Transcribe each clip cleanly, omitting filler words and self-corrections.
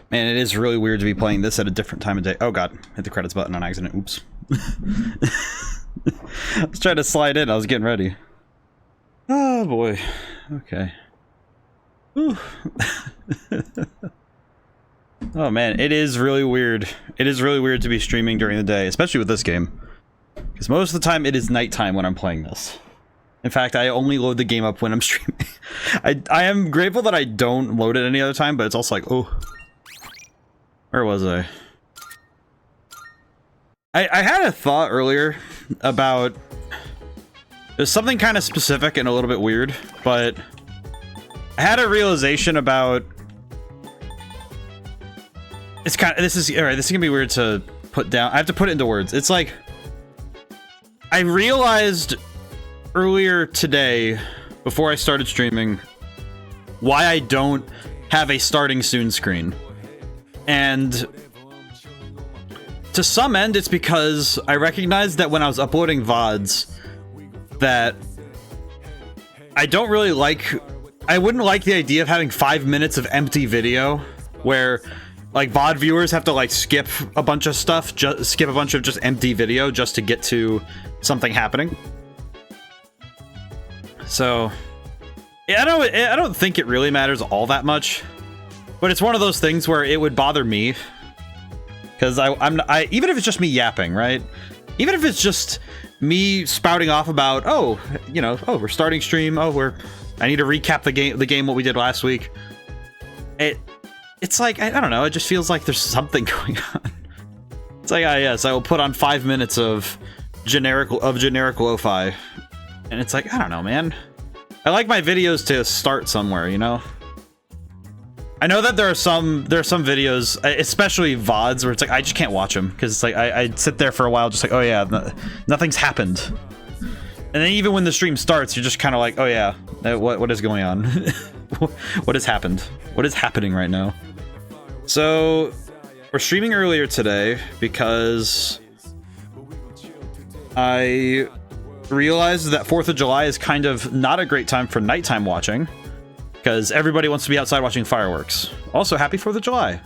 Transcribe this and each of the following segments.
Man, it is really weird to be playing this at a different time of day. Oh god, hit the credits button on accident. Oops. I was trying to slide in. I was getting ready. Oh boy. Okay. Ooh. Oh man, it is really weird. It is really weird to be streaming during the day, especially with this game. Because most of the time it is nighttime when I'm playing this. In fact, I only load the game up when I'm streaming. I am grateful that I don't load it any other time, but it's also like, oh. Where was I? I had a thought earlier about... There's something kind of specific and a little bit weird, but... I had a realization about... It's kind of... This is... Alright, this is gonna be weird to put down. I have to put it into words. It's like... I realized earlier today, before I started streaming, why I don't have a starting soon screen. And to some end, it's because I recognized that when I was uploading VODs, that I don't really like... I wouldn't like the idea of having 5 minutes of empty video, where like VOD viewers have to like skip a bunch of stuff, skip a bunch of just empty video just to get to something happening. So yeah, I don't think it really matters all that much, but it's one of those things where it would bother me because I even if it's just me yapping, right? Even if it's just me spouting off about, oh, you know, oh, we're starting stream, oh, I need to recap the game what we did last week. It's like, I don't know, it just feels like there's something going on. It's like, yes, I will put on 5 minutes of generic lo-fi. And it's like, I don't know, man. I like my videos to start somewhere, you know? I know that there are some videos, especially VODs, where it's like, I just can't watch them. Because it's like, I sit there for a while just like, oh yeah, nothing's happened. And then even when the stream starts, you're just kind of like, oh yeah, what is going on? What has happened? What is happening right now? So, we're streaming earlier today because I realized that 4th of July is kind of not a great time for nighttime watching because everybody wants to be outside watching fireworks. Also, happy 4th of July.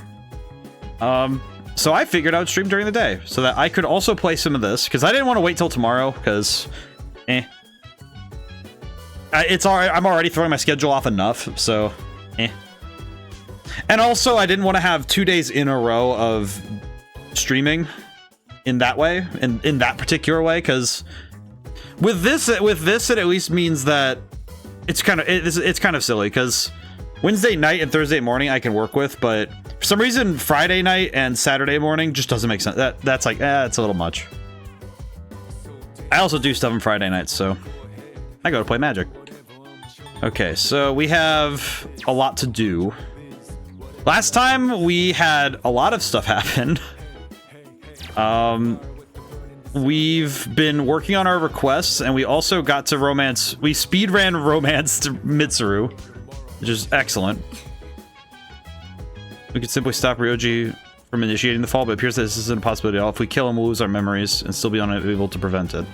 So I figured I would stream during the day so that I could also play some of this because I didn't want to wait till tomorrow because, it's alright. I'm already throwing my schedule off enough, so, And also, I didn't want to have 2 days in a row of streaming in that way, in that particular way, because with this, it at least means that it's kind of silly, because Wednesday night and Thursday morning I can work with, but for some reason Friday night and Saturday morning just doesn't make sense. That's like, it's a little much. I also do stuff on Friday nights, so I go to play Magic. Okay, so we have a lot to do. Last time we had a lot of stuff happen. We've been working on our requests, and we also got to romance. We speedran romance to Mitsuru, which is excellent. We could simply stop Ryoji from initiating the fall, but it appears that this isn't a possibility at all. If we kill him, we'll lose our memories and still be unable to prevent it.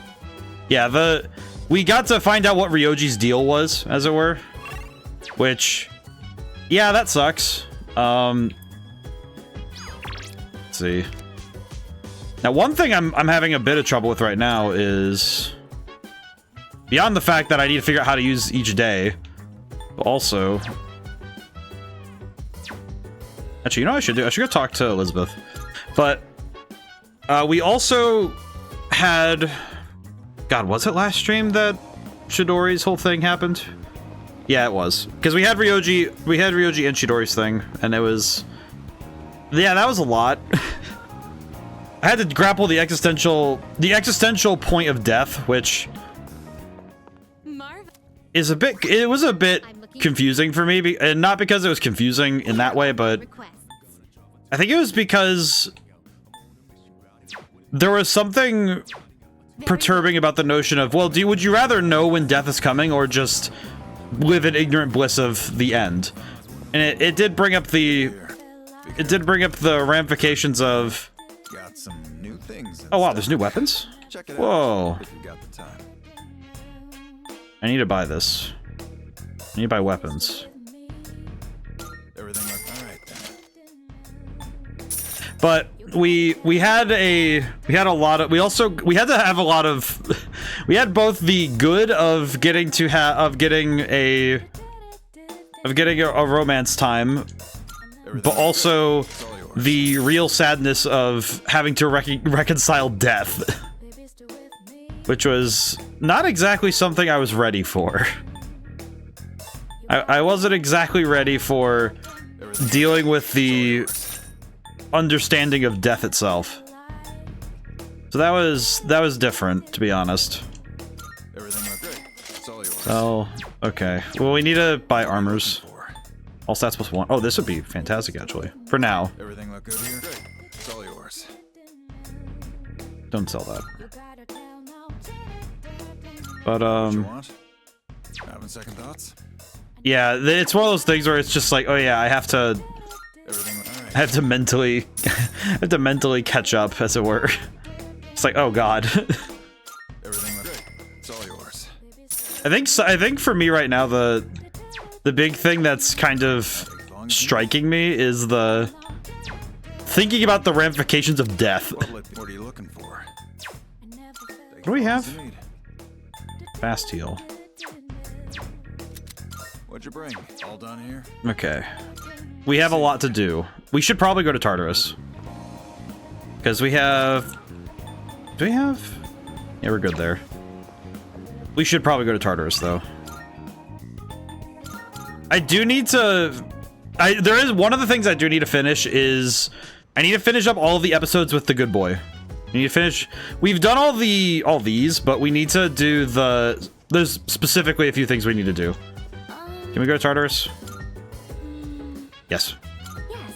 Yeah, we got to find out what Ryoji's deal was, as it were. Which, yeah, that sucks. Let's see. Now, one thing I'm having a bit of trouble with right now is, beyond the fact that I need to figure out how to use each day, but also... Actually, you know what I should do? I should go talk to Elizabeth. But, we also had... God, was it last stream that Chidori's whole thing happened? Yeah, it was. Because we had Ryoji and Chidori's thing, and it was... Yeah, that was a lot. I had to grapple the existential point of death, which is it was a bit confusing for me, and not because it was confusing in that way, but I think it was because there was something perturbing about the notion of, well, would you rather know when death is coming or just live in ignorant bliss of the end? And it did bring up the ramifications of, got some new things. Oh wow, there's new weapons? Check it Whoa. out if you got the time. I need to buy this. I need to buy weapons. Everything looks all right then. But we had a lot of, we had to have a lot of, we had both the good of getting a romance time, but also the real sadness of having to reconcile death, which was not exactly something I was ready for. I wasn't exactly ready for dealing with the understanding of death itself. So that was different, to be honest. Everything looked good. It's all yours. Oh, okay. Well, we need to buy armors. All stats plus 1. Oh, this would be fantastic, actually. For now. Everything look good here? Good. It's all yours. Don't sell that. But, What you want? Having second thoughts? yeah, it's one of those things where it's just like, oh yeah, I have to Everything all right. mentally, I have to mentally catch up, as it were. It's like, oh god. Everything look good. It's all yours. I think for me right now, the big thing that's kind of striking me is the thinking about the ramifications of death. What are you looking for? What do we have? Fast heal. What'd you bring? All done here? Okay. We have a lot to do. We should probably go to Tartarus. Because we have... Do we have... Yeah, we're good there. We should probably go to Tartarus, though. I do need to... there is one of the things I do need to finish is... I need to finish up all of the episodes with the good boy. We need to finish... We've done all these, but we need to do the... There's specifically a few things we need to do. Can we go to Tartarus? Yes. Yes.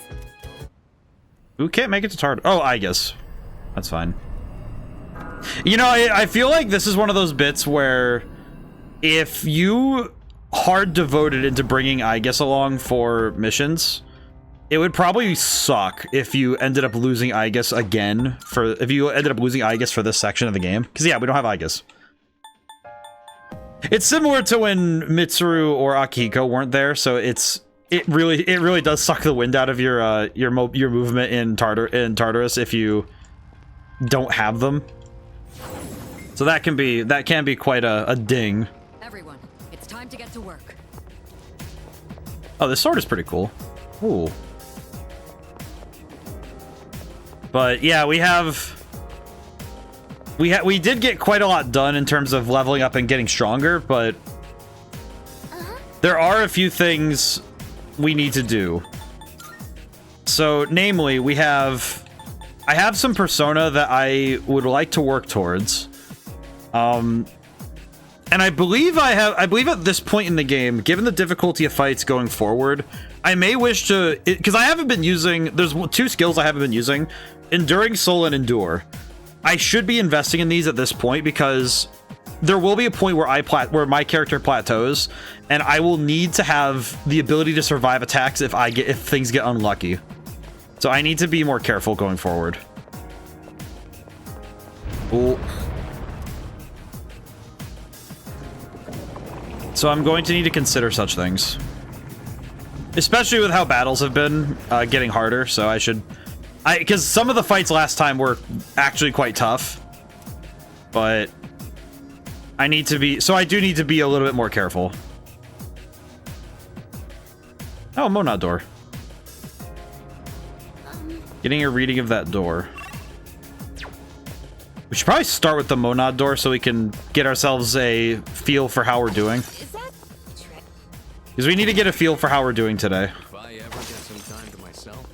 Who can't make it to Tartarus? Oh, I guess. That's fine. You know, I feel like this is one of those bits where if you hard devoted into bringing I guess along for missions, it would probably suck if you ended up losing I guess again if you ended up losing I guess for this section of the game. Because yeah, we don't have I guess. It's similar to when Mitsuru or Akihiko weren't there, so it really does suck the wind out of your movement in Tartarus if you don't have them. So that can be quite a ding. Everyone, it's time to get to work. Oh, this sword is pretty cool. Ooh. But yeah, we did get quite a lot done in terms of leveling up and getting stronger, but there are a few things we need to do. So, namely, I have some persona that I would like to work towards. And I believe at this point in the game, given the difficulty of fights going forward, I may wish to, because I haven't been using, there's two skills I haven't been using, Enduring Soul and Endure. I should be investing in these at this point because there will be a point where my character plateaus, and I will need to have the ability to survive attacks if things get unlucky. So I need to be more careful going forward. Ooh. So I'm going to need to consider such things, especially with how battles have been getting harder. So because some of the fights last time were actually quite tough, but I do need to be a little bit more careful. Oh, Monad door. Getting a reading of that door. We should probably start with the Monad door so we can get ourselves a feel for how we're doing. Is that trick? Because we need to get a feel for how we're doing today. If I ever get some time to myself,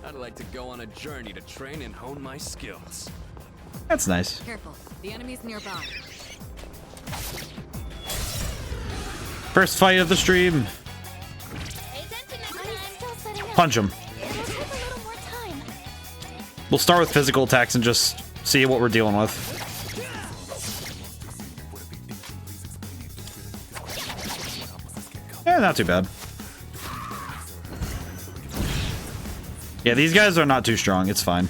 I'd like to go on a journey to train and hone my skills. That's nice. Careful, the enemy's nearby. First fight of the stream. Punch him. We'll start with physical attacks and just see what we're dealing with. Yeah, not too bad. Yeah, these guys are not too strong. It's fine.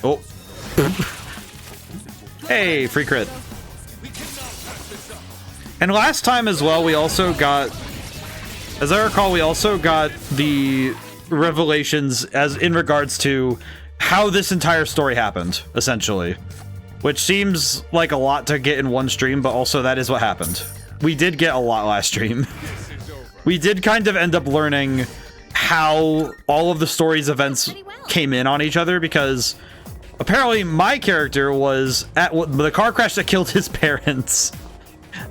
Oh. Hey, free crit. And last time as well, we also got, as I recall, we also got the revelations as in regards to how this entire story happened, essentially. Which seems like a lot to get in one stream, but also that is what happened. We did get a lot last stream. We did kind of end up learning how all of the story's events came in on each other, because apparently my character was at the car crash that killed his parents.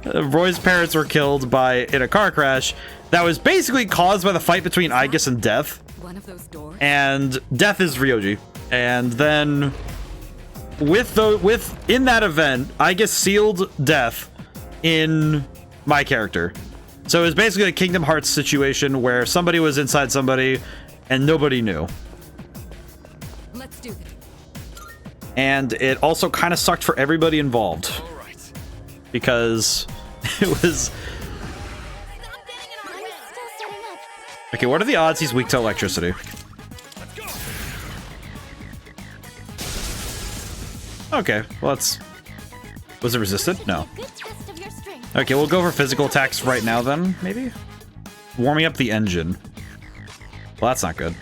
Roy's parents were killed in a car crash that was basically caused by the fight between Aegis and Death. One of those doors. And Death is Ryoji. And then in that event, Aegis sealed Death in my character. So it was basically a Kingdom Hearts situation where somebody was inside somebody and nobody knew. Let's do this. And it also kind of sucked for everybody involved. Because it was... Okay, what are the odds he's weak to electricity? Okay, well that's... Was it resisted? No. Okay, we'll go for physical attacks right now then, maybe? Warming up the engine. Well, that's not good.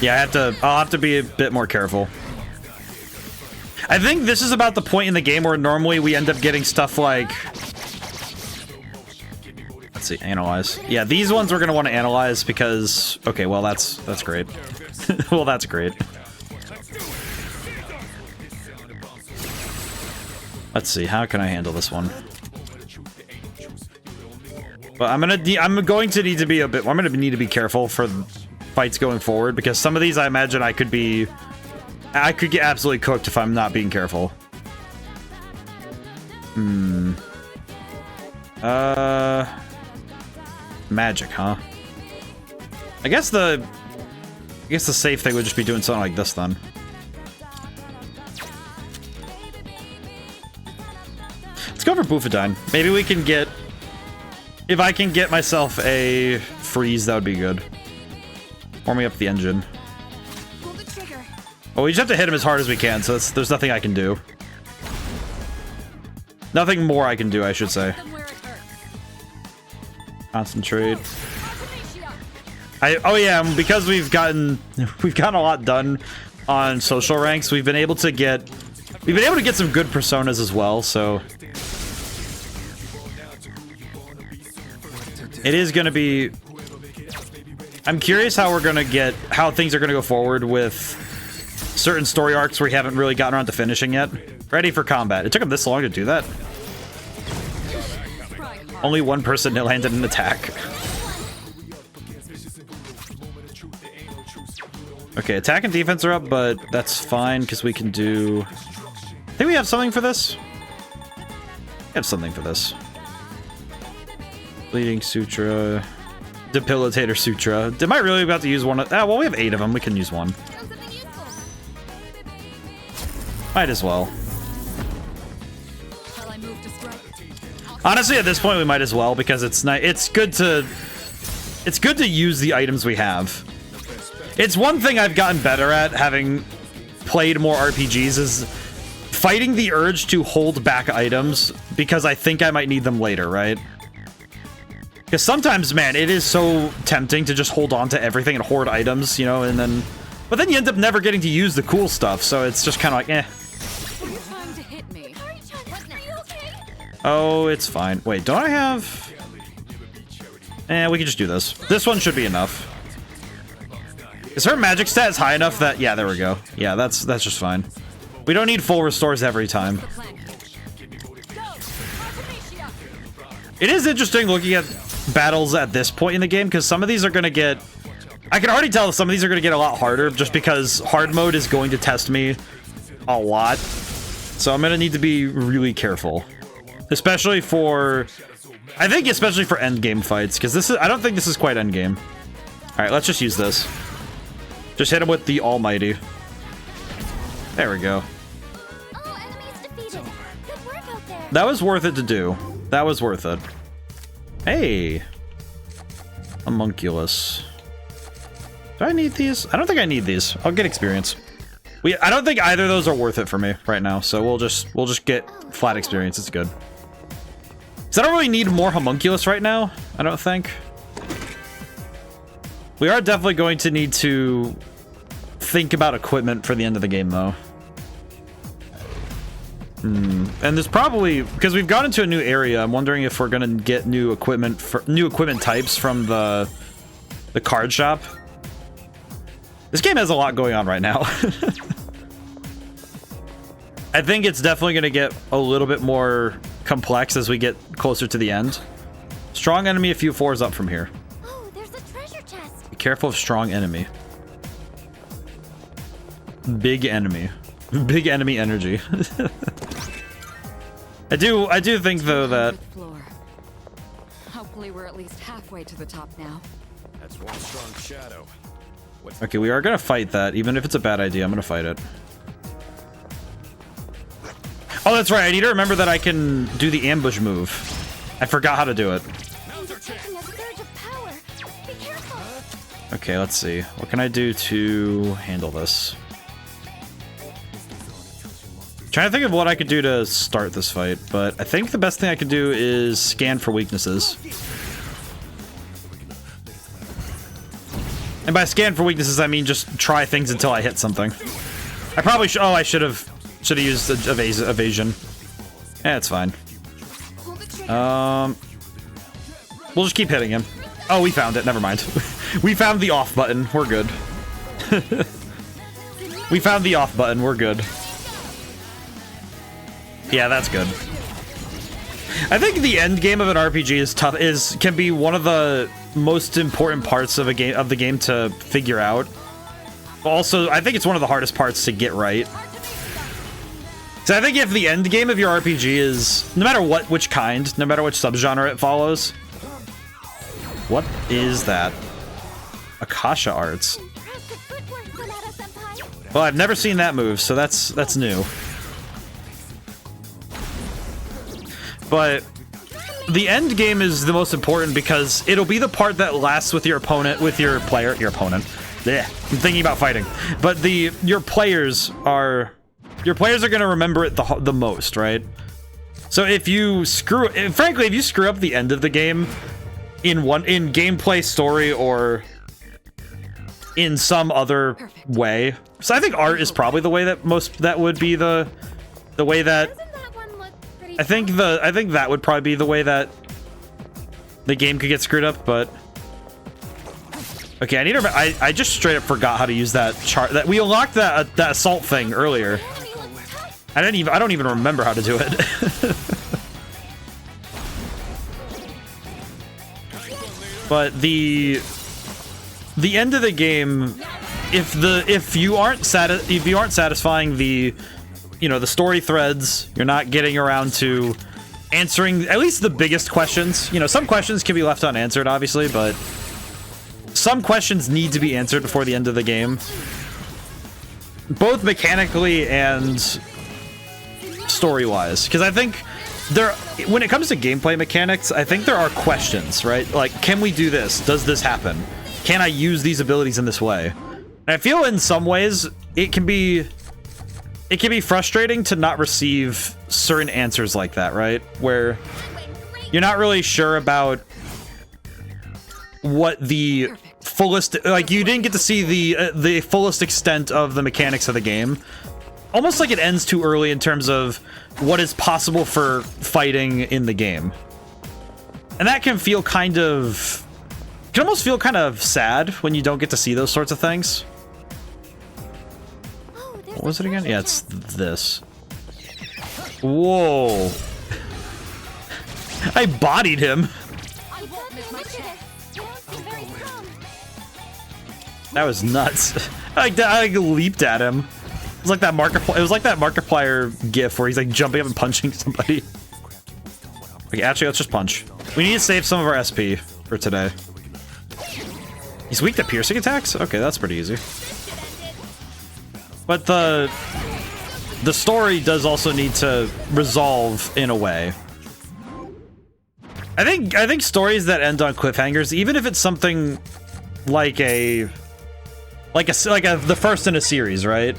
Yeah, I'll have to be a bit more careful. I think this is about the point in the game where normally we end up getting stuff like... Let's see, analyze. Yeah, these ones we're gonna want to analyze because... Okay, well that's great. Well, that's great. Let's see, how can I handle this one? But I'm going to need to be a bit... I'm gonna need to be careful for fights going forward, because some of these I imagine I could get absolutely cooked if I'm not being careful. Magic, huh? I guess the safe thing would just be doing something like this then. Let's go for Bufadine. Maybe we can get... If I can get myself a freeze, that would be good. Warming up the engine. Well, we just have to hit him as hard as we can, so there's nothing I can do. Nothing more I can do, I should say. Concentrate. Oh yeah, because we've gotten a lot done on social ranks, we've been able to get some good personas as well, so it is gonna be... I'm curious how things are gonna go forward with certain story arcs we haven't really gotten around to finishing yet. Ready for combat. It took him this long to do that. Only one person landed an attack. Okay, attack and defense are up, but that's fine because we can do... I think we have something for this. We have something for this. Bleeding Sutra. Debilitator Sutra. Am I really about to use one of... Ah, well, we have 8 of them. We can use one. Might as well. Honestly, at this point, we might as well, because it's good to use the items we have. It's one thing I've gotten better at, having played more RPGs, is fighting the urge to hold back items because I think I might need them later, right? Because sometimes, man, it is so tempting to just hold on to everything and hoard items, you know, but then you end up never getting to use the cool stuff, so it's just kind of like, eh. Oh, it's fine. Wait, don't I have... we can just do this. This one should be enough. Is her magic stats high enough that... Yeah, there we go. Yeah, that's just fine. We don't need full restores every time. It is interesting looking at battles at this point in the game, because some of these are going to get... I can already tell some of these are going to get a lot harder, just because hard mode is going to test me a lot. So I'm going to need to be really careful. Especially for... I think especially for endgame fights, because this is... I don't think this is quite endgame. Alright, let's just use this. Just hit him with the almighty. There we go. That was worth it to do. That was worth it. Hey! Homunculus. Do I need these? I don't think I need these. I'll get experience. I don't think either of those are worth it for me right now, so we'll just get flat experience. It's good. Because So I don't really need more homunculus right now, I don't think. We are definitely going to need to think about equipment for the end of the game, though. And there's probably, because we've gone into a new area, I'm wondering if we're gonna get new equipment types from the card shop. This game has a lot going on right now. I think it's definitely gonna get a little bit more complex as we get closer to the end. Strong enemy, a few fours up from here. Oh, there's a treasure chest. Be careful of strong enemy. Big enemy. Big enemy energy. I do think though that Floor. Hopefully we're at least halfway to the top now. That's one strong shadow. What's okay, we are gonna fight that, even if it's a bad idea. I'm gonna fight it. Oh, that's right. I need to remember that I can do the ambush move. I forgot how to do it. He's taking a surge of power. Be careful. Okay, let's see. What can I do to handle this? Trying to think of what I could do to start this fight, but I think the best thing I could do is scan for weaknesses. And by scan for weaknesses, I mean just try things until I hit something. I probably should. Oh, I should have used evasion. Eh, it's fine. We'll just keep hitting him. Oh, we found it. Never mind. We found the off button. We're good. We found the off button. We're good. Yeah, that's good. I think the end game of an RPG is tough. Can be one of the most important parts of the game to figure out. Also, I think it's one of the hardest parts to get right. So I think if the end game of your RPG is, no matter which kind, no matter which subgenre it follows. What is that? Akasha Arts. Well, I've never seen that move, so that's new. But the end game is the most important because it'll be the part that lasts with your opponent, with your opponent. Yeah, I'm thinking about fighting. But your players are going to remember it the most, right? So if you frankly, if you screw up the end of the game in gameplay, story, or in some other way, so I think art is probably the way that would be the way that. I think that would probably be the way that the game could get screwed up, but okay, I need to. I just straight up forgot how to use that chart. That we unlocked that assault thing earlier. I don't even remember how to do it. But the end of the game, if you aren't satisfying the story threads, you're not getting around to answering at least the biggest questions. Some questions can be left unanswered, obviously, but some questions need to be answered before the end of the game. Both mechanically and story-wise. Because I think when it comes to gameplay mechanics, I think there are questions, right? Like, can we do this? Does this happen? Can I use these abilities in this way? And I feel in some ways it can be frustrating to not receive certain answers like that, right? Where you're not really sure about what the fullest, like you didn't get to see the fullest extent of the mechanics of the game. Almost like it ends too early in terms of what is possible for fighting in the game. And that can almost feel kind of sad when you don't get to see those sorts of things. What was it again? Yeah, it's this. Whoa. I bodied him. That was nuts. I leaped at him. It was like that Markiplier gif where he's like jumping up and punching somebody. Okay, actually, let's just punch. We need to save some of our SP for today. He's weak to piercing attacks? Okay, that's pretty easy. But the story does also need to resolve in a way. I think stories that end on cliffhangers, even if it's something like the first in a series, right?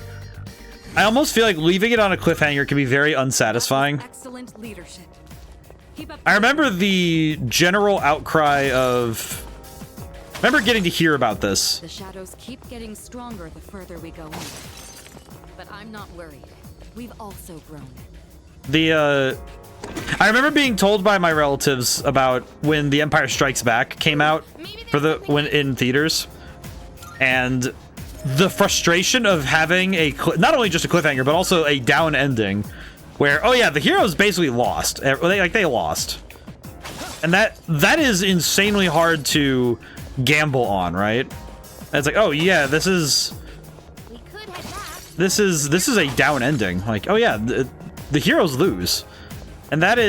I almost feel like leaving it on a cliffhanger can be very unsatisfying. Excellent leadership. Keep up. I remember the general outcry of... I remember getting to hear about this. The shadows keep getting stronger the further we go in. But I'm not worried. We've also grown. I remember being told by my relatives about when The Empire Strikes Back came out when in theaters, and the frustration of having not only just a cliffhanger but also a down ending, where oh yeah, the heroes basically lost. They lost, and that is insanely hard to gamble on, right? And it's like, oh yeah, this is a down ending. Like, oh yeah, the heroes lose. And that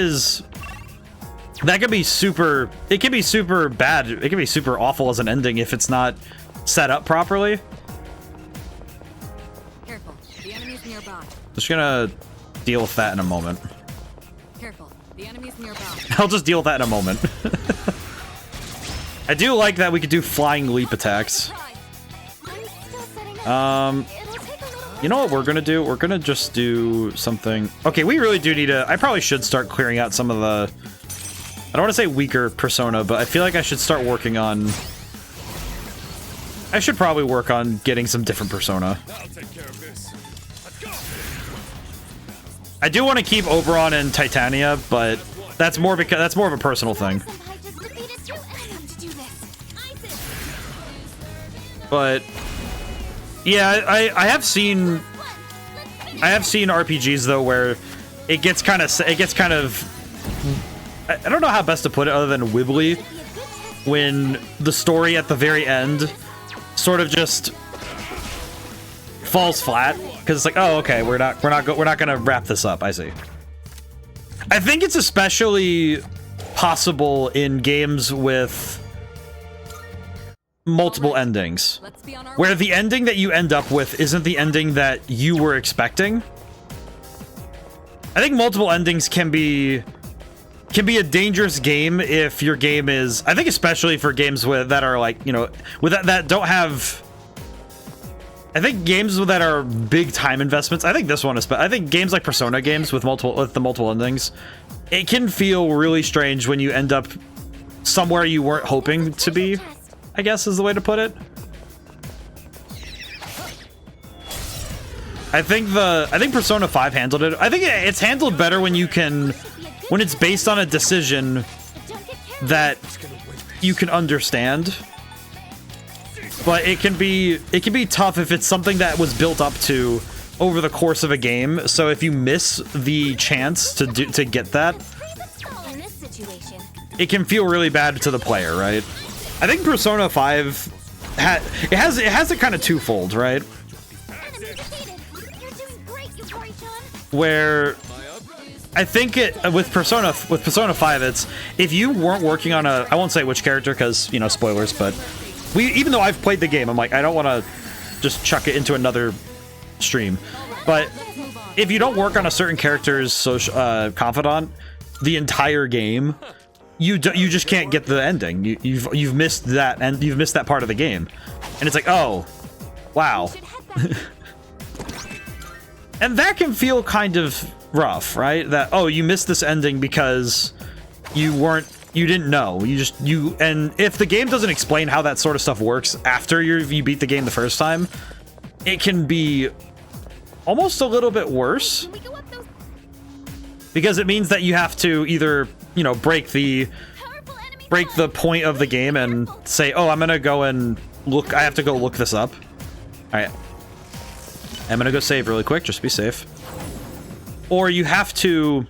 can be super, it can be super bad. It can be super awful as an ending if it's not set up properly. Careful. The enemy's nearby. Just gonna deal with that in a moment. Careful. The enemy's nearby. I'll just deal with that in a moment. I do like that we could do flying leap attacks. You know what we're gonna do? We're gonna just do something. Okay, we really do need to. I probably should start clearing out some of the. I don't want to say weaker persona, but I feel like I should start working on. I should probably work on getting some different persona. I'll take care of this. Let's go. I do want to keep Oberon and Titania, but that's more of a personal thing. But yeah, I have seen RPGs though where it gets kind of I don't know how best to put it other than wibbly when the story at the very end sort of just falls flat because it's like, oh okay, we're not gonna wrap this up. I see. I think it's especially possible in games with multiple endings, where the ending that you end up with isn't the ending that you were expecting. I think multiple endings can be a dangerous game if your game is, I think especially for games that are like, you know, with that don't have, I think games that are big time investments, I think this one is, but I think games like Persona games with the multiple endings, it can feel really strange when you end up somewhere you weren't hoping to be, I guess is the way to put it. I think Persona 5 handled it. I think it's handled better when it's based on a decision that you can understand. But it can be tough if it's something that was built up to over the course of a game. So if you miss the chance to get that, it can feel really bad to the player, right? I think Persona 5 has it kind of twofold, right? Where I think with Persona 5, it's if you weren't working on I won't say which character because, you know, spoilers, but even though I've played the game, I'm like, I don't want to just chuck it into another stream. But if you don't work on a certain character's confidant the entire game, you just can't get the ending. You've missed that, and you've missed that part of the game, and it's like, oh, wow. And that can feel kind of rough, right? That, oh, you missed this ending because you didn't know. And if the game doesn't explain how that sort of stuff works after you beat the game the first time, it can be almost a little bit worse. Because it means that you have to either, you know, break the point of the game and say, oh, I'm gonna go and look, I have to go look this up. Alright. I'm gonna go save really quick, just to be safe. Or you have to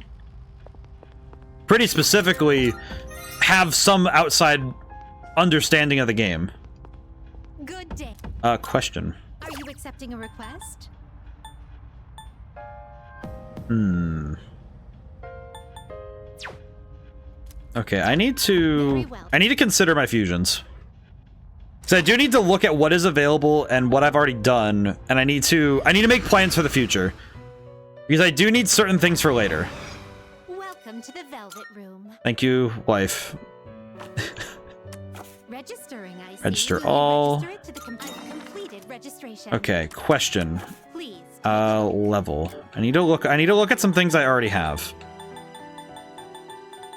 pretty specifically have some outside understanding of the game. Good day. Question. Are you accepting a request? Okay, I need to consider my fusions. So I do need to look at what is available and what I've already done, and I need to make plans for the future. Because I do need certain things for later. Welcome to the Velvet Room. Thank you, wife. Registering, I see. Register all. Register it to the completed registration. Okay, question. Please. Level. I need to look at some things I already have.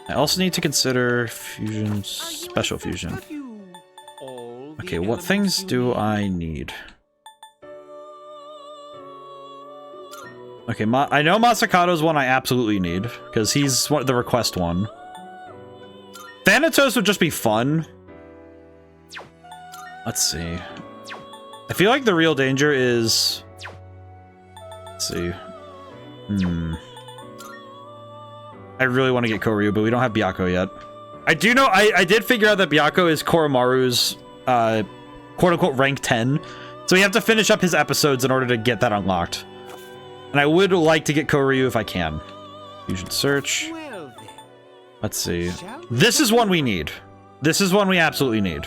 I also need to consider fusion, special fusion. Okay, what things do I need? Okay, I know Masakato's one I absolutely need, because he's the request one. Thanatos would just be fun. Let's see. I feel like the real danger is... Let's see. I really want to get Koryu, but we don't have Byakko yet. I do know, I did figure out that Byakko is Koromaru's, quote-unquote, rank 10. So we have to finish up his episodes in order to get that unlocked. And I would like to get Koryu if I can. Fusion search. Let's see. This is one we need. This is one we absolutely need.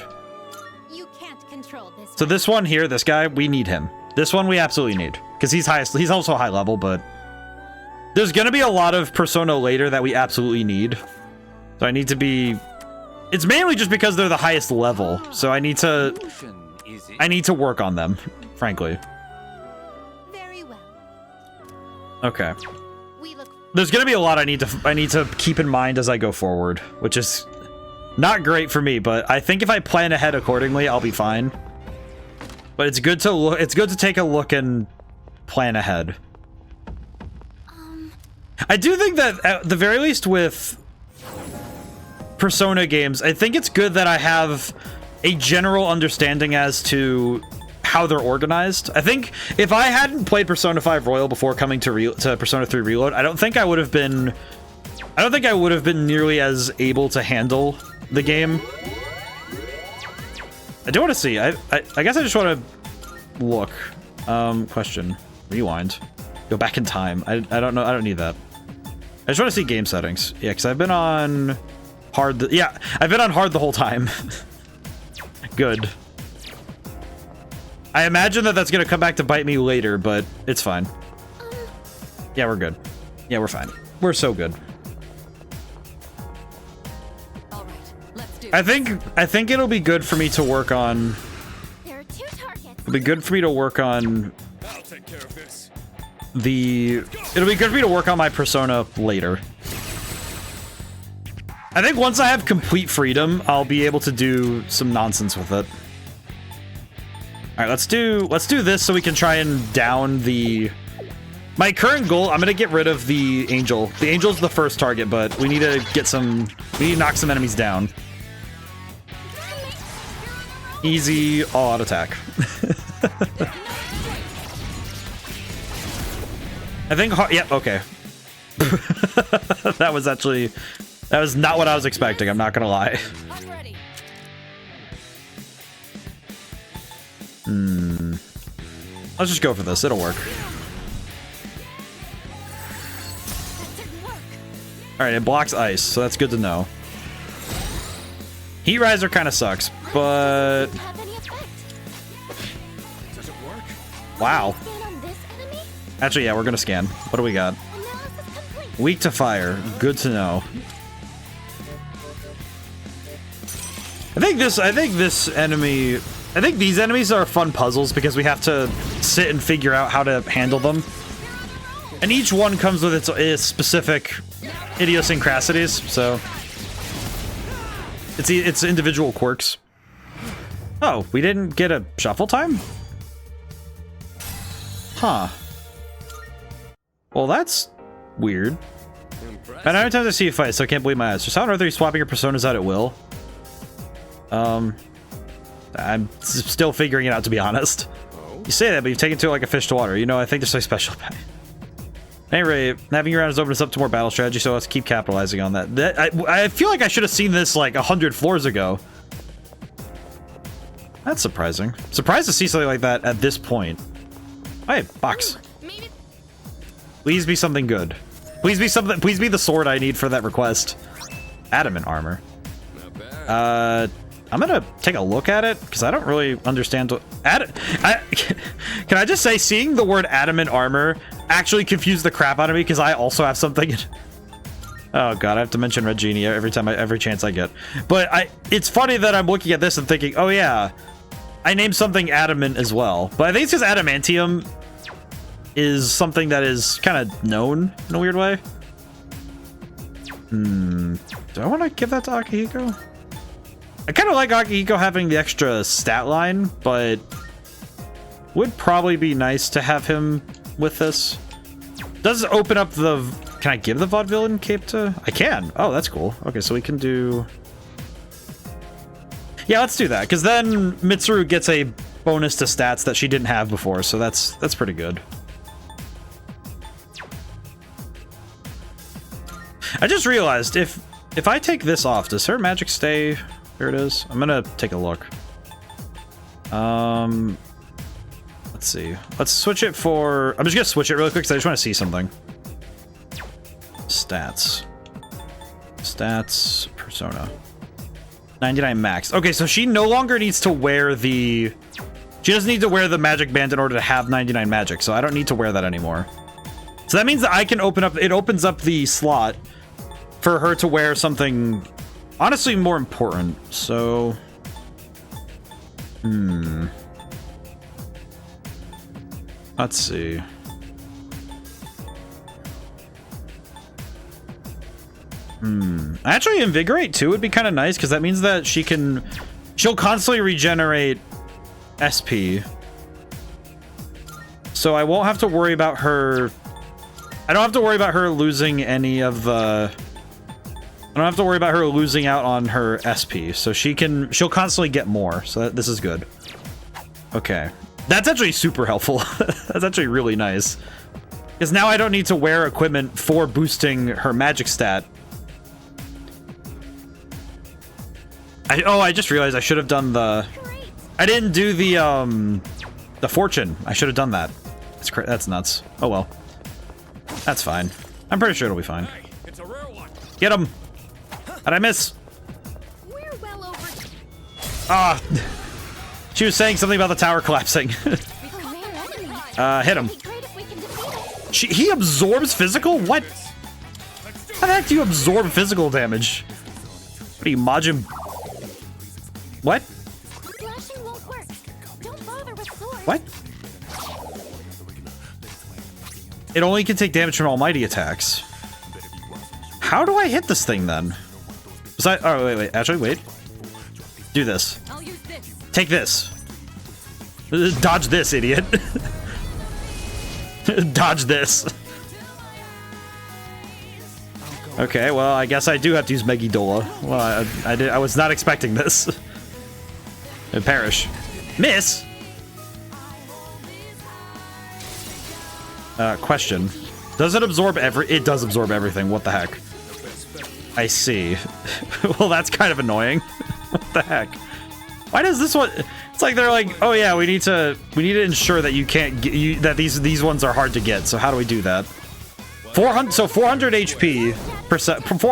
You can't control this. So this one here, this guy, we need him. This one we absolutely need. Because he's also high level, but... There's gonna be a lot of Persona later that we absolutely need. So I need to be... It's mainly just because they're the highest level. So I need to work on them, frankly. Very well. Okay. We look. There's gonna be a lot I need to keep in mind as I go forward, which is not great for me, but I think if I plan ahead accordingly, I'll be fine. But it's good to look. It's good to take a look and plan ahead. I do think that at the very least with Persona games, I think it's good that I have a general understanding as to how they're organized. I think if I hadn't played Persona 5 Royal before coming to Persona 3 Reload, I don't think I would have been nearly as able to handle the game. I do want to see. I guess I just want to look. Question. Rewind. Go back in time. I don't know. I don't need that. I just want to see game settings. Yeah, because I've been on hard. I've been on hard the whole time. Good. I imagine that that's going to come back to bite me later, but it's fine. Yeah, we're good. Yeah, we're fine. We're so good. All right, let's do I think it'll be good for me to work on. There are 2 targets. It'll be good for me to work on I'll take care of this. It'll be good for me to work on my Persona later. I think once I have complete freedom, I'll be able to do some nonsense with it. All right, let's do this so we can try and down the... My current goal, I'm gonna get rid of the Angel. The Angel's the first target, but we need to get some... We need to knock some enemies down. Easy, all-out attack. I think... Yep, okay. That was not what I was expecting, I'm not gonna lie. Let's just go for this, it'll work. Alright, it blocks ice, so that's good to know. Heat Riser kind of sucks, but... Have any effect? Does it work? Wow. Scan on this enemy? Actually, yeah, we're gonna scan. What do we got? Analysis complete. Weak to fire. Good to know. I think these enemies are fun puzzles because we have to sit and figure out how to handle them. And each one comes with its specific idiosyncrasies, so it's individual quirks. Oh, we didn't get a shuffle time? Huh. Well, that's weird. And every time I see you fight, so I can't believe my eyes. Just how on earth are you swapping your personas out at will? I'm still figuring it out, to be honest. You say that, but you've taken to it like a fish to water. You know, I think there's something special about it. Anyway, having you around has opened us up to more battle strategy, so let's keep capitalizing on that. I feel like I should have seen this like 100 floors ago. That's surprising. Surprised to see something like that at this point. Hey, box. Please be something good. Please be something. Please be the sword I need for that request. Adamant armor. I'm gonna take a look at it because I don't really understand what. Can I just say, seeing the word adamant armor actually confused the crap out of me because I also have something. Oh god, I have to mention Red Genie every chance I get. But it's funny that I'm looking at this and thinking, oh yeah, I named something adamant as well. But I think it's because adamantium is something that is kind of known in a weird way. Do I want to give that to Akihiko? I kind of like Akihiko having the extra stat line, but would probably be nice to have him with this. Does it open up the... Can I give the Vaudevillain cape to... I can. Oh, that's cool. Okay, so we can do... Yeah, let's do that, because then Mitsuru gets a bonus to stats that she didn't have before, so that's pretty good. I just realized, if I take this off, does her magic stay... Here it is. I'm gonna take a look. Let's see. Let's switch it for... I'm just gonna switch it really quick because I just want to see something. Stats. Stats. Persona. 99 max. Okay, so she no longer needs to wear the... She doesn't need to wear the magic band in order to have 99 magic, so I don't need to wear that anymore. So that means that I can open up... It opens up the slot for her to wear something... honestly more important, so... Let's see. Actually, Invigorate too would be kind of nice, because that means that she'll constantly regenerate SP. So I won't have to worry about her... I don't have to worry about her losing any of the... I don't have to worry about her losing out on her SP, so she'll constantly get more, so this is good. Okay. That's actually super helpful. That's actually really nice. Because now I don't need to wear equipment for boosting her magic stat. I just realized I should have done the... I didn't do the fortune. I should have done that. That's nuts. Oh well. That's fine. I'm pretty sure it'll be fine. Hey, it's a rare one. Get him! How'd I miss? We're well over. Ah! She was saying something about the tower collapsing. Hit him. He absorbs physical? What? How the heck do you absorb physical damage? What are you, Majin? What? Slashing won't work. Don't bother with swords. What? It only can take damage from almighty attacks. How do I hit this thing then? Oh, wait. Actually, wait. Do this. I'll use this. Take this. Dodge this, idiot. Dodge this. Okay, well, I guess I do have to use Eidola. Well, I was not expecting this. Perish. Miss? Question. Does it absorb it does absorb everything. What the heck? I see. Well, that's kind of annoying. What the heck? Why does this one... It's like they're like, oh yeah, we need to ensure that you can't get... that these ones are hard to get. So how do we do that? 400... So 400 HP...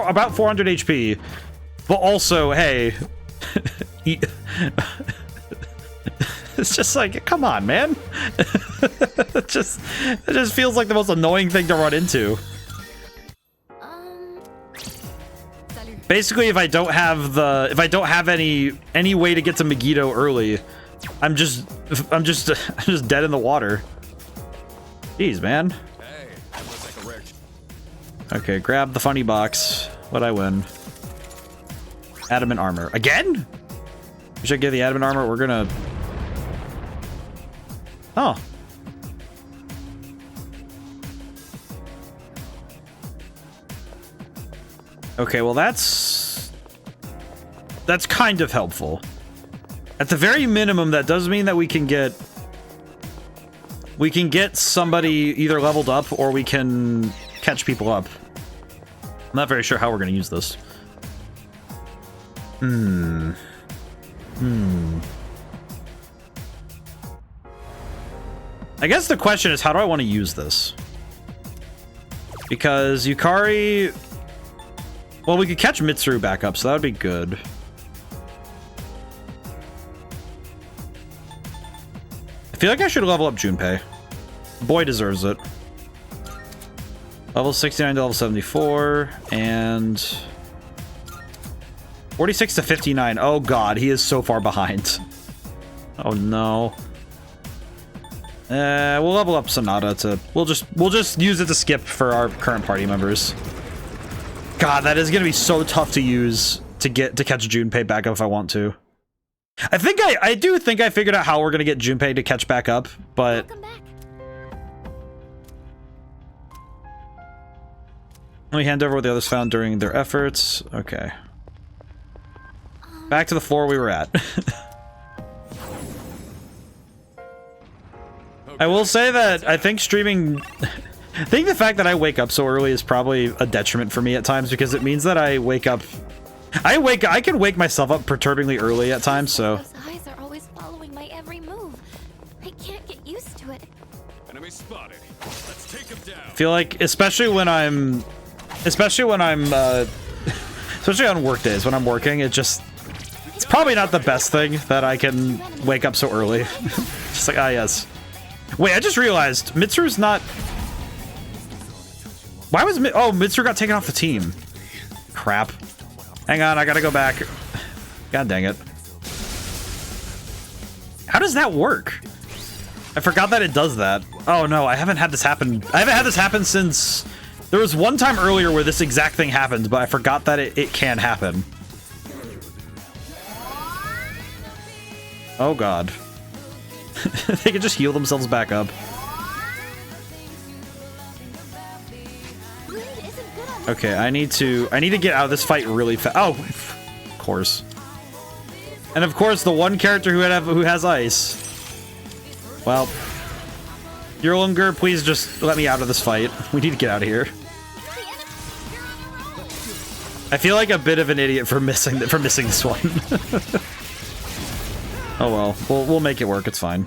about 400 HP. But also, hey... It's just like, come on, man. it just feels like the most annoying thing to run into. Basically, if I don't have any way to get to Megiddo early, I'm just dead in the water. Jeez, man. Hey, that looks like a rare. Okay, grab the funny box. What'd I win? Adamant armor. Again? We should get the adamant armor. We're gonna... Oh. Okay, well that's kind of helpful. At the very minimum, that does mean that we can get somebody either leveled up or we can catch people up. I'm not very sure how we're going to use this. I guess the question is, how do I want to use this? Because Yukari... Well, we could catch Mitsuru back up, so that would be good. I feel like I should level up Junpei. Boy deserves it. Level 69 to level 74, and... 46 to 59. Oh god, he is so far behind. Oh no. We'll level up Sonata to... We'll just use it to skip for our current party members. God, that is gonna be so tough to use to catch Junpei back up if I want to. I do think I figured out how we're gonna get Junpei to catch back up, but Welcome back. let me hand over what the others found during their efforts. Okay. Back to the floor we were at. I will say that I think streaming... I think the fact that I wake up so early is probably a detriment for me at times, because it means that I wake up... I can wake myself up perturbingly early at times, so... Those eyes are always following my every move. I can't get used to it. Enemy spotted. Let's take him down. I feel like, especially on work days, when I'm working, it's probably not the best thing that I can wake up so early. Just like, ah, yes. Wait, I just realized, Mitsuru's not... Why was oh, Mitsuru got taken off the team. Crap. Hang on, I gotta go back. God dang it. How does that work? I forgot that it does that. Oh no, I haven't had this happen. I haven't had this happen since... There was one time earlier where this exact thing happened, but I forgot that it can happen. Oh god. They can just heal themselves back up. Okay, I need to get out of this fight really fast. Oh, of course. And of course, the one character who has ice. Well, Yerlinger, please just let me out of this fight. We need to get out of here. I feel like a bit of an idiot for missing this one. Oh well, we'll make it work. It's fine.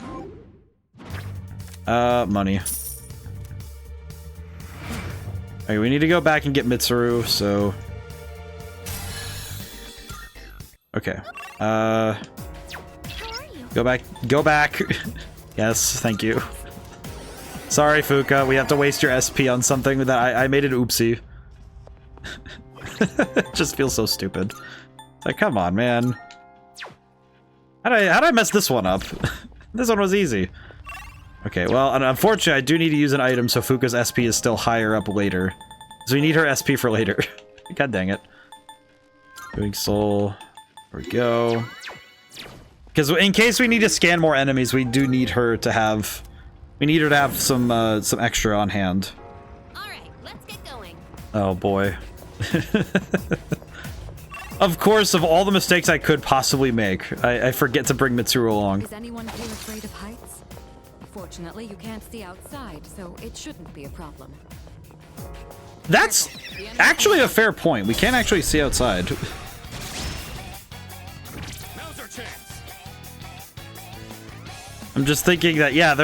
Money. Okay, we need to go back and get Mitsuru, so... Okay. Go back. Yes, thank you. Sorry, Fuka, we have to waste your SP on something that I made an oopsie. It just feels so stupid. It's like, come on, man. How'd I mess this one up? This one was easy. Okay, well, unfortunately, I do need to use an item, so Fuka's SP is still higher up later. So we need her SP for later. God dang it. Doing soul. There we go. Because in case we need to scan more enemies, we do need her to have... We need her to have some extra on hand. Alright, let's get going. Oh boy. Of course, of all the mistakes I could possibly make, I forget to bring Mitsuru along. Is anyone here afraid of heights? Fortunately, you can't see outside, so it shouldn't be a problem. That's actually a fair point. We can't actually see outside. Now's our chance. I'm just thinking that, yeah,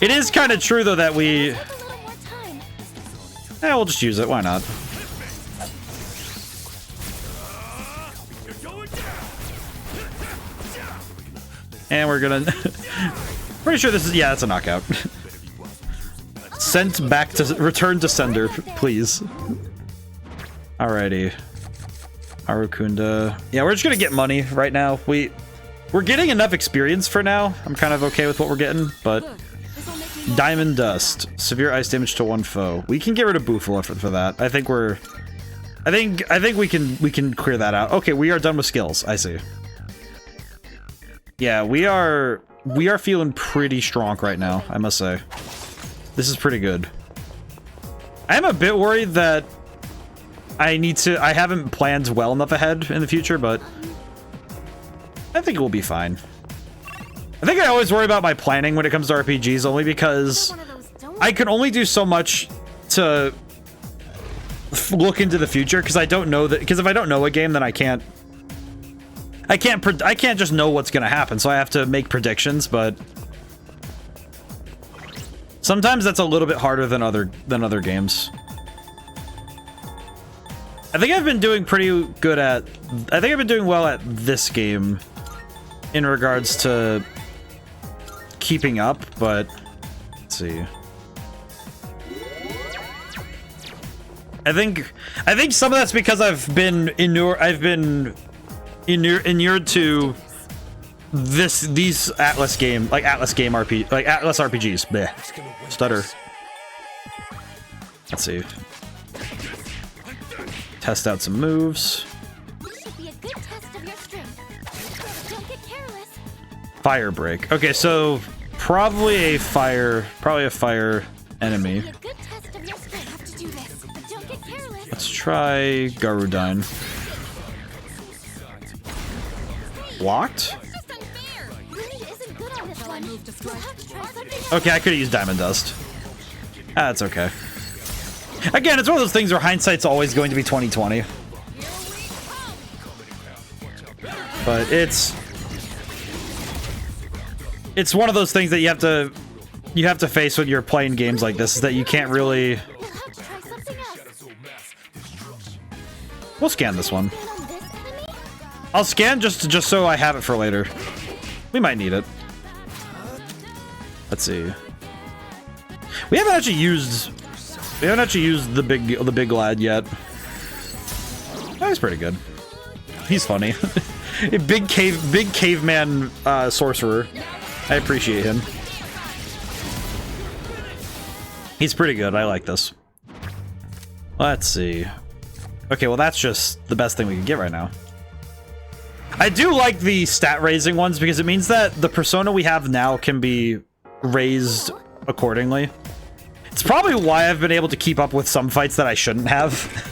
it is kind of true, though, that we... Take a little more time. Yeah, we'll just use it. Why not? You're going down. And we're gonna... Pretty sure this is... Yeah, that's a knockout. Sent back to... Return to sender, please. Alrighty. Arukunda. Yeah, we're just gonna get money right now. We're getting enough experience for now. I'm kind of okay with what we're getting, but... Look, this'll make me more Diamond Dust. Severe ice damage to one foe. We can get rid of Bufula for that. I think we're... I think we can clear that out. Okay, we are done with skills. I see. Yeah, we are feeling pretty strong right now, I must say. This is pretty good. I am a bit worried that I haven't planned well enough ahead in the future, but I think it will be fine. I think I always worry about my planning when it comes to RPGs, only because One of those don't I can only do so much to look into the future, because I don't know that. Because if I don't know a game, then I can't just know what's gonna happen. So I have to make predictions, but sometimes that's a little bit harder than other games. I think I've been doing pretty good at. I think I've been doing well at this game in regards to keeping up, but let's see. I think some of that's because I've been inured to these Atlas RPGs. Bleh. Stutter. Let's see. Test out some moves. This should be a good test of your strength. Don't get careless. Fire break. Okay, so probably a fire enemy. Be a good test of your strength. Have to do this, but don't get careless. Let's try Garudine. Locked? That's just unfair. Genie isn't good on this one. You'll have to try something else. Okay, I could have used Diamond Dust. Ah, that's okay. Again, it's one of those things where hindsight's always going to be 20/20. But it's one of those things that you have to face when you're playing games like this, is that you can't really. You'll have to try something else. We'll scan this one. Plan on this enemy? I'll scan just so I have it for later. We might need it. Let's see. We haven't actually used the big lad yet. Oh, he's pretty good. He's funny. A big caveman sorcerer. I appreciate him. He's pretty good. I like this. Let's see. Okay, well that's just the best thing we can get right now. I do like the stat raising ones because it means that the persona we have now can be raised accordingly. It's probably why I've been able to keep up with some fights that I shouldn't have.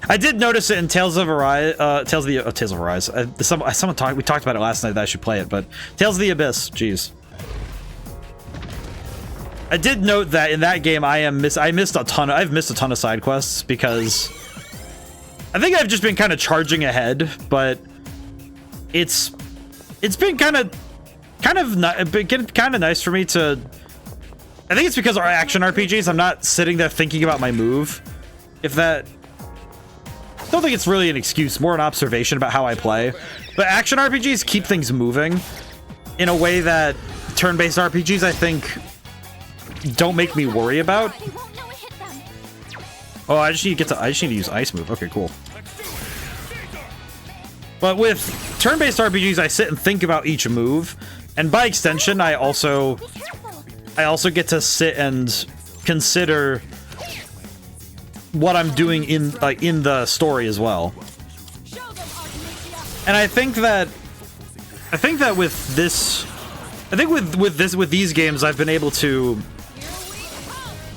I did notice it in Tales of Arise. Tales of Arise. We talked about it last night that I should play it, but Tales of the Abyss. Jeez. I did note that in that game I missed a ton of side quests because I think I've just been kind of charging ahead, but it's been kind of nice for me to. I think it's because our action RPGs, I'm not sitting there thinking about my move. If that. I don't think it's really an excuse, more an observation about how I play. But action RPGs keep things moving in a way that turn-based RPGs, I think, don't make me worry about. They won't know it hit them. Oh, I just need to use ice move. Okay, cool. But with turn-based RPGs, I sit and think about each move, and by extension, I also Be careful. get to sit and consider what I'm doing in the story as well. And I think that with these games I've been able to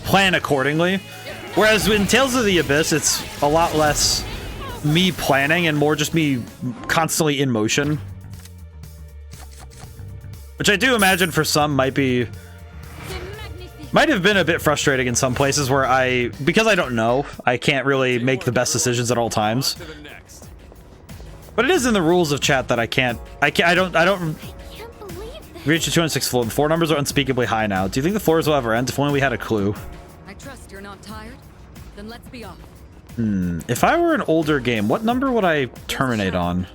plan accordingly. Whereas in Tales of the Abyss, it's a lot less me planning and more just me constantly in motion. Which I do imagine for some might have been a bit frustrating in some places where because I don't know, I can't really make the best decisions at all times. To the next. But it is in the rules of chat that I don't I can't believe this. reach the 206th floor. The floor numbers are unspeakably high now. Do you think the floors will ever end? If only we had a clue. I trust you're not tired. Then let's be off. If I were an older game, what number would I terminate on?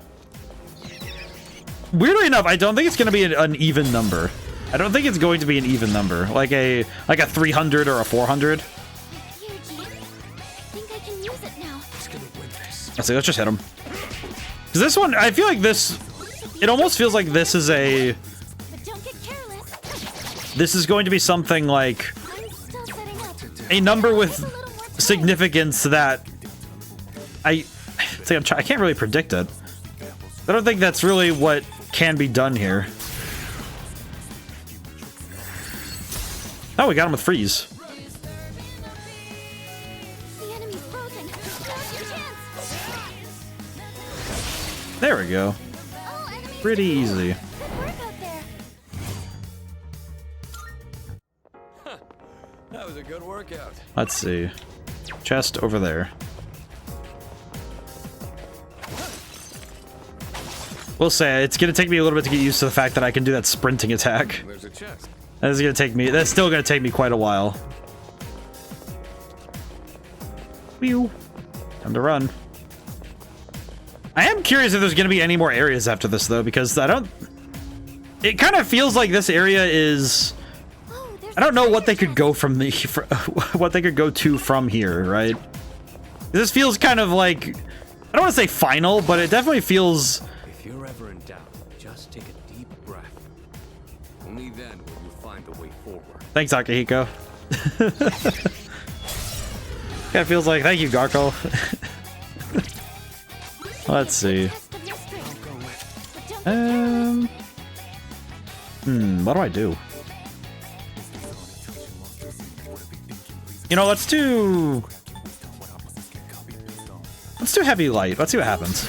Weirdly enough, I don't think it's going to be an even number. I don't think it's going to be an even number, like a 300 or a 400. Here, Genie. I think I can use it now. Let's see, let's just hit him. Because this one, I feel like this, it almost feels like this is But don't get careless. this is going to be something like I'm still setting up. a number with Just a little more time. significance that I can't really predict it. I don't think that's really what can be done here. Oh, we got him with freeze. The enemy's frozen. Now's your chance. There we go. All enemies Pretty down. easy. Good work out there. That was a good workout. Let's see. Chest over there. We'll say it's gonna take me a little bit to get used to the fact that I can do that sprinting attack. There's a chest. That's still gonna take me quite a while. Whew. Time to run. I am curious if there's gonna be any more areas after this though, because it kind of feels like this area is. Oh, there's I don't know a what they treasure could go from what they could go to from here, right? This feels kind of like, I don't want to say final, but it definitely feels. If you're ever in doubt, just take a deep breath. Only then will you find the way forward. Thanks, Akihiko. That feels like, thank you, Garko. Let's see. What do I do? You know, let's do heavy light. Let's see what happens.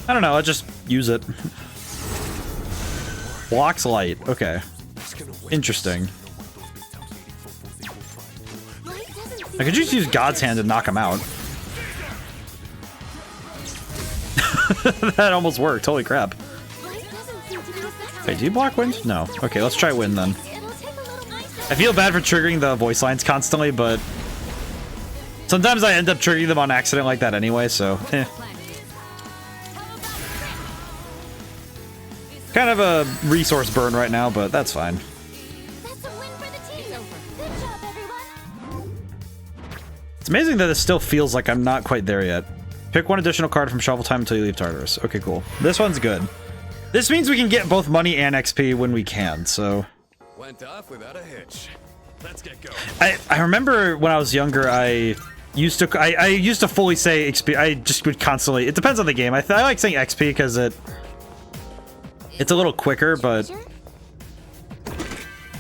I don't know, let's just use it. Blocks light. Okay. Interesting. I could just use God's Hand to knock him out. That almost worked. Holy crap. Wait, do you block wind? No. Okay, let's try wind then. I feel bad for triggering the voice lines constantly, but sometimes I end up triggering them on accident like that anyway, so eh. Kind of a resource burn right now, but that's fine. That's a win for the team. Good job, everyone. It's amazing that it still feels like I'm not quite there yet. Pick one additional card from shuffle time until you leave Tartarus. Okay, cool. This one's good. This means we can get both money and XP when we can, so... Went off without a hitch. Let's get going. I remember when I was younger, I used to fully say XP. I just would constantly... It depends on the game. I like saying XP because it's a little quicker, but...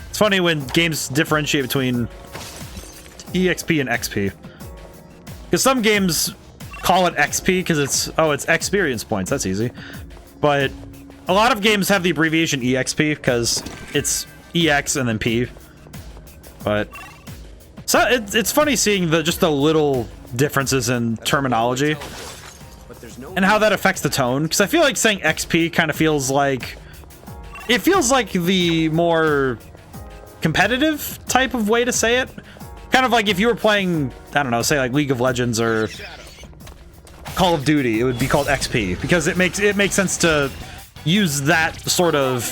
It's funny when games differentiate between EXP and XP. Because some games call it XP because it's experience points. That's easy. But a lot of games have the abbreviation EXP because it's EX and then P. But so it's funny seeing just the little differences in terminology and how that affects the tone. Because I feel like saying XP kind of feels like the more competitive type of way to say it. Kind of like if you were playing, I don't know, say like League of Legends or Call of Duty, it would be called XP because it makes sense to use that sort of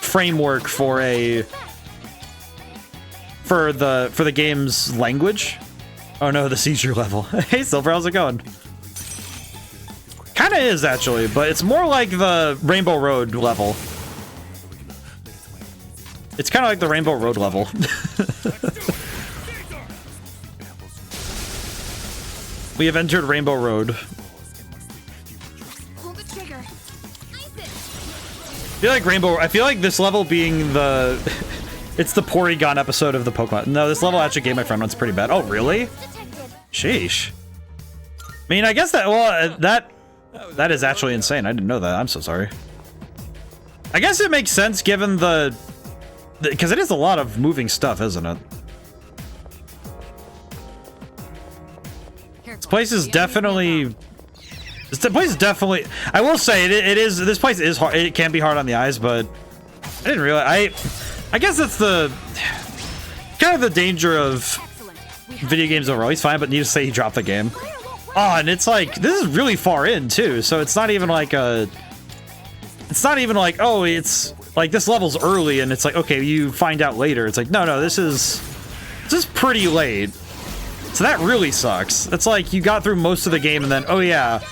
framework for the game's language. Oh no, the seizure level. Hey Silver, how's it going? Kinda is actually, but it's more like the Rainbow Road level. It's kind of like the Rainbow Road level. We have entered Rainbow Road. Pull the trigger. I feel like this level being the... It's the Porygon episode of the Pokemon. No, this level actually gave my friend once pretty bad. Oh, really? Sheesh. I mean, I guess that... Well, that is actually insane. I didn't know that. I'm so sorry. I guess it makes sense given the... Because it is a lot of moving stuff, isn't it? This place is definitely... I will say, it is... This place is hard. It can be hard on the eyes, but... I didn't realize... I guess that's the... Kind of the danger of video games overall. He's fine, but need to say he dropped the game. Oh, and it's like... This is really far in, too, so it's not even like a... It's not even like, oh, it's... Like, this level's early, and it's like, okay, you find out later. It's like, no, this is pretty late. So that really sucks. It's like, you got through most of the game, and then, oh yeah,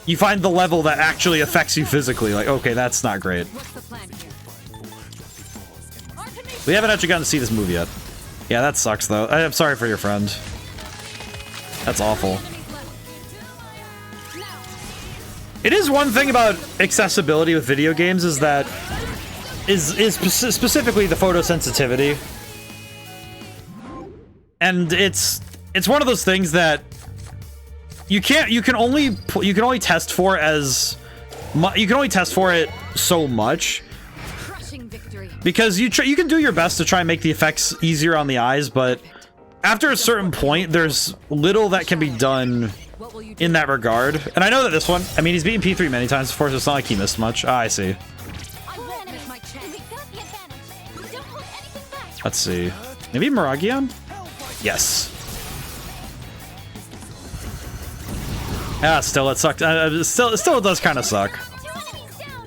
you find the level that actually affects you physically. Like, okay, that's not great. We haven't actually gotten to see this movie yet. Yeah, that sucks, though. I'm sorry for your friend. That's awful. It is one thing about accessibility with video games is that is specifically the photosensitivity, and it's one of those things that you can only test for it so much, because you can do your best to try and make the effects easier on the eyes, but after a certain point there's little that can be done in that regard. And I know that this one, I mean, he's beaten P3 many times before, so it's not like he missed much. Ah, I see. Let's see. Maybe Miragion? Yes. Ah, still, it sucked. Still does kind of suck.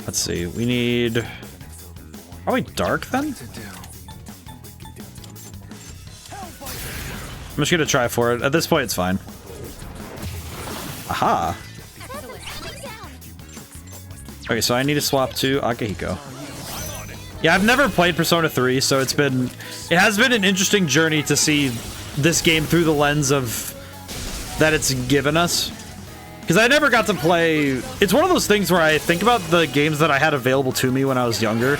Let's see. We need... Probably Dark, then? I'm just gonna try for it. At this point, it's fine. Aha! Okay, so I need to swap to Akihiko. Yeah, I've never played Persona 3, so it has been an interesting journey to see this game through the lens of that it's given us. Because I never got to play... It's one of those things where I think about the games that I had available to me when I was younger.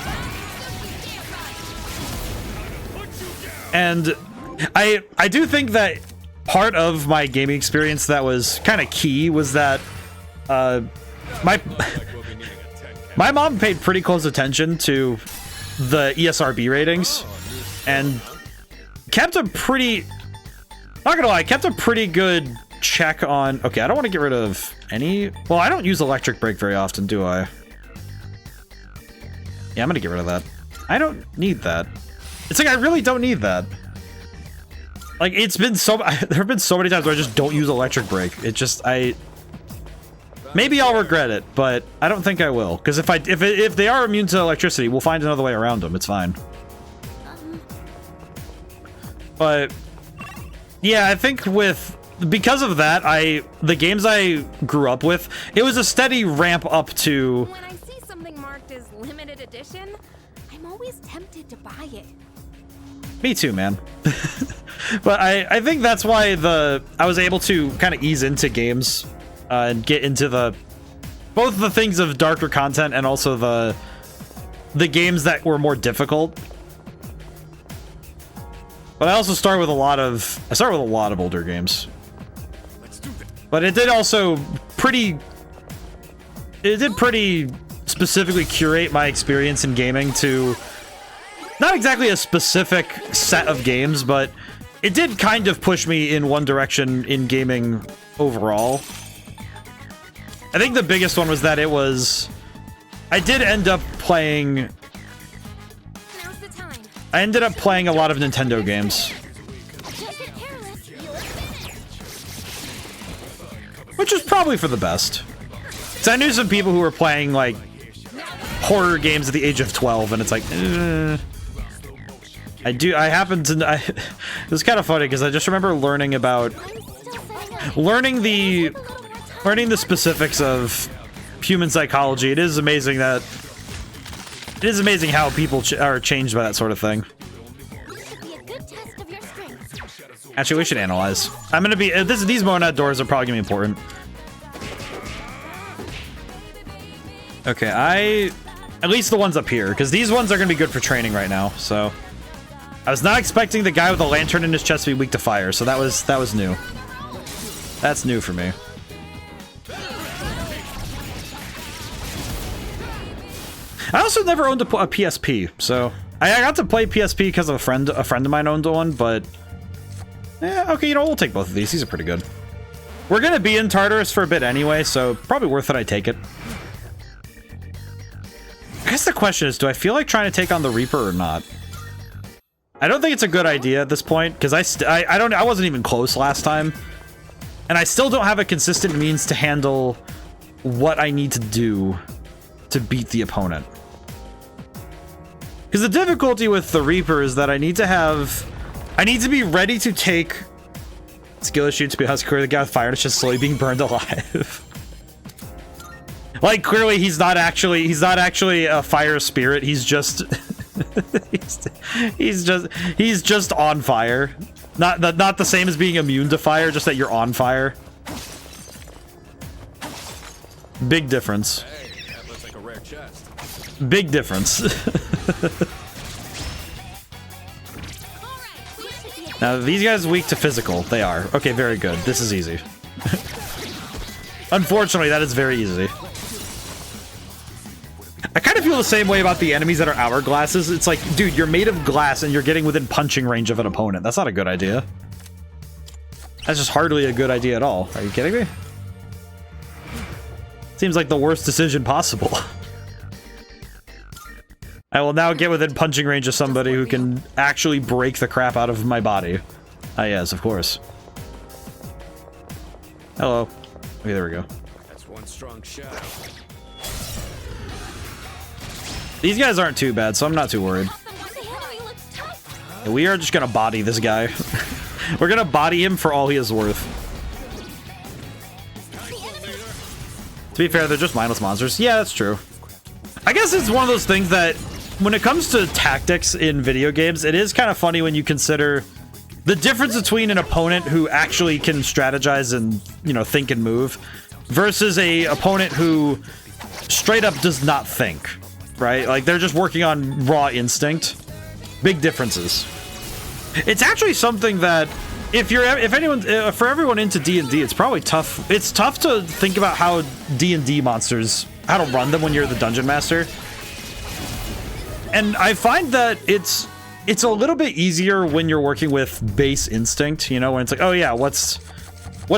And I do think that part of my gaming experience that was kind of key was that my mom paid pretty close attention to the ESRB ratings and kept a pretty... Not gonna lie, kept a pretty good check on... Okay, I don't want to get rid of any... Well, I don't use electric brake very often, do I? Yeah, I'm gonna get rid of that. I don't need that. It's like, I really don't need that. Like, it's been so... There have been so many times where I just don't use electric brake. It just... Maybe I'll regret it, but I don't think I will. Because if they are immune to electricity, we'll find another way around them. It's fine. But... Yeah, I think because of that, the games I grew up with, it was a steady ramp up to... When I see something marked as limited edition, I'm always tempted to buy it. Me too, man. But I think that's why I was able to kind of ease into games and get into both the things of darker content and also the games that were more difficult. But I also start with a lot of older games. But it did also pretty specifically curate my experience in gaming to not exactly a specific set of games, but it did kind of push me in one direction in gaming overall. I think the biggest one was that I did end up playing... I ended up playing a lot of Nintendo games. Which is probably for the best. Because I knew some people who were playing, like, horror games at the age of 12, and it's like, it was kind of funny, because I just remember learning the specifics of human psychology. It is amazing how people are changed by that sort of thing. Actually, we should analyze. I'm gonna be these monad doors are probably gonna be important. Okay, at least the ones up here, because these ones are gonna be good for training right now. So I was not expecting the guy with a lantern in his chest to be weak to fire, so that was new. That's new for me. I also never owned a PSP, so I got to play PSP because of a friend of mine owned one, but okay, you know, we'll take both of these. These are pretty good. We're gonna be in Tartarus for a bit anyway, so probably worth it I take it. I guess the question is, do I feel like trying to take on the Reaper or not? I don't think it's a good idea at this point, because I wasn't even close last time, and I still don't have a consistent means to handle what I need to do to beat the opponent. Because the difficulty with the Reaper is that I need to be ready to take skill issue to be Husker, the guy with fire, and it's just slowly being burned alive. Like, clearly he's not actually a fire spirit. He's just he's just on fire. Not the same as being immune to fire, just that you're on fire. Big difference. Hey, that looks like a rare chest. Big difference. Now, these guys weak to physical. They are. Okay, very good. This is easy. Unfortunately, that is very easy. I kind of feel the same way about the enemies that are hourglasses. It's like, dude, you're made of glass and you're getting within punching range of an opponent. That's not a good idea. That's just hardly a good idea at all. Are you kidding me? Seems like the worst decision possible. I will now get within punching range of somebody who can actually break the crap out of my body. Ah, yes, of course. Hello. Okay, there we go. That's one strong shot. These guys aren't too bad, so I'm not too worried. We are just gonna body this guy. We're gonna body him for all he is worth. To be fair, they're just mindless monsters. Yeah, that's true. I guess it's one of those things that when it comes to tactics in video games, it is kind of funny when you consider the difference between an opponent who actually can strategize and, you know, think and move versus a opponent who straight up does not think, right? Like, they're just working on raw instinct. Big differences. It's actually something that for everyone into D&D, it's probably tough. It's tough to think about how D&D monsters, how to run them when you're the dungeon master. And I find that it's a little bit easier when you're working with base instinct, you know, when it's like, oh yeah, what's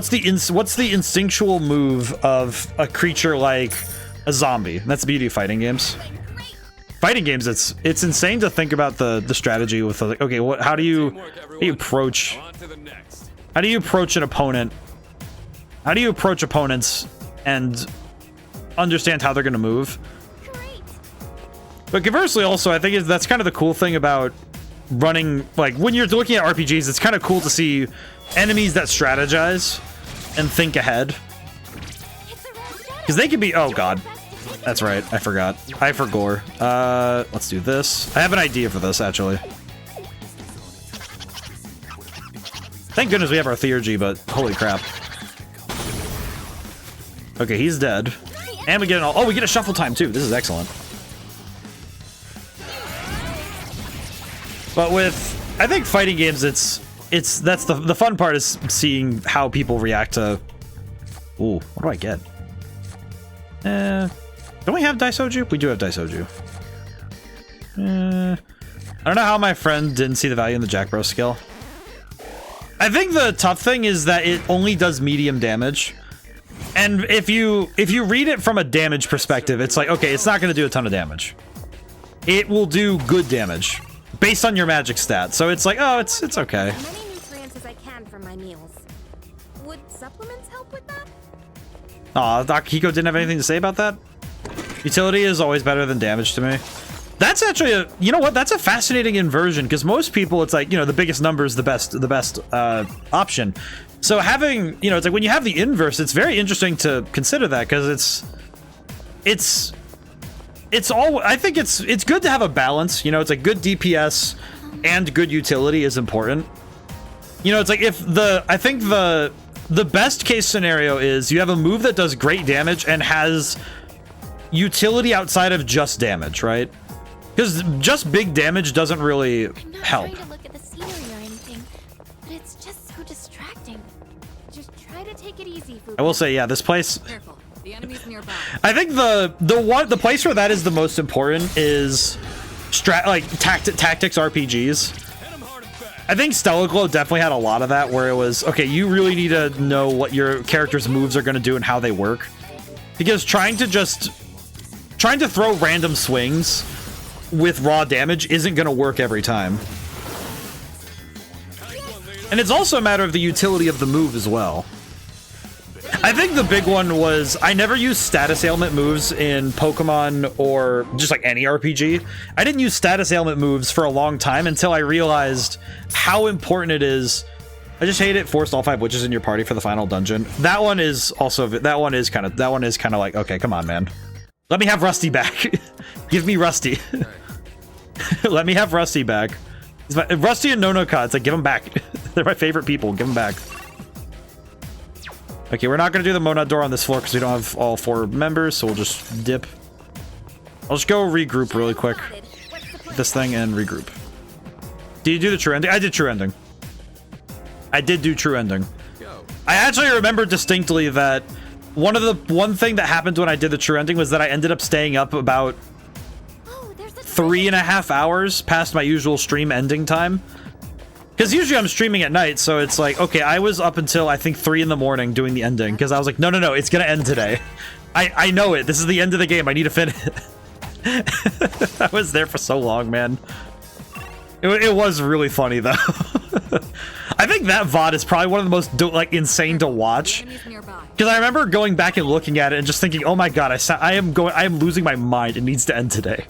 the instinctual move of a creature like a zombie? And that's the beauty of fighting games. Fighting games, it's insane to think about the strategy with, like, okay, how do you approach an opponent? How do you approach opponents and understand how they're going to move? But conversely, also, I think that's kind of the cool thing about running, like, when you're looking at RPGs, it's kind of cool to see enemies that strategize and think ahead. Because they can be, oh god. That's right, I forgot. I forgot. Let's do this. I have an idea for this, actually. Thank goodness we have our theurgy, but holy crap. Okay, he's dead. And we get we get a shuffle time too. This is excellent. But with, I think fighting games, that's the fun part, is seeing how people react to. Ooh, what do I get? Don't we have Daisoju? We do have Daisoju. I don't know how my friend didn't see the value in the Jack Bro skill. I think the tough thing is that it only does medium damage. And if you read it from a damage perspective, it's like, okay, it's not going to do a ton of damage. It will do good damage based on your magic stat. So it's like, oh, it's okay. As many nutrients as I can for my meals. Would supplements help with that? Aw, Doc Hiko didn't have anything to say about that? Utility is always better than damage to me. That's actually you know what? That's a fascinating inversion, because most people, it's like, you know, the biggest number is the best option. So having, you know, it's like when you have the inverse, it's very interesting to consider that, because it's all, I think it's good to have a balance. You know, it's like good DPS and good utility is important. You know, it's like I think the best case scenario is you have a move that does great damage and has utility outside of just damage, right? Because just big damage doesn't really help. I'm not trying to look at the scenery or anything, but it's just so distracting. Just try to take it easy, Fuka. I will say, yeah, this place. Careful. The enemy's nearby. I think the place where that is the most important is tactics RPGs. I think Stellar Glow definitely had a lot of that, where it was, okay, you really need to know what your character's moves are going to do and how they work. Because trying to throw random swings with raw damage isn't going to work every time. And it's also a matter of the utility of the move as well. I think the big one was, I never used status ailment moves in Pokemon or just like any RPG. I didn't use status ailment moves for a long time until I realized how important it is. I just hate it. Forced all 5 witches in your party for the final dungeon. That one is kind of like, okay, come on, man. Let me have Rusty back. Give me Rusty. Let me have Rusty back. Rusty and Nonoka, it's like, give them back. They're my favorite people. Give them back. Okay, we're not going to do the Monad door on this floor because we don't have all 4 members, so we'll just dip. I'll just go regroup really quick. This thing and regroup. Did you do the true ending? I did true ending. I did do true ending. I actually remember distinctly that one thing that happened when I did the true ending was that I ended up staying up about 3.5 hours past my usual stream ending time. Because usually I'm streaming at night, so it's like, okay, I was up until, I think, 3 in the morning doing the ending, because I was like, no, it's gonna end today. I know it. This is the end of the game. I need to finish it. I was there for so long, man. It was really funny, though. I think that VOD is probably one of the most, like, insane to watch. Because I remember going back and looking at it and just thinking, oh my god, I am losing my mind. It needs to end today.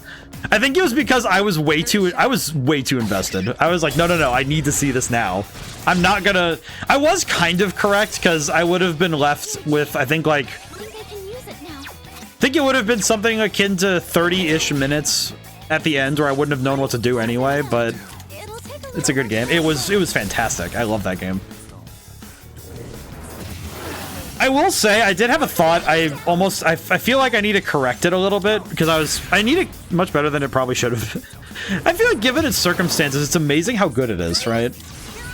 I think it was because I was way too invested. I was like, no, I need to see this now. I'm not gonna... I was kind of correct, because I would have been left with, I think, like... I think it would have been something akin to 30-ish minutes at the end, where I wouldn't have known what to do anyway, but... It's a good game. It was fantastic. I love that game. I will say I did have a thought. I feel like I need to correct it a little bit because I need it much better than it probably should have. I feel like given its circumstances, it's amazing how good it is, right?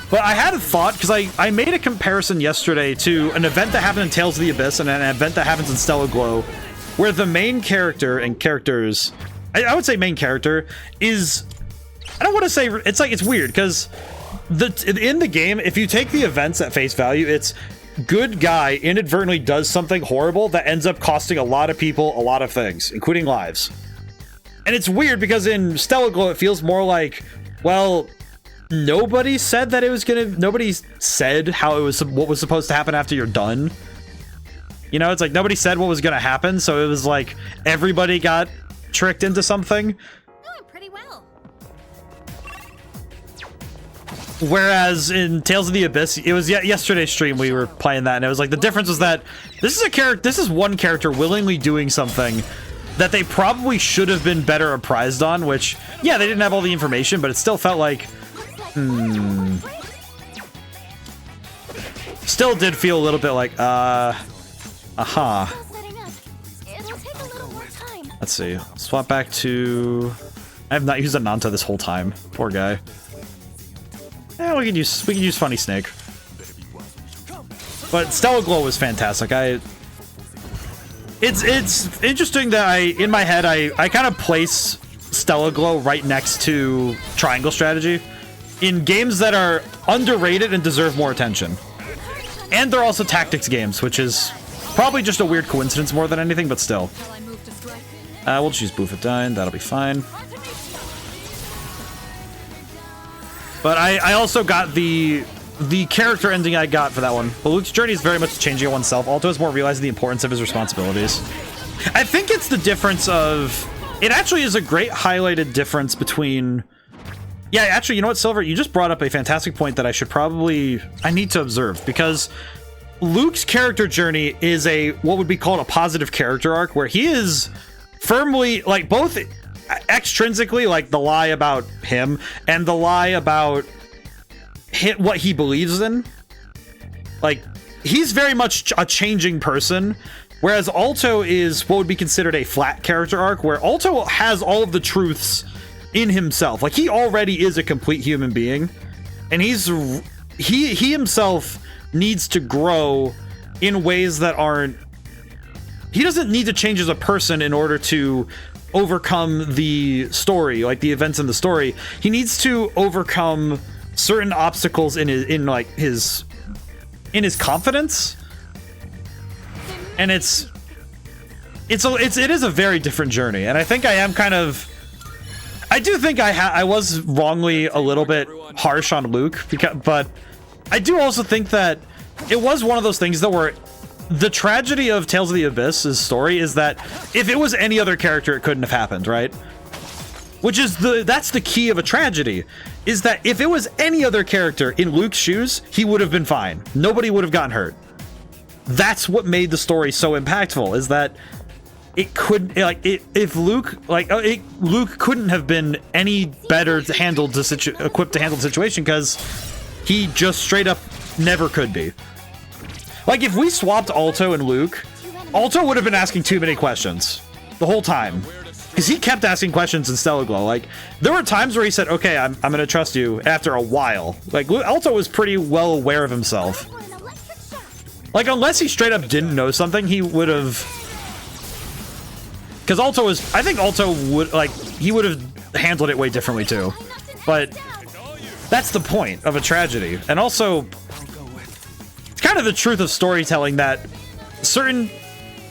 But I had a thought because I made a comparison yesterday to an event that happened in Tales of the Abyss and an event that happens in Stellar Glow, where the main character and characters, I would say main character, is, I don't want to say, it's like, it's weird because in the game, if you take the events at face value, it's good guy inadvertently does something horrible that ends up costing a lot of people a lot of things, including lives. And it's weird because in Stellar Glow, it feels more like, well, nobody said that it was gonna, nobody said how it was, what was supposed to happen after you're done. You know, it's like nobody said what was gonna happen, so it was like everybody got tricked into something. Doing pretty well. Whereas in Tales of the Abyss, it was yesterday's stream we were playing that, and it was like the difference was that this is one character willingly doing something that they probably should have been better apprised on, which, yeah, they didn't have all the information, but it still felt like, still did feel a little bit like, Let's see. Swap back to... I have not used a Nanta this whole time. Poor guy. Yeah, we can use Funny Snake. But Stellar Glow was fantastic. It's interesting that in my head, I kind of place Stellar Glow right next to Triangle Strategy in games that are underrated and deserve more attention. And they're also tactics games, which is probably just a weird coincidence more than anything, but still. We'll just use Bouffadyne, that'll be fine. But I also got the character ending I got for that one. But Luke's journey is very much changing of oneself. Alto is more realizing the importance of his responsibilities. I think it's the difference of... It actually is a great highlighted difference between... Yeah, actually, you know what, Silver? You just brought up a fantastic point that I need to observe, because Luke's character journey is what would be called a positive character arc, where he is firmly, like, both extrinsically, like the lie about him and the lie about what he believes in. Like, he's very much a changing person, whereas Alto is what would be considered a flat character arc, where Alto has all of the truths in himself. Like, he already is a complete human being, and he himself needs to grow in ways that aren't... He doesn't need to change as a person in order to overcome the story, like the events in the story. He needs to overcome certain obstacles in his confidence, and it is a very different journey. And I think I am kind of... I do think I was wrongly a little bit harsh on Luke, but I do also think that it was one of those things that were... The tragedy of Tales of the Abyss's story is that if it was any other character, it couldn't have happened, right? Which is that's the key of a tragedy, is that if it was any other character in Luke's shoes, he would have been fine. Nobody would have gotten hurt. That's what made the story so impactful, is that it could, like, if Luke, like, Luke couldn't have been any better equipped to handle the situation, because he just straight up never could be. Like, if we swapped Alto and Luke, Alto would have been asking too many questions the whole time, because he kept asking questions in Stellar Glow. Like, there were times where he said, okay, I'm gonna trust you, after a while. Like, Alto was pretty well aware of himself. Like, unless he straight up didn't know something, he would have... Because Alto was... I think Alto would, like, he would have handled it way differently too. But that's the point of a tragedy. And also... kind of the truth of storytelling that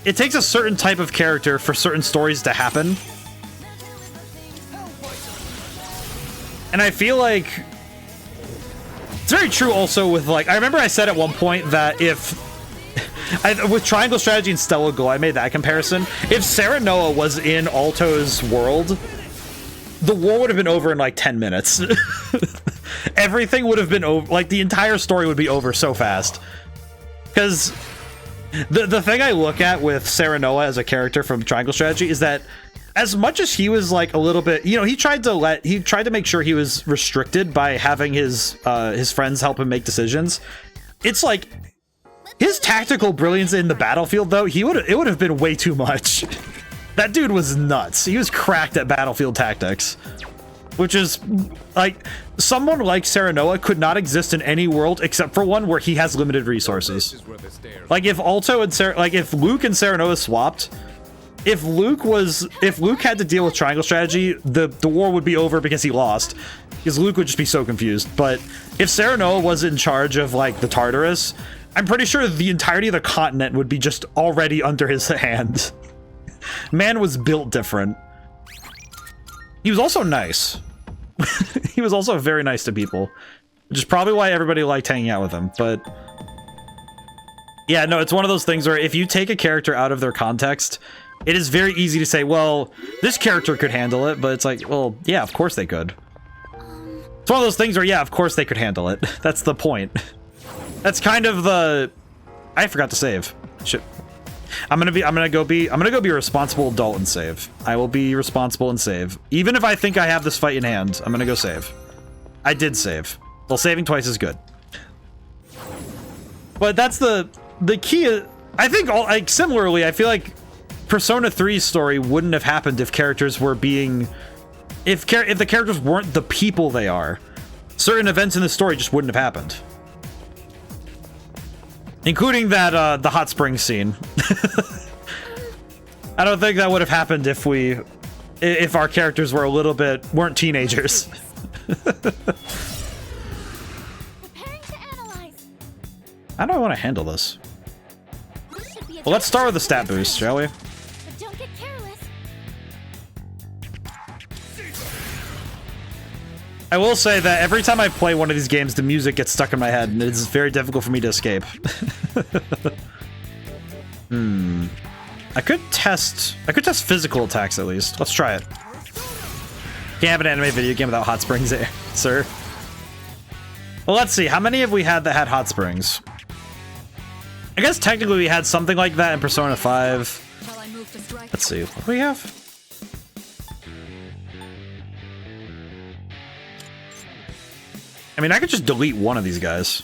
it takes a certain type of character for certain stories to happen. And I feel like it's very true also with, like, I remember I said at one point that with Triangle Strategy and Stellar Glow, I made that comparison. If Serenoa was in Alto's world, the war would have been over in like 10 minutes. Everything would have been over, like the entire story would be over so fast. Because The thing I look at with Serenoa as a character from Triangle Strategy is that as much as he was like a little bit, you know, he tried to make sure he was restricted by having his friends help him make decisions. It's like his tactical brilliance in the battlefield, though, it would have been way too much. That dude was nuts. He was cracked at battlefield tactics, which is like someone like Serenoa could not exist in any world except for one where he has limited resources. Like if Alto and if Luke and Serenoa swapped, if Luke had to deal with Triangle Strategy, the war would be over because he lost, because Luke would just be so confused. But if Serenoa was in charge of like the Tartarus, I'm pretty sure the entirety of the continent would be just already under his hand. Man was built different. He was also nice. He was also very nice to people, which is probably why everybody liked hanging out with him. But yeah, no, it's one of those things where if you take a character out of their context, it is very easy to say, well, this character could handle it, but it's like, well, yeah, of course they could. It's one of those things where, yeah, of course they could handle it. That's the point. That's kind of the... I forgot to save. Shit. I'm gonna go be a responsible adult and save. I will be responsible and save. Even if I think I have this fight in hand, I'm gonna go save. I did save. Well, saving twice is good. But that's the key. I think like similarly, I feel like Persona 3's story wouldn't have happened if characters were being... If the characters weren't the people they are. Certain events in the story just wouldn't have happened. Including that, the hot spring scene. I don't think that would have happened if our characters were weren't teenagers. How do I want to handle this? Well, let's start with the stat boost, shall we? But don't get careless. I will say that every time I play one of these games, the music gets stuck in my head, and it's very difficult for me to escape. I could test physical attacks at least. Let's try it. Can't have an anime video game without hot springs, sir. Well, let's see. How many have we had that had hot springs? I guess technically we had something like that in Persona 5. Shall I move to strike? Let's see. What do we have? I mean, I could just delete one of these guys.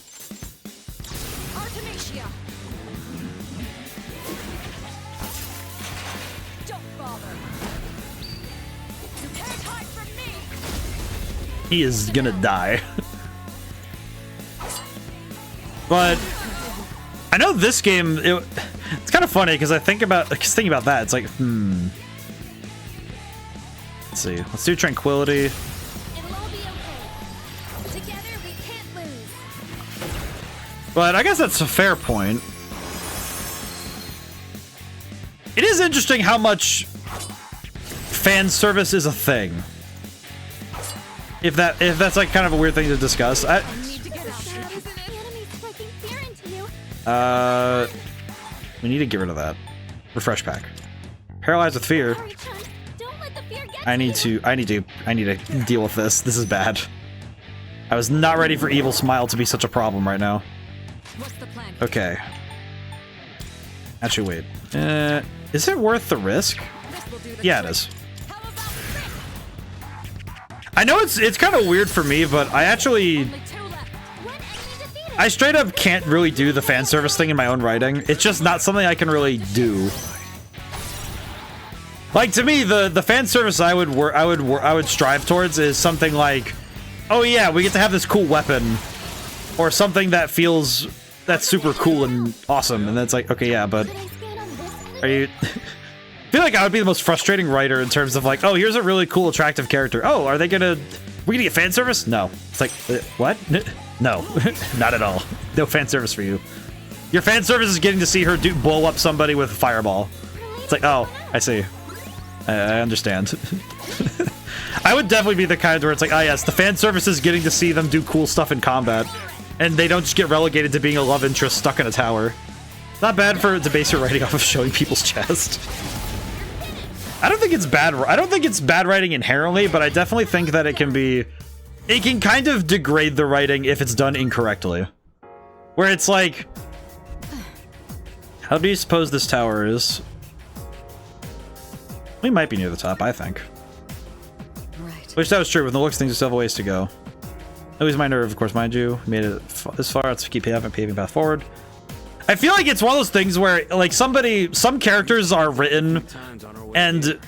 Artemisia. Don't bother. You can't hide from me. He is gonna die. But I know this game, it's kind of funny because thinking about that, it's like, Let's see. Let's do Tranquility. It'll all be okay. Together we can't lose. But I guess that's a fair point. It is interesting how much fan service is a thing. If that's like kind of a weird thing to discuss. Need to get out. The enemy's striking fear into you. We need to get rid of that. Refresh pack. Paralyzed with fear. Hurry, chum. Don't let the fear get I need to deal with this. This is bad. I was not ready for Evil Smile to be such a problem right now. What's the plan? Okay. Actually, wait. Is it worth the risk? This will do the Yeah, it trick. is. How about this? I know it's kind of weird for me, but I actually... Only 2 left. One enemy defeated. I straight up can't really do the fan service thing in my own writing. It's just not something I can really do. Like, to me, the fan service I would strive towards is something like, oh yeah, we get to have this cool weapon, or something that feels that's super cool and awesome, and that's like, okay, yeah, but Should I stand on this enemy? are you? I feel like I would be the most frustrating writer in terms of like, oh, here's a really cool, attractive character. Oh, are they gonna? We gonna get fan service? No. It's like, what? No, not at all. No fan service for you. Your fan service is getting to see her blow up somebody with a fireball. It's like, oh, I see. I understand. I would definitely be the kind where it's like, oh yes, the fan service is getting to see them do cool stuff in combat, and they don't just get relegated to being a love interest stuck in a tower. Not bad to base your writing off of showing people's chest. I don't think it's bad. I don't think it's bad writing inherently, but I definitely think that it can kind of degrade the writing if it's done incorrectly. Where it's like, How do you suppose this tower is? We might be near the top, I think. Right. Wish that was true. With the looks of things, we still have a ways to go. Always my nerve, of course, mind you. We made it this far. Let's keep paving path forward. I feel like it's one of those things where, like, some characters are written, and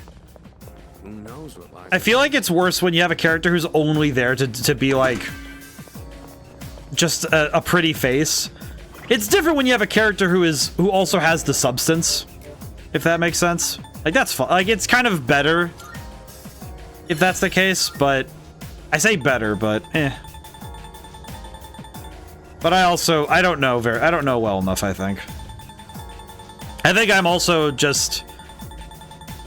Who knows what lies I feel like it's worse when you have a character who's only there to be, like, just a pretty face. It's different when you have a character who also has the substance, if that makes sense. Like, that's fun. Like, it's kind of better if that's the case, but I say better, but eh. But I don't know well enough, I think. I think I'm also just...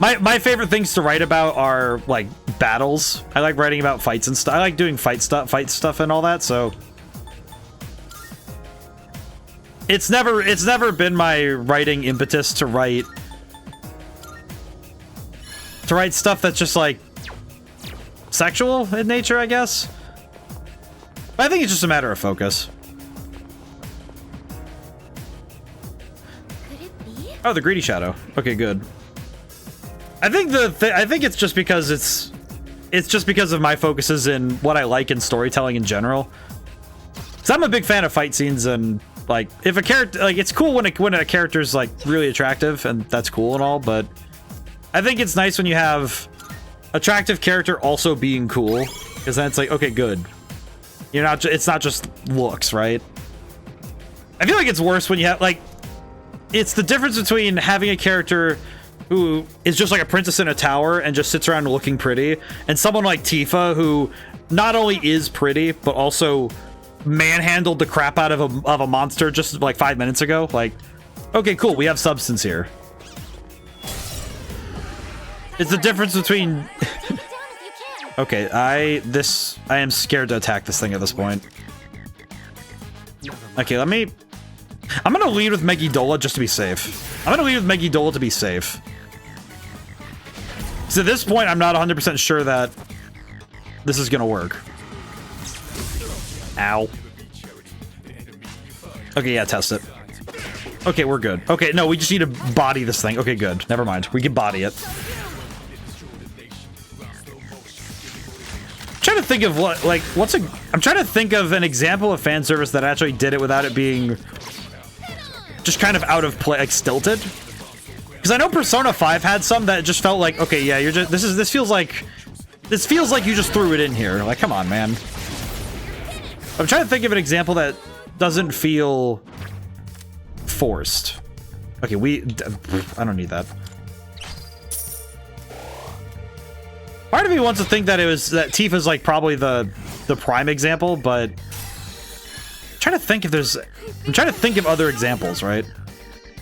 My favorite things to write about are, like, battles. I like writing about fights and stuff. I like doing fight stuff and all that, so... It's never been my writing impetus to write stuff that's just, like, sexual in nature, I guess. But I think it's just a matter of focus. Could it be? Oh, the greedy shadow. Okay, good. I think I think it's just because it's just because of my focuses in what I like in storytelling in general. Cause I'm a big fan of fight scenes, and like if a character, like, it's cool when a character's like really attractive, and that's cool and all, but I think it's nice when you have attractive character also being cool, because then it's like, okay, good. You're not. It's not just looks, right? I feel like it's worse when you have, like, it's the difference between having a character who is just like a princess in a tower and just sits around looking pretty, and someone like Tifa who not only is pretty but also manhandled the crap out of a monster just like 5 minutes ago. Like, okay, cool, we have substance here. It's the difference between okay, I am scared to attack this thing at this point. Okay, I'm gonna lead with Eidola just to be safe. I'm gonna lead with Eidola to be safe. So at this point, I'm not 100% sure that this is gonna work. Ow. Okay, yeah, test it. Okay, we're good. Okay, no, we just need to body this thing. Okay, good. Never mind. We can body it. I'm trying to think of I'm trying to think of an example of fan service that actually did it without it being just kind of out of play, like stilted. Because I know Persona 5 had some that just felt like, okay, yeah, you're just, this feels like you just threw it in here. Like, come on, man. I'm trying to think of an example that doesn't feel forced. Okay, I don't need that. Part of me wants to think that Tifa's like probably the prime example, but I'm trying to think of other examples, right?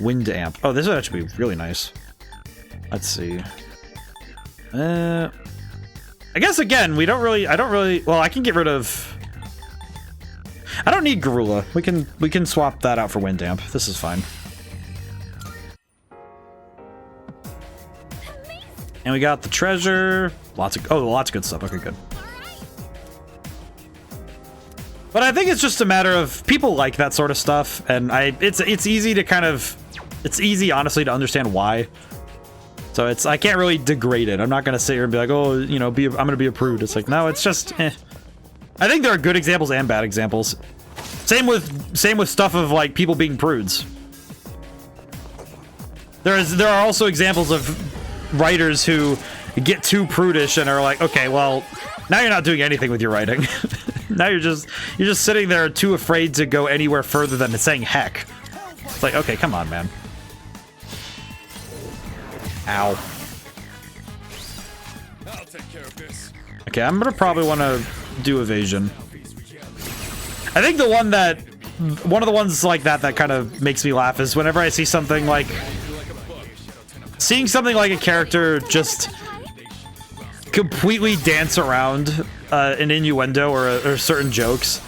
Wind amp. Oh, this would actually be really nice. Let's see. I guess again, I don't really, well, I can get rid of, I don't need Garula. We can swap that out for wind amp. This is fine. And we got the treasure. Lots of good stuff. Okay, good. But I think it's just a matter of people like that sort of stuff, and it's easy to kind of, it's easy honestly to understand why. So I can't really degrade it. I'm not gonna sit here and be like, oh, you know, I'm gonna be a prude. It's like, no, it's just, eh. I think there are good examples and bad examples. Same with stuff of like people being prudes. There are also examples of writers who get too prudish and are like, okay, well, now you're not doing anything with your writing. Now you're just sitting there too afraid to go anywhere further than saying heck. It's like, okay, come on, man. Ow. I'll take care of this. Okay, I'm gonna probably want to do evasion. I think one of the ones like that kind of makes me laugh is whenever I see something like, seeing something like a character just completely dance around an innuendo or certain jokes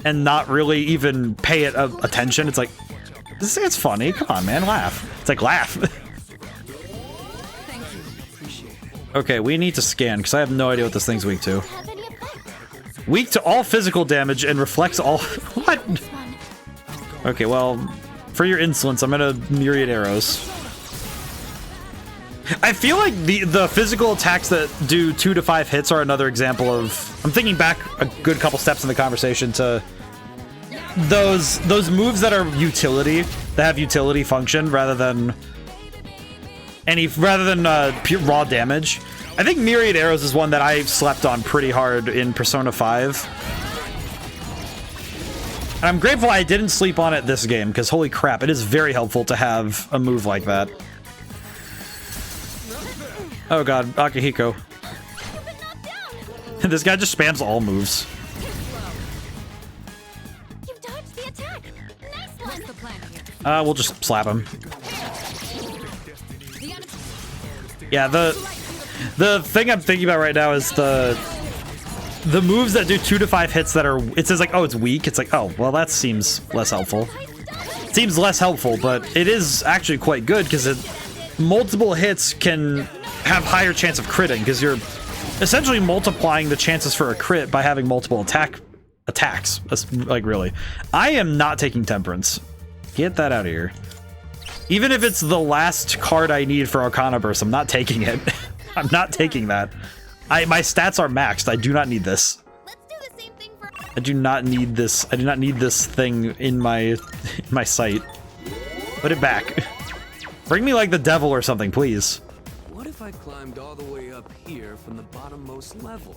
and not really even pay it attention. It's like, it's funny. Come on, man, laugh. It's like, laugh. Okay, we need to scan because I have no idea what this thing's weak to. Weak to all physical damage and reflects all. What? Okay, well, For your insolence, I'm gonna myriad arrows. I feel like the physical attacks that do 2 to 5 hits are another example of... I'm thinking back a good couple steps in the conversation to those moves that are utility, that have utility function rather than pure raw damage. I think myriad arrows is one that I slept on pretty hard in Persona 5. And I'm grateful I didn't sleep on it this game, because holy crap, it is very helpful to have a move like that. Oh god, Akihiko. This guy just spams all moves. You dodged the attack. Nice one. We'll just slap him. Yeah, the thing I'm thinking about right now is the moves that do 2 to 5 hits that are... It says like, oh, it's weak. It's like, oh, well, that seems less helpful. It seems less helpful, but it is actually quite good because multiple hits can have higher chance of critting because you're essentially multiplying the chances for a crit by having multiple attacks. That's, like, really. I am not taking Temperance. Get that out of here. Even if it's the last card I need for Arcana Burst, I'm not taking it. I'm not taking that. My stats are maxed. I do not need this. Let's do the same thing for... I do not need this. I do not need this thing in my sight. Put it back. Bring me like the devil or something, please. What if I climbed all the way up here from the bottommost level?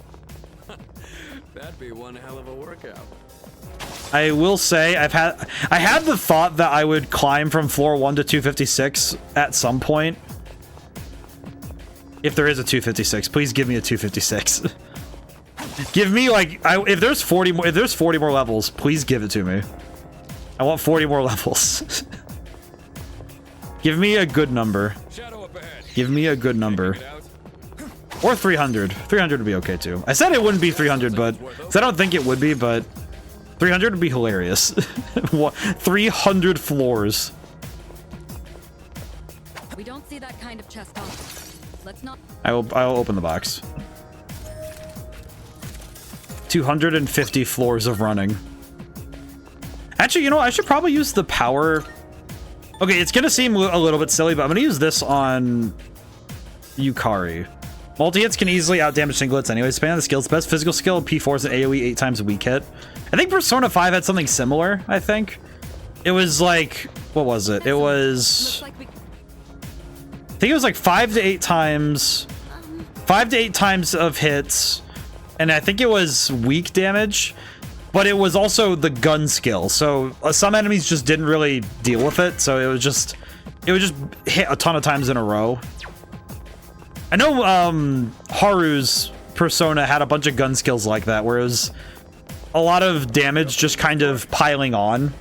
That'd be one hell of a workout. I will say I had the thought that I would climb from floor 1 to 256 at some point. If there is a 256, please give me a 256. Give me like if there's 40 more levels, please give it to me. I want 40 more levels. Give me a good number. Give me a good number. Or 300. 300 would be okay too. I said it wouldn't be 300, but I don't think it would be, but 300 would be hilarious. 300 floors. We don't see that kind of chest often. Let's not. I'll open the box. 250 floors of running. Actually, you know what? I should probably use the power. Okay, it's gonna seem a little bit silly, but I'm gonna use this on Yukari. Multi-hits can easily outdamage singlets anyway. Depending on the skills, best physical skill, P4 is an AoE 8 times weak hit. I think Persona 5 had something similar, I think. It was like, what was it? It was... I think it was like 5 to 8 times... 5 to 8 times of hits. And I think it was weak damage. But it was also the gun skill. So some enemies just didn't really deal with it. So it would just hit a ton of times in a row. I know Haru's Persona had a bunch of gun skills like that, where it was a lot of damage just kind of piling on.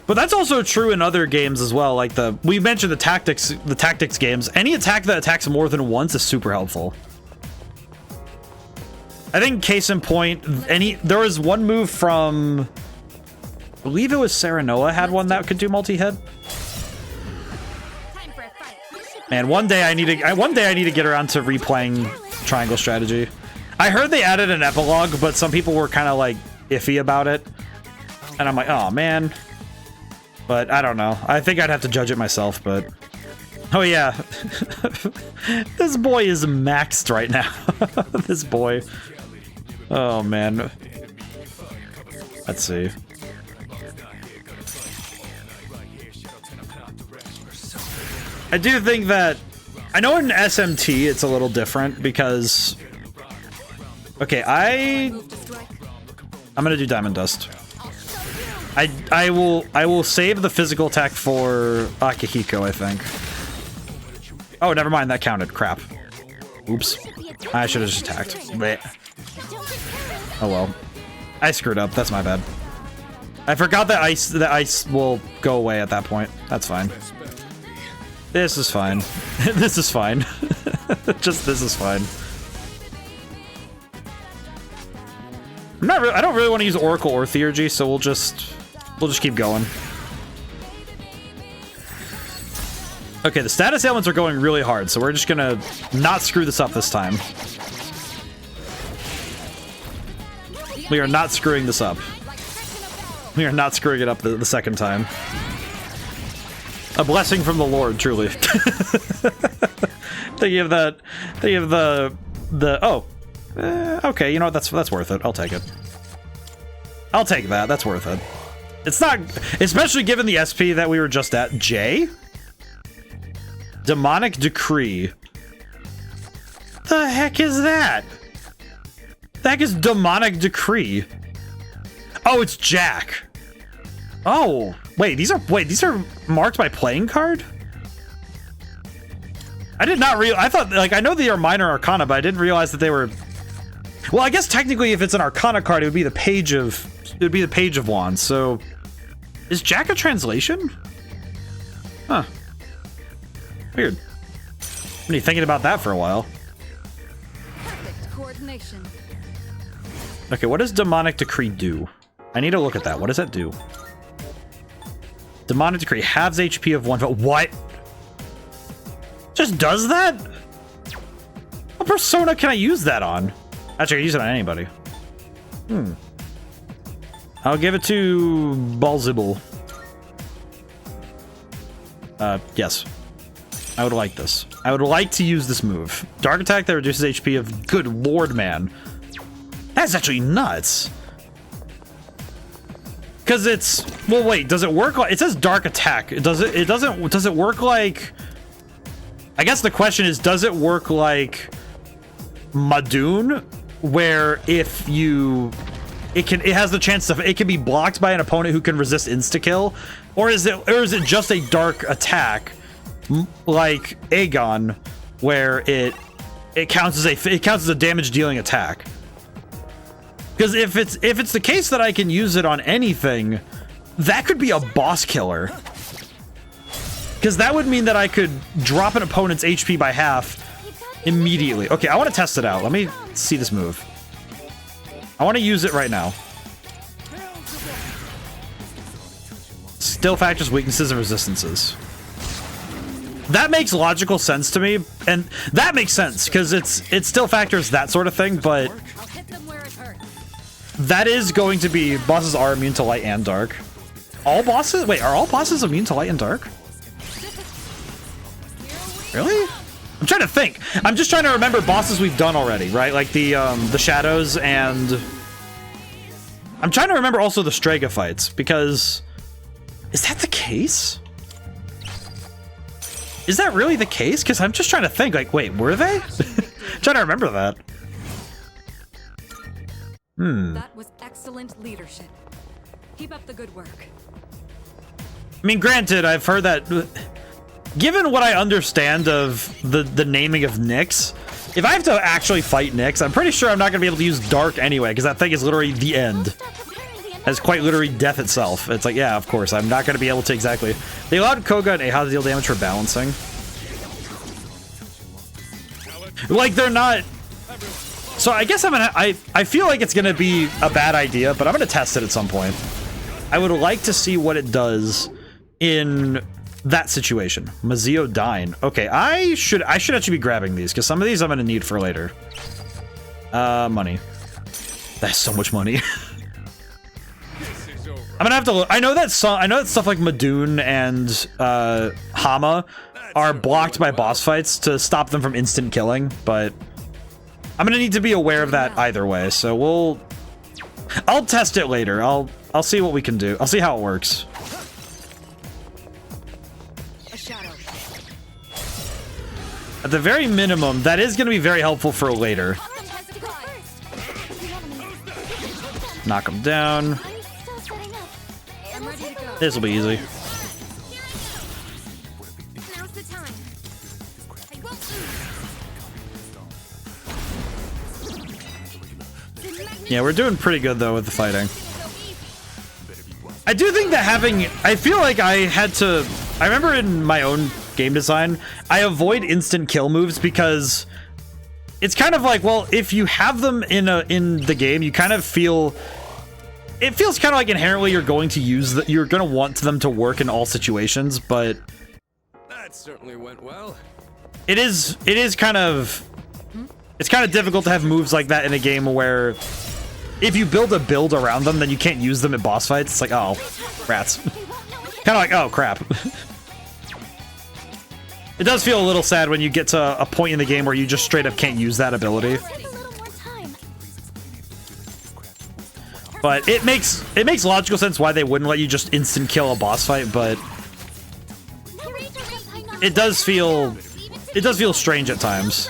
But that's also true in other games as well. Like we mentioned the tactics games. Any attack that attacks more than once is super helpful. I think case in point, there was one move from, I believe it was Serenoa had one that could do multi-hit. Man, one day I need to get around to replaying Triangle Strategy. I heard they added an epilogue, but some people were kind of like iffy about it. And I'm like, oh man. But I don't know. I think I'd have to judge it myself, but... Oh yeah. This boy is maxed right now. This boy. Oh man. Let's see. I do think that... I know in SMT it's a little different because... Okay, I'm gonna do Diamond Dust. I will save the physical attack for Akihiko, I think. Oh, never mind, that counted. Crap. Oops. I should have just attacked. Blech. Oh well. I screwed up. That's my bad. I forgot that ice will go away at that point. That's fine. This is fine. This is fine. Just this is fine. I don't really want to use Oracle or Theurgy, so we'll just keep going. Okay, the status ailments are going really hard, so we're just gonna not screw this up this time. We are not screwing this up. We are not screwing it up the second time. A blessing from the Lord, truly. They give that. They give the. Oh, okay. You know what? That's worth it. I'll take it. I'll take that. That's worth it. It's not, especially given the SP that we were just at. J. Demonic Decree. The heck is that? The heck is Demonic Decree? Oh, it's Jack. Oh, wait, these are marked by playing card? I did not I thought, like, I know they are minor arcana, but I didn't realize that they were. Well, I guess technically if it's an arcana card, it would be the page of wands. So is Jack a translation? Huh. Weird. I've been thinking about that for a while. Perfect coordination. Okay, what does Demonic Decree do? I need to look at that. What does that do? Demonic Decree halves HP of 1. What? Just does that? What persona can I use that on? Actually, I can use it on anybody. I'll give it to Balzibble. Yes. I would like this. I would like to use this move. Dark attack that reduces HP of... Good lord, man. That's actually nuts. Because it's... Well, wait. Does it work like... It says dark attack. Does it work like... I guess the question is, does it work like Madoon, where if you... It has the chance to... It can be blocked by an opponent who can resist insta-kill? Or is it just a dark attack like Aegon, where it counts as a damage dealing attack? Because if it's the case that I can use it on anything, that could be a boss killer. Because that would mean that I could drop an opponent's HP by half immediately. Okay, I want to test it out. Let me see this move. I want to use it right now. Still factors weaknesses and resistances. That makes logical sense to me, and that makes sense because it still factors that sort of thing, but I'll hit them where it hurts. that is going to be... Bosses are immune to light and dark. All bosses? Wait, are all bosses immune to light and dark? Really? I'm trying to think. I'm just trying to remember bosses we've done already, right? Like the shadows, and I'm trying to remember also the Strega fights, because is that the case? Is that really the case? Because I'm just trying to think, like, wait, were they? Trying to remember that. That was excellent leadership. Keep up the good work. I mean, granted, I've heard that... Given what I understand of the naming of Nyx, if I have to actually fight Nyx, I'm pretty sure I'm not going to be able to use Dark anyway, because that thing is literally the end. That's quite literally death itself. It's like, yeah, of course, I'm not going to be able to exactly... They allowed Koga and Eha to deal damage for balancing. Like, they're not... So I guess I feel like it's going to be a bad idea, but I'm going to test it at some point. I would like to see what it does in... that situation. Mazio Dine. Okay, I should actually be grabbing these, because some of these I'm gonna need for later. Money. That's so much money. I'm gonna have to look. I know that stuff like Madoon and Hama are blocked by boss fights to stop them from instant killing, but I'm gonna need to be aware of that either way. So I'll test it later. I'll see what we can do. I'll see how it works. At the very minimum, that is going to be very helpful for later. Knock him down. This will be easy. Yeah, we're doing pretty good though with the fighting. I do think that I feel like I remember in my own game design, I avoid instant kill moves because it's kind of like, well, if you have them in the game, you kind of feel... It feels kind of like inherently you're going to want them to work in all situations, but... That certainly went well. It is kind of... It's kind of difficult to have moves like that in a game where if you build a build around them, then you can't use them at boss fights. It's like, oh, rats. Kind of like, oh, crap. It does feel a little sad when you get to a point in the game where you just straight up can't use that ability. But it makes logical sense why they wouldn't let you just instant kill a boss fight, but it does feel strange at times.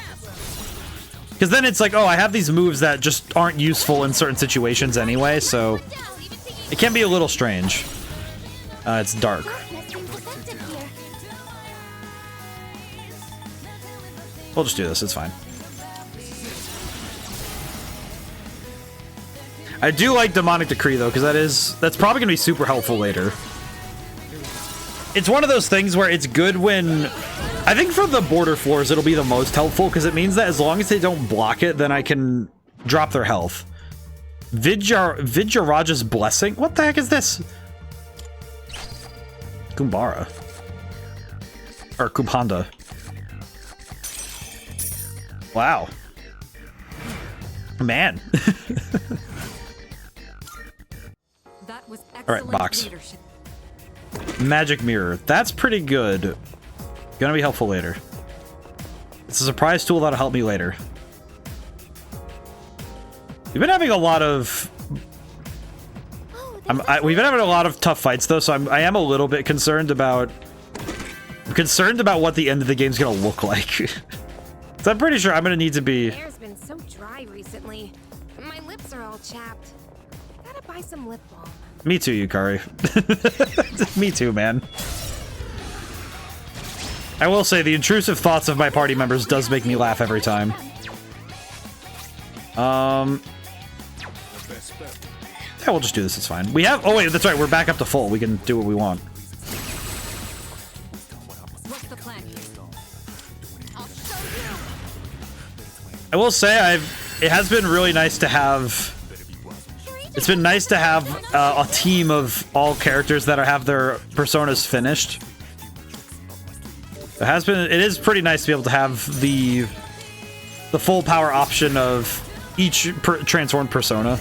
Because then it's like, oh, I have these moves that just aren't useful in certain situations anyway, so it can be a little strange. It's dark. We'll just do this, it's fine. I do like Demonic Decree though, because that's probably gonna be super helpful later. It's one of those things where it's good when, I think for the border floors it'll be the most helpful, because it means that as long as they don't block it, then I can drop their health. Vijayaraja's Blessing? What the heck is this? Kumbara. Or Kumbhanda. Wow. Man. That was Alright, box. leadership. Magic Mirror. That's pretty good. Gonna be helpful later. It's a surprise tool that'll help me later. We've been having a lot of... we've been having a lot of tough fights though, so I am a little bit concerned about... I'm concerned about what the end of the game's gonna look like. So I'm pretty sure I'm gonna need to be... Hair's been so dry recently. My lips are all chapped. Gotta buy some lip balm. Me too, Yukari. Me too, man. I will say, the intrusive thoughts of my party members does make me laugh every time. Yeah, we'll just do this, it's fine. We have... Oh wait, that's right, we're back up to full. We can do what we want. What's the plan here? I'll show you. I will say, it has been really nice to have... It's been nice to have a team of all characters that have their personas finished. It is pretty nice to be able to have the full power option of each transformed persona.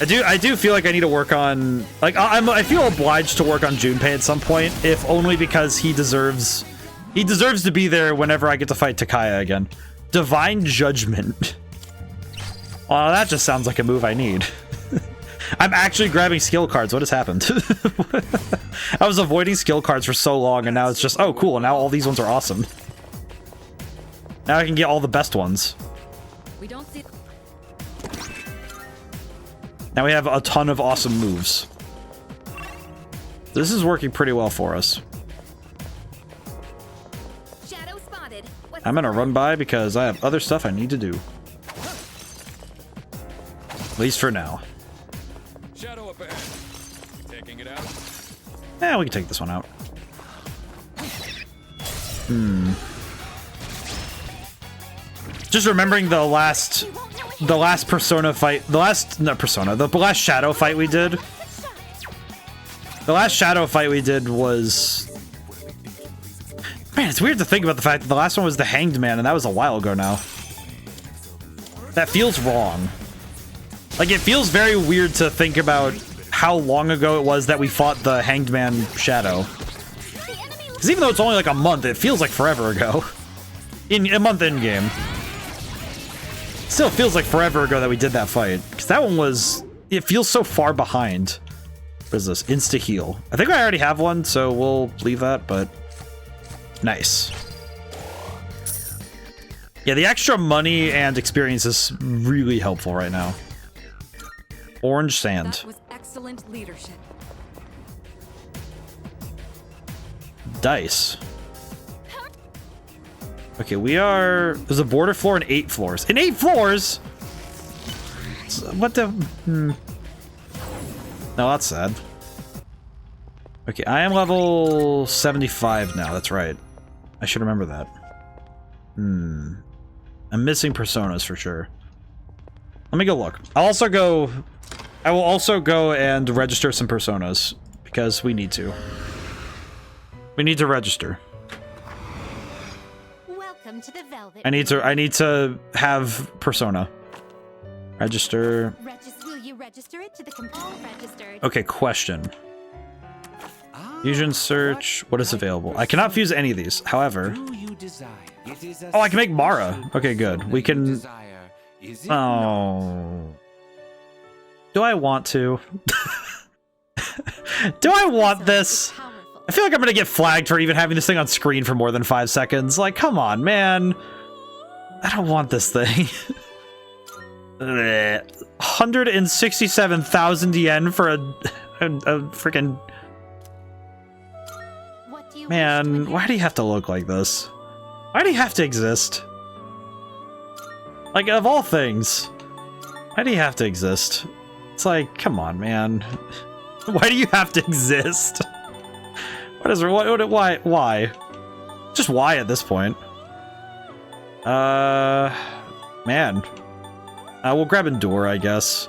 I do feel like I need to work on, like, I feel obliged to work on Junpei at some point, if only because he deserves to be there whenever I get to fight Takaya again. Divine Judgment. Well, that just sounds like a move I need. I'm actually grabbing skill cards. What has happened? I was avoiding skill cards for so long, and now it's just, oh, cool. Now all these ones are awesome. Now I can get all the best ones. We don't see. Now we have a ton of awesome moves. This is working pretty well for us. Shadow spotted. I'm gonna run by because I have other stuff I need to do. At least for now. Shadow up ahead. Taking it out. Yeah, we can take this one out. Just remembering the last persona fight, the last shadow fight we did. The last shadow fight we did was... Man, it's weird to think about the fact that the last one was the Hanged Man, and that was a while ago now. That feels wrong. Like, it feels very weird to think about how long ago it was that we fought the Hanged Man Shadow. Because even though it's only like a month, it feels like forever ago. A month in-game. Still feels like forever ago that we did that fight. Because that one was... It feels so far behind. What is this? Insta-heal. I think I already have one, so we'll leave that, but... Nice. Yeah, the extra money and experience is really helpful right now. Orange sand. That was excellent leadership. Dice. Okay, there's a border floor and 8 floors. In 8 floors? What the... No, that's sad. Okay, I am level 75 now, that's right. I should remember that. I'm missing personas for sure. Let me go look. I will also go and register some personas, because we need to. We need to register. Welcome Welcome to the Velvet. I need to have persona. Register. Will you register it to the all registered? Okay, question. Fusion search. What is available? I cannot fuse any of these. However. Oh, I can make Mara. Okay, good. We can. Oh. Do I want to? Do I want this? I feel like I'm gonna get flagged for even having this thing on screen for more than 5 seconds. Like, come on, man. I don't want this thing. 167,000 yen for a freaking. Man, why do you have to look like this? Why do you have to exist? Like, of all things, why do you have to exist? It's like, come on, man. Why do you have to exist? What is why? Just why at this point? Man. We'll grab Endure, I guess.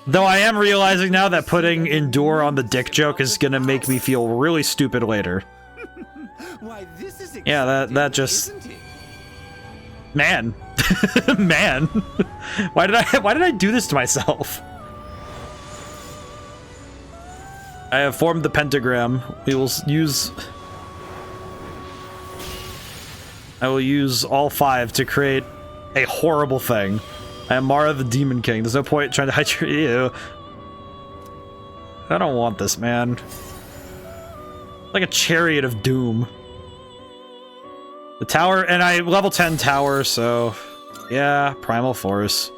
Though I am realizing now that putting Endure on the dick joke is gonna make me feel really stupid later. Yeah, that just... Man. Man. Why did I do this to myself? I have formed the pentagram. We will use... I will use all 5 to create a horrible thing. I am Mara the Demon King. There's no point trying to hide your... Ew. I don't want this, man. Like a chariot of doom. The tower, and I level 10 tower, so... Yeah, Primal Force.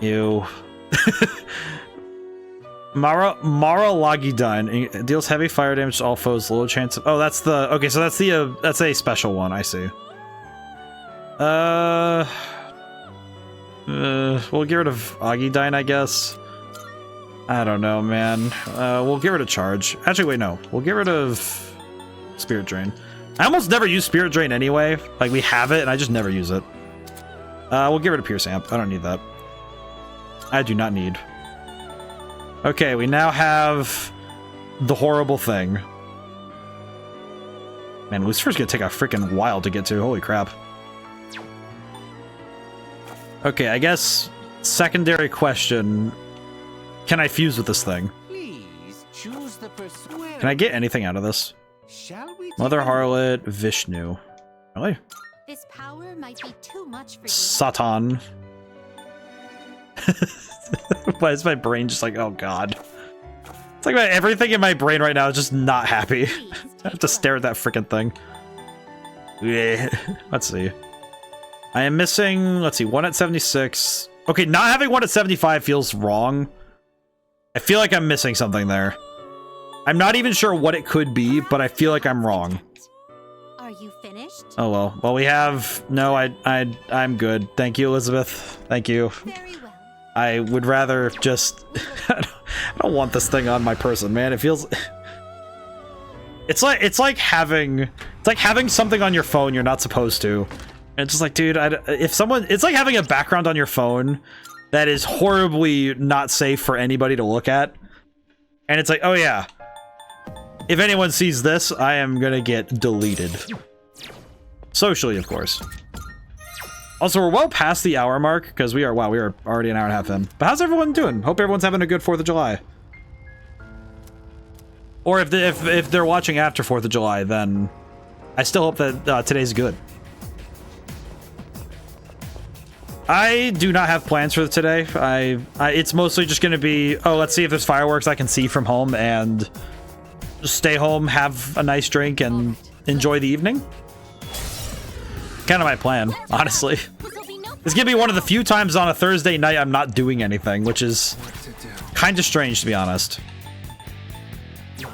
Ew. Mara Lagidine deals heavy fire damage to all foes, low chance of... Oh, that's the... Okay, so that's a special one, I see. We'll get rid of Agidine, I guess. I don't know, man. We'll get rid of Charge. Actually, wait, no. We'll get rid of Spirit Drain. I almost never use Spirit Drain anyway. Like, we have it, and I just never use it. We'll get rid of Pierce Amp. I don't need that. I do not need. Okay, we now have the horrible thing. Man, Lucifer's gonna take a freaking while to get to. Holy crap. Okay, I guess secondary question. Can I fuse with this thing? Please choose the Can I get anything out of this? Mother Harlot, Vishnu. Really? This power might be too much for you. Satan. Why is my brain just like, oh god. It's like everything in my brain right now is just not happy. I have to stare at that freaking thing. Yeah. Let's see. I am missing, let's see, 1 at 76. Okay, not having 1 at 75 feels wrong. I feel like I'm missing something there. I'm not even sure what it could be, but I feel like I'm wrong. Are you finished? Oh well. Well, we have... No, I'm good. Thank you, Elizabeth. Thank you. Very well. I would rather just... I don't want this thing on my person, man. It feels... It's like having something on your phone you're not supposed to. And it's just like, dude, if someone... It's like having a background on your phone that is horribly not safe for anybody to look at. And it's like, oh yeah. If anyone sees this, I am gonna get deleted. Socially, of course. Also, we're well past the hour mark, because we are already an hour and a half in. But how's everyone doing? Hope everyone's having a good 4th of July. Or if they're watching after 4th of July, then I still hope that today's good. I do not have plans for today. It's mostly just going to be, oh, let's see if there's fireworks I can see from home, and just stay home, have a nice drink, and enjoy the evening. Kind of my plan, honestly. It's gonna be one of the few times on a Thursday night I'm not doing anything, which is kind of strange, to be honest. I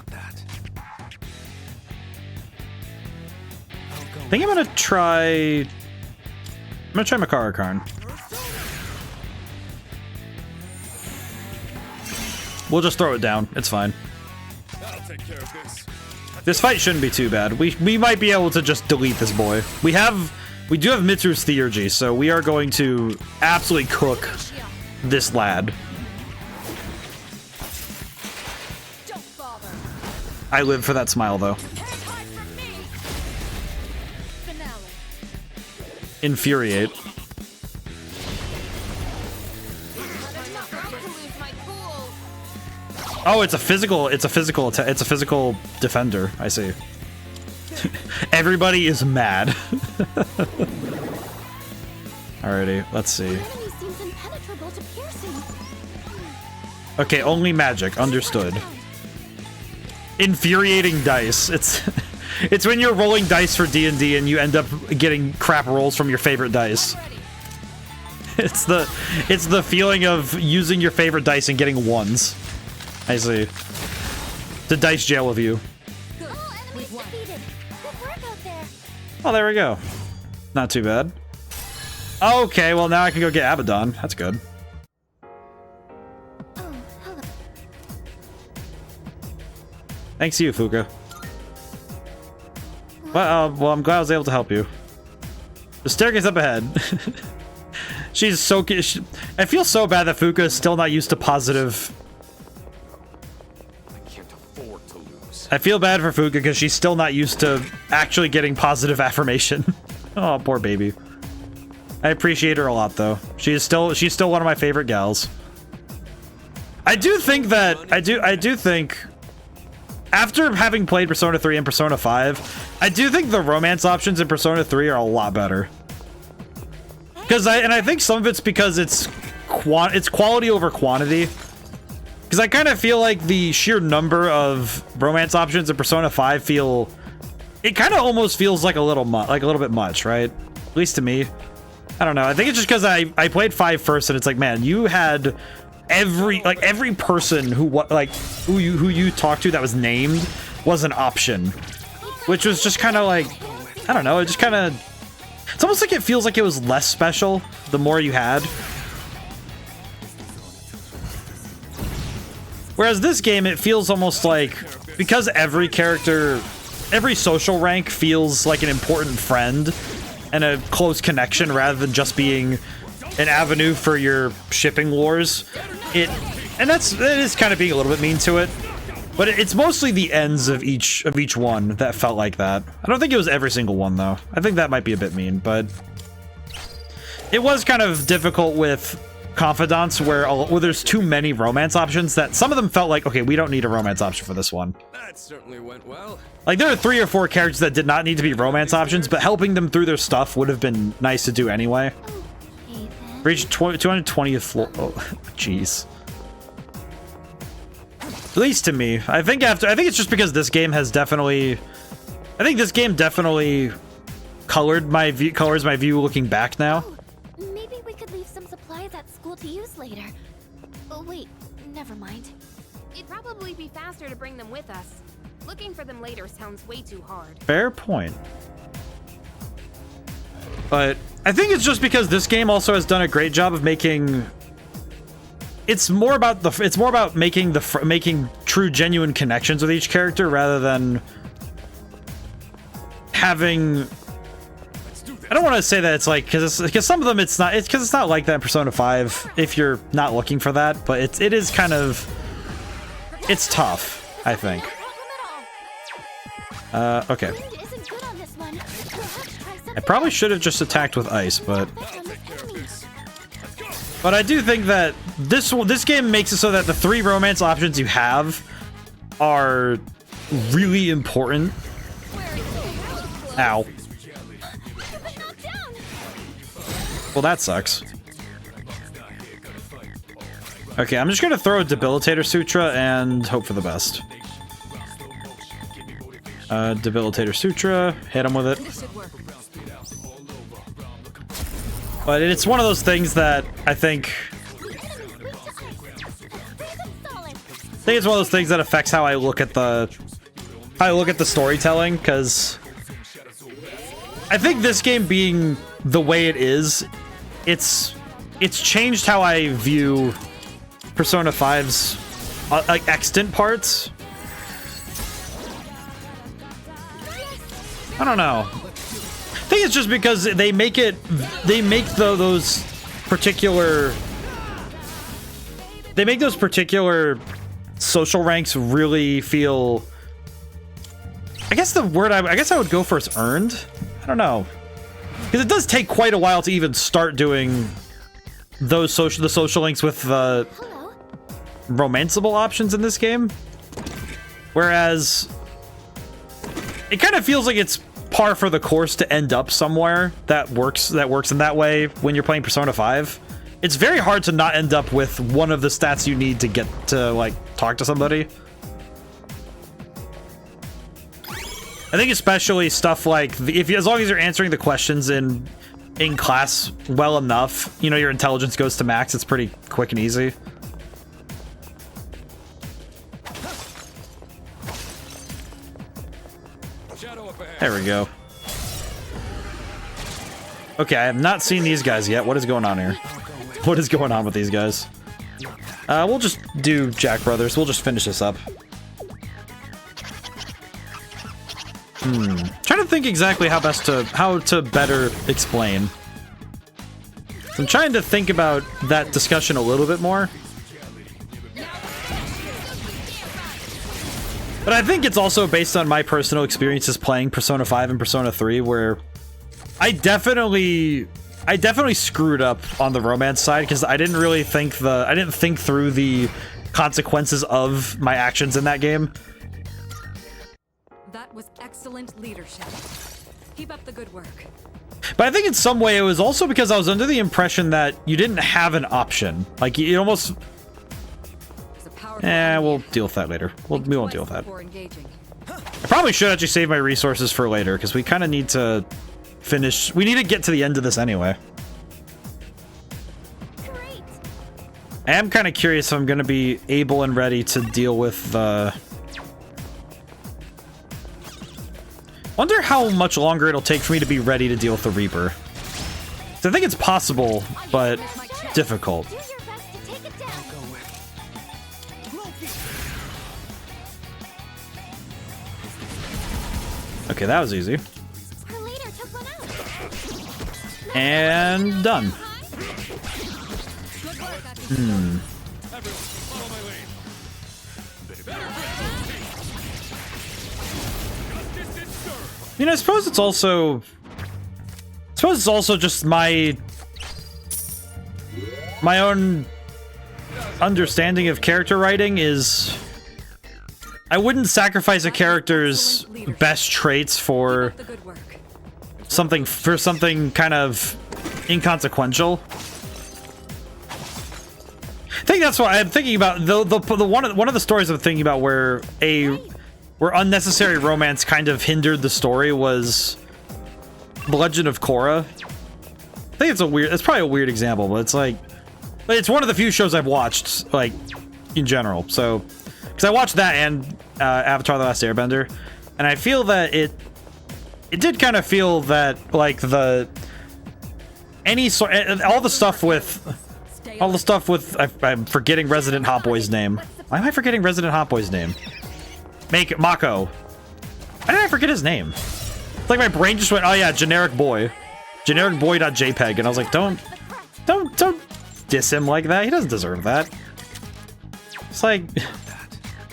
think I'm gonna try Makara Karn. We'll just throw it down. It's fine. I'll take care of this. This fight shouldn't be too bad. We might be able to just delete this boy. We do have Mitsu's Theurgy, so we are going to absolutely cook this lad. Don't bother. I live for that smile, though. Hang high from me. Finale. Infuriate. Oh, it's a physical defender. I see. Everybody is mad. Alrighty, let's see. Okay, only magic. Understood. Infuriating dice. It's when you're rolling dice for D&D and you end up getting crap rolls from your favorite dice. It's the feeling of using your favorite dice and getting ones. I see. The dice jail of you. Oh, there we go. Not too bad. Okay, well now I can go get Abaddon. That's good. Thanks to you, Fuka. Well, I'm glad I was able to help you. The staircase up ahead. She's so... I feel so bad that Fuka is still not used to positive... I can't afford to lose. I feel bad for Fuka because she's still not used to actually getting positive affirmation. Oh, poor baby. I appreciate her a lot, though. She's still one of my favorite gals. I do think that... I do think... After having played Persona 3 and Persona 5, I do think the romance options in Persona 3 are a lot better. I think some of it's because it's quality over quantity. Because I kind of feel like the sheer number of romance options in Persona 5 it kind of almost feels like a little bit much, right? At least to me. I don't know. I think it's just because I played 5 first, and it's like, man, you had every person who you talked to that was named was an option, which was just kind of like, I don't know, it just kind of, it's almost like it feels like it was less special the more you had. Whereas this game, it feels almost like, because every character, every social rank feels like an important friend and a close connection rather than just being an avenue for your shipping wars. It is kind of being a little bit mean to it, but it's mostly the ends of each one that felt like that. I don't think it was every single one though. I think that might be a bit mean, but it was kind of difficult with Confidants where there's too many romance options that some of them felt like, okay, we don't need a romance option for this one. That certainly went well. Like, there are 3 or 4 characters that did not need to be romance options, but helping them through their stuff would have been nice to do anyway. Reach 220th floor. Oh, jeez. At least to me. I think it's just because this game has definitely... I think this game definitely colors my view looking back now. Maybe we could leave some supplies at school to use later. Oh, wait. Never mind. It'd probably be faster to bring them with us. Looking for them later sounds way too hard. Fair point. But I think it's just because this game also has done a great job of making... It's more about making true, genuine connections with each character rather than having... I don't want to say that it's like, because some of them it's not like that in Persona 5 if you're not looking for that, but it is kind of... It's tough, I think. Okay. I probably should have just attacked with ice, but I do think that this game makes it so that the 3 romance options you have are really important. Ow. Well, that sucks. Okay, I'm just gonna throw a Debilitator Sutra and hope for the best. Debilitator Sutra, hit him with it. But it's one of those things that I think it's one of those things that affects how I look at the storytelling, because I think this game being the way it is, it's changed how I view Persona 5's like extant parts. I don't know. I think it's just because they make those particular social ranks really feel, I guess I would go for is earned. I don't know. Because it does take quite a while to even start doing the social links with the Hello. romanceable options in this game. Whereas it kind of feels like it's par for the course to end up somewhere that works in that way when you're playing Persona 5. It's very hard to not end up with one of the stats you need to get to, like, talk to somebody. I think especially stuff like as long as you're answering the questions in class well enough, you know, your intelligence goes to max. It's pretty quick and easy. There we go. Okay, I have not seen these guys yet. What is going on here? What is going on with these guys? We'll just do Jack Brothers. We'll just finish this up. Trying to think exactly how to better explain. I'm trying to think about that discussion a little bit more. But I think it's also based on my personal experiences playing Persona 5 and Persona 3, where I definitely screwed up on the romance side because I didn't really think through the consequences of my actions in that game. That was excellent leadership. Keep up the good work. But I think in some way it was also because I was under the impression that you didn't have an option. Like, you almost... we'll deal with that later. We won't deal with that. I probably should actually save my resources for later, because we kind of need to finish... We need to get to the end of this anyway. Great. I am kind of curious if I'm going to be able and ready to deal with the... Wonder how much longer it'll take for me to be ready to deal with the Reaper. So I think it's possible, but difficult. Do your best to take it down. Okay, that was easy. Her leader took one out. And done. You know, I suppose it's also just my own understanding of character writing is I wouldn't sacrifice a character's best traits for something kind of inconsequential. I think that's what I'm thinking about. One of the stories I'm thinking about where unnecessary romance kind of hindered the story was Legend of Korra. I think it's probably a weird example, but it's one of the few shows I've watched, like, in general. So, because I watched that and Avatar: The Last Airbender, and I feel that it did kind of feel that, like, all the stuff with I'm forgetting Resident Hotboy's name. Why am I forgetting Resident Hotboy's name? Mako. Why did I forget his name? It's like my brain just went, oh yeah, generic boy. Generic boy.jpg, and I was like, don't diss him like that. He doesn't deserve that. It's like,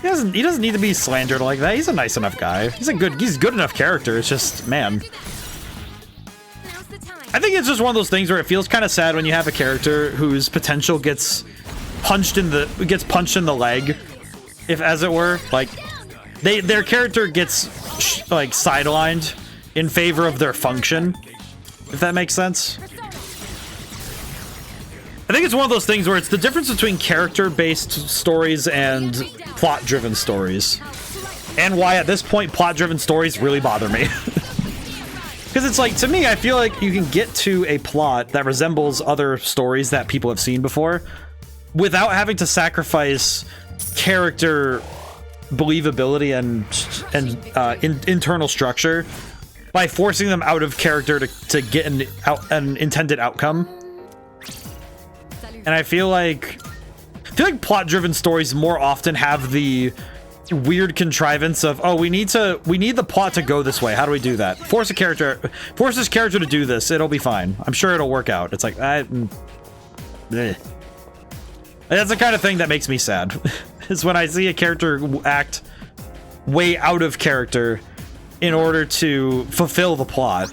he doesn't need to be slandered like that. He's a nice enough guy. He's good enough character. It's just, man. I think it's just one of those things where it feels kind of sad when you have a character whose potential gets punched in the leg, if as it were, like their character gets like sidelined in favor of their function, if that makes sense. I think it's one of those things where it's the difference between character-based stories and plot-driven stories, and why at this point plot-driven stories really bother me. Because it's like, to me, I feel like you can get to a plot that resembles other stories that people have seen before without having to sacrifice character believability and internal structure by forcing them out of character to get an intended outcome. And I feel like plot-driven stories more often have the weird contrivance of, oh, we need the plot to go this way. How do we do that? Force this character to do this. It'll be fine. I'm sure it'll work out. It's like, that's the kind of thing that makes me sad. Is when I see a character act way out of character in order to fulfill the plot.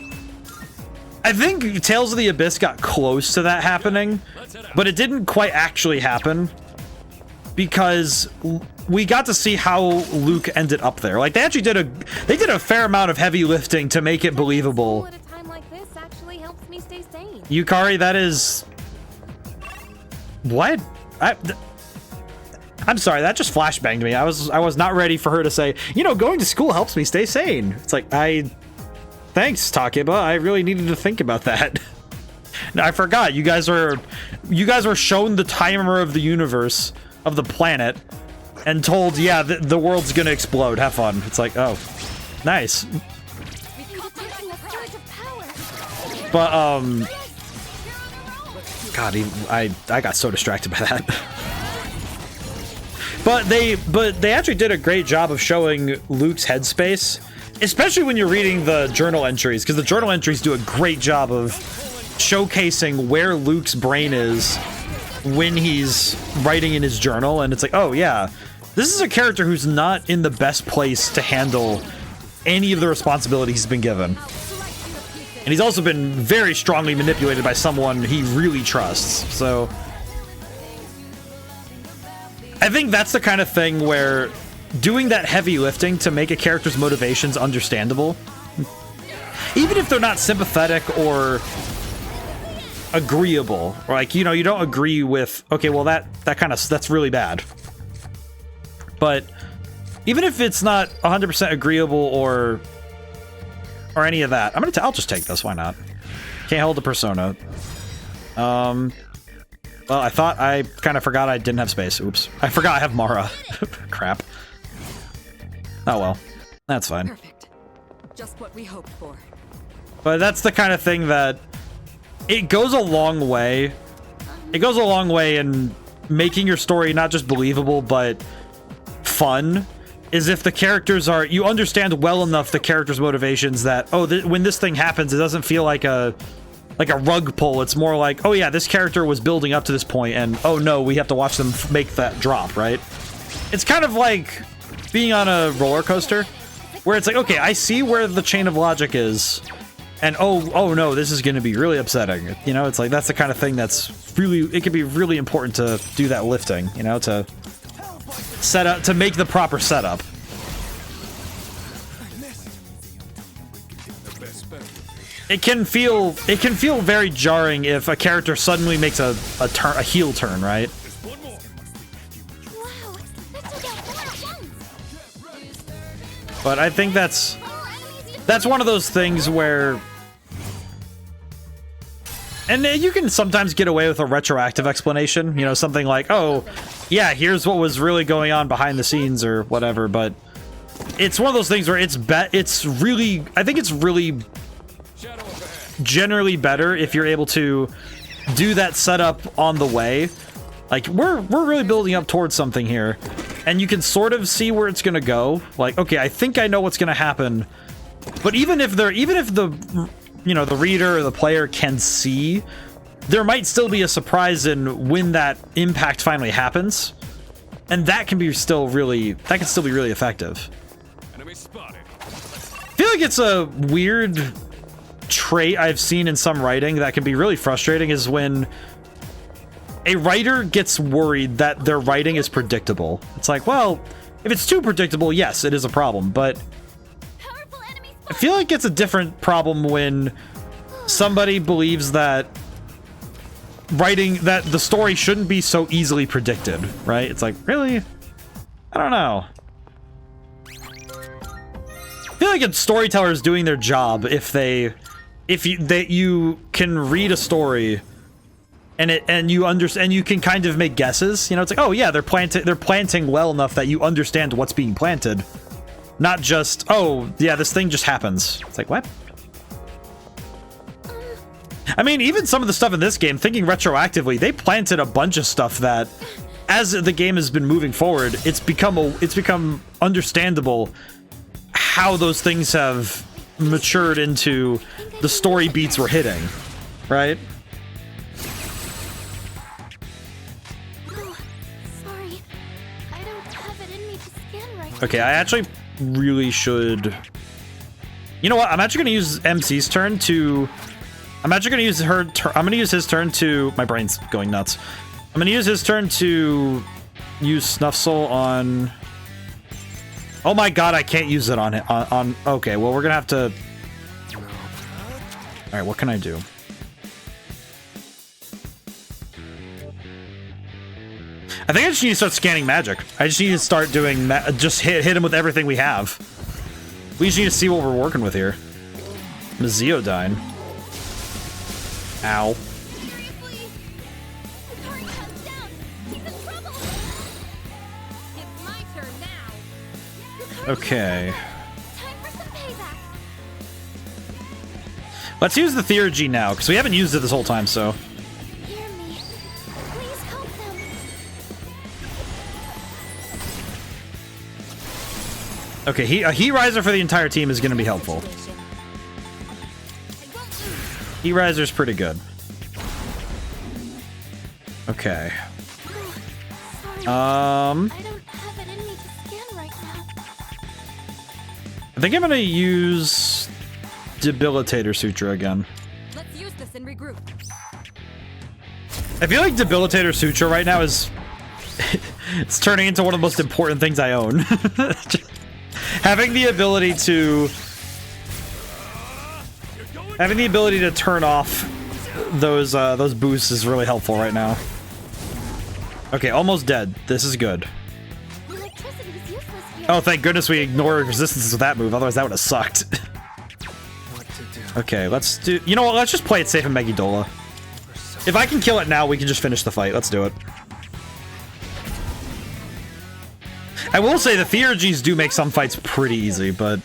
I think Tales of the Abyss got close to that happening, but it didn't quite actually happen because we got to see how Luke ended up there. Like, they actually did a fair amount of heavy lifting to make it believable. At a time like this actually helps me stay sane. Yukari, that is... What? I'm sorry, that just flashbanged me. I was not ready for her to say, you know, going to school helps me stay sane. It's like, thanks, Takeba. I really needed to think about that. No, I forgot. You guys were shown the timer of the universe, of the planet, and told, yeah, the world's gonna explode. Have fun. It's like, oh, nice. But God, I got so distracted by that. But they actually did a great job of showing Luke's headspace, especially when you're reading the journal entries, because the journal entries do a great job of showcasing where Luke's brain is when he's writing in his journal. And it's like, oh yeah, this is a character who's not in the best place to handle any of the responsibilities he's been given. And he's also been very strongly manipulated by someone he really trusts. So I think that's the kind of thing where doing that heavy lifting to make a character's motivations understandable, even if they're not sympathetic or agreeable, or like, you know, you don't agree with, okay, well that's really bad. But even if it's not 100% agreeable or any of that, I'll just take this. Why not? Can't hold the persona. Well, I thought I kind of forgot I didn't have space. Oops. I forgot I have Mara. Crap. Oh well. That's fine. Perfect. Just what we hoped for. But that's the kind of thing that it goes a long way. It goes a long way in making your story not just believable, but fun. Is if the characters are, you understand well enough the characters' motivations that, oh, when this thing happens, it doesn't feel like a rug pull. It's more like, oh yeah, this character was building up to this point, and oh no, we have to watch them make that drop, right? It's kind of like being on a roller coaster, where it's like, okay, I see where the chain of logic is, and oh no, this is going to be really upsetting. You know, it's like, that's the kind of thing that's really, it can be really important to do that lifting, you know, to set up, to make the proper setup. It can feel very jarring if a character suddenly makes a heel turn, right? Wow, that took out 4 at once. But I think that's one of those things where, and you can sometimes get away with a retroactive explanation, you know, something like, oh yeah, here's what was really going on behind the scenes or whatever. But it's one of those things where it's really, I think it's really generally better if you're able to do that setup on the way. Like, we're really building up towards something here, and you can sort of see where it's gonna go. Like, okay, I think I know what's gonna happen. But even if the, you know, the reader or the player can see, there might still be a surprise in when that impact finally happens, and that can be still really, that can still be really effective. Enemy spotted. I feel like it's a weird trait I've seen in some writing that can be really frustrating, is when a writer gets worried that their writing is predictable. It's like, well, if it's too predictable, yes, it is a problem, but I feel like it's a different problem when somebody believes that that the story shouldn't be so easily predicted, right? It's like, really? I don't know. I feel like a storyteller is doing their job if you can read a story and you can kind of make guesses. You know, it's like, oh yeah, they're planting well enough that you understand what's being planted, not just, oh yeah, this thing just happens. It's like, what? I mean, even some of the stuff in this game, thinking retroactively, they planted a bunch of stuff that, as the game has been moving forward, it's become understandable how those things have matured into the story beats we're hitting, right? Oh, sorry. I don't have it in me to scan right. Okay, I actually really should... You know what? I'm actually going to use MC's turn to I'm actually gonna use her. I'm gonna use his turn to. My brain's going nuts. I'm gonna use his turn to use Snuff Soul on. Oh my god, I can't use it on it. On. Okay, well we're gonna have to. All right, what can I do? I think I just need to start scanning magic. I just need to start doing. Just hit him with everything we have. We just need to see what we're working with here. Maziodyne. Ow. Seriously? The card comes down. He's in trouble. It's my turn now. Okay. Time for some payback. Let's use the Theurgy now, because we haven't used it this whole time, so. Hear me. Please help them. Okay, a Heat Riser for the entire team is going to be helpful. Heat Riser's pretty good. Okay. Sorry. I I don't have it in me to scan right now. think I'm going to use Debilitator Suture again. Let's use this and regroup. I feel like Debilitator Suture right now is... it's turning into one of the most important things I own. Having the ability to... Having the ability to turn off those boosts is really helpful right now. Okay, almost dead. This is good. Electricity is useless here. Oh, thank goodness we ignored resistances with that move, otherwise that would have sucked. What to do? Okay, let's do... You know what, let's just play it safe in Eidola. If I can kill it now, we can just finish the fight. Let's do it. I will say the Theurgies do make some fights pretty easy, but...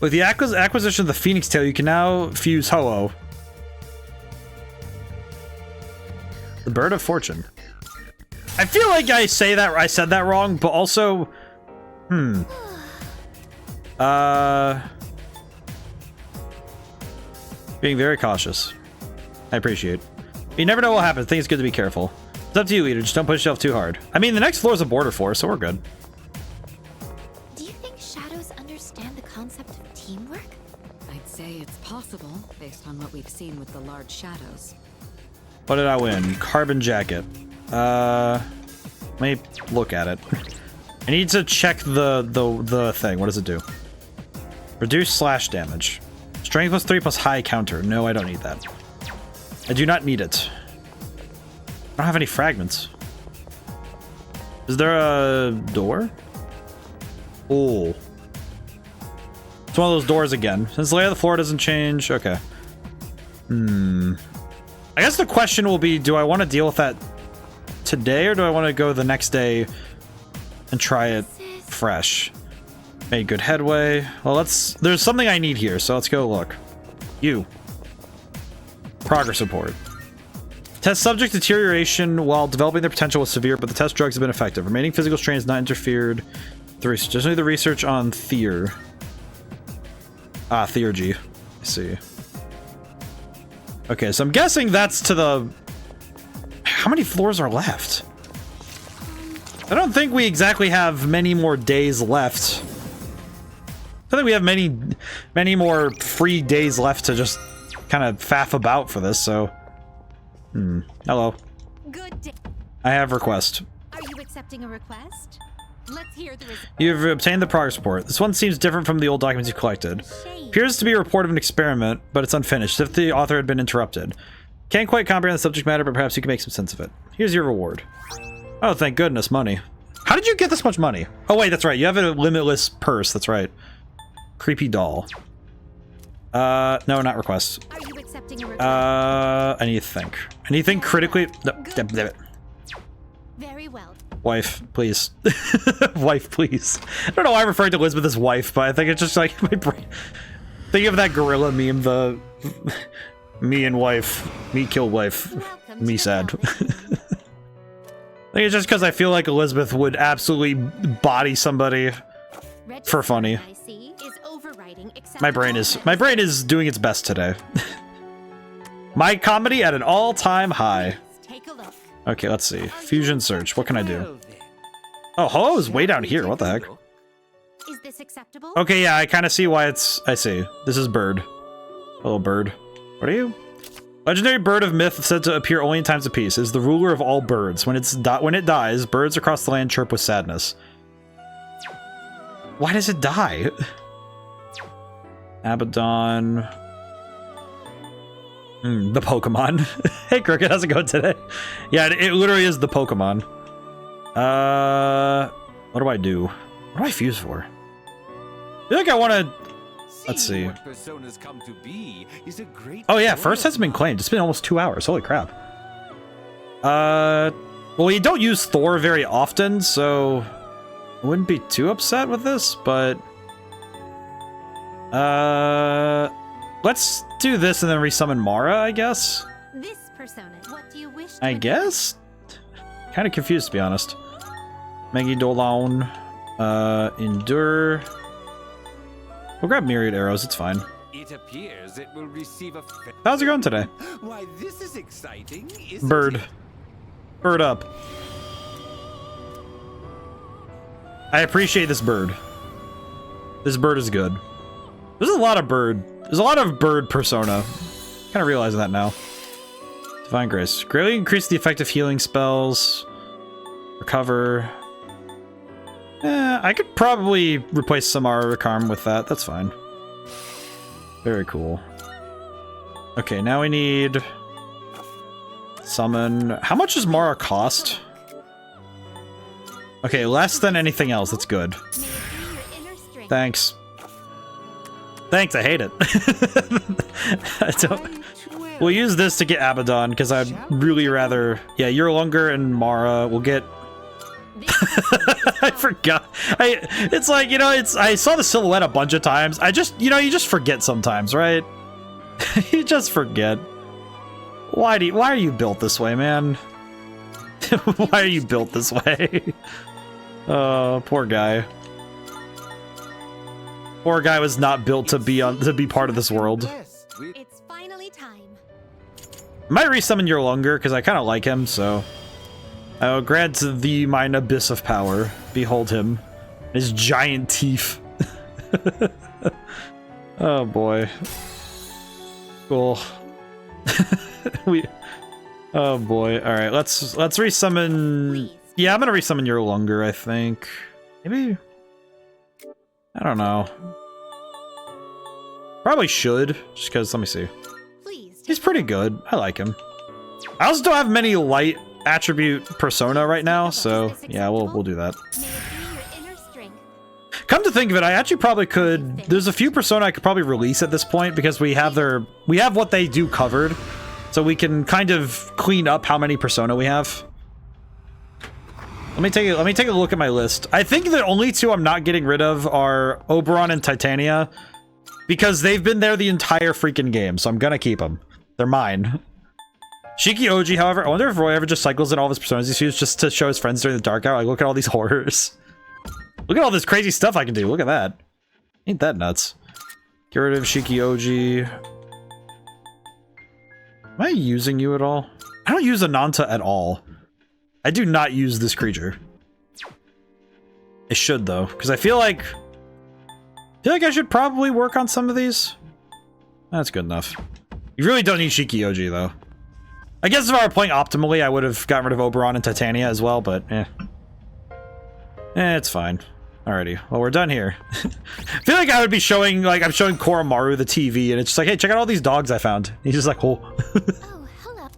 With the acquisition of the Phoenix Tail, you can now fuse Ho-Oh. The Bird of Fortune. I feel like I said that wrong, but also... Being very cautious. I appreciate. You never know what happens. I think it's good to be careful. It's up to you, Leader. Just don't push yourself too hard. I mean, the next floor is a border force, so we're good. Do you think shadows understand the concept of teamwork? I'd say it's possible, based on what we've seen with the large shadows. What did I win? Carbon Jacket. Let me look at it. I need to check the thing. What does it do? Reduce slash damage. Strength plus 3 plus high counter. No, I don't need that. I do not need it. I don't have any fragments. Is there a door? Oh. It's one of those doors again. Since the layout of the floor doesn't change. Okay. I guess the question will be, do I want to deal with that today, or do I want to go the next day and try it fresh? Made good headway. Well, there's something I need here, so let's go look. You. Progress report. Test subject deterioration while developing their potential was severe, but the test drugs have been effective. Remaining physical strain has not interfered. Just need the research on Theurgy. I see. Okay, so I'm guessing that's to the... How many floors are left? I don't think we exactly have many more days left. I think we have many more free days left to just kind of faff about for this, so... Hello. Good day. I have request. Are you accepting a request? Let's hear the result. You've obtained the progress report. This one seems different from the old documents you collected. Appears to be a report of an experiment, but it's unfinished, if the author had been interrupted. Can't quite comprehend the subject matter, but perhaps you can make some sense of it. Here's your reward. Oh, thank goodness, money. How did you get this much money? Oh wait, that's right, you have a limitless purse, that's right. Creepy doll. No, not request. Are you accepting a request? I need to think. Anything critically... No, damn it. Very well. Wife, please. Wife, please. I don't know why I referred to Elizabeth as wife, but I think it's just like my brain. Think of that gorilla meme, the me and wife, me kill wife, me sad. I think it's just because I feel like Elizabeth would absolutely body somebody for funny. My brain is doing its best today. My comedy at an all-time high. Okay, let's see. Fusion search. What can I do? Oh, Ho-Oh is way down here. What the heck? Is this acceptable? Okay, yeah, I kind of see why it's... I see. This is Bird. Hello, bird. What are you? Legendary bird of myth said to appear only in times of peace. Is the ruler of all birds. When it dies, birds across the land chirp with sadness. Why does it die? Abaddon. The Pokemon. Hey, Crooked, how's it going today? Yeah, it literally is the Pokemon. What do I do? What do I fuse for? I feel like I want to... Let's see. Oh yeah, first hasn't been claimed. It's been almost 2 hours. Holy crap. Well, you don't use Thor very often, so I wouldn't be too upset with this, but let's do this and then resummon Mara, I guess. This persona, what do you wish to I guess? Kind of confused, to be honest. Megidolon, Endure. We'll grab Myriad Arrows, it's fine. It appears it will receive a... How's it going today? Why, this is exciting, isn't Bird. it? Bird up. I appreciate this bird. This bird is good. There's a lot of bird. There's a lot of bird persona. Kind of realizing that now. Divine Grace. Greatly increase the effect of healing spells. Recover. I could probably replace Samara Rakarm with that. That's fine. Very cool. Okay, now we need... Summon. How much does Mara cost? Okay, less than anything else. That's good. Thanks. Thanks, I hate it. I don't... We'll use this to get Abaddon, because I'd really rather... Yeah, Yurlunger and Mara will get... I forgot. It's like, you know, I saw the silhouette a bunch of times. I just, you know, you just forget sometimes, right? You just forget. Why are you built this way, man? Why are you built this way? Oh, poor guy. Poor guy was not built to be part of this world. It's finally time. I might resummon Yurlunger because I kind of like him, so I will grant thee mine abyss of power. Behold him, his giant teeth. Oh boy. Cool. Oh boy. All right, let's resummon. Yeah, I'm gonna resummon Yurlunger, I think. Maybe. I don't know. Probably should, just because. Let me see. He's pretty good. I like him. I also don't have many light attribute persona right now, so yeah, we'll do that. Come to think of it, I actually probably could. There's a few persona I could probably release at this point because we have what they do covered, so we can kind of clean up how many persona we have. Let me take a look at my list. I think the only two I'm not getting rid of are Oberon and Titania, because they've been there the entire freaking game, so I'm gonna keep them. They're mine. Shiki Oji, however, I wonder if Roy ever just cycles in all of his personas he's used just to show his friends during the dark hour. Like, look at all these horrors. Look at all this crazy stuff I can do. Look at that. Ain't that nuts? Get rid of Shiki Oji. Am I using you at all? I don't use Ananta at all. I do not use this creature. I should, though, because I feel like I should probably work on some of these. That's good enough. You really don't need Shiki Oji, though. I guess if I were playing optimally, I would have gotten rid of Oberon and Titania as well, but it's fine. Alrighty, well, we're done here. I feel like I would be showing, like, I'm showing Koromaru the TV, and it's just like, hey, check out all these dogs I found. He's just like, oh. Oh, hello.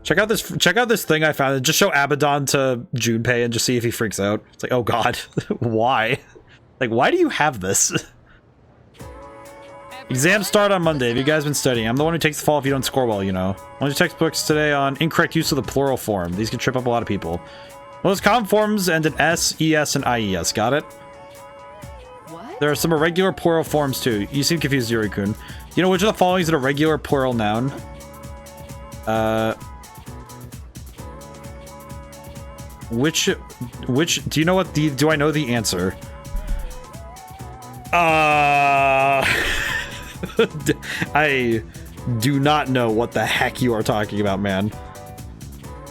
Check out this thing I found, and just show Abaddon to Junpei and just see if he freaks out. It's like, oh god, why? Like, why do you have this? Exams start on Monday. Have you guys been studying? I'm the one who takes the fall if you don't score well, you know. One of your textbooks today on incorrect use of the plural form. These can trip up a lot of people. Well, those common forms end in S, ES, and IES. Got it? What? There are some irregular plural forms too. You seem confused, Yuri-kun. You know which of the following is an irregular plural noun? Which do you know what do I know the answer? I do not know what the heck you are talking about, man.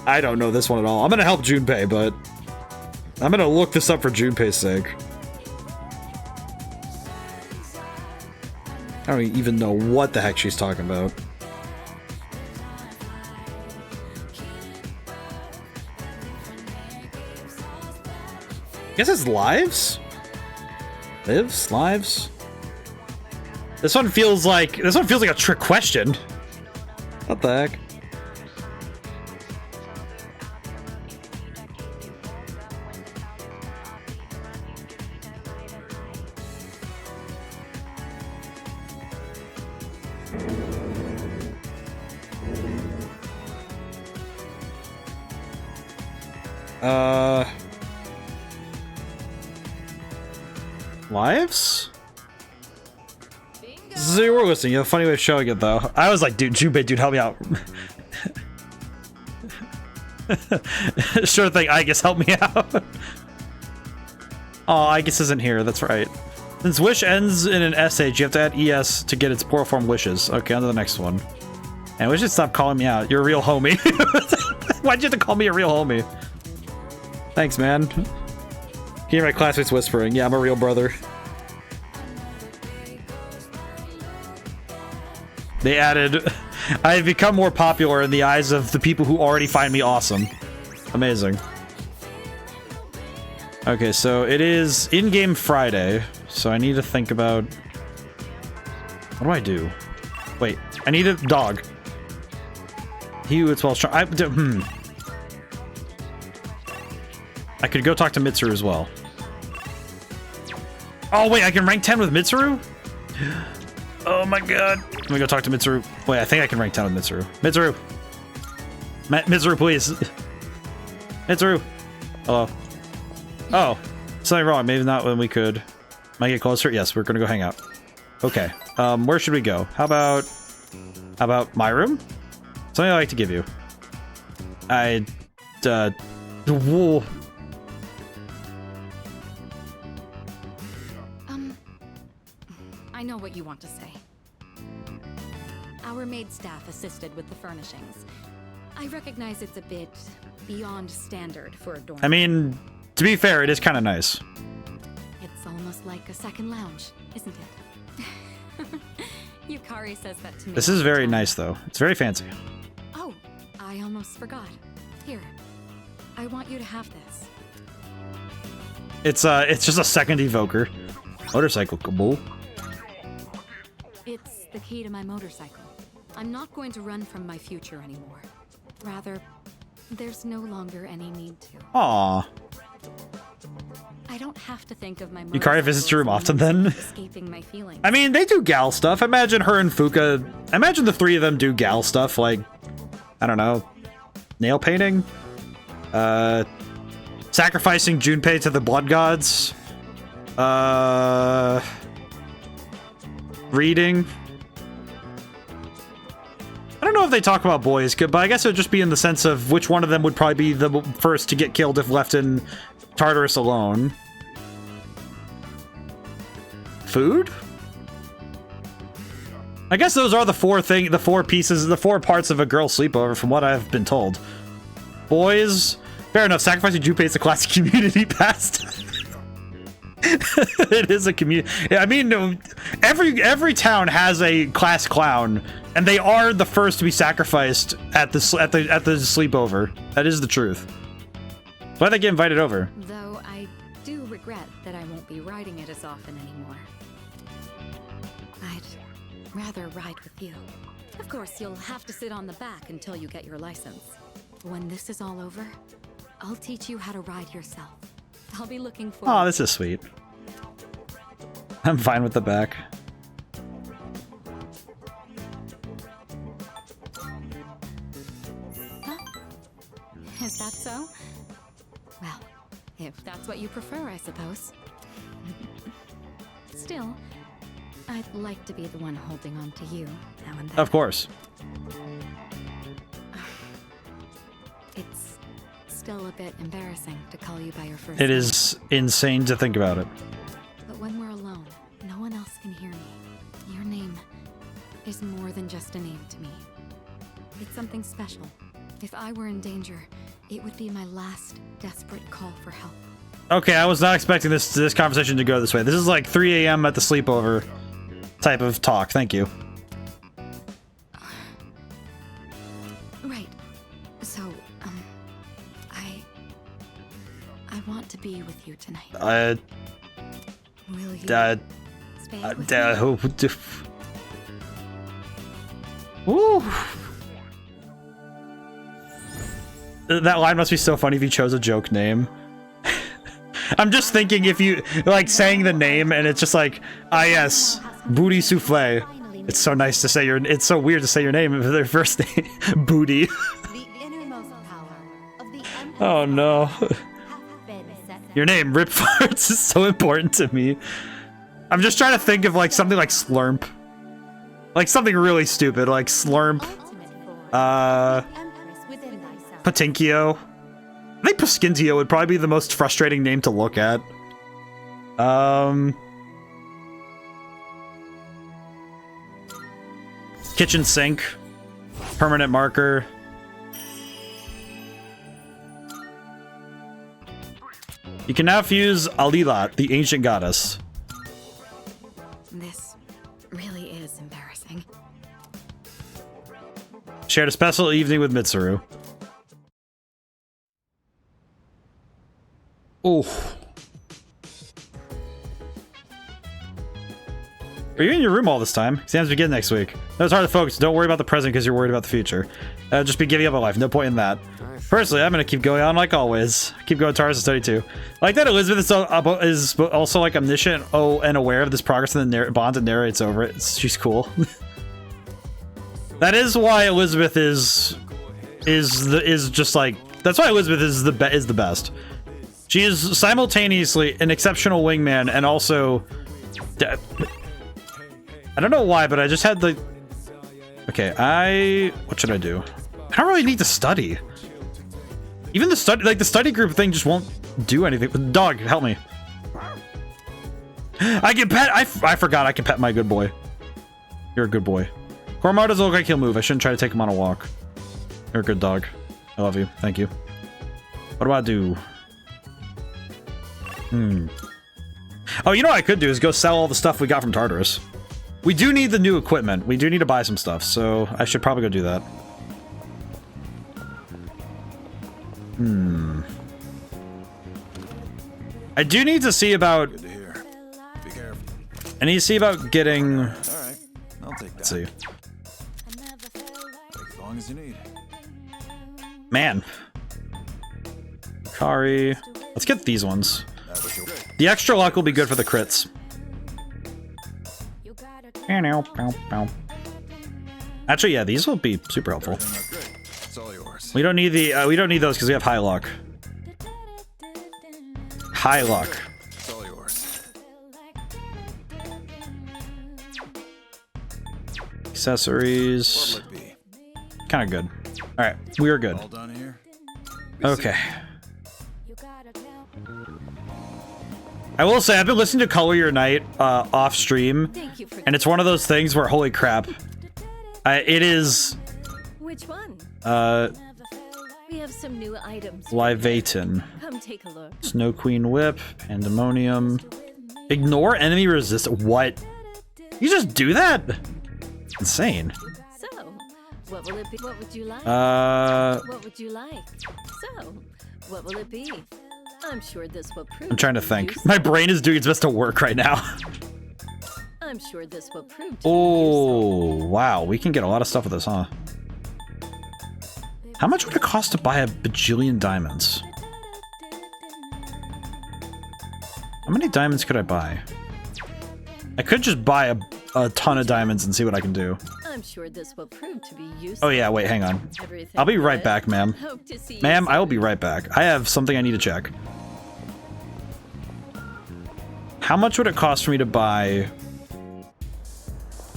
I don't know this one at all. I'm gonna help Junpei, but I'm gonna look this up for Junpei's sake. I don't even know what the heck she's talking about. Guess it's lives? Lives? Lives? This one feels like a trick question. What the heck? Lives? Zero listening. You have a funny way of showing it, though. I was like, dude, Junpei, dude, help me out. Sure thing, I guess, help me out. Oh, I guess isn't here. That's right. Since wish ends in an SH, you have to add ES to get its plural form wishes. Okay, on to the next one. And wish should stop calling me out. You're a real homie. Why'd you have to call me a real homie? Thanks, man. Can you hear my classmates whispering? Yeah, I'm a real brother. They added, I've become more popular in the eyes of the people who already find me awesome. Amazing. Okay, so it is in-game Friday, so I need to think about... What do I do? Wait, I need a dog. He who is well strong. I could go talk to Mitsuru as well. Oh wait, I can rank 10 with Mitsuru? Oh my god. Let me go talk to Mitsuru. Wait, I think I can rank 10 with Mitsuru. Mitsuru! Mitsuru, please. Mitsuru! Hello. Oh, something wrong. Maybe not when we could. Might get closer? Yes, we're gonna go hang out. Okay. Where should we go? How about my room? Something I like to give you. Whoa. I know what you want to say. Our maid staff assisted with the furnishings. I recognize it's a bit beyond standard for a dorm. I mean, to be fair, it is kind of nice. It's almost like a second lounge, isn't it? Yukari says that to me. This is very nice, though. It's very fancy. Oh, I almost forgot. Here, I want you to have this. It's just a second evoker. Motorcycle, Kabul. It's the key to my motorcycle. I'm not going to run from my future anymore. Rather, there's no longer any need to. Aww. I don't have to think of my Yukari visits your room often, then? Escaping my feelings. I mean, they do gal stuff. Imagine her and Fuka. Imagine the three of them do gal stuff, like, I don't know, nail painting? Sacrificing Junpei to the blood gods? Reading? I don't know if they talk about boys, but I guess it would just be in the sense of which one of them would probably be the first to get killed if left in Tartarus alone. Food? I guess those are the four pieces, the four parts of a girl sleepover from what I've been told. Boys, fair enough, sacrificing Junpei is a classic community past. It is a community. I mean, every town has a class clown, and they are the first to be sacrificed at the sleepover. That is the truth. Why'd they get invited over? Though I do regret that I won't be riding it as often anymore. I'd rather ride with you. Of course, you'll have to sit on the back until you get your license. When this is all over, I'll teach you how to ride yourself. I'll be looking for. Oh, this is sweet. I'm fine with the back. Huh? Is that so? Well, if that's what you prefer, I suppose. Still, I'd like to be the one holding on to you now and then. Of course. It's still a bit embarrassing to call you by your first It name. is insane to think about it. But when we're alone, no one else can hear me. Your name is more than just a name to me. It's something special. If I were in danger, it would be my last desperate call for help. Okay, I was not expecting this conversation to go this way. This is like 3 a.m. at the sleepover type of talk. Thank you. Right. So, I want to be with you tonight. Will you stay with me? Woo. That line must be so funny if you chose a joke name. I'm just thinking if you like saying the name and it's just like, ah yes, Booty Souffle. It's so nice to say your. It's so weird to say your name for their first name, Booty. Oh no. Your name, Rip Farts, is so important to me. I'm just trying to think of like something like Slurp. Like something really stupid, like Slurp. Patinkio. I think Paskintio would probably be the most frustrating name to look at. Kitchen sink. Permanent marker. You can now fuse Eidola, the ancient goddess. This really is embarrassing. Shared a special evening with Mitsuru. Oh. Are you in your room all this time? Exams begin next week. No, it's hard to focus. Don't worry about the present because you're worried about the future. Just be giving up on life. No point in that. Personally, I'm gonna keep going on like always. Keep going towards the study too. I like that Elizabeth is also like omniscient and aware of this progress in the bond and narrates over it. She's cool. That is why Elizabeth is just like, that's why Elizabeth is the best. She is simultaneously an exceptional wingman and also I don't know why, but I just had the what should I do? I don't really need to study. Even the study group thing just won't do anything. Dog, help me. I can pet. I forgot I can pet my good boy. You're a good boy. Cormar doesn't look like he'll move. I shouldn't try to take him on a walk. You're a good dog. I love you. Thank you. What do I do? Oh, you know what I could do is go sell all the stuff we got from Tartarus. We do need the new equipment. We do need to buy some stuff, so I should probably go do that. I do need to see about... Good to hear. Be careful. I need to see about getting... All right, I'll take that. Let's see. Take as long as you need. Man. Kari. Let's get these ones. The extra luck will be good for the crits. Actually, yeah, these will be super helpful. It's all yours. We don't need the we don't need those because we have high luck. High luck. It's all yours. Accessories. What'll it be? Kind of good. All right, we are good. All done here? Okay. I will say I've been listening to Color Your Night off stream, and it's one of those things where holy crap, it is. Which one? We have some new items. Livaton. Come take a look. Snow Queen Whip, Pandemonium. Ignore enemy resist. What? You just do that? Insane. So, what will it be? What would you like? What would you like? So, what will it be? I'm sure this will prove. I'm trying to think. My brain is doing its best to work right now. I'm sure this will prove. Oh, wow. We can get a lot of stuff with this, huh? How much would it cost to buy a bajillion diamonds? How many diamonds could I buy? I could just buy a ton of diamonds and see what I can do. I'm sure this will prove to be useful. Oh yeah, wait, hang on. I'll be right back, ma'am. Ma'am, I will be right back. I have something I need to check. How much would it cost for me to buy...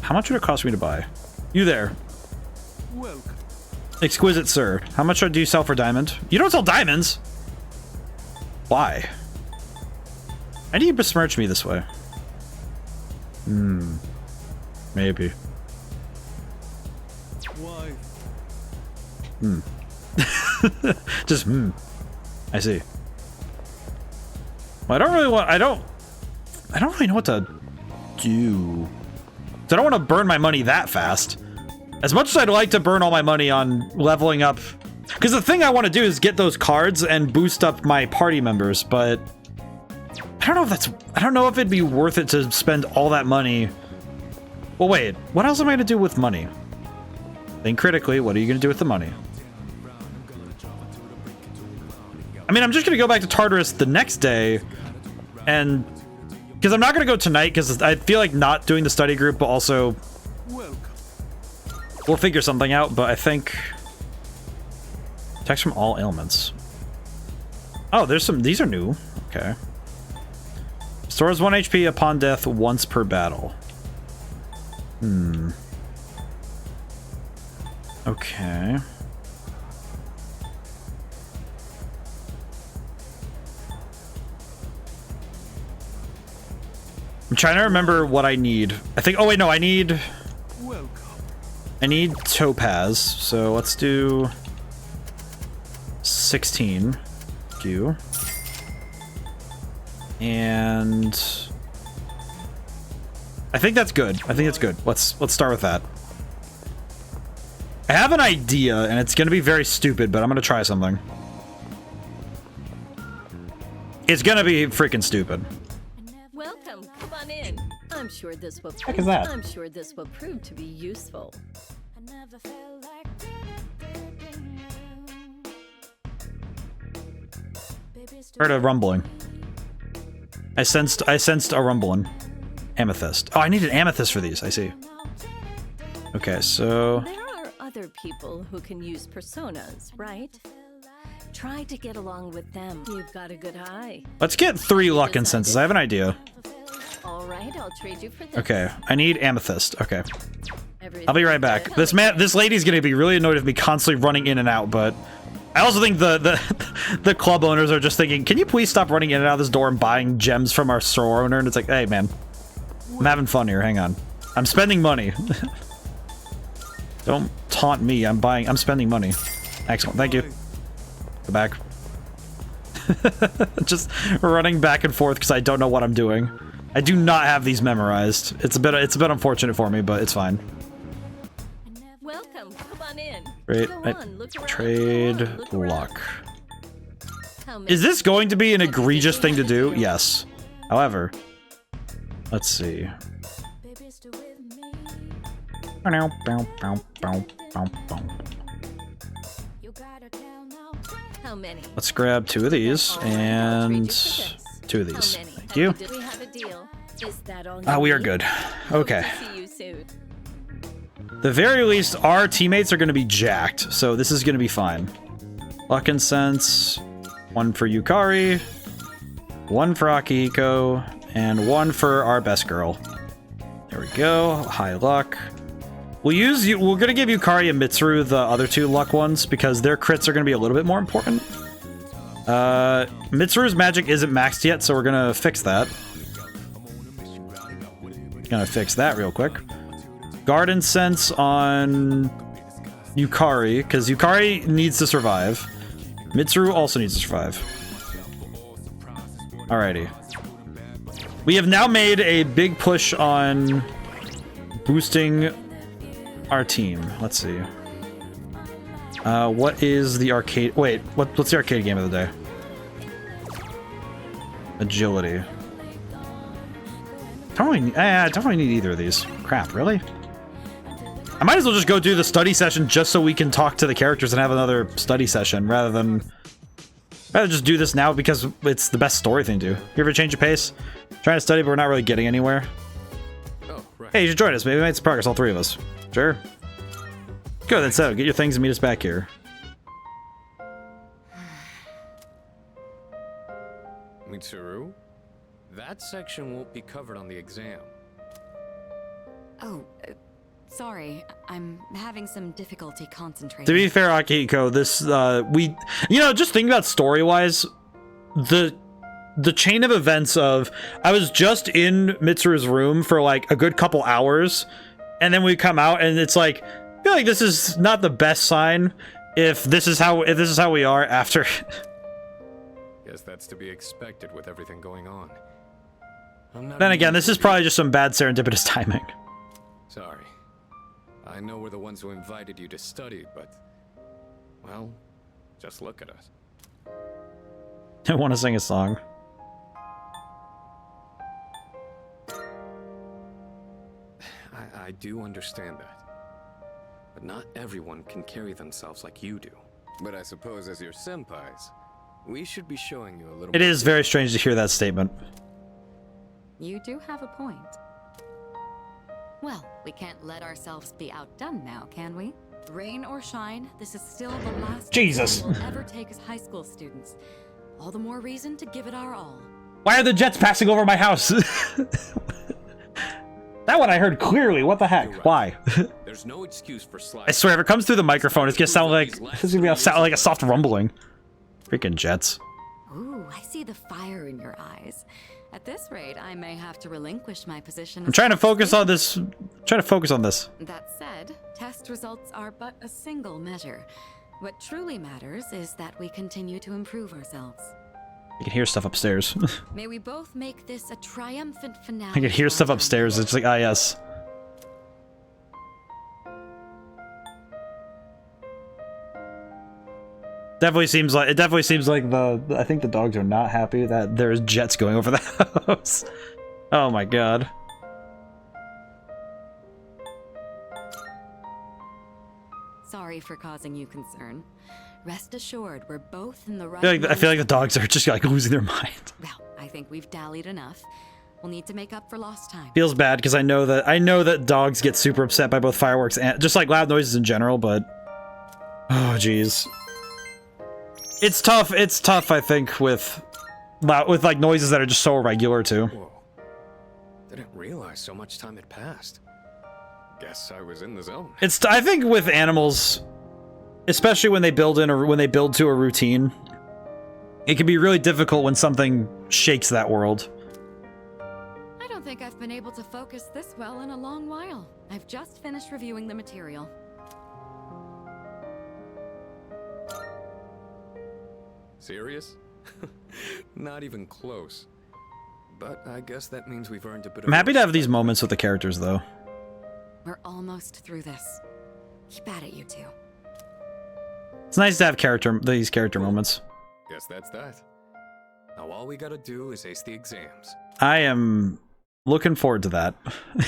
How much would it cost me to buy? You there. Welcome. Exquisite sir. How much do you sell for diamond? You don't sell diamonds! Why? Why do you besmirch me this way? Maybe. Why? Just I see. Well, I don't really know what to do. So I don't want to burn my money that fast. As much as I'd like to burn all my money on leveling up, because the thing I want to do is get those cards and boost up my party members, but I don't know if it'd be worth it to spend all that money. Well, wait, what else am I going to do with money? Think critically, what are you going to do with the money? I mean, I'm just going to go back to Tartarus the next day, and because I'm not going to go tonight, because I feel like not doing the study group, but also we'll figure something out. But I think text from all ailments. Oh, there's some. These are new. Okay. Restores 1 HP upon death once per battle. Okay. I'm trying to remember what I need. I think. Oh wait, no. I need topaz. So let's do 16. Do. And I think that's good. I think it's good. Let's start with that. I have an idea, and it's gonna be very stupid, but I'm gonna try something. It's gonna be freaking stupid. Welcome. Come on in. I'm sure this will. Heck is that? I'm sure this will prove to be useful. Heard a rumbling. I sensed a rumbling. Amethyst. Oh, I need an amethyst for these. I see. Okay, so There are other people who can use personas, right? Try to get along with them. You've got a good eye. let's get 3 luck incenses. I have an idea. All right, I'll trade you for this. Okay, I need amethyst. Okay, I'll be right back. This lady's gonna be really annoyed with me constantly running in and out, but I also think the club owners are just thinking, can you please stop running in and out of this door and buying gems from our store owner? And it's like, hey man, I'm having fun here. Hang on, I'm spending money. Don't taunt me. I'm spending money. Excellent. Thank you. Go back. Just running back and forth because I don't know what I'm doing. I do not have these memorized. It's a bit unfortunate for me, but it's fine. Welcome. Come on in. Great. Go on, look around. Trade Come on, look around. luck. How many- Is this going to be an egregious thing to do? Yes. However, let's see. How many? Let's grab 2 of these and 2 of these. How many? Thank you. Do we have a deal? Is that all? Ah, you we are need? good. Hope Okay. to see you soon. The very least, our teammates are going to be jacked, so this is going to be fine. Luck and Sense, 1 for Yukari, 1 for Akihiko, and 1 for our best girl. There we go. High luck. We're gonna give Yukari and Mitsuru the other 2 luck ones because their crits are gonna be a little bit more important. Mitsuru's magic isn't maxed yet, so we're gonna fix that. Gonna fix that real quick. Garden Sense on Yukari, because Yukari needs to survive. Mitsuru also needs to survive. Alrighty. We have now made a big push on boosting our team. Let's see. What is the arcade? Wait, what's the arcade game of the day? Agility. I don't really need either of these. Crap, really? I might as well just go do the study session just so we can talk to the characters and have another study session rather than just do this now because it's the best story thing to do. You ever change of pace? Trying to study, but we're not really getting anywhere. Oh, right. Hey, you should join us. Maybe we made some progress, all 3 of us. Sure. Good, then so get your things and meet us back here. Mitsuru, that section won't be covered on the exam. Oh, sorry. I'm having some difficulty concentrating. To be fair, Akihiko, this, just think about story-wise, the chain of events of, I was just in Mitsuru's room for like a good couple hours, and then we come out and it's like, I feel like this is not the best sign if this is how we are after. Guess that's to be expected with everything going on. Then again, this is probably just some bad serendipitous timing. Sorry. I know we're the ones who invited you to study, but... well, just look at us. I want to sing a song. I do understand that. But not everyone can carry themselves like you do. But I suppose as your senpais, we should be showing you a little... It is very strange to hear that statement. You do have a point. Well, we can't let ourselves be outdone now, can we? Rain or shine, this is still the last Jesus. we'll ever take as high school students. All the more reason to give it our all. Why are the jets passing over my house? That one I heard clearly. What the heck? Right. Why? There's no excuse for sliding. I swear, if it comes through the microphone, it's gonna sound like a soft rumbling. Freaking jets. Ooh, I see the fire in your eyes. At this rate, I may have to relinquish my position. I'm trying to focus on this. That said, test results are but a single measure. What truly matters is that we continue to improve ourselves. You can hear stuff upstairs. May we both make this a triumphant finale. I can hear stuff upstairs. It's like, ah, yes. Definitely seems like I think the dogs are not happy that there's jets going over the house. Oh my god. Sorry for causing you concern. Rest assured, we're both in the right. I feel like the dogs are just like losing their mind. Well, I think we've dallied enough. We'll need to make up for lost time. Feels bad because I know that dogs get super upset by both fireworks and just like loud noises in general, but oh jeez. It's tough. It's tough, I think, with like noises that are just so irregular too. Whoa. Didn't realize so much time had passed. Guess I was in the zone. I think with animals, especially when they build to a routine, it can be really difficult when something shakes that world. I don't think I've been able to focus this well in a long while. I've just finished reviewing the material. Serious? Not even close. But I guess that means we've earned a bit of... I'm happy to have these moments with the characters, though. We're almost through this. Keep at it, you two. It's nice to have these character moments. Guess that's that. Now all we gotta do is ace the exams. I am looking forward to that.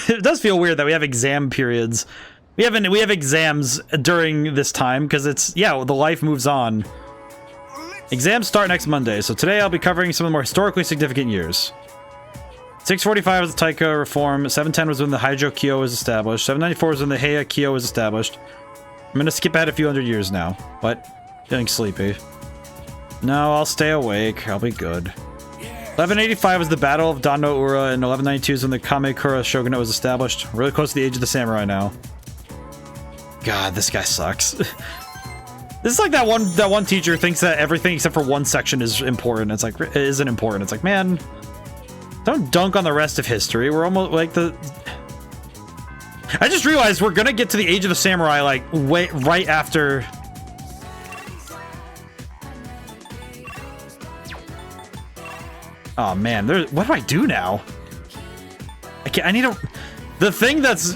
It does feel weird that we have exam periods. We have exams during this time because the life moves on. Exams start next Monday, so today I'll be covering some of the more historically significant years. 645 was the Taiko reform, 710 was when the Hydro-Kyo was established, 794 was when the Heia-Kyo was established. I'm gonna skip ahead a few hundred years now. What? Feeling sleepy. No, I'll stay awake. I'll be good. 1185 was the Battle of Danno-Ura, and 1192 is when the Kamakura shogunate was established. We're really close to the age of the samurai now. God, this guy sucks. This is like that one teacher thinks that everything except for one section is important. It's like, it isn't important. It's like, man, don't dunk on the rest of history. We're almost like I just realized we're gonna get to the age of the samurai like right after. Oh man, what do I do now? The thing that's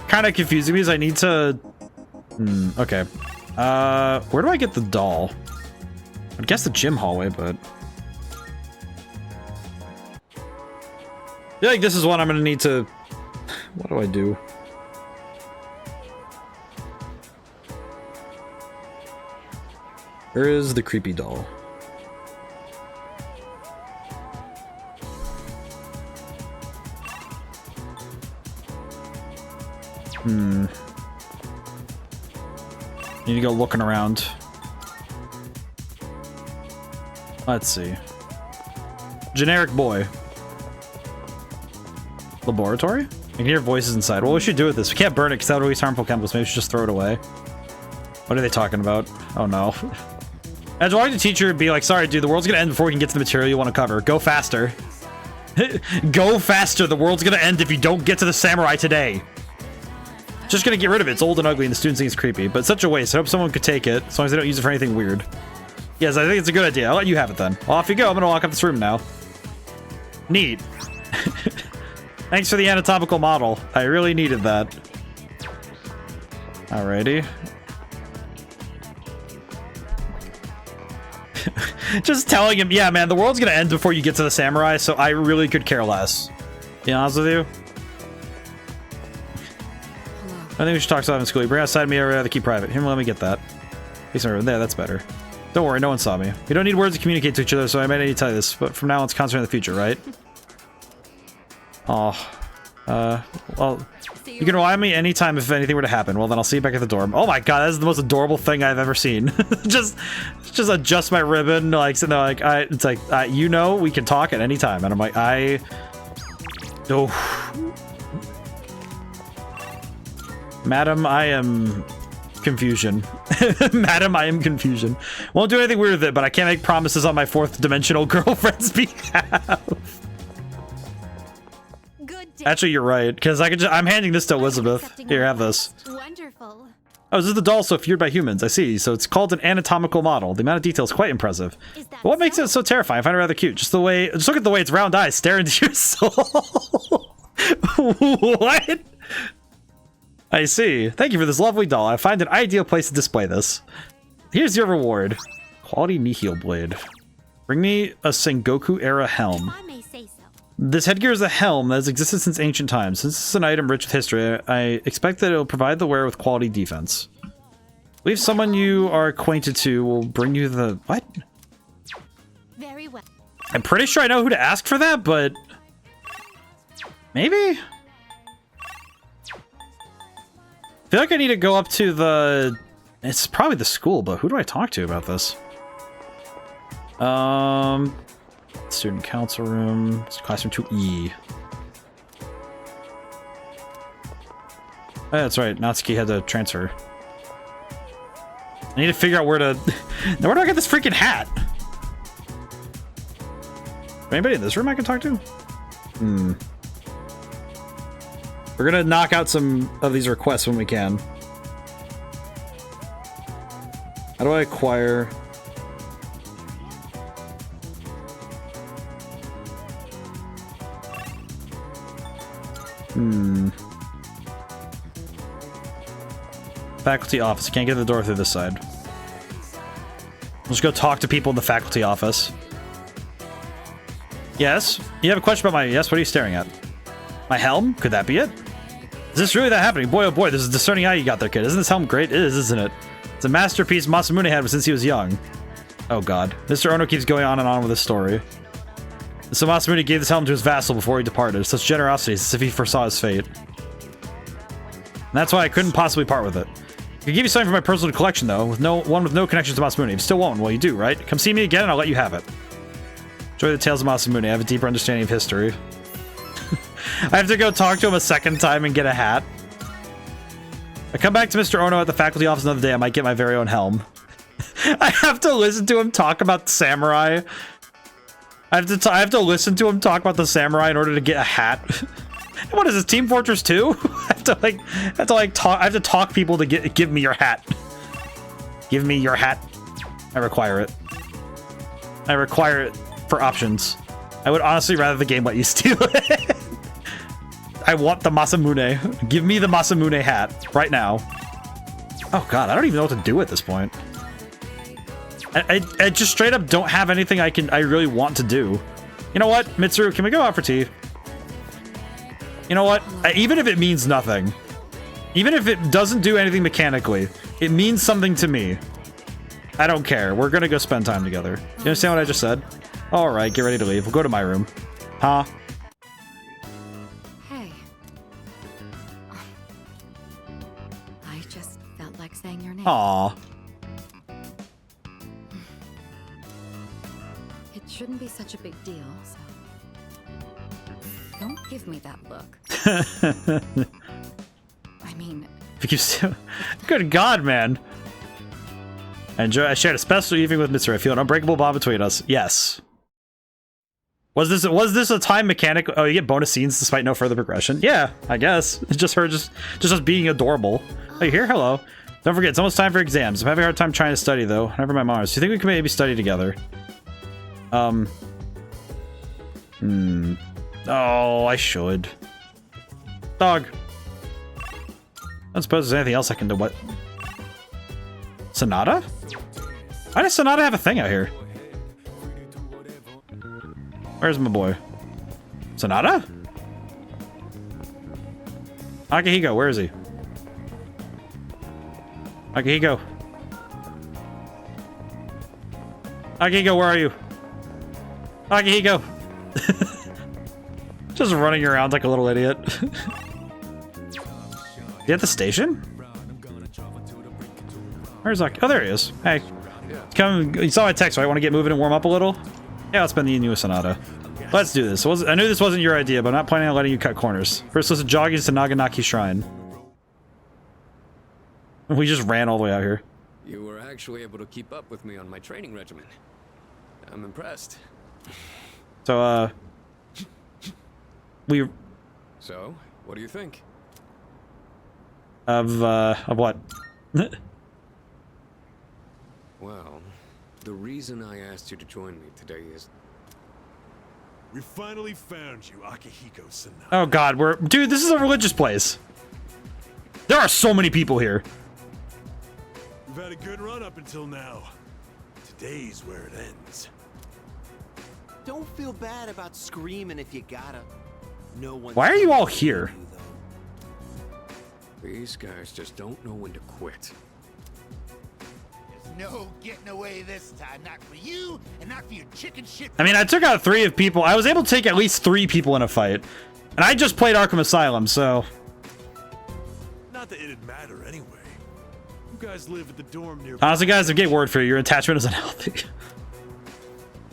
kind of confusing me is I need to. Okay. Where do I get the doll? I guess the gym hallway, but I feel like this is one I'm gonna need to. What do I do? Where is the creepy doll? Need to go looking around. Let's see. Generic boy. Laboratory? I can hear voices inside. Well, we should do with this. We can't burn it because that would release harmful chemicals. Maybe we should just throw it away. What are they talking about? Oh no. As why the teacher would be like, sorry dude, the world's gonna end before we can get to the material you want to cover. Go faster. Go faster, the world's gonna end if you don't get to the samurai today. Just gonna get rid of it. It's old and ugly and the students think it's creepy. But it's such a waste. I hope someone could take it, as long as they don't use it for anything weird. Yes, I think it's a good idea. I'll let you have it then. Well, off you go. I'm gonna walk up this room now. Neat. Thanks for the anatomical model. I really needed that. Alrighty. Just telling him, yeah, man, the world's gonna end before you get to the samurai, so I really could care less. Be honest with you. I think we should talk to him in school. You bring outside me, or rather keep private. Him, let me get that. He's over there. That's better. Don't worry, no one saw me. We don't need words to communicate to each other, so I might need to tell you this. But from now on, it's concentrate on the future, right? Oh, well, you can rely on me anytime if anything were to happen. Well, then I'll see you back at the dorm. Oh my god, that's the most adorable thing I've ever seen. just adjust my ribbon, like, so like, it's like, you know, we can talk at any time, and I'm like, oh, madam, I am confusion. Madam, I am confusion. Won't do anything weird with it, but I can't make promises on my fourth dimensional girlfriend's behalf. Actually, you're right, because I'm handing this to Elizabeth. Here, have this. Wonderful. Oh, this is the doll so feared by humans. I see. So it's called an anatomical model. The amount of detail is quite impressive. But what makes it so terrifying? I find it rather cute. Just look at the way its round eyes stare into your soul. What? I see. Thank you for this lovely doll. I find an ideal place to display this. Here's your reward. Quality Nihil blade. Bring me a Sengoku era helm. This headgear is a helm that has existed since ancient times. Since this is an item rich with history, I expect that it will provide the wearer with quality defense. I believe someone you are acquainted to will bring you the... What? Very well. I'm pretty sure I know who to ask for that, but... Maybe? I feel like I need to go up to the... It's probably the school, but who do I talk to about this? Student council room. It's classroom 2E. Oh, that's right. Natsuki had to transfer. I need to figure out where to... Now, where do I get this freaking hat? Anybody in this room I can talk to? We're gonna knock out some of these requests when we can. How do I acquire... Faculty office. I can't get the door through this side. Let's go talk to people in the faculty office. Yes? You have a question about my... Yes, what are you staring at? My helm? Could that be it? Is this really that happening? Boy, oh boy, this is a discerning eye you got there, kid. Isn't this helm great? It is, isn't it? It's a masterpiece Masamune had since he was young. Oh god. Mr. Ono keeps going on with his story. So Masamune gave this helm to his vassal before he departed. Such generosity, as if he foresaw his fate. And that's why I couldn't possibly part with it. I could give you something from my personal collection, though, with no connection to Masamune. You still won't. Well, you do, right? Come see me again, and I'll let you have it. Enjoy the tales of Masamune. I have a deeper understanding of history. I have to go talk to him a second time and get a hat. I come back to Mr. Ono at the faculty office another day. I might get my very own helm. I have to listen to him talk about the samurai. I have to listen to him talk about the samurai in order to get a hat. What is this, Team Fortress 2? I have to talk people to give me your hat. Give me your hat. I require it. I require it for options. I would honestly rather the game let you steal it. I want the Masamune. Give me the Masamune hat right now. Oh god, I don't even know what to do at this point. I just straight up don't have anything I really want to do. You know what, Mitsuru, can we go out for tea? You know what? Even if it means nothing, even if it doesn't do anything mechanically, it means something to me. I don't care. We're gonna go spend time together. You understand what I just said? All right, get ready to leave. We'll go to my room. Huh? Hey. I just felt like saying your name. Aw. It shouldn't be such a big deal, so... Don't give me that look. I mean... Good god, man. I shared a special evening with Mr. I feel an unbreakable bond between us. Yes. Was this a time mechanic? Oh, you get bonus scenes despite no further progression? Yeah, I guess. It's just her just us being adorable. Oh, you here? Hello. Don't forget, it's almost time for exams. I'm having a hard time trying to study, though. Never mind Mars. Do you think we can maybe study together? Oh, I should. Dog. I don't suppose there's anything else I can do. What? Sonata? Why does Sonata have a thing out here? Where's my boy? Sonata? Akihiko, where is he? Akihiko. Akihiko, where are you? Akihiko. Just running around like a little idiot. You at the station? Where's Akihiko? Oh, there he is. Hey. Come, you saw my text, right? Want to get moving and warm up a little? Yeah, let's spend the Inu Sonata. Let's do this. I knew this wasn't your idea, but I'm not planning on letting you cut corners. First, let's jog into Naganaki Shrine. We just ran all the way out here. You were actually able to keep up with me on my training regimen. I'm impressed. So, So, what do you think? Of what? Well, the reason I asked you to join me today is... We finally found you, Akihiko-san. Oh god, dude, this is a religious place. There are so many people here. We've had a good run up until now. Today's where it ends. Don't feel bad about screaming if you gotta. No one. Why are you all here? These guys just don't know when to quit. There's no getting away this time. Not for you, and not for your chicken shit. I mean, I took out 3 of people. I was able to take at least 3 people in a fight. And I just played Arkham Asylum, so... Not that it'd matter anyway. You guys live at the dorm near. Honestly, guys, a gay word for you. Your attachment is unhealthy.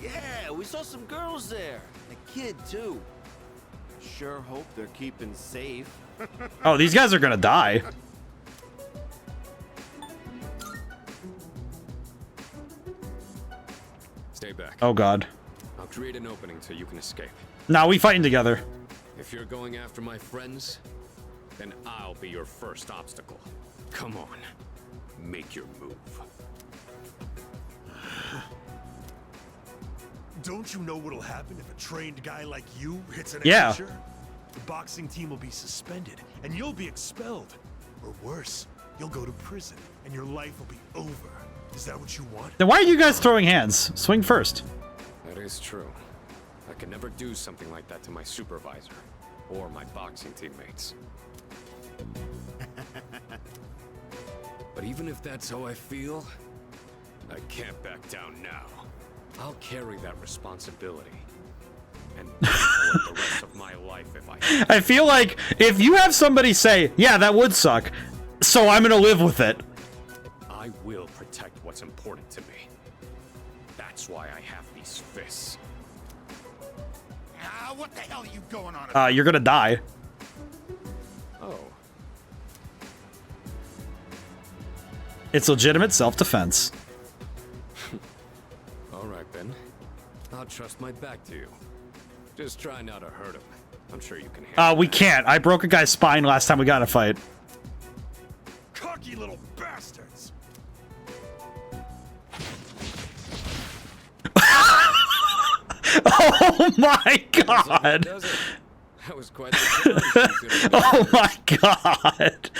Yeah, we saw some girls there. A kid, too. Sure hope they're keeping safe. Oh, these guys are gonna die. Stay back. Oh god. I'll create an opening so you can escape. Nah, we fighting together. If you're going after my friends, then I'll be your first obstacle. Come on. Make your move. Don't you know what'll happen if a trained guy like you hits an Yeah. amateur? The boxing team will be suspended, and you'll be expelled. Or worse, you'll go to prison, and your life will be over. Is that what you want? Then why are you guys throwing hands? Swing first. That is true. I could never do something like that to my supervisor or my boxing teammates. But even if that's how I feel, I can't back down now. I'll carry that responsibility and for the rest of my life if I feel like if you have somebody say, yeah, that would suck, so I'm gonna live with it. I will protect what's important to me. That's why I have these fists. Ah, what the hell are you going on about? You're gonna die. Oh. It's legitimate self-defense. All right then. I'll trust my back to you. Just try not to hurt him. I'm sure you can handle We can't. I broke a guy's spine last time we got in a fight. Cocky little bastards! Oh my god! That was quite the Oh my god!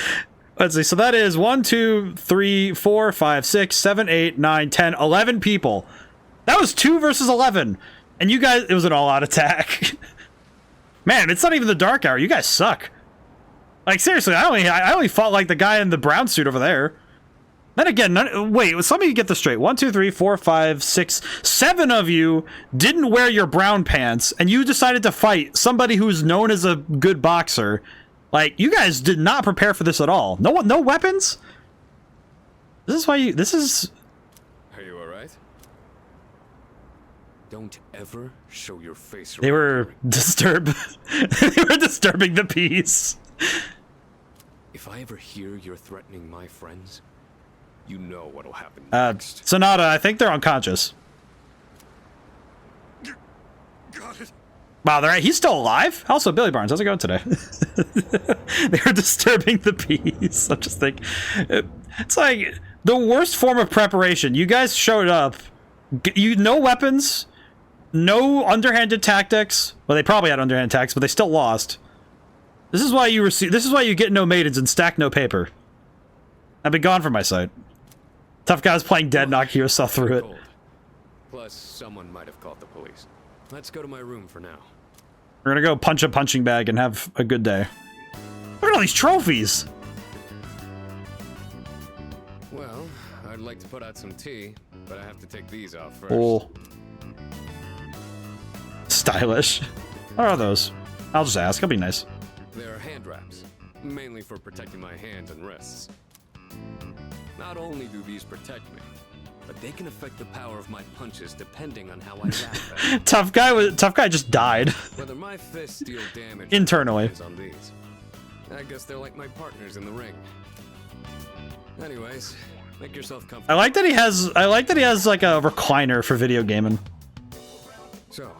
Let's see, so that is 1, 2, 3, 4, 5, 6, 7, 8, 9, 10, 11 people. That was 2 versus 11. And you guys, it was an all-out attack. Man, it's not even the dark hour. You guys suck. Like, seriously, I only fought like the guy in the brown suit over there. Then again, wait, let me get this straight. 1, 2, 3, 4, 5, 6, 7 of you didn't wear your brown pants, and you decided to fight somebody who's known as a good boxer. Like, you guys did not prepare for this at all. No weapons? This is why this is... Are you alright? Don't ever show your face. They were disturbed. They were disturbing the peace. If I ever hear you're threatening my friends, you know what'll happen next. Sonata, I think they're unconscious. Got it. Wow, he's still alive? Also, Billy Barnes, how's it going today? They were disturbing the peace. I'm just thinking, it's like the worst form of preparation. You guys showed up, no weapons, no underhanded tactics. Well, they probably had underhanded tactics, but they still lost. This is why you receive. This is why you get no maidens and stack no paper. I've been gone from my sight. Tough guys playing dead, knock yourself through it. Plus, someone might have called the police. Let's go to my room for now. We're gonna go punch a punching bag and have a good day. Look at all these trophies. Well, I'd like to put out some tea, but I have to take these off first. Oh. Stylish. What are those? I'll just ask. It'll be nice. They're hand wraps, mainly for protecting my hands and wrists. Not only do these protect me, but they can affect the power of my punches depending on how I wrap them. Tough guy just died. Whether my fists deal damage internally on these. I guess they're like my partners in the ring. Anyways, make yourself comfortable. I like that he has like a recliner for video gaming. So,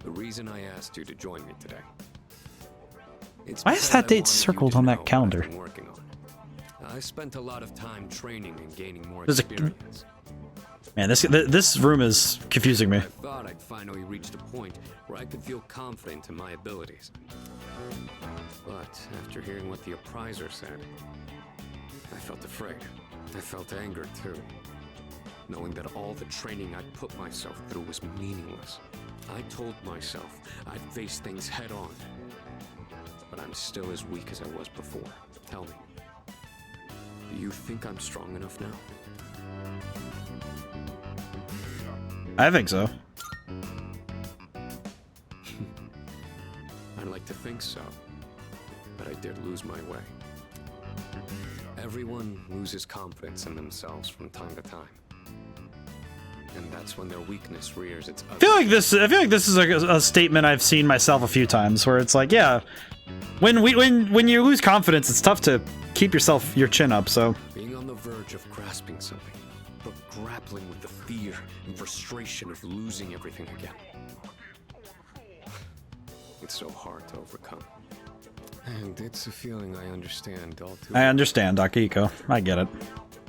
the reason I asked you to join me today. Why is that date circled on that calendar? I spent a lot of time training and gaining more There's experience. Man, this room is confusing me. I thought I'd finally reached a point where I could feel confident in my abilities. But after hearing what the appraiser said, I felt afraid. I felt anger too. Knowing that all the training I'd put myself through was meaningless. I told myself I'd face things head on. But I'm still as weak as I was before. Tell me, do you think I'm strong enough now? I think so. I'd like to think so, but I did lose my way. Everyone loses confidence in themselves from time to time. And that's when their weakness rears its ugly. I feel like this is a statement I've seen myself a few times, where it's like, yeah, when you lose confidence, it's tough to keep your chin up. So being on the verge of grasping something, but grappling with the fear and frustration of losing everything again. It's so hard to overcome. And it's a feeling I understand all too well. I understand, Akiko. I get it.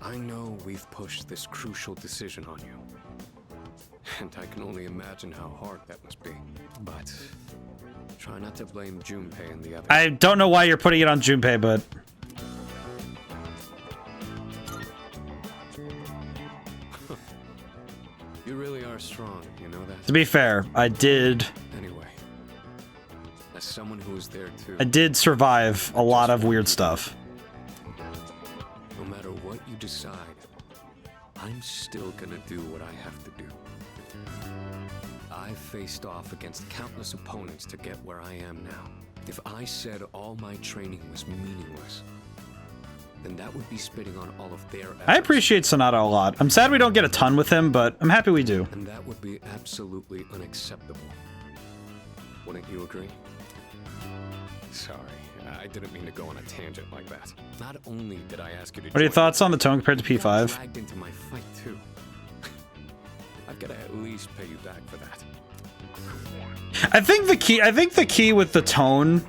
I know we've pushed this crucial decision on you. And I can only imagine how hard that must be. But try not to blame Junpei and the others. I don't know why you're putting it on Junpei, but you really are strong, you know that? to be fair, I did As someone who was there too. I did survive a lot of weird stuff. No matter what you decide, I'm still gonna do what I have to do. I faced off against countless opponents to get where I am now. If I said all my training was meaningless, then that would be spitting on all of their efforts. I appreciate Sonata a lot. I'm sad we don't get a ton with him, but I'm happy we do. And that would be absolutely unacceptable. Wouldn't you agree? Sorry, I didn't mean to go on a tangent like that. Not only did I ask you to What are your thoughts on the tone compared to P5? dragged into my fight too. I've got to at least pay you back for that. I think the key with the tone.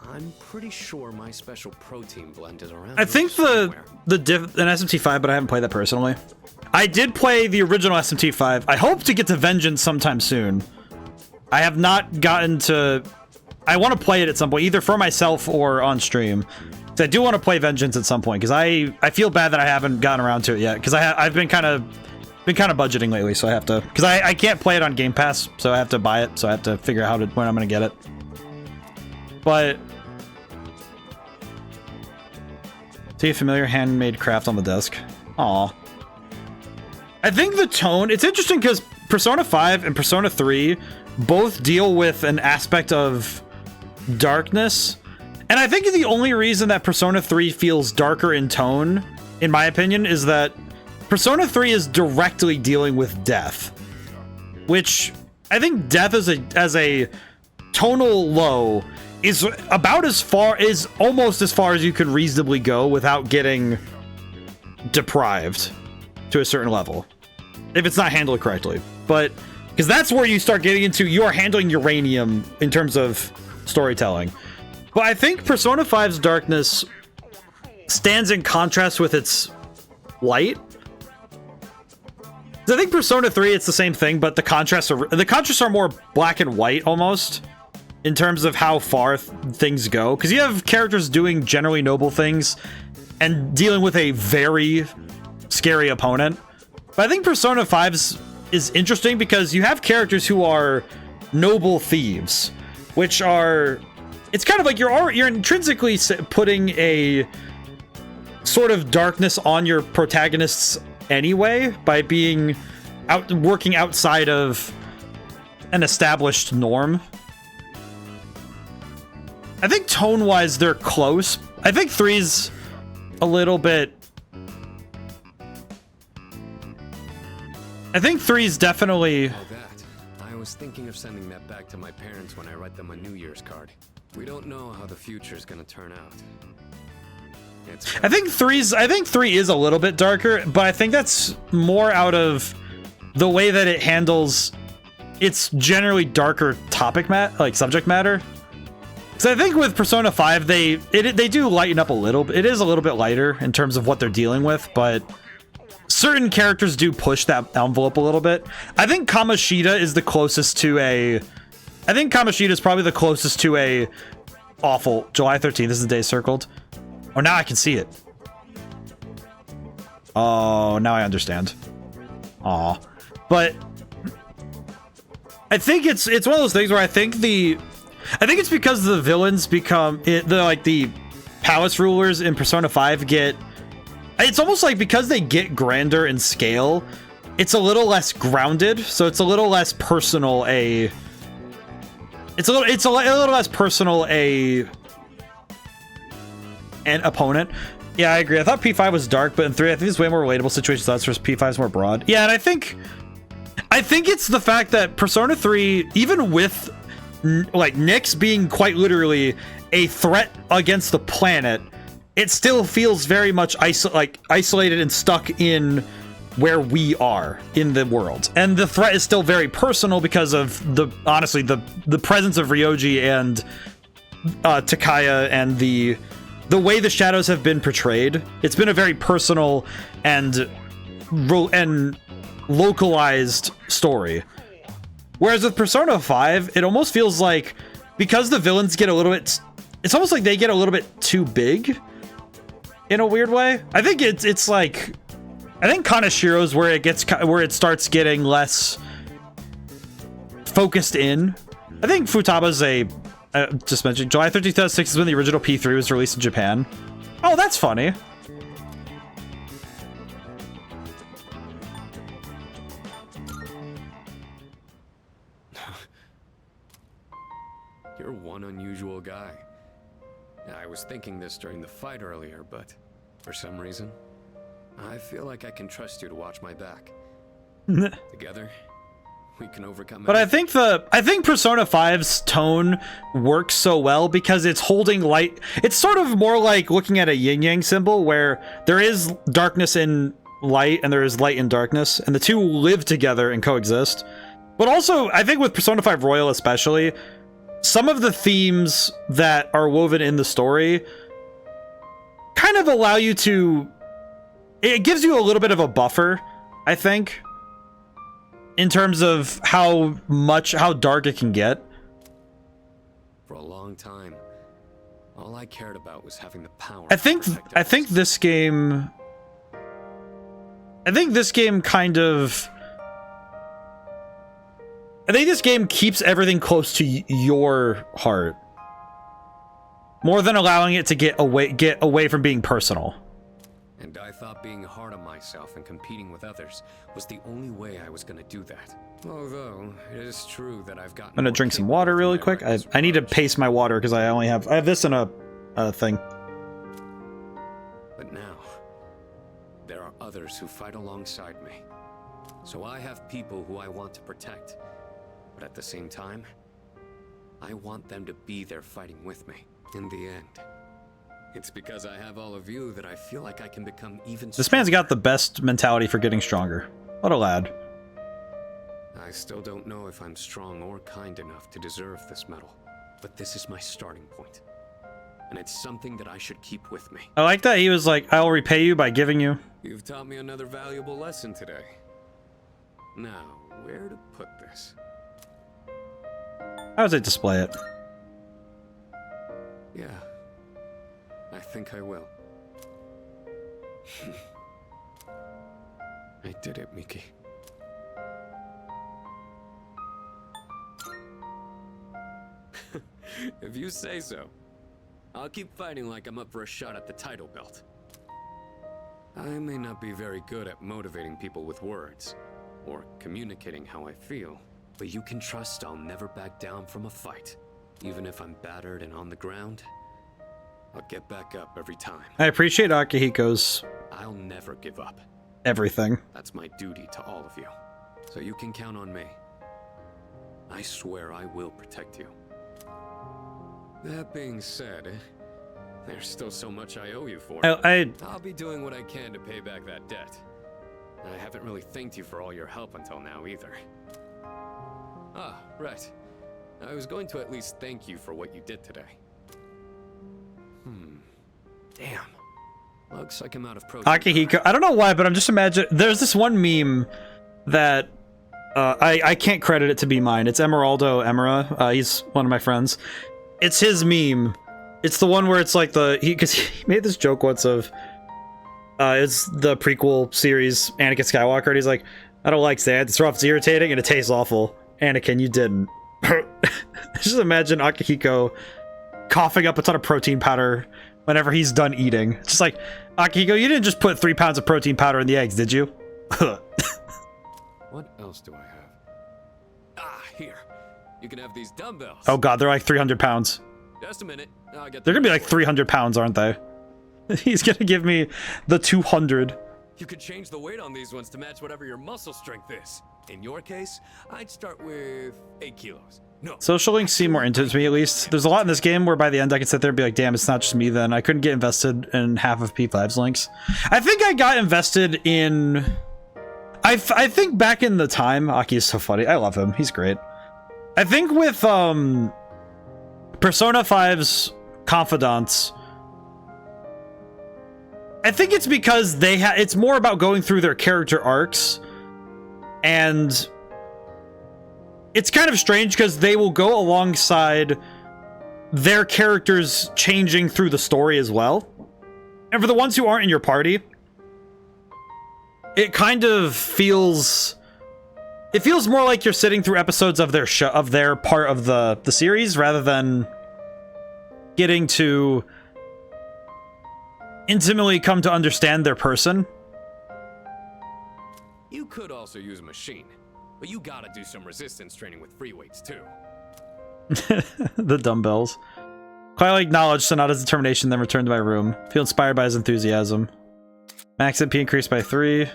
I'm pretty sure my special protein blend is around. I think an SMT5, but I haven't played that personally. I did play the original SMT5. I hope to get to Vengeance sometime soon. I have not gotten to. I want to play it at some point, either for myself or on stream. So I do want to play Vengeance at some point because I feel bad that I haven't gotten around to it yet because I've been kind of budgeting lately, so I have to, because I can't play it on Game Pass, so I have to buy it, so I have to figure out when I'm gonna get it. But see a familiar handmade craft on the desk. Aw. I think the tone, it's interesting because Persona 5 and Persona 3 both deal with an aspect of darkness, and I think the only reason that Persona 3 feels darker in tone, in my opinion, is that Persona 3 is directly dealing with death, which I think death as a tonal low is about is almost as far as you could reasonably go without getting deprived to a certain level, if it's not handled correctly. But because that's where you start getting into, you are handling uranium in terms of storytelling. But I think Persona 5's darkness stands in contrast with its light. I think Persona 3, it's the same thing, but the contrasts are more black and white almost. in terms of how far things go, because you have characters doing generally noble things and dealing with a very scary opponent. But I think Persona 5 is interesting because you have characters who are noble thieves, which are, it's kind of like you're intrinsically putting a sort of darkness on your protagonists anyway by being working outside of an established norm. I think tone-wise they're close. I think 3's a little bit. I think 3's definitely. Oh, that. I was thinking of sending that back to my parents when I write them a New Year's card. We don't know how the future is going to turn out. I think 3 is a little bit darker, but I think that's more out of the way that it handles its generally darker subject matter. So I think with Persona 5, they do lighten up a little bit. It is a little bit lighter in terms of what they're dealing with, but certain characters do push that envelope a little bit. I think Kamoshida is the closest to a. I think Kamoshida is probably the closest to a awful July 13th. This is the day circled. Oh, now I can see it. Oh, now I understand. Aw. But I think it's one of those things where I think it's because the villains become the palace rulers in Persona 5 get. It's almost like because they get grander in scale, it's a little less grounded, so it's a little less personal. It's a little less personal. An opponent. Yeah, I agree. I thought P5 was dark, but in 3, I think it's way more relatable situations. That's where P5 is more broad. Yeah, and I think it's the fact that Persona 3, even with like Nyx being quite literally a threat against the planet, it still feels very much isolated and stuck in where we are in the world. And the threat is still very personal because of the presence of Ryoji and Takaya and the way the shadows have been portrayed. It's been a very personal and localized story. Whereas with Persona 5, it almost feels like because the villains get a little bit, it's almost like they get a little bit too big in a weird way. I think it's like, I think Kanashiro's where it starts getting less focused in. I think Futaba's just mentioned July 13th, 2006 is when the original P3 was released in Japan. Oh, that's funny. You're one unusual guy. I was thinking this during the fight earlier, but for some reason, I feel like I can trust you to watch my back. Together, we can overcome. But I think Persona 5's tone works so well because it's holding light. It's sort of more like looking at a yin-yang symbol where there is darkness in light and there is light in darkness, and the two live together and coexist. But also, I think with Persona 5 Royal especially, some of the themes that are woven in the story kind of allow you to... It gives you a little bit of a buffer, I think, in terms of how dark it can get. For a long time, all I cared about was having the power. I think this game kind of... I think this game keeps everything close to your heart, more than allowing it to get away from being personal. And I thought being hard on myself and competing with others was the only way I was going to do that. Although it is true that I've gotten. I'm gonna drink some water really quick. I need to pace my water because I have this in a thing. But now there are others who fight alongside me, so I have people who I want to protect. But at the same time, I want them to be there fighting with me. In the end, it's because I have all of you that I feel like I can become even stronger. This man's got the best mentality for getting stronger. What a lad. I still don't know if I'm strong or kind enough to deserve this medal, but this is my starting point. And it's something that I should keep with me. I like that he was like, I'll repay you by giving you. You've taught me another valuable lesson today. Now, where to put this? How does it display it? think I will. I did it, Miki. If you say so. I'll keep fighting like I'm up for a shot at the title belt. I may not be very good at motivating people with words, or communicating how I feel, but you can trust I'll never back down from a fight. Even if I'm battered and on the ground, I'll get back up every time. I appreciate Akihiko's I'll never give up. everything. That's my duty to all of you. So you can count on me. I swear I will protect you. That being said, there's still so much I owe you for. I'll be doing what I can to pay back that debt. I haven't really thanked you for all your help until now either. Ah, right. I was going to at least thank you for what you did today. Damn. Looks like I'm out of protein. Akihiko, I don't know why, but I'm just imagining. There's this one meme that I can't credit it to be mine. It's Emeraldo Emera. He's one of my friends. It's his meme. It's the one where it's like because he made this joke once of it's the prequel series Anakin Skywalker, and he's like, I don't like sand. It's rough, it's irritating, and it tastes awful. Anakin, you didn't. Just imagine Akihiko coughing up a ton of protein powder whenever he's done eating. It's just like, Akihiko, you didn't just put 3 pounds of protein powder in the eggs, did you? What else do I have? Ah, here. You can have these dumbbells. Oh god, they're like 300 pounds. Just a minute. I'll get They're gonna be like 300 pounds, aren't they? He's gonna give me the 200. You could change the weight on these ones to match whatever your muscle strength is. In your case, I'd start with 8 kilos. No. Social links seem more into it to me, at least. There's a lot in this game where by the end I can sit there and be like, damn, it's not just me then. I couldn't get invested in half of P5's links. I think I got invested in... I think back in the time... Aki is so funny. I love him. He's great. I think with Persona 5's Confidants... I think it's because it's more about going through their character arcs, and it's kind of strange because they will go alongside their characters changing through the story as well. And for the ones who aren't in your party, it kind of feels... It feels more like you're sitting through episodes of their show, of their part of the series, rather than getting to intimately come to understand their person. You could also use a machine, but you gotta do some resistance training with free weights too. The dumbbells. Quietly acknowledge Sonata's determination, then return to my room. Feel inspired by his enthusiasm. Max MP increased by 3. Well,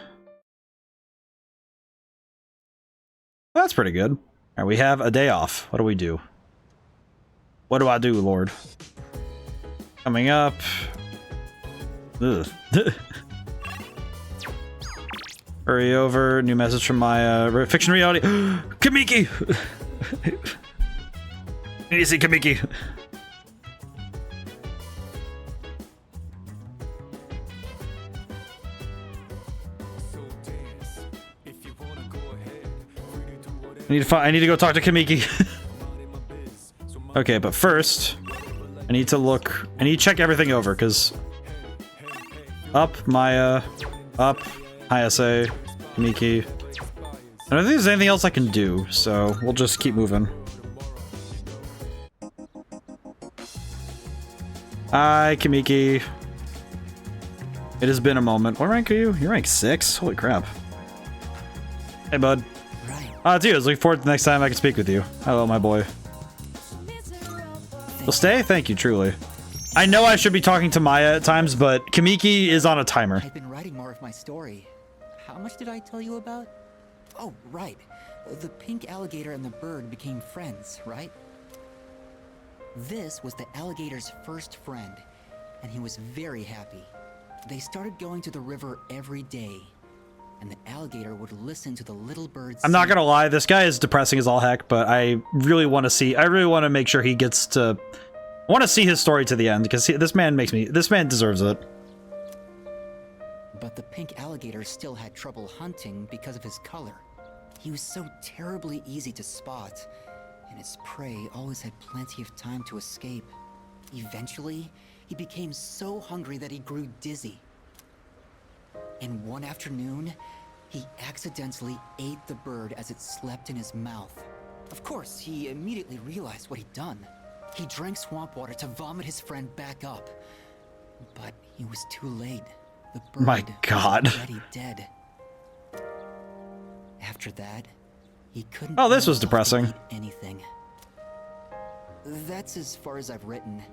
that's pretty good. Alright, we have a day off. What do we do? What do I do, Lord? Coming up... Ugh. Hurry over. New message from Maya. Fiction reality. Kamiki! I need to see Kamiki. I need to go talk to Kamiki. Okay, but first, I need to check everything over, because up, Maya, up, Hayase, Kamiki. I don't think there's anything else I can do, so we'll just keep moving. Hi, Kamiki. It has been a moment. What rank are you? You're rank 6? Holy crap. Hey, bud. It's you. I was looking forward to the next time I can speak with you. Hello, my boy. You'll stay? Thank you, truly. I know I should be talking to Maya at times, but Kamiki is on a timer. I've been writing more of my story. How much did I tell you about? Oh, right. The pink alligator and the bird became friends, right? This was the alligator's first friend, and he was very happy. They started going to the river every day, and the alligator would listen to the little birds. I'm not gonna lie, this guy is depressing as all heck, but I really want to make sure he gets to... I want to see his story to the end, because this man deserves it. But the pink alligator still had trouble hunting because of his color. He was so terribly easy to spot, and his prey always had plenty of time to escape. Eventually, he became so hungry that he grew dizzy. And one afternoon, he accidentally ate the bird as it slept in his mouth. Of course, he immediately realized what he'd done. He drank swamp water to vomit his friend back up. But he was too late. The bird My God. was already dead. After that, he couldn't. Oh, this bring was himself to depressing. eat anything. That's as far as I've written.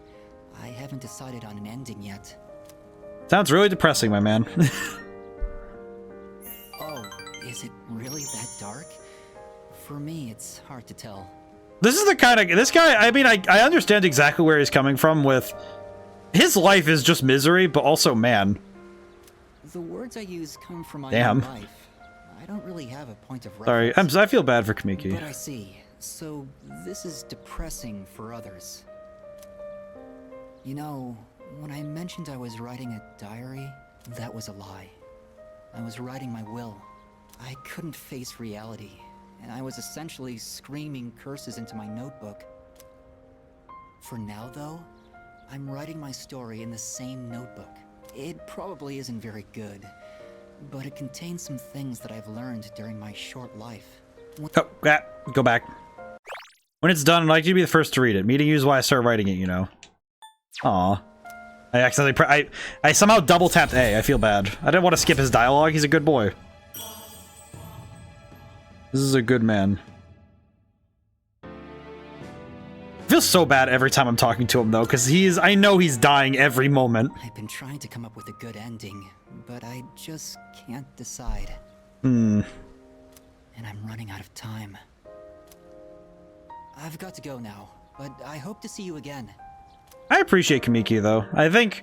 I haven't decided on an ending yet. Sounds really depressing, my man. Oh, is it really that dark? For me, it's hard to tell. This is the kind of this guy. I mean, I understand exactly where he's coming from. With his life is just misery, but also man. The words I use come from my Damn. own life. I don't really have a point of Sorry, reference. I feel bad for Kamiki. But I see. So this is depressing for others. You know, when I mentioned I was writing a diary, that was a lie. I was writing my will. I couldn't face reality, and I was essentially screaming curses into my notebook. For now, though, I'm writing my story in the same notebook. It probably isn't very good, but it contains some things that I've learned during my short life. Oh, yeah, go back. When it's done, I'd like you to be the first to read it. Meeting you is why I started writing it, you know. Aw. I accidentally I somehow double tapped A. I feel bad. I didn't want to skip his dialogue. He's a good boy. This is a good man. I feel so bad every time I'm talking to him though, because I know he's dying every moment. I've been trying to come up with a good ending, but I just can't decide. And I'm running out of time. I've got to go now, but I hope to see you again. I appreciate Kamiki though. I think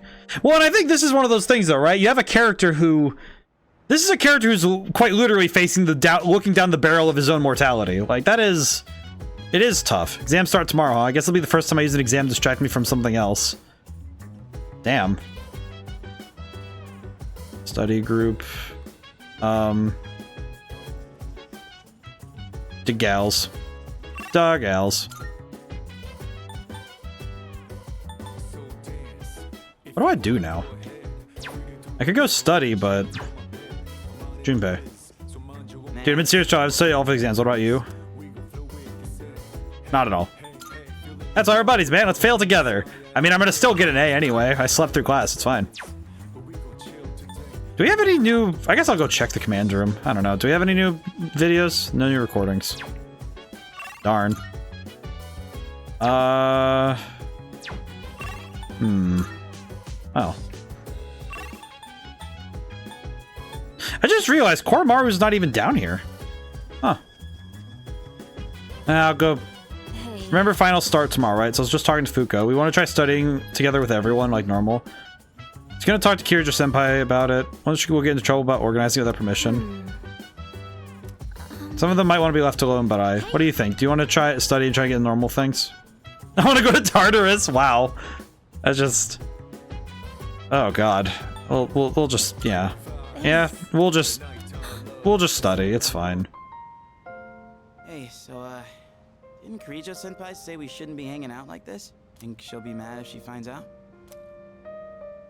this is one of those things though, right? You have a character who, this is a character who's quite literally facing looking down the barrel of his own mortality. Like it is tough. Exams start tomorrow, huh? I guess it'll be the first time I use an exam to distract me from something else. Damn. Study group. To gals. Duh, gals. What do I do now? I could go study, but... Junpei. Dude, I've been serious, child. I've studied all for exams. What about you? Not at all. That's all our buddies, man. Let's fail together. I mean, I'm gonna still get an A anyway. I slept through class. It's fine. Do we have any new... I guess I'll go check the command room. I don't know. Do we have any new videos? No new recordings. Darn. Oh. I just realized Koromaru's not even down here. Huh. I'll go... Remember, finals start tomorrow, right? So I was just talking to Fuko. We want to try studying together with everyone like normal. He's gonna talk to Kirija-senpai about it. We'll get into trouble about organizing without permission. Some of them might want to be left alone, but what do you think? Do you want to try study and try to get normal things? I want to go to Tartarus. Wow. That's just... Oh god. We'll just... Yeah. Yeah, we'll just study. It's fine. Hey, so, didn't Kirija-senpai say we shouldn't be hanging out like this? Think she'll be mad if she finds out?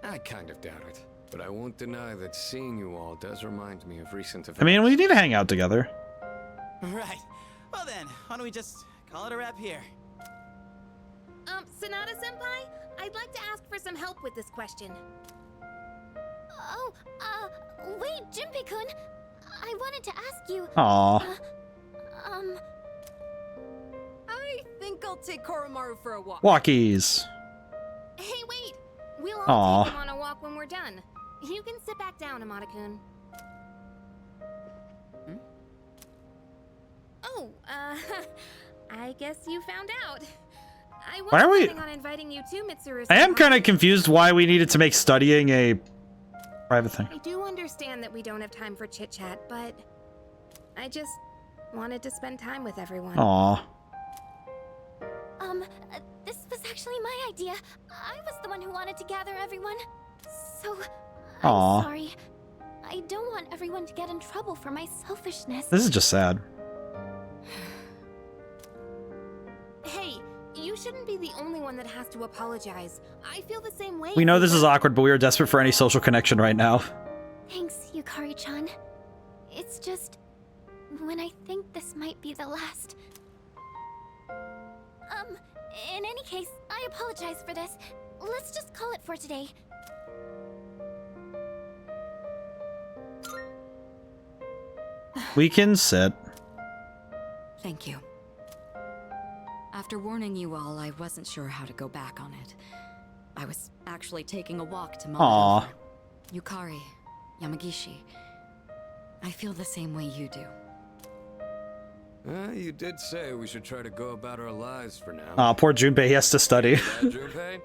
I kind of doubt it, but I won't deny that seeing you all does remind me of recent events. I mean, we need to hang out together. Right. Well then, why don't we just call it a wrap here? Sonata-senpai, I'd like to ask for some help with this question. Oh, wait, Junpei-kun. I wanted to ask you. Aww. I think I'll take Koromaru for a walk. Walkies. Hey, wait! We'll all Aw. take him on a walk when we're done. You can sit back down, Amada-kun. Oh, I guess you found out. I was Why are we... planning on inviting you too, Mitsuru. I am kind of confused why we needed to make studying a private thing. I do understand that we don't have time for chit-chat, but I just wanted to spend time with everyone. Aw. This was actually my idea. I was the one who wanted to gather everyone. So, Aw. I'm sorry. I don't want everyone to get in trouble for my selfishness. This is just sad. Hey, you shouldn't be the only one that has to apologize. I feel the same way. We know this is awkward, but we are desperate for any social connection right now. Thanks, Yukari-chan. It's just... when I think this might be the last... in any case, I apologize for this. Let's just call it for today. We can sit. Thank you. After warning you all, I wasn't sure how to go back on it. I was actually taking a walk to mull it over. Yukari, Yamagishi, I feel the same way you do. You did say we should try to go about our lives for now. Aw, poor Junpei, he has to study. Junpei?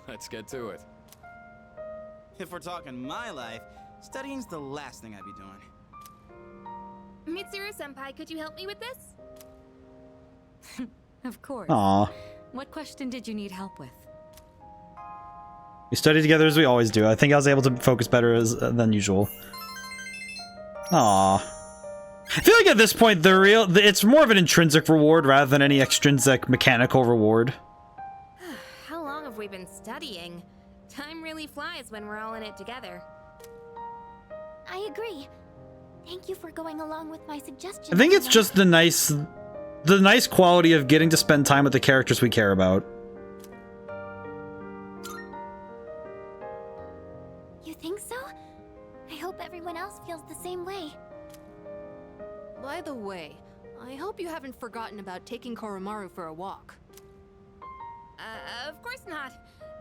Let's get to it. If we're talking my life, studying's the last thing I'd be doing. Mitsuru-senpai, could you help me with this? Of course. Aw. What question did you need help with? We studied together as we always do. I think I was able to focus better than usual. Aw. I feel like at this point, it's more of an intrinsic reward rather than any extrinsic mechanical reward. How long have we been studying? Time really flies when we're all in it together. I agree. Thank you for going along with my suggestions. I think it's just the nice quality of getting to spend time with the characters we care about. You think so? I hope everyone else feels the same way. By the way, I hope you haven't forgotten about taking Koromaru for a walk. Of course not.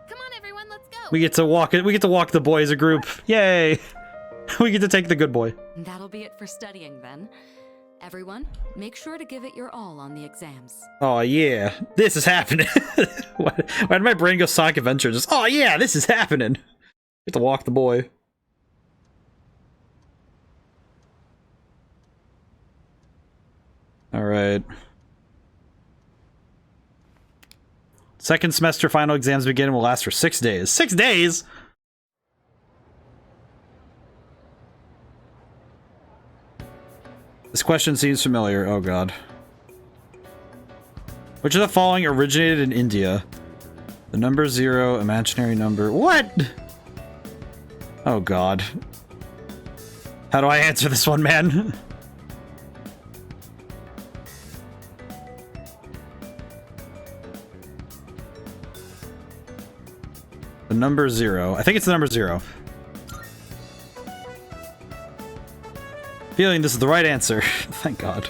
Come on, everyone, let's go. We get to walk it. We get to walk the boy as a group. Yay! We get to take the good boy. That'll be it for studying then. Everyone, make sure to give it your all on the exams. Oh yeah, this is happening. Why did my brain go Sonic Adventure? Just, oh yeah, this is happening. Get to walk the boy. All right. Second semester final exams begin and will last for 6 days. 6 days? This question seems familiar. Oh god. Which of the following originated in India? The number 0, imaginary number. What? Oh god. How do I answer this one, man? The number 0. I think it's the number 0. Feeling this is the right answer. Thank God.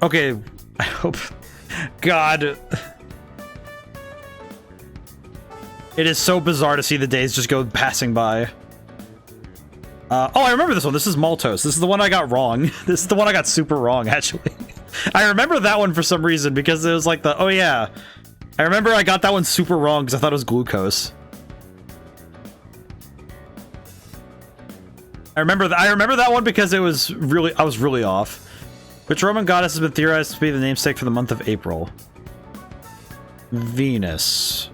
Okay. I hope... God. It is so bizarre to see the days just go passing by. Oh, I remember this one. This is Maltose. This is the one I got wrong. This is the one I got super wrong, actually. I remember that one for some reason, because it was like the... Oh, yeah. I remember I got that one super wrong, because I thought it was glucose. I remember that one because it was really... I was really off. Which Roman goddess has been theorized to be the namesake for the month of April? Venus.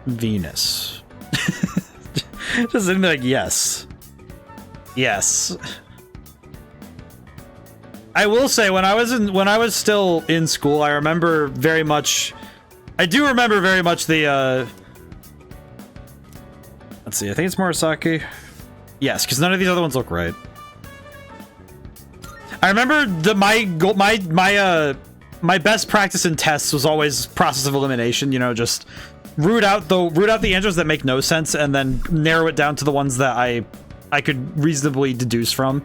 Venus. Just sitting there like, yes. Yes. I will say, when I was still in school, I remember very much... I do remember very much the, let's see, I think it's Murasaki. Yes, because none of these other ones look right. I remember my best practice in tests was always process of elimination, you know, just root out the answers that make no sense and then narrow it down to the ones that I could reasonably deduce from.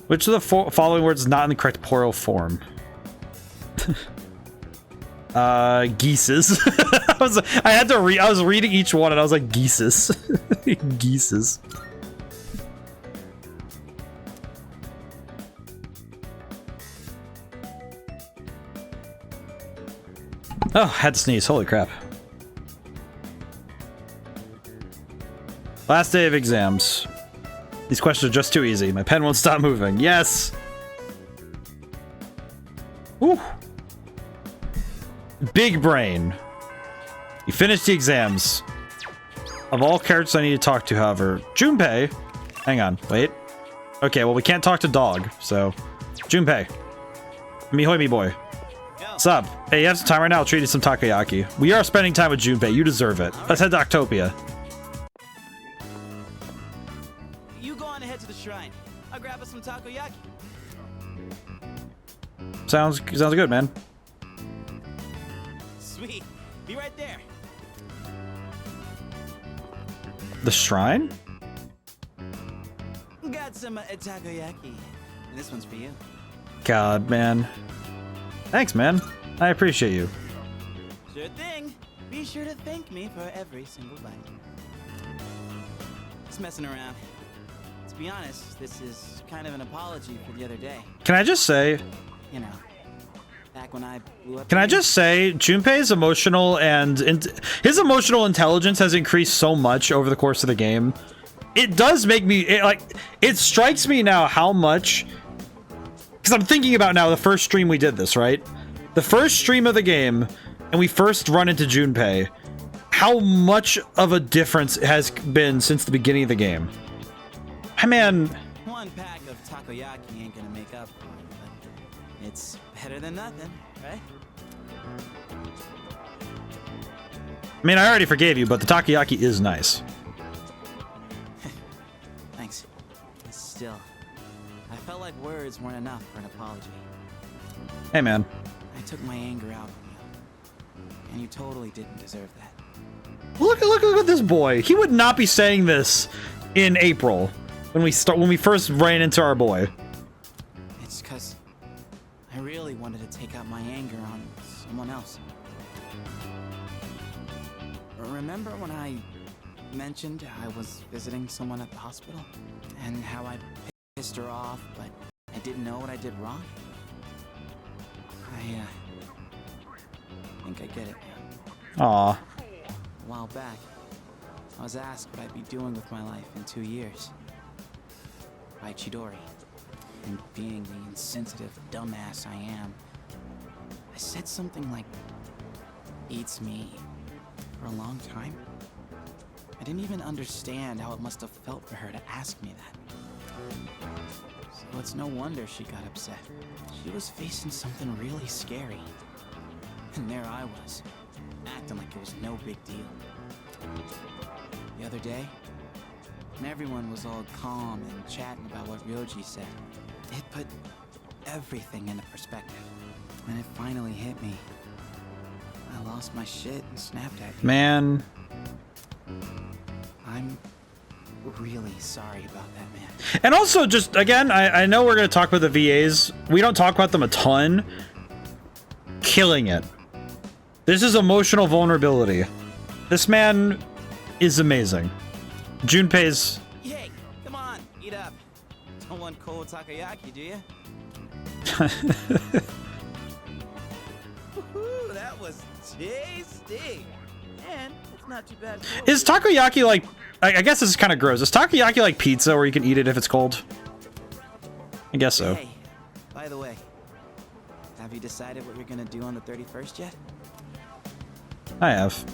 Which of the following words is not in the correct plural form? Geeses. I was reading each one and I was like, geeses. Geeses. Oh, had to sneeze. Holy crap. Last day of exams. These questions are just too easy. My pen won't stop moving. Yes! Woo! Big brain. You finished the exams. Of all characters I need to talk to, however, Junpei. Hang on, wait. Okay, well we can't talk to dog, so Junpei. Mihoy me boy. What's up? Hey, you have some time right now? I'll treat you some takoyaki. We are spending time with Junpei. You deserve it. Let's head to Octopia. You go on ahead to the shrine. I'll grab us some takoyaki. Sounds good, man. Sweet. Be right there. The shrine? Got some takoyaki. This one's for you. God, man. Thanks, man. I appreciate you. Sure thing. Be sure to thank me for every single bite. Just messing around. To be honest, this is kind of an apology for the other day. Can I just say... You know, back when I blew up... Can I just say, Junpei's emotional and... his emotional intelligence has increased so much over the course of the game. It does make me... It strikes me now how much... Because I'm thinking about now the first stream we did this, right? The first stream of the game, and we first run into Junpei. How much of a difference it has been since the beginning of the game. Man... One pack of takoyaki ain't gonna make up for it, but it's better than nothing, right? I mean, I already forgave you, but the takoyaki is nice. Thanks. Still, I felt like words weren't enough for an apology. Hey, man. I took my anger out on you, and you totally didn't deserve that. Look at this boy. He would not be saying this in April when we first ran into our boy. It's because I really wanted to take out my anger on someone else. Remember when I mentioned I was visiting someone at the hospital and how I pissed her off, but I didn't know what I did wrong? I think I get it now. Aw. A while back, I was asked what I'd be doing with my life in 2 years by Chidori, and being the insensitive dumbass I am, I said something like, eats me, for a long time. I didn't even understand how it must have felt for her to ask me that. So it's no wonder she got upset. She was facing something really scary. And there I was, acting like it was no big deal. The other day, when everyone was all calm and chatting about what Ryoji said, it put everything into perspective. When it finally hit me, I lost my shit and snapped at you. Man. I'm really sorry about that, man. And also, just, again, I know we're going to talk about the VAs. We don't talk about them a ton. Killing it. This is emotional vulnerability. This man is amazing. Junpei's... Yay! Come on, eat up. Don't want cold takoyaki, do you? Woohoo, that was tasty. And it's not too bad. Is takoyaki like... I guess this is kind of gross. Is takoyaki like pizza where you can eat it if it's cold? I guess so. Hey, by the way, have you decided what you're gonna do on the 31st yet? I have.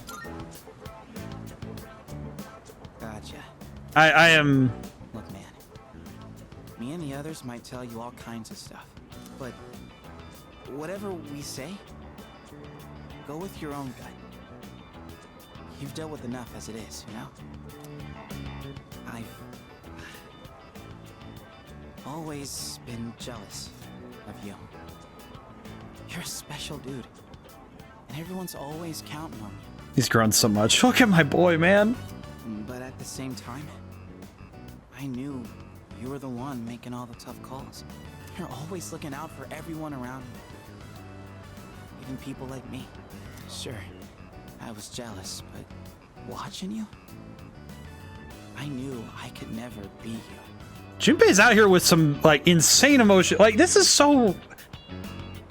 Gotcha. I am... Look, man. Me and the others might tell you all kinds of stuff, but whatever we say, go with your own gut. You've dealt with enough as it is, you know? I've always been jealous of you. You're a special dude, and everyone's always counting on you. He's grown so much. Look at my boy, man. But at the same time, I knew you were the one making all the tough calls. You're always looking out for everyone around you. Even people like me. Sure, I was jealous, but watching you, I knew I could never be you. Junpei's out here with some, like, insane emotion. Like, this is so...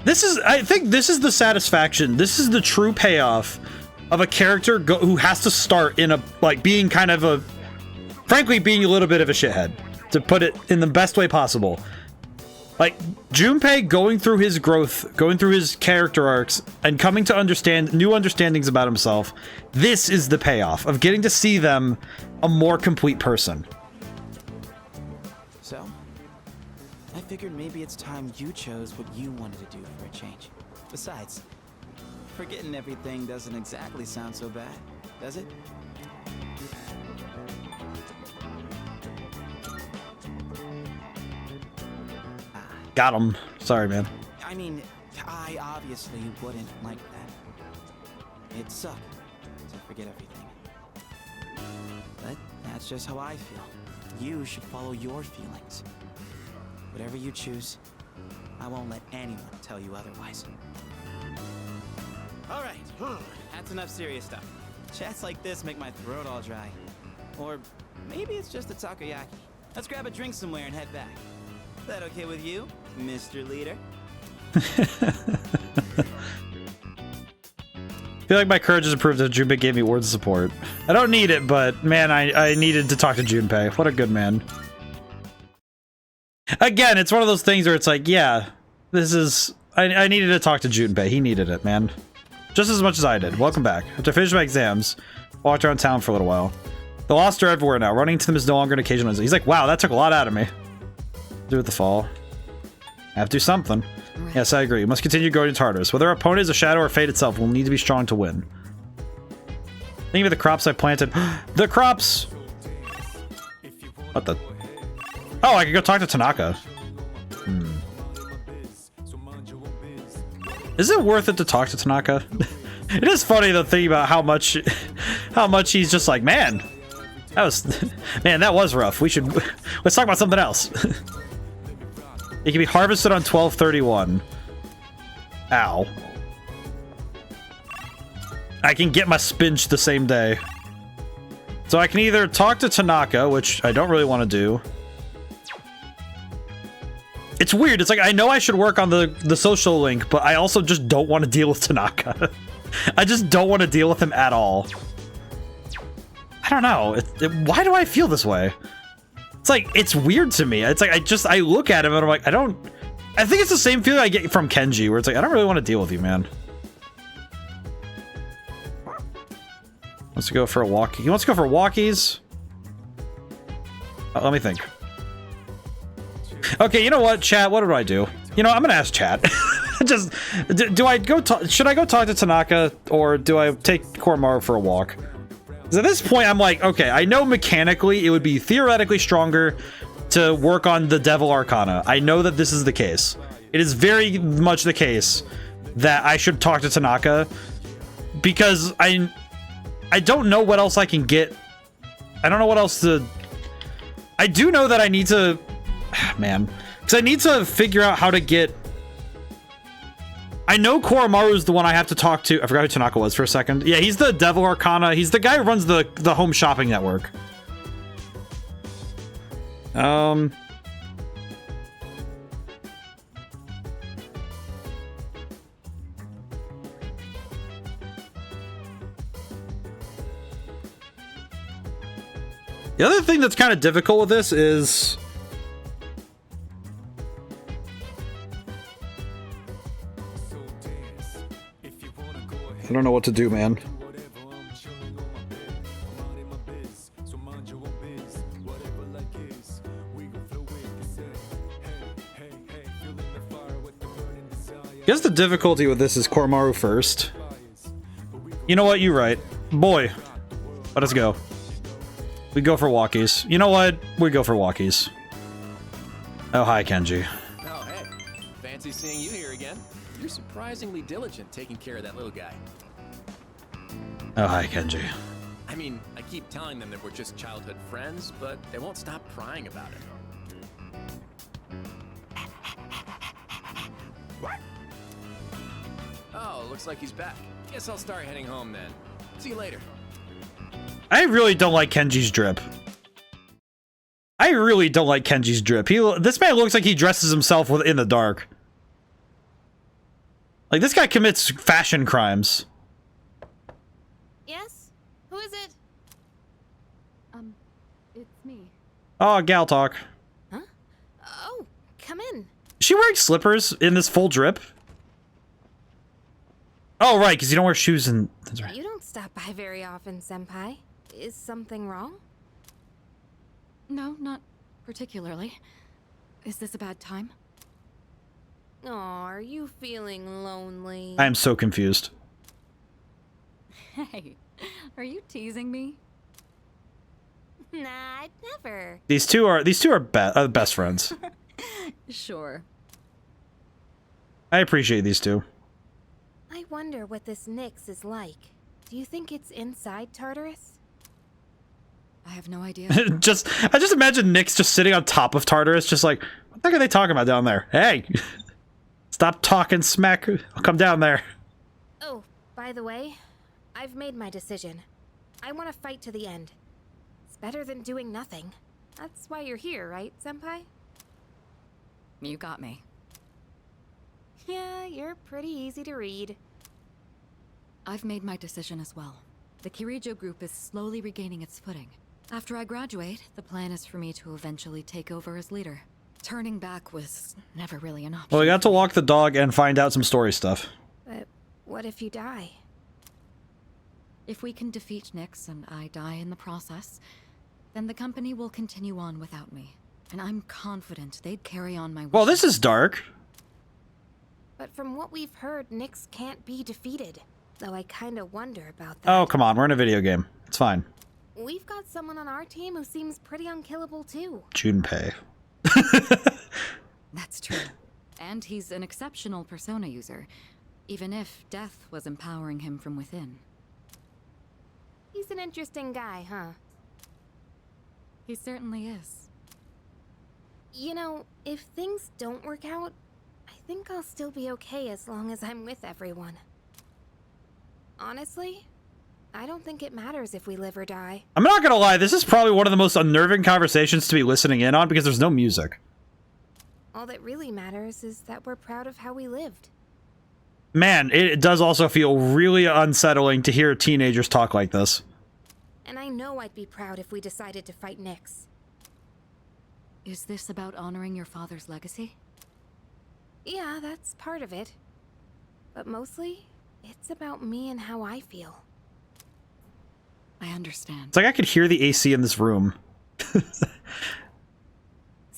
I think this is the satisfaction. This is the true payoff of a character who has to start in a, like, being kind of a... Frankly, being a little bit of a shithead. To put it in the best way possible. Like, Junpei going through his growth, going through his character arcs, and coming to understand new understandings about himself. This is the payoff of getting to see them a more complete person. So, I figured maybe it's time you chose what you wanted to do for a change. Besides, forgetting everything doesn't exactly sound so bad, does it? Got him. Sorry, man. I mean, I obviously wouldn't like that. It'd suck to forget everything. But that's just how I feel. You should follow your feelings. Whatever you choose, I won't let anyone tell you otherwise. All right, that's enough serious stuff. Chats like this make my throat all dry. Or maybe it's just the takoyaki. Let's grab a drink somewhere and head back. Is that okay with you, Mr. Leader? I feel like my courage has improved as Junpei gave me words of support. I don't need it, but man, I needed to talk to Junpei. What a good man. Again, it's one of those things where it's like, yeah, this is... I needed to talk to Junpei. He needed it, man. Just as much as I did. Welcome back. After I finished my exams, walked around town for a little while. The lost are everywhere now. Running to them is no longer an occasional visit. He's like, wow, that took a lot out of me. Do with the fall. I have to do something. Right. Yes, I agree. We must continue going to Tartarus. Whether our opponent is a shadow or fate itself, we'll need to be strong to win. Think of the crops I planted. The crops! What the... Oh, I could go talk to Tanaka. Is it worth it to talk to Tanaka? It is funny to think about how much he's just like, man, that was rough. Let's talk about something else. It can be harvested on 12/31. Ow. I can get my spinach the same day. So I can either talk to Tanaka, which I don't really want to do. It's weird. It's like, I know I should work on the social link, but I also just don't want to deal with Tanaka. I just don't want to deal with him at all. I don't know. Why do I feel this way? It's like, it's weird to me. It's like, I look at him and I'm like, I think it's the same feeling I get from Kenji, where it's like, I don't really want to deal with you, man. Wants to go for a walk. He wants to go for walkies. Let me think. Okay, you know what, chat? What do I do? You know, I'm gonna ask chat. Just, do I go? Should I go talk to Tanaka, or do I take Koromaru for a walk? Because at this point, I'm like, okay, I know mechanically it would be theoretically stronger to work on the Devil Arcana. I know that this is the case. It is very much the case that I should talk to Tanaka, because I don't know what else I can get. I don't know what else to... I do know that I need to... Man. Because I need to figure out how to get... I know Koromaru is the one I have to talk to. I forgot who Tanaka was for a second. Yeah, he's the Devil Arcana. He's the guy who runs the home shopping network. The other thing that's kind of difficult with this is... I don't know what to do, man. I guess the difficulty with this is Koromaru first. You know what? You're right. Boy, let us go. We go for walkies. You know what? We go for walkies. Oh, hi, Kenji. Oh, hey. Fancy seeing you here again. You're surprisingly diligent taking care of that little guy. Oh, hi, Kenji. I mean, I keep telling them that we're just childhood friends, but they won't stop crying about it. What? Oh, looks like he's back. Guess I'll start heading home then. See you later. I really don't like Kenji's drip. I really don't like Kenji's drip. This man looks like he dresses himself in the dark. Like, this guy commits fashion crimes. Yes? Who is it? It's me. Oh, gal talk. Huh? Oh, come in. Is she wearing slippers in this full drip? Oh, right, because you don't wear shoes in... That's right. You don't stop by very often, Senpai. Is something wrong? No, not particularly. Is this a bad time? Aw, are you feeling lonely? I am so confused. Hey, are you teasing me? Nah, I'd never. These two are best friends. Sure. I appreciate these two. I wonder what this Nyx is like. Do you think it's inside Tartarus? I have no idea. I just imagine Nyx just sitting on top of Tartarus, just like, what the heck are they talking about down there? Hey, stop talking smack. I'll come down there. Oh, by the way, I've made my decision. I want to fight to the end. It's better than doing nothing. That's why you're here, right, Senpai? You got me. Yeah, you're pretty easy to read. I've made my decision as well. The Kirijo group is slowly regaining its footing. After I graduate, the plan is for me to eventually take over as leader. Turning back was never really an option. Well, we got to walk the dog and find out some story stuff. But what if you die? If we can defeat Nyx and I die in the process, then the company will continue on without me. And I'm confident they'd carry on my wishes. Well, this is dark. But from what we've heard, Nyx can't be defeated. Though I kinda wonder about that. Oh, come on. We're in a video game. It's fine. We've got someone on our team who seems pretty unkillable too. Junpei. That's true. And he's an exceptional persona user, even if death was empowering him from within. He's an interesting guy, huh? He certainly is. You know, if things don't work out, I think I'll still be okay as long as I'm with everyone. Honestly, I don't think it matters if we live or die. I'm not gonna lie, this is probably one of the most unnerving conversations to be listening in on because there's no music. All that really matters is that we're proud of how we lived. Man, it does also feel really unsettling to hear teenagers talk like this. And I know I'd be proud if we decided to fight Nyx. Is this about honoring your father's legacy? Yeah, that's part of it. But mostly, it's about me and how I feel. I understand. It's like I could hear the AC in this room.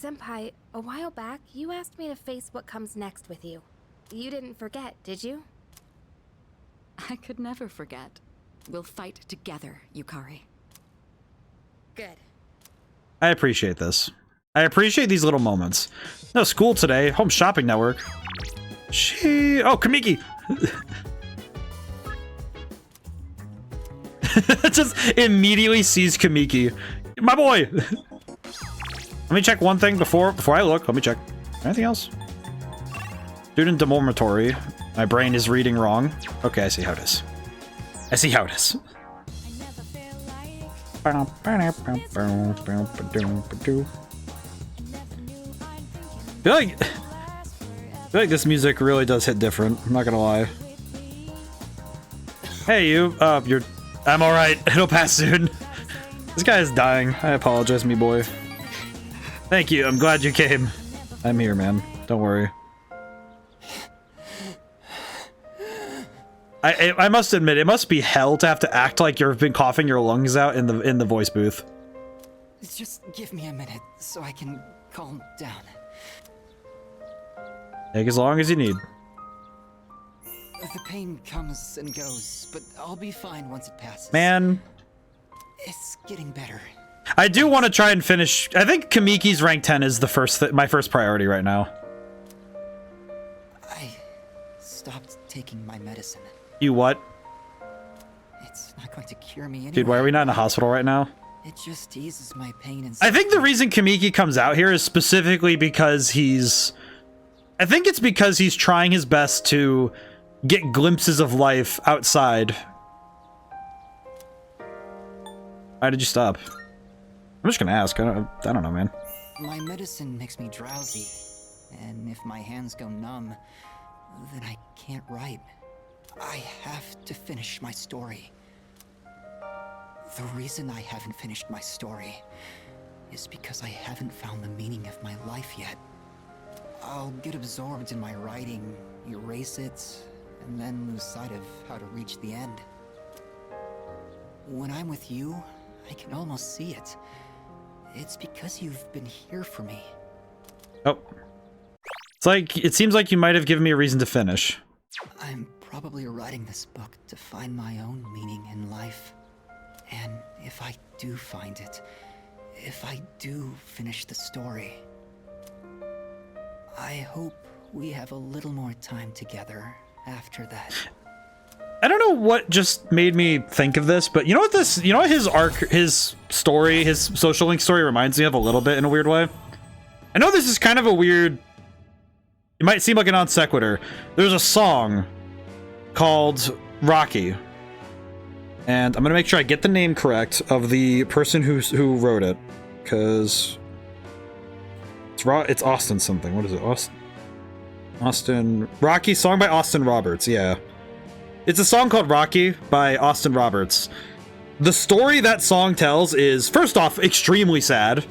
Senpai, a while back, you asked me to face what comes next with you. You didn't forget, did you? I could never forget. We'll fight together, Yukari. Good. I appreciate this. I appreciate these little moments. No school today. Home shopping network. Oh, Kamiki! Just immediately sees Kamiki. My boy! Let me check one thing before I look. Let me check. Anything else? Student dormitory. My brain is reading wrong. Okay, I see how it is. I see how it is. I feel like this music really does hit different. I'm not gonna lie. Hey, you. I'm alright. It'll pass soon. This guy is dying. I apologize, me boy. Thank you. I'm glad you came. I'm here, man. Don't worry. I must admit, it must be hell to have to act like you've been coughing your lungs out in the voice booth. Just give me a minute so I can calm down. Take as long as you need. The pain comes and goes, but I'll be fine once it passes. Man. It's getting better. I do want to try and finish. I think Kamiki's rank 10 is the my first priority right now. I stopped taking my medicine. You what? It's not going to cure me anyway. Dude, why are we not in a hospital right now? It just eases my pain and I think the reason Kamiki comes out here is specifically because I think it's because he's trying his best to get glimpses of life outside. Why did you stop? I'm just gonna ask. I don't know, man. My medicine makes me drowsy, and if my hands go numb, then I can't write. I have to finish my story. The reason I haven't finished my story is because I haven't found the meaning of my life yet. I'll get absorbed in my writing, erase it, and then lose sight of how to reach the end. When I'm with you, I can almost see it. It's because you've been here for me. Oh. It's like, it seems like you might have given me a reason to finish. I'm probably writing this book to find my own meaning in life. And if I do find it, if I do finish the story, I hope we have a little more time together after that. I don't know what just made me think of this, but you know what his arc, his story, his social link story reminds me of a little bit in a weird way? I know this is kind of a weird, it might seem like a non sequitur. There's a song called Rocky. And I'm going to make sure I get the name correct of the person who wrote it. Because it's Austin something. What is it? Austin Rocky, song by Austin Roberts. Yeah. It's a song called Rocky by Austin Roberts. The story that song tells is, first off, extremely sad.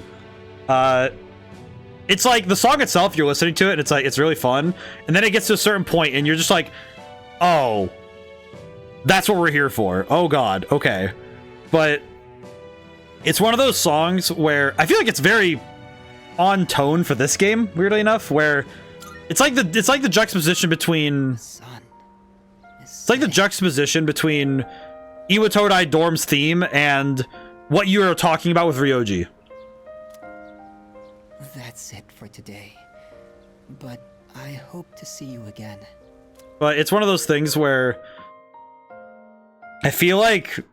It's like the song itself, you're listening to it, and it's like, it's really fun. And then it gets to a certain point, and you're just like, oh, that's what we're here for. Oh God, okay. But it's one of those songs where I feel like it's very on tone for this game, weirdly enough, where it's like the juxtaposition between Iwatodai Dorm's theme and what you are talking about with Ryoji. That's it for today. But I hope to see you again. But it's one of those things where I feel like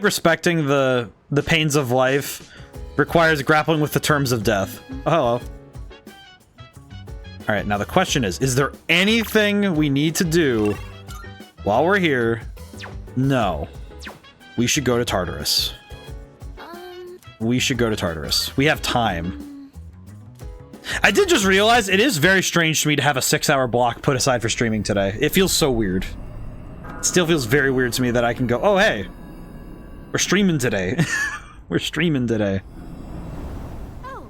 respecting the pains of life requires grappling with the terms of death. Oh, hello. All right, now the question is there anything we need to do while we're here? No. We should go to Tartarus. We should go to Tartarus. We have time. I did just realize it is very strange to me to have a 6-hour block put aside for streaming today. It feels so weird. It still feels very weird to me that I can go, oh, hey, we're streaming today. We're streaming today.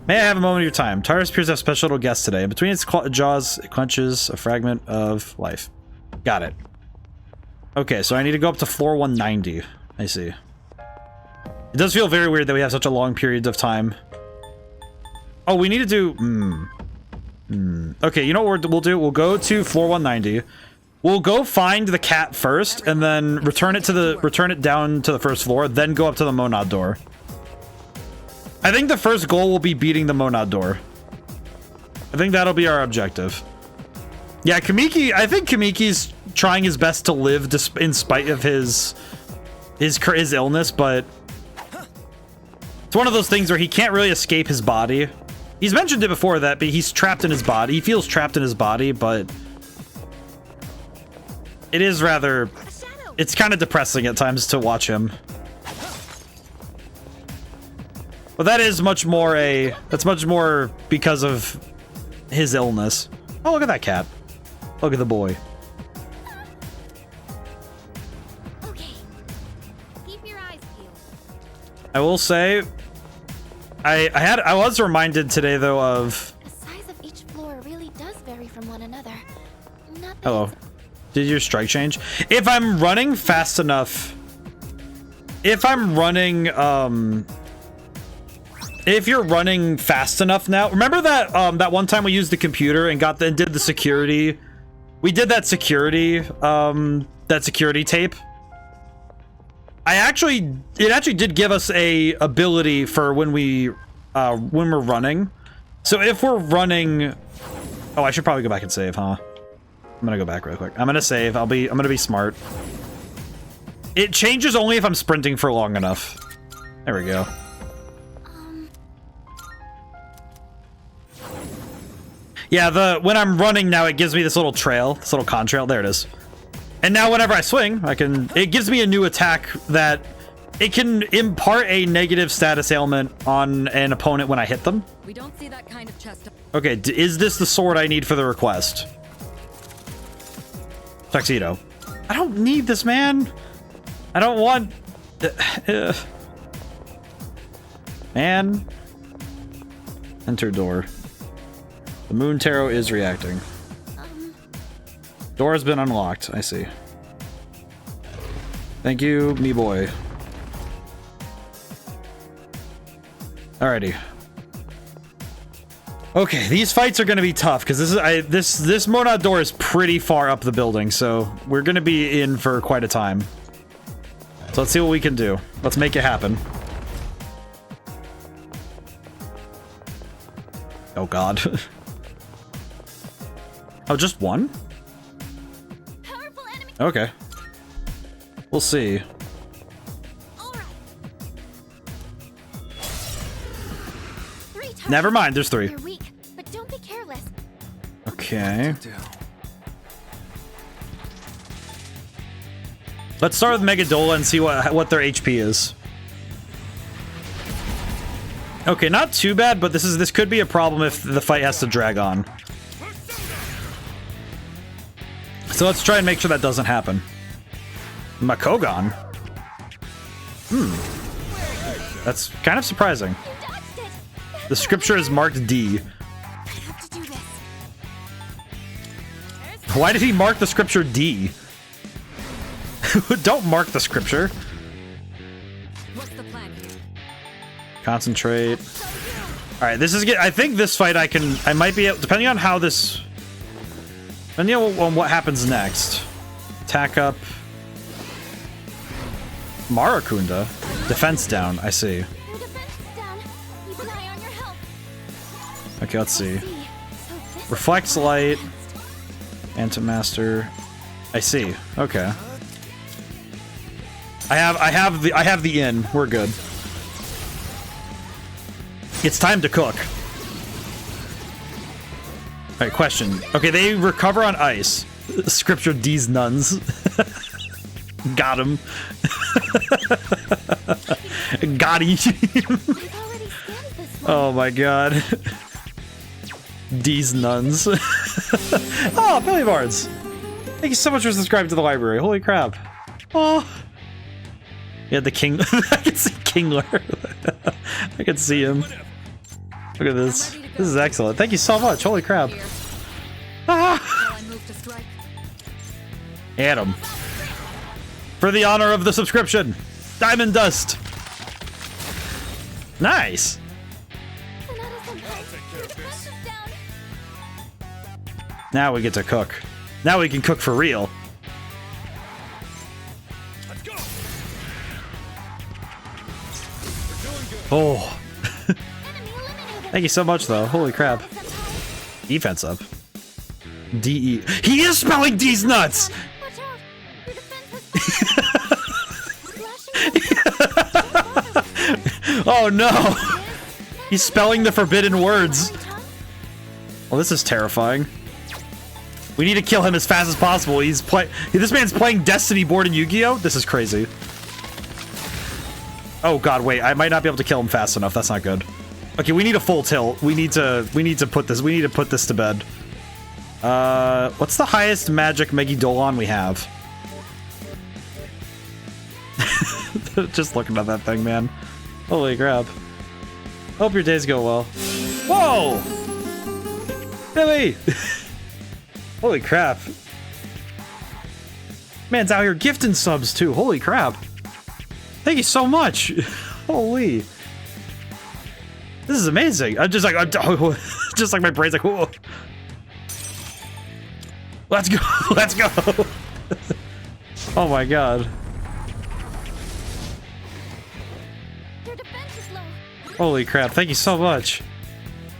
May I have a moment of your time? Tartarus appears to have special little guests today. Between its jaws, it clenches a fragment of life. Got it. Okay, so I need to go up to floor 190. I see. It does feel very weird that we have such a long period of time. Oh, we need to do... Okay, you know what we'll do? We'll go to floor 190. We'll go find the cat first, and then return it down to the first floor, then go up to the Monad door. I think the first goal will be beating the Monad door. I think that'll be our objective. Yeah, Kamiki, I think Kamiki's trying his best to live in spite of his illness, but it's one of those things where he can't really escape his body. He's mentioned it before but he's trapped in his body. He feels trapped in his body, but it is rather, it's kind of depressing at times to watch him. But that is much more that's much more because of his illness. Oh, look at that cat. Look at the boy. Okay. Keep your eyes peeled. I will say, I was reminded today though of. The size of each floor really does vary from one another. Not that Hello. Did your strike change? If I'm running fast enough, if you're running fast enough now, remember that that one time we used the computer and did the security. We did that security tape. It actually did give us a ability for when we're running. So if we're running, oh, I should probably go back and save, huh? I'm gonna go back real quick. I'm gonna save. I'm gonna be smart. It changes only if I'm sprinting for long enough. There we go. Yeah, when I'm running now, it gives me this little trail, this little contrail. There it is. And now whenever I swing, it gives me a new attack that it can impart a negative status ailment on an opponent when I hit them. We don't see that kind of chest. Okay, is this the sword I need for the request? Tuxedo. I don't need this, man. I don't want... Man. Enter door. The Moon Tarot is reacting. Door has been unlocked. I see. Thank you, me boy. Alrighty. Okay, these fights are gonna be tough because this Monad door is pretty far up the building, so we're gonna be in for quite a time. So let's see what we can do. Let's make it happen. Oh god. Oh, just one? Okay. We'll see. Never mind, there's 3. You're weak, but don't be careless. Okay. Let's start with Megadola and see what their HP is. Okay, not too bad, but this could be a problem if the fight has to drag on. So let's try and make sure that doesn't happen. Makogon? That's kind of surprising. The scripture is marked D. Why did he mark the scripture D? Don't mark the scripture. What's the plan here? Concentrate. Alright, this is good. I think this fight I might be able, depending on how this, depending on what happens next. Attack up. Marakunda. Defense down, I see. Okay, let's see. Reflects light. Antimaster. I see. Okay. I have the in. We're good. It's time to cook. Alright, question. Okay, they recover on ice. Scripture D's nuns. Got him. Got him. Oh my god. D's nuns. Oh, Billy Bards. Thank you so much for subscribing to the library. Holy crap. Oh. Yeah, the king. I can see Kingler. I can see him. Look at this. This is excellent. Thank you so much. Holy crap. Ah. Adam. For the honor of the subscription. Diamond Dust. Nice. Now we get to cook. Now we can cook for real. Oh. Thank you so much, though. Holy crap. Defense up. D-E. He is spelling D's nuts! Oh no! He's spelling the forbidden words. Well, this is terrifying. We need to kill him as fast as possible. This man's playing Destiny board in Yu-Gi-Oh! This is crazy. Oh god, wait, I might not be able to kill him fast enough. That's not good. Okay, we need a full tilt. We need to put this to bed. What's the highest magic Megidolon we have? Just looking at that thing, man. Holy crap. Hope your days go well. Whoa! Billy! Holy crap. Man's out here gifting subs too. Holy crap. Thank you so much. Holy. This is amazing. I'm just like, just like my brain's like, whoa. Let's go. Let's go. Oh my god. Holy crap. Thank you so much.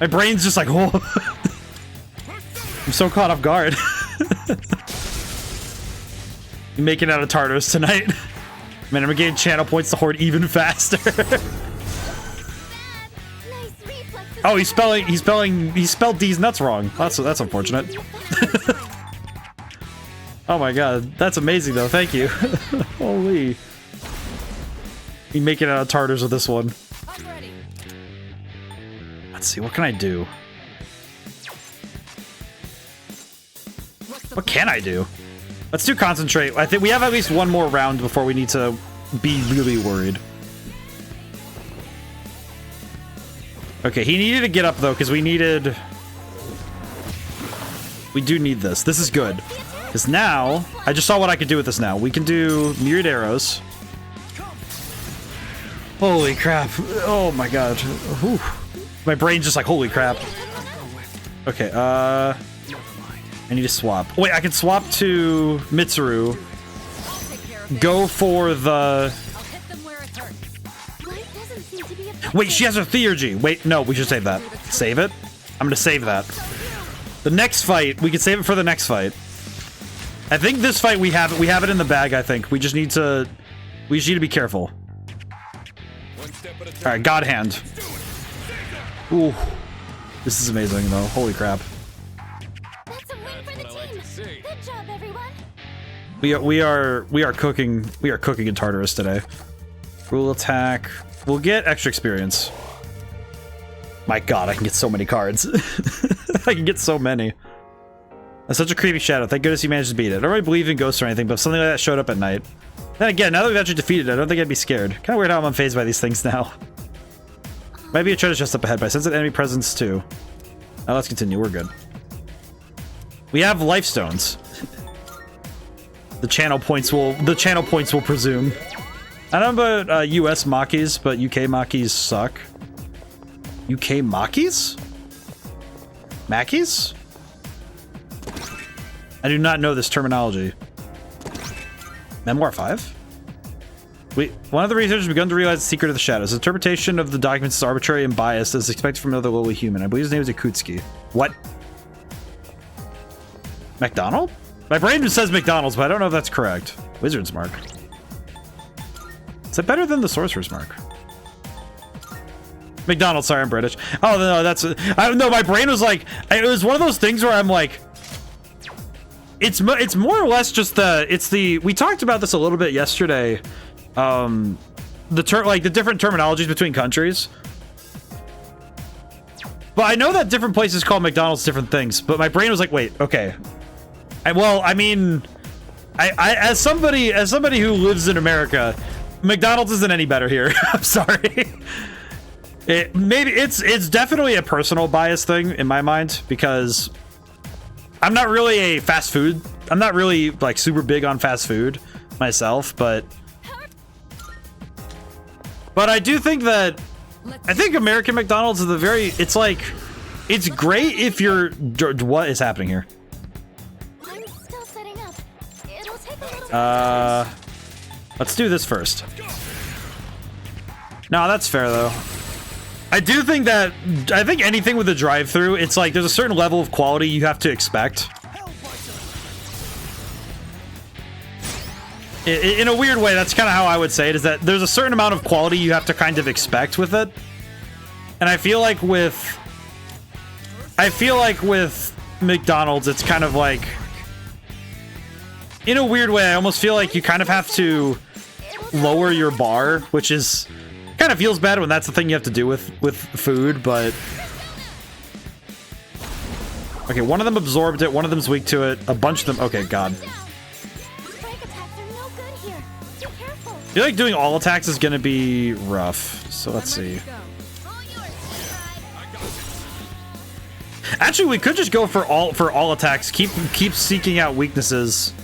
My brain's just like, whoa. I'm so caught off guard. You making out of Tartarus tonight? Man, I'm getting channel points to hoard even faster. Oh, he spelled D's nuts wrong. That's unfortunate. Oh my god, that's amazing though. Thank you. Holy. You making out of Tartars with this one. Let's see, what can I do? What can I do? Let's do concentrate. I think we have at least one more round before we need to be really worried. Okay, he needed to get up though, because we do need this. This is good. Because now, I just saw what I could do with this now. We can do myriad arrows. Holy crap. Oh my god. Whew. My brain's just like, holy crap. Okay, I need to swap. Wait, I can swap to Mitsuru. Go for the... Wait, she has her Theurgy. Wait, no, we should save that. Save it? I'm gonna save that. The next fight, we can save it for the next fight. I think this fight we have it in the bag, I think. We just need to be careful. Alright, God Hand. Ooh. This is amazing though. Holy crap. That's a win for the team. Good job, everyone. We are cooking in Tartarus today. Rule attack. We'll get extra experience. My god, I can get so many cards. I can get so many. That's such a creepy shadow. Thank goodness you managed to beat it. I don't really believe in ghosts or anything, but if something like that showed up at night. Then again, now that we've actually defeated it, I don't think I'd be scared. Kind of weird how I'm unfazed by these things now. Might be a treasure chest up ahead, but I sense an enemy presence too. Now let's continue. We're good. We have life stones. The channel points will presume. I don't know about US Makis, but UK Makis suck. UK Makis? Mackies? I do not know this terminology. Memoir 5? One of the researchers begun to realize the secret of the shadows. The interpretation of the documents is arbitrary and biased as expected from another lowly human. I believe his name is Akutsuki. What? McDonald? My brain just says McDonald's, but I don't know if that's correct. Wizard's Mark. Is that better than the Sorcerer's Mark? McDonald's, sorry, I'm British. Oh, no, that's... no, my brain was like... It was one of those things where I'm like... It's more or less just the... We talked about this a little bit yesterday. The different terminologies between countries. But I know that different places call McDonald's different things. But my brain was like, wait, okay. As somebody who lives in America, McDonald's isn't any better here. I'm sorry. It's definitely a personal bias thing in my mind because I'm not really a fast food. I'm not really like super big on fast food myself, but I do think that American McDonald's is it's like it's great if you're what is happening here? I'm still setting up. It'll take a little let's do this first. No, that's fair though. I think anything with a drive-through, it's like there's a certain level of quality you have to expect. In a weird way, that's kind of how I would say it, is that there's a certain amount of quality you have to kind of expect with it. And I feel like with McDonald's, it's kind of like, in a weird way, I almost feel like you kind of have to lower your bar, which is kind of feels bad when that's the thing you have to do with food, but okay, one of them absorbed it, one of them's weak to it, a bunch of them. Okay, god. I feel like doing all attacks is gonna be rough, so let's see. Actually, we could just go for all attacks. Keep seeking out weaknesses.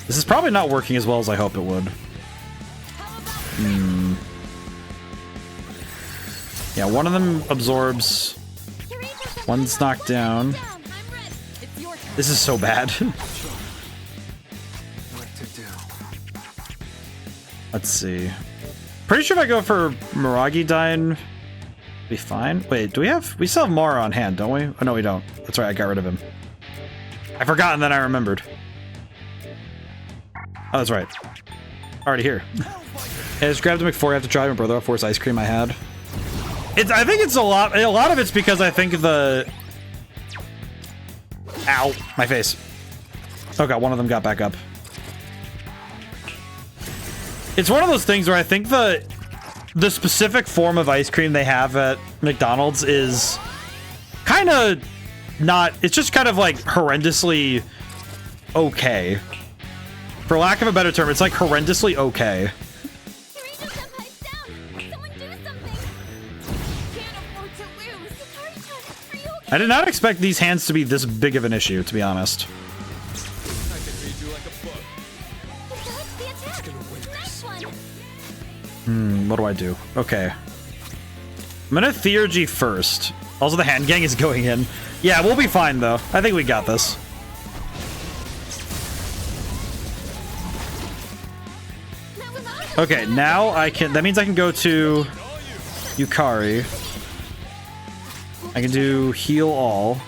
This is probably not working as well as I hope it would. Yeah, one of them absorbs. One's knocked down. This is so bad. Let's see. Pretty sure if I go for Miragi Dine, be fine. Wait, we still have Mara on hand, don't we? Oh no, we don't. That's right, I got rid of him. I forgot and then I remembered. Oh, that's right. Already here. I just grabbed a McFlurry after driving my brother off for his ice cream I had. I think it's a lot of it's because I think the... Ow, my face. Oh god, one of them got back up. It's one of those things where I think the specific form of ice cream they have at McDonald's is kind of not... It's just kind of like horrendously okay. For lack of a better term, it's like horrendously okay. I did not expect these hands to be this big of an issue, to be honest. I can read you like a book. What do I do? Okay. I'm gonna Theurgy first. Also, the hand gang is going in. Yeah, we'll be fine, though. I think we got this. Okay, now I can... That means I can go to Yukari. I can do heal all.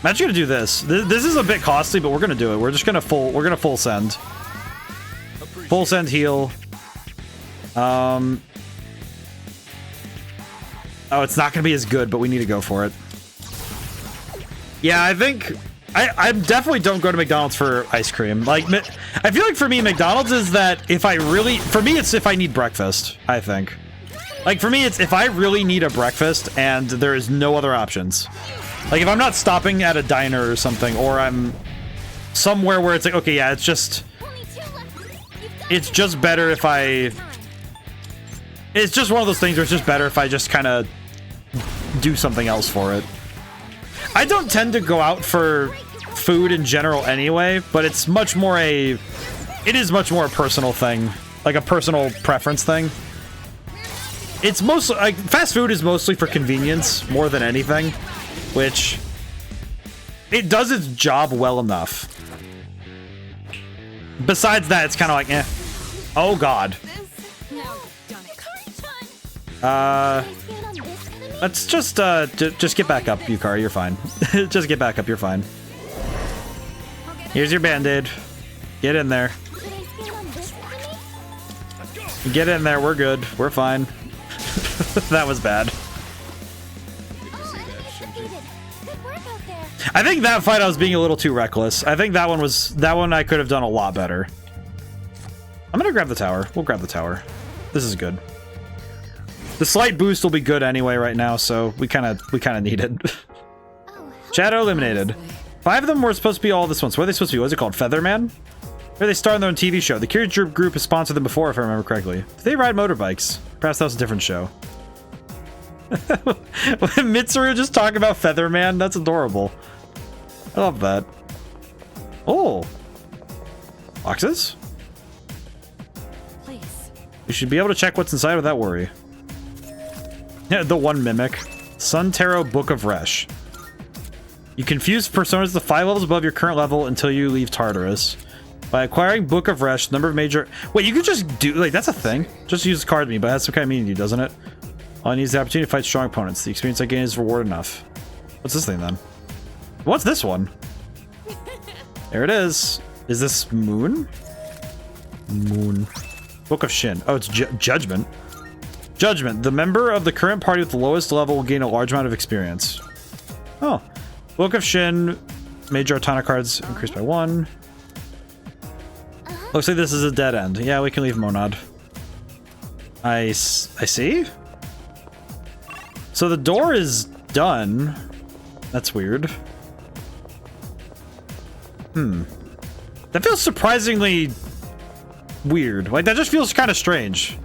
I'm actually gonna do this. This is a bit costly, but we're gonna do it. We're just gonna full send. Full send heal. Oh, it's not gonna be as good, but we need to go for it. Yeah, I think I definitely don't go to McDonald's for ice cream. Like, I feel like for me, McDonald's is that if I really, for me, it's if I need breakfast, I think. Like, for me, it's if I really need a breakfast and there is no other options. Like, if I'm not stopping at a diner or something, or I'm somewhere where it's like, okay, yeah, it's just better if I... It's just one of those things where it's just better if I just kind of do something else for it. I don't tend to go out for food in general anyway, but it's much more it is much more a personal thing, like a personal preference thing. It's mostly, like, fast food is mostly for convenience more than anything, which it does its job well enough. Besides that, it's kind of like, eh. Oh, God. Let's just get back up, Yukari. You're fine. Just get back up. You're fine. Here's your band-aid. Get in there. Get in there. We're good. We're fine. That was bad. I think that fight I was being a little too reckless. I think that one I could have done a lot better. I'm gonna grab the tower. We'll grab the tower. This is good. The slight boost will be good anyway right now, so we kind of need it. Shadow eliminated. 5 of them were supposed to be all this ones. What are they supposed to be? What's it called? Featherman? Or they starred in their own TV show. The Curious Group has sponsored them before, if I remember correctly. Do they ride motorbikes? Perhaps that was a different show. Mitsuru just talking about Featherman? That's adorable. I love that. Oh. Boxes? Please. You should be able to check what's inside without worry. Yeah, the one mimic. Sun Tarot Book of Resh. You confuse personas to 5 levels above your current level until you leave Tartarus. By acquiring Book of Resh, the number of major... Wait, you could just do... Like, that's a thing. Just use card me, but it has some kind of meaning to you, doesn't it? All I need is the opportunity to fight strong opponents. The experience I gain is reward enough. What's this thing, then? What's this one? There it is. Is this Moon? Moon. Book of Shin. Oh, it's Judgment. Judgment. The member of the current party with the lowest level will gain a large amount of experience. Oh. Book of Shin. Major Arcana cards increased by 1. Looks like this is a dead end. Yeah, we can leave Monad. I see? So the door is done. That's weird. That feels surprisingly weird. Like, that just feels kind of strange.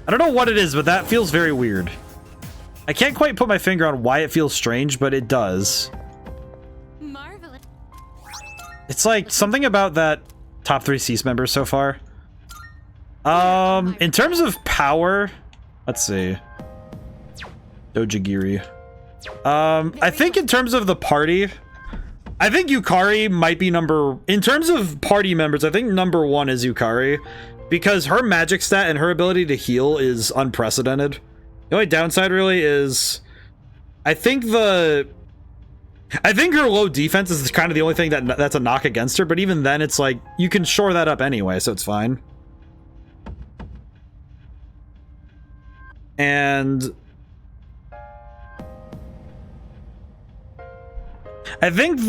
I don't know what it is, but that feels very weird. I can't quite put my finger on why it feels strange, but it does. Marvelous. It's like something about that top 3 Cease members so far. In terms of power, let's see. Dojigiri. I think in terms of the party, I think Yukari might be in terms of party members, I think number 1 is Yukari. Because her magic stat and her ability to heal is unprecedented. The only downside really is... I think her low defense is kind of the only thing that's a knock against her, but even then it's like, you can shore that up anyway, so it's fine. And... I think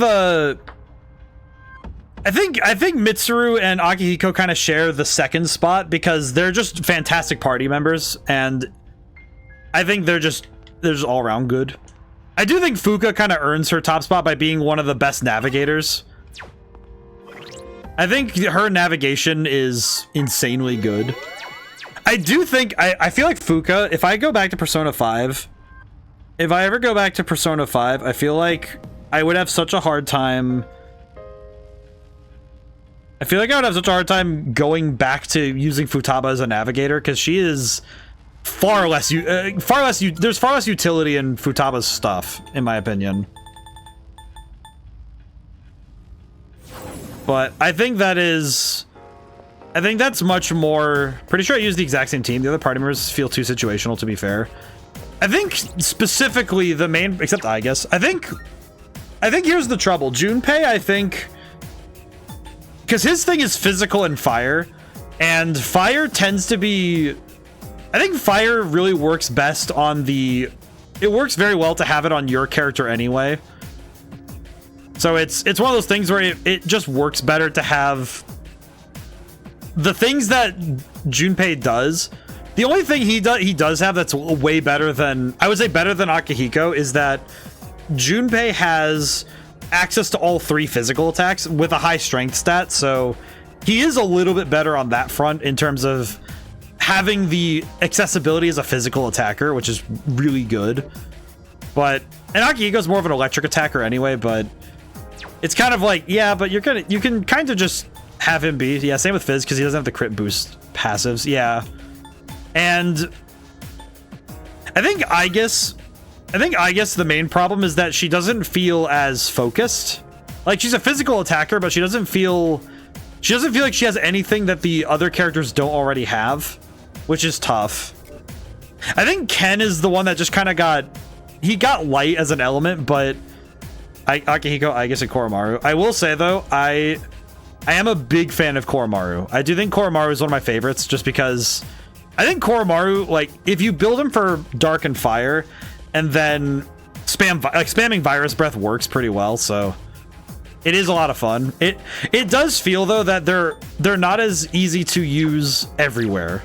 Mitsuru and Akihiko kind of share the second spot because they're just fantastic party members, and I think they're just all around good. I do think Fuka kind of earns her top spot by being one of the best navigators. I think her navigation is insanely good. I do think, I feel like Fuka, if I go back to Persona 5, if I ever go back to Persona 5, I feel like I would have such a hard time I feel like I would have such a hard time going back to using Futaba as a navigator because she is there's far less utility in Futaba's stuff, in my opinion. But I think that's much more. Pretty sure I use the exact same team. The other party members feel too situational, to be fair. I think specifically the main, except I guess. I think here's the trouble. Junpei, I think, because his thing is physical and fire, and fire tends to be. I think fire really works best on the. It works very well to have it on your character anyway. So it's one of those things where it just works better to have the things that Junpei does. The only thing he does have that's way better than, I would say better than Akihiko, is that Junpei has access to all 3 physical attacks with a high strength stat. So he is a little bit better on that front in terms of having the accessibility as a physical attacker, which is really good. And Akihiko's more of an electric attacker anyway, but it's kind of like, yeah, but you can kind of just have him be. Yeah, same with Fizz, because he doesn't have the crit boost passives. Yeah. And I think I guess the main problem is that she doesn't feel as focused. Like, she's a physical attacker, but she doesn't feel like she has anything that the other characters don't already have, which is tough. I think Ken is the one that just kind of got light as an element, but Akihiko, I guess, and Koromaru. I will say though, I am a big fan of Koromaru. I do think Koromaru is one of my favorites, just because I think Koromaru, like, if you build him for Dark and Fire, and then spamming Virus Breath works pretty well, so it is a lot of fun. It does feel though that they're not as easy to use everywhere.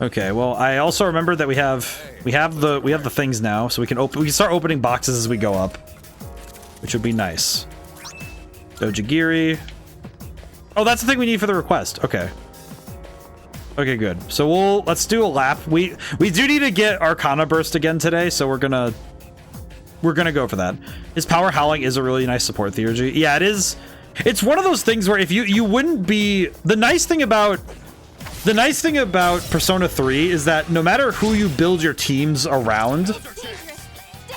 Okay, well, I also remember that we have the things now, so we can start opening boxes as we go up, which would be nice. Dojigiri. Oh, that's the thing we need for the request. Okay. Okay, good. So let's do a lap. We do need to get Arcana Burst again today, so we're gonna go for that. His Power Howling is a really nice support theurgy. Yeah, it is. It's one of those things where if you wouldn't be, the nice thing about Persona 3 is that no matter who you build your teams around,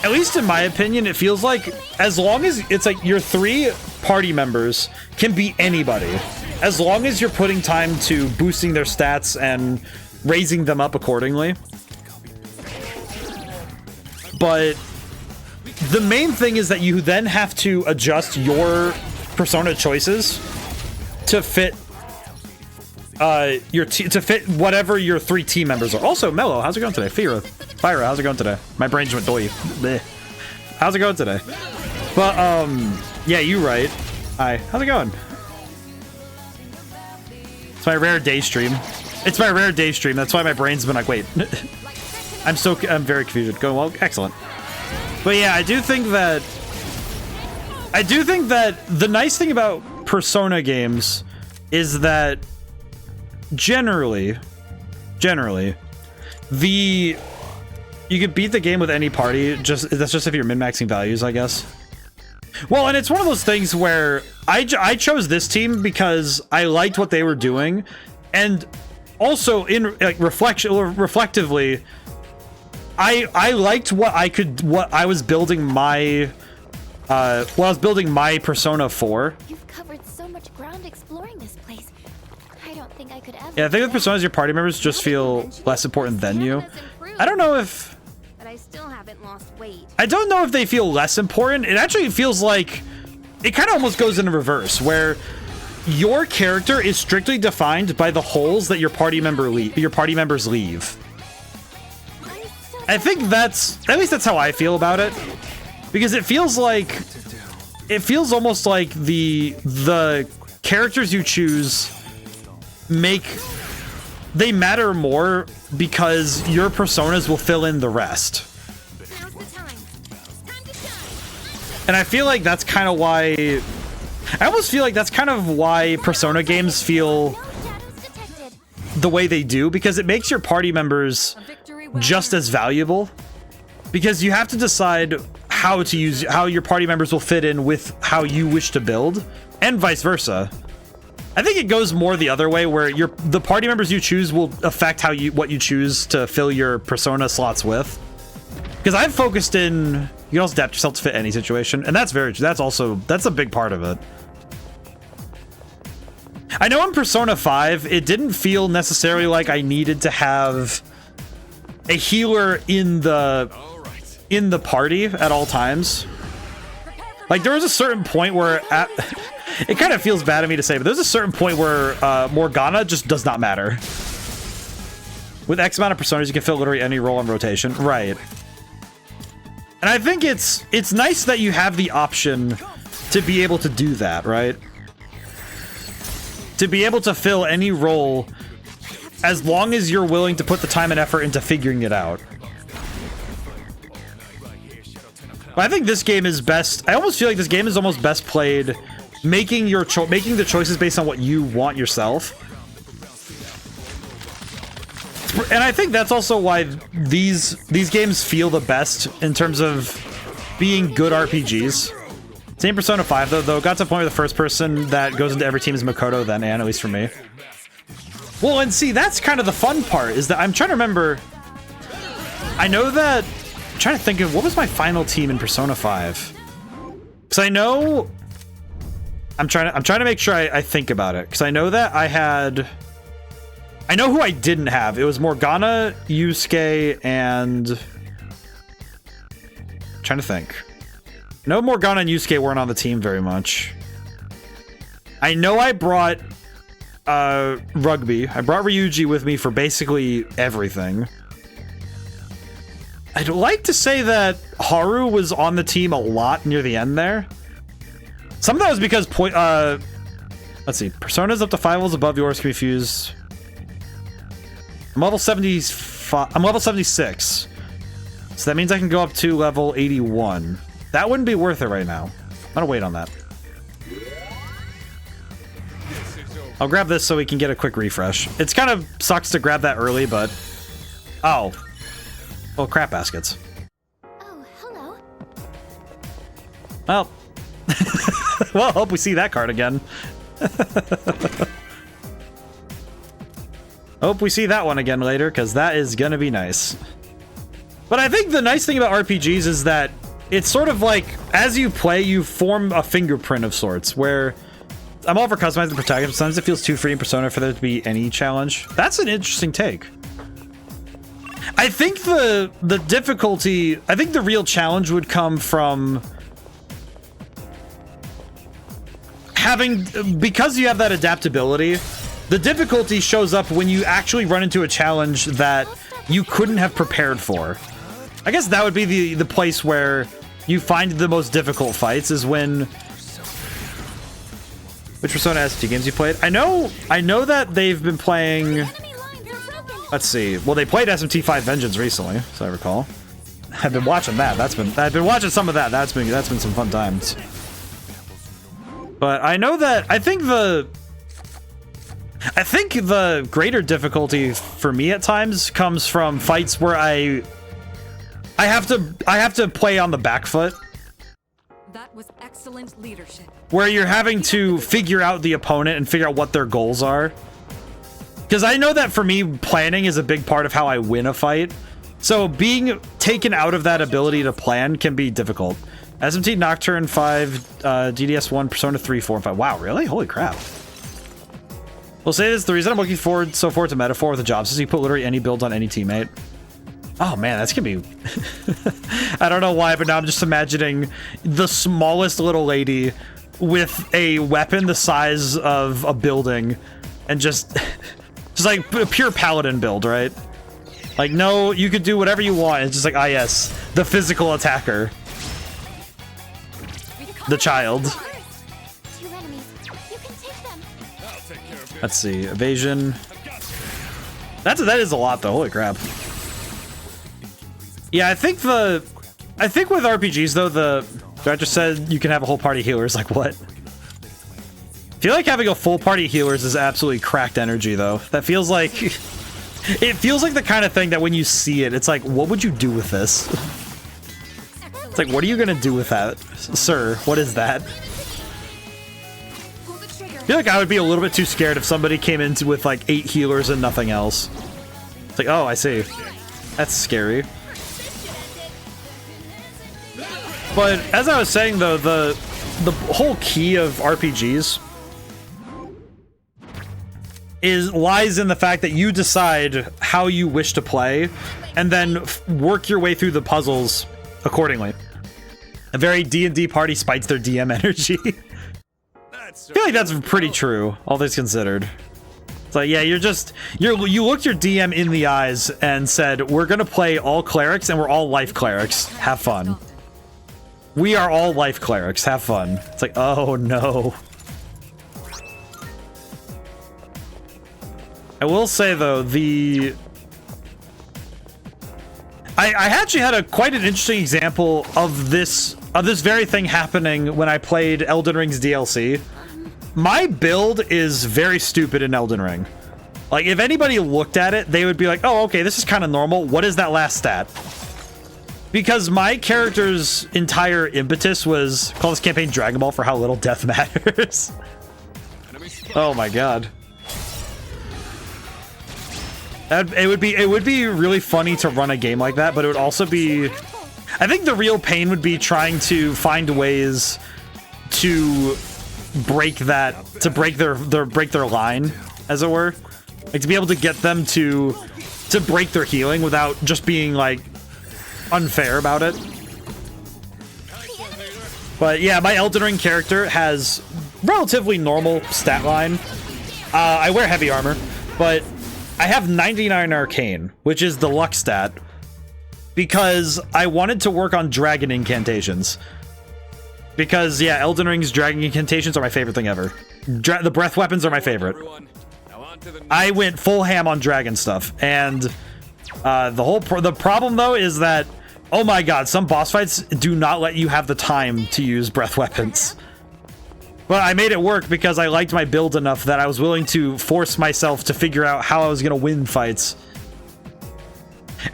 at least in my opinion, it feels like as long as it's like your 3 party members can be anybody, as long as you're putting time to boosting their stats and raising them up accordingly. But the main thing is that you then have to adjust your Persona choices to fit to fit whatever your 3 team members are. Also, Mello, how's it going today? Fyra, how's it going today? My brain just went doy. Bleh. How's it going today? But yeah, you right. Hi, how's it going? It's my rare day stream. It's my rare day stream. That's why my brain's been like, wait. I'm very confused. Going well, excellent. But yeah, I do think that the nice thing about Persona games is that generally you could beat the game with any party. That's just if you're min-maxing values, I guess. Well, and it's one of those things where I chose this team because I liked what they were doing, and also in like reflectively, I liked what I was building my Persona for. You've covered so much ground exploring this place. I don't think I could ever. Yeah, I think with Personas, your party members just feel less important than you. I don't know if. But I still haven't lost weight. I don't know if they feel less important. It actually feels like it kind of almost goes in reverse, where your character is strictly defined by the holes that your party members leave. I think at least that's how I feel about it, because it feels almost like the characters you choose they matter more because your personas will fill in the rest. And I feel like that's kind of why I almost feel like that's kind of why Persona games feel the way they do, because it makes your party members just as valuable, because you have to decide how to use, how your party members will fit in with how you wish to build, and vice versa. I think it goes more the other way, where the party members you choose will affect what you choose to fill your persona slots with. Because I've focused in, you can also adapt yourself to fit any situation, and that's that's a big part of it. I know in Persona 5, it didn't feel necessarily like I needed to have a healer in the party at all times. Like, there was a certain point where it kind of feels bad of me to say, but there's a certain point where Morgana just does not matter. With X amount of personas, you can fill literally any role on rotation. Right. And I think it's nice that you have the option to be able to do that, right? To be able to fill any role as long as you're willing to put the time and effort into figuring it out. But I think this game is best. I almost feel like this game is almost best played making the choices based on what you want yourself. And I think that's also why these games feel the best in terms of being good RPGs. Same Persona 5 though got to a point where the first person that goes into every team is Makoto then, and at least for me. Well, and see, that's kind of the fun part, is that I'm trying to remember. I know that I'm trying to think of what was my final team in Persona 5. Because I know I'm trying to make sure I think about it, because I know that I know who I didn't have. It was Morgana, Yusuke, and I'm trying to think. No, Morgana and Yusuke weren't on the team very much. I know I brought Rugby. I brought Ryuji with me for basically everything. I'd like to say that Haru was on the team a lot near the end there. Some of that was because let's see, personas up to 5 levels above yours can be fused. I'm level 75. I'm level 76. So that means I can go up to level 81. That wouldn't be worth it right now. I'm gonna wait on that. I'll grab this so we can get a quick refresh. It's kind of sucks to grab that early, but... Oh. Well, crap baskets. Oh, hello. Well. Well, hope we see that card again. Hope we see that one again later, because that is gonna be nice. But I think the nice thing about RPGs is that it's sort of like, as you play, you form a fingerprint of sorts, where I'm all for customizing the protagonist. Sometimes it feels too free in Persona for there to be any challenge. That's an interesting take. I think the difficulty, I think the real challenge would come from having, because you have that adaptability, the difficulty shows up when you actually run into a challenge that you couldn't have prepared for. I guess that would be the place where you find the most difficult fights, is when... Which Persona ST games you played? I know that they've been playing... Let's see. Well, they played SMT5 Vengeance recently, so I recall. I've been watching that. I've been watching some of that. That's been some fun times. But I know that I think the greater difficulty for me at times comes from fights where I have to play on the back foot. That was excellent leadership. Where you're having to figure out the opponent and figure out what their goals are. Because I know that for me, planning is a big part of how I win a fight. So being taken out of that ability to plan can be difficult. SMT Nocturne 5, DDS 1, Persona 3, 4, and 5. Wow, really? Holy crap. We'll say this, the reason I'm looking forward to Metaphor with the jobs is you put literally any build on any teammate. Oh man, that's gonna be... I don't know why, but now I'm just imagining the smallest little lady with a weapon the size of a building and just like a pure paladin build, right? Like, no, you could do whatever you want. It's just like, ah yes, the physical attacker. The child. Let's see, evasion. That is a lot though, holy crap. Yeah, I think with RPGs though, the director said you can have a whole party healers. Like, what? I feel like having a full party healers is absolutely cracked energy though. That feels like, it feels like the kind of thing that when you see it, it's like, what would you do with this? It's It's like, what are you gonna do with that, sir? What is that? I feel like I would be a little bit too scared if somebody came in with like 8 healers and nothing else. It's like, oh, I see. That's scary. But as I was saying though, the whole key of RPGs lies in the fact that you decide how you wish to play and then work your way through the puzzles accordingly. A very D&D party spites their DM energy. I feel like that's pretty true, all things considered. It's like, yeah, you looked your DM in the eyes and said, we're gonna play all clerics and we're all life clerics. Have fun. We are all life clerics. Have fun. It's like, oh no. I will say though, I actually had quite an interesting example of this very thing happening when I played Elden Ring's DLC. My build is very stupid in Elden Ring. Like, if anybody looked at it, they would be like, oh, okay, this is kind of normal. What is that last stat? Because my character's entire impetus was call this campaign Dragon Ball for how little death matters. Oh my god. It would be really funny to run a game like that, but it would also be, I think the real pain would be trying to find ways to break that, to break their line, as it were. Like to be able to get them to break their healing without just being like unfair about it. But yeah, my Elden Ring character has relatively normal stat line. I wear heavy armor, but I have 99 arcane, which is the luck stat, because I wanted to work on dragon incantations. Because yeah, Elden Ring's dragon incantations are my favorite thing ever. The breath weapons are my favorite. I went full ham on dragon stuff, and the problem though is that, oh my god, some boss fights do not let you have the time to use breath weapons. But I made it work because I liked my build enough that I was willing to force myself to figure out how I was going to win fights.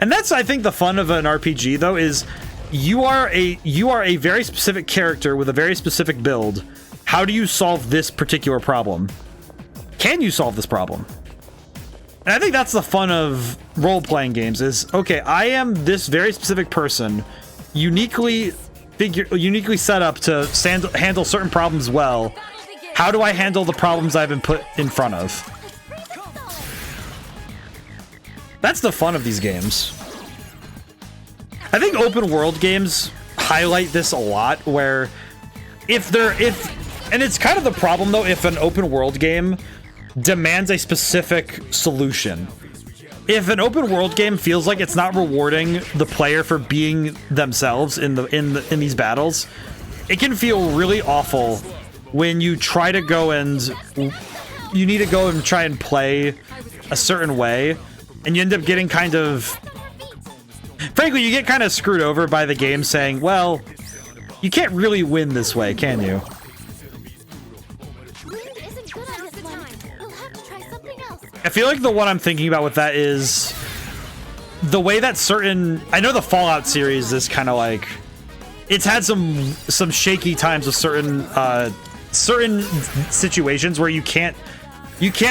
And that's, I think, the fun of an RPG though, is you are a very specific character with a very specific build. How do you solve this particular problem? Can you solve this problem? And I think that's the fun of role-playing games is, okay, I am this very specific person, uniquely set up to handle certain problems well. How do I handle the problems I've been put in front of? That's the fun of these games. I think open world games highlight this a lot, where and it's kind of the problem though, if an open world game demands a specific solution. If an open world game feels like it's not rewarding the player for being themselves in these battles, it can feel really awful when you try to go and you need to go and try and play a certain way, and you end up getting kind of, frankly, you get kind of screwed over by the game saying, well, you can't really win this way, can you? I feel like the one I'm thinking about with that is the way that I know the Fallout series is kind of like, it's had some shaky times with certain situations where you can't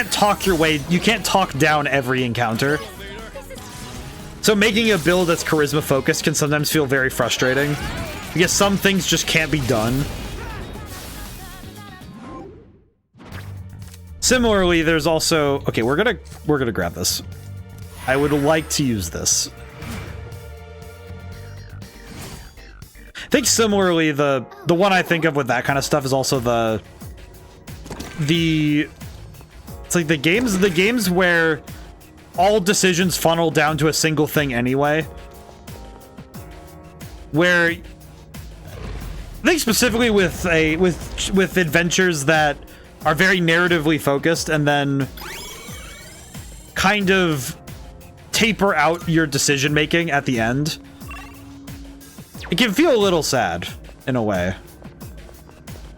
talk your way, you can't talk down every encounter. So making a build that's charisma focused can sometimes feel very frustrating because some things just can't be done. Similarly, there's also, okay, we're gonna grab this. I would like to use this. I think similarly, the one I think of with that kind of stuff is also it's like the games where all decisions funnel down to a single thing anyway. Where I think specifically with adventures that are very narratively focused and then kind of taper out your decision making at the end. It can feel a little sad in a way,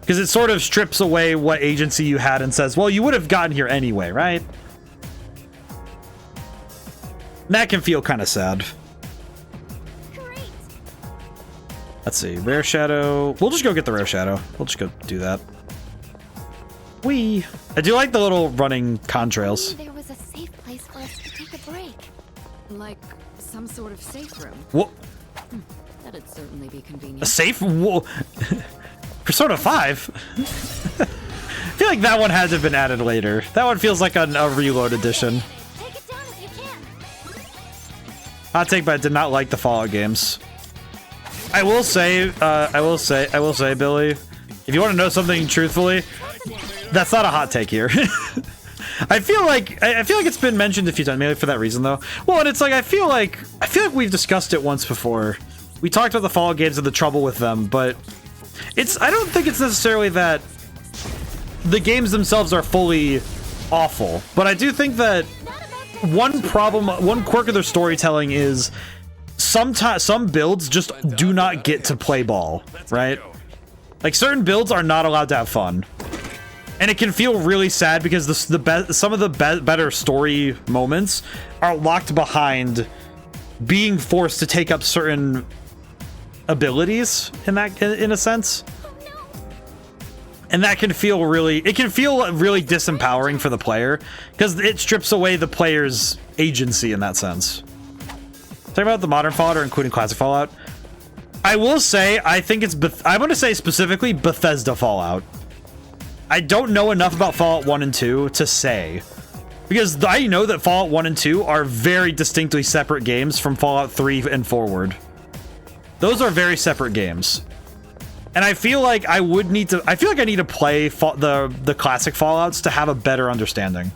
because it sort of strips away what agency you had and says, well, you would have gotten here anyway, right? And that can feel kind of sad. Let's see. Rare Shadow. We'll just go get the Rare Shadow. We'll just go do that. Whee! I do like the little running contrails. There was a safe place for us to take a break. Like some sort of safe room. What? That'd certainly be convenient. A safe? Whoa. Persona 5? I feel like that one had to have been added later. That one feels like a reload edition. Take it down if you can. Hot take, but I did not like the Fallout games. I will say, Billy, if you want to know something truthfully, that's not a hot take here. I feel like it's been mentioned a few times, maybe for that reason though. Well, and it's like I feel like we've discussed it once before. We talked about the Fallout games and the trouble with them, but I don't think it's necessarily that the games themselves are fully awful, but I do think that one quirk of their storytelling is sometimes some builds just do not get to play ball, right? Like certain builds are not allowed to have fun. And it can feel really sad because some of the better story moments are locked behind being forced to take up certain abilities in a sense. And that can feel really disempowering for the player because it strips away the player's agency in that sense. Talking about the modern Fallout or including classic Fallout, I will say I think I'm going to say specifically Bethesda Fallout. I don't know enough about Fallout 1 and 2 to say, because I know that Fallout 1 and 2 are very distinctly separate games from Fallout 3 and forward. Those are very separate games. And I feel like I need to play the classic Fallouts to have a better understanding.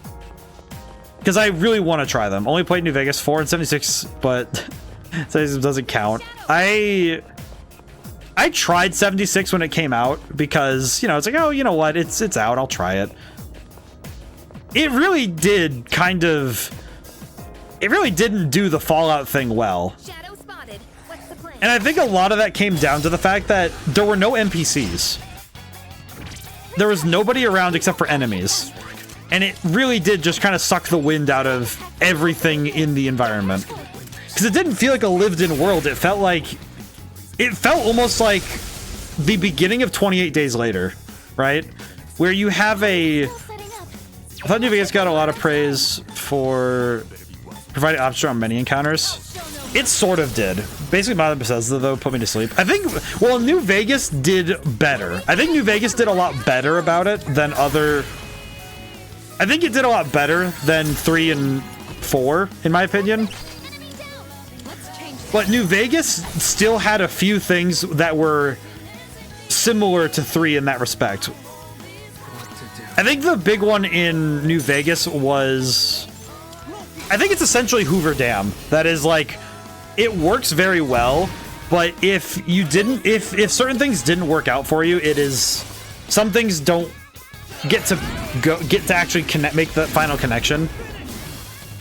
Because I really want to try them. Only played New Vegas 4 and 76, but 76 doesn't count. I tried 76 when it came out because, you know, it's like, oh, you know what? It's out. I'll try it. It really didn't do the Fallout thing well. Shadow spotted. What's the plan? And I think a lot of that came down to the fact that there were no NPCs. There was nobody around except for enemies. And it really did just kind of suck the wind out of everything in the environment. Because it didn't feel like a lived-in world. It felt almost like the beginning of 28 Days Later, right? Where you have I thought New Vegas got a lot of praise for providing options on many encounters. It sort of did. Basically, Modern Bethesda, though, put me to sleep. I think, well, New Vegas did better. I think New Vegas did a lot better about it than I think it did a lot better than 3 and 4, in my opinion. But New Vegas still had a few things that were similar to 3 in that respect. I think the big one in New Vegas was... I think it's essentially Hoover Dam. That is like... It works very well, but if certain things didn't work out for you, it is... Some things don't get to actually make the final connection.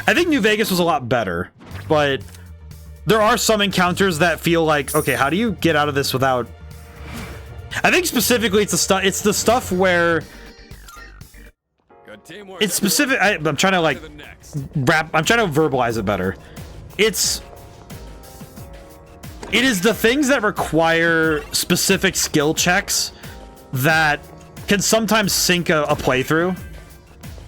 I think New Vegas was a lot better, but... There are some encounters that feel like, okay, how do you get out of this without... I think specifically it's the stuff where... It's specific... I'm trying to like... I'm trying to verbalize it better. It is the things that require specific skill checks that can sometimes sink a playthrough.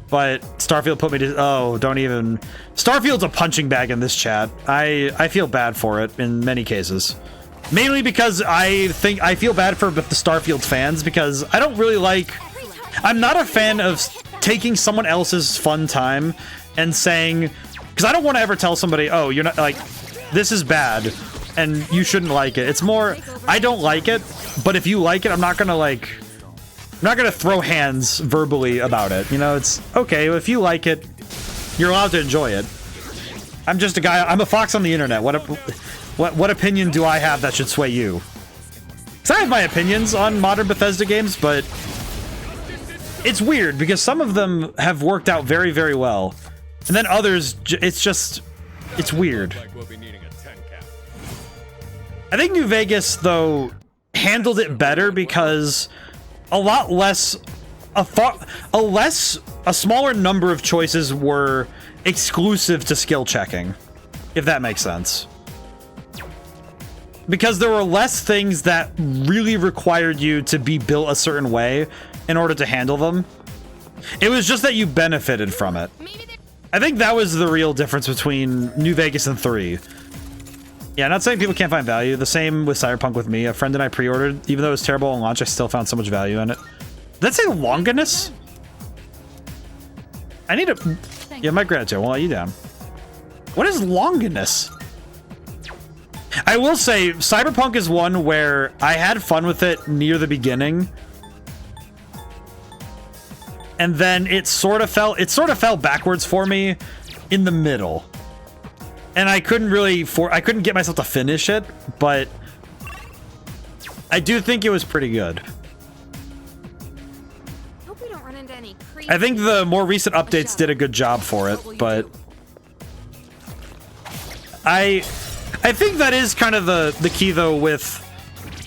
But Starfield put me to... Oh, don't even... Starfield's a punching bag in this chat. I feel bad for it in many cases. Mainly because I feel bad for the Starfield fans because I don't really like... I'm not a fan of taking someone else's fun time and saying... Because I don't want to ever tell somebody, oh, you're not... Like, this is bad and you shouldn't like it. It's more, I don't like it, but if you like it, I'm not going to like... I'm not gonna throw hands verbally about it. You know, it's okay if you like it, you're allowed to enjoy it. I'm just a guy. I'm a fox on the internet. What opinion do I have that should sway you? Because I have my opinions on modern Bethesda games, but it's weird because some of them have worked out very, very well, and then others, it's weird. I think New Vegas though handled it better because. A smaller number of choices were exclusive to skill checking, if that makes sense. because there were less things that really required you to be built a certain way in order to handle them. It was just that you benefited from it. I think that was the real difference between New Vegas and 3. Yeah, not saying people can't find value. The same with Cyberpunk with me. A friend and I pre-ordered. Even though it was terrible on launch, I still found so much value in it. Did that say Longinus? I need to... Yeah, my gratitude. I won't let you down. What is Longinus? I will say, Cyberpunk is one where I had fun with it near the beginning. And then it sort of fell backwards for me in the middle. And I couldn't get myself to finish it, but I do think it was pretty good. Hope we don't run into any I think the more recent updates did a good job for it, but I think that is kind of the key though with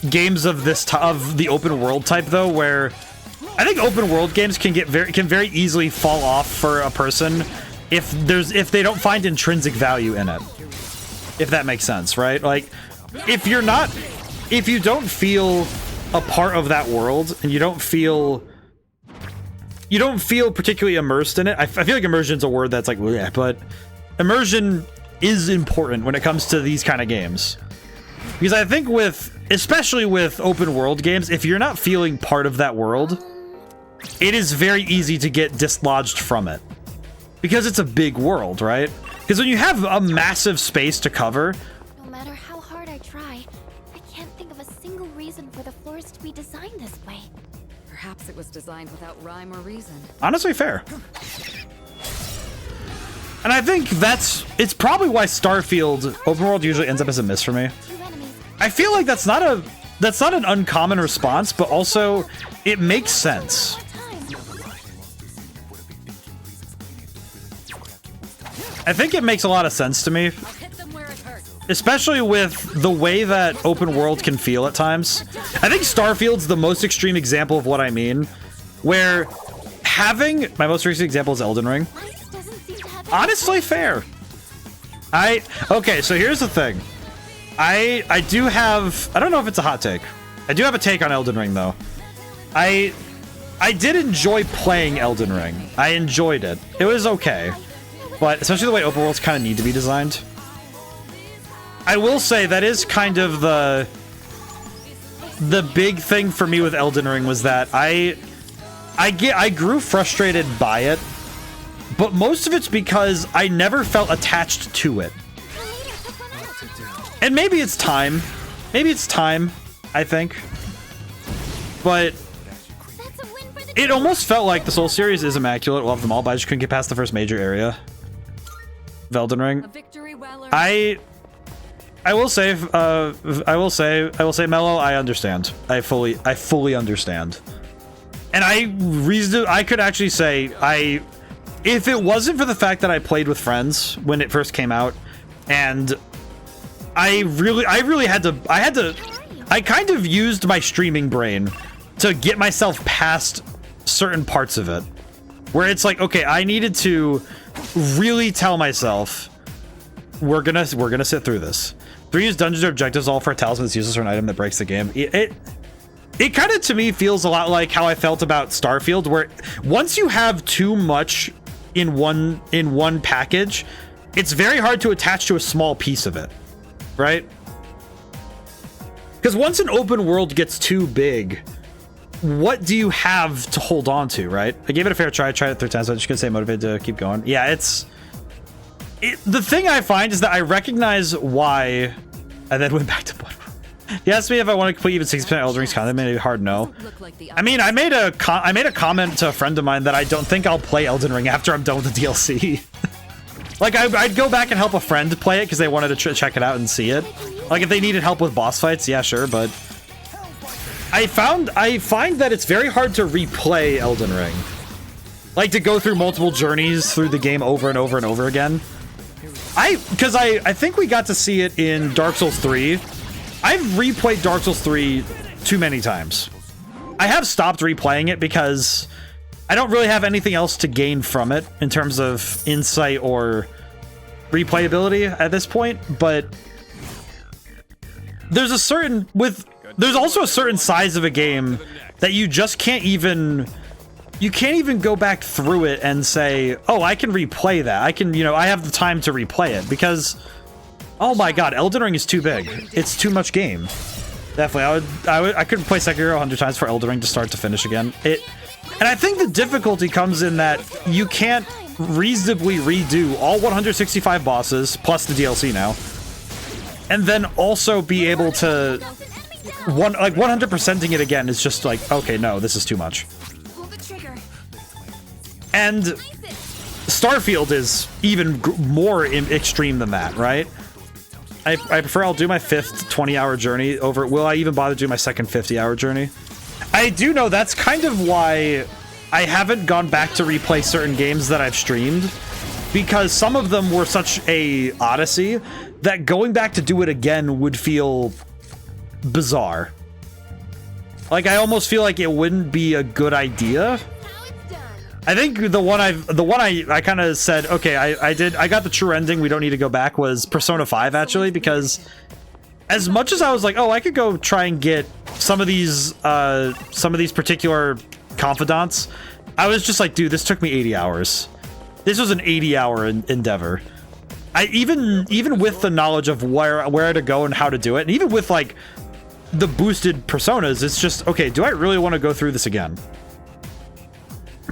games of this of the open world type though, where I think open world games can very easily fall off for a person if they don't find intrinsic value in it. If that makes sense, right? Like if you don't feel a part of that world and you don't feel particularly immersed in it. I feel like immersion's a word that's like, bleh, but immersion is important when it comes to these kind of games. Because I think especially with open world games, if you're not feeling part of that world, it is very easy to get dislodged from it. Because it's a big world, right? Because when you have a massive space to cover... No matter how hard I try, I can't think of a single reason for the floors to be designed this way. Perhaps it was designed without rhyme or reason. Honestly, fair. And I think it's probably why Starfield open world usually ends up as a miss for me. I feel like that's not an uncommon response, but also it makes sense. I think it makes a lot of sense to me, especially with the way that open world can feel at times. I think Starfield's the most extreme example of what I mean, where having my most recent example is Elden Ring. Honestly, fair. Okay, so here's the thing. I do have, I don't know if it's a hot take. I do have a take on Elden Ring though. I did enjoy playing Elden Ring. I enjoyed it. It was okay. But especially the way open worlds kind of need to be designed. I will say that is kind of the big thing for me with Elden Ring was that I grew frustrated by it, but most of it's because I never felt attached to it. And maybe it's time. Maybe it's time, I think. But it almost felt like the Soul series is immaculate. Love them all, but I just couldn't get past the first major area of Elden Ring. I will say, Mello, I understand. I fully understand. And I could actually say, if it wasn't for the fact that I played with friends when it first came out, and I kind of used my streaming brain to get myself past certain parts of it, where it's like, okay, I needed to really tell myself, we're gonna sit through this. 3 use dungeons or objectives all for a talisman that's useless or an item that breaks the game. It kind of, to me, feels a lot like how I felt about Starfield, where once you have too much in one package, it's very hard to attach to a small piece of it, right? Because once an open world gets too big, what do you have to hold on to, right? I gave it a fair try. I tried it 3 times, so I'm just gonna stay motivated to keep going. Yeah, the thing I find is that I recognize why, and then went back to Bloodborne. He asked me if I want to complete even 60% Elden Ring's content. Made it hard no. I mean, I made a comment to a friend of mine that I don't think I'll play Elden Ring after I'm done with the DLC. Like, I'd go back and help a friend play it because they wanted to check it out and see it. Like, if they needed help with boss fights, yeah, sure, but I find that it's very hard to replay Elden Ring. Like, to go through multiple journeys through the game over and over and over again. Because I think we got to see it in Dark Souls 3. I've replayed Dark Souls 3 too many times. I have stopped replaying it because I don't really have anything else to gain from it in terms of insight or replayability at this point, but there's also a certain size of a game that you just can't even go back through it and say, oh, I can replay that. I can, I have the time to replay it because, oh my god, Elden Ring is too big. It's too much game. Definitely, I couldn't play Sekiro 100 times for Elden Ring to start to finish again. And I think the difficulty comes in that you can't reasonably redo all 165 bosses, plus the DLC now, and then also be able to 100%ing it again is just like, okay, no, this is too much. And Starfield is even more extreme than that, right? I prefer I'll do my 5th 20-hour journey over. Will I even bother doing my second 50-hour journey? I do know that's kind of why I haven't gone back to replay certain games that I've streamed, because some of them were such a odyssey that going back to do it again would feel bizarre. Like, I almost feel like it wouldn't be a good idea. I think the one I kind of said, okay, I got the true ending, we don't need to go back, was Persona 5, actually, because as much as I was like, oh, I could go try and get some of these particular confidants, I was just like, dude, this took me 80 hours. This was an 80-hour endeavor. Even with the knowledge of where to go and how to do it, and even with like the boosted personas, it's just, okay, do I really want to go through this again?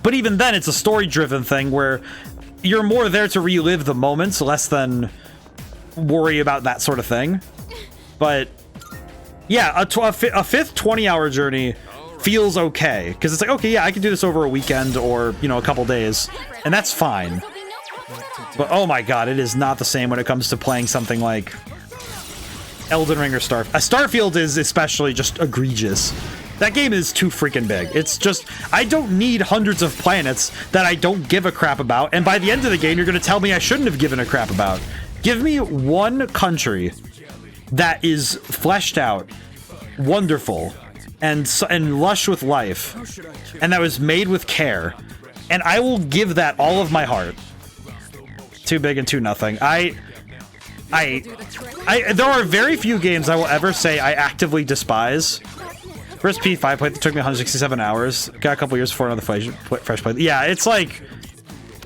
But even then, it's a story-driven thing where you're more there to relive the moments, less than worry about that sort of thing. But yeah, a 5th 20-hour journey feels okay, because it's like, okay, yeah, I can do this over a weekend or, a couple days, and that's fine. But oh my god, it is not the same when it comes to playing something like Elden Ring or Starfield is especially just egregious. That game is too freaking big. It's just, I don't need hundreds of planets that I don't give a crap about, and by the end of the game, you're going to tell me I shouldn't have given a crap about. Give me one country that is fleshed out, wonderful, and lush with life, and that was made with care, and I will give that all of my heart. Too big and too nothing. there are very few games I will ever say I actively despise. First P5 play took me 167 hours. Got a couple years before another fresh play. Yeah, it's like,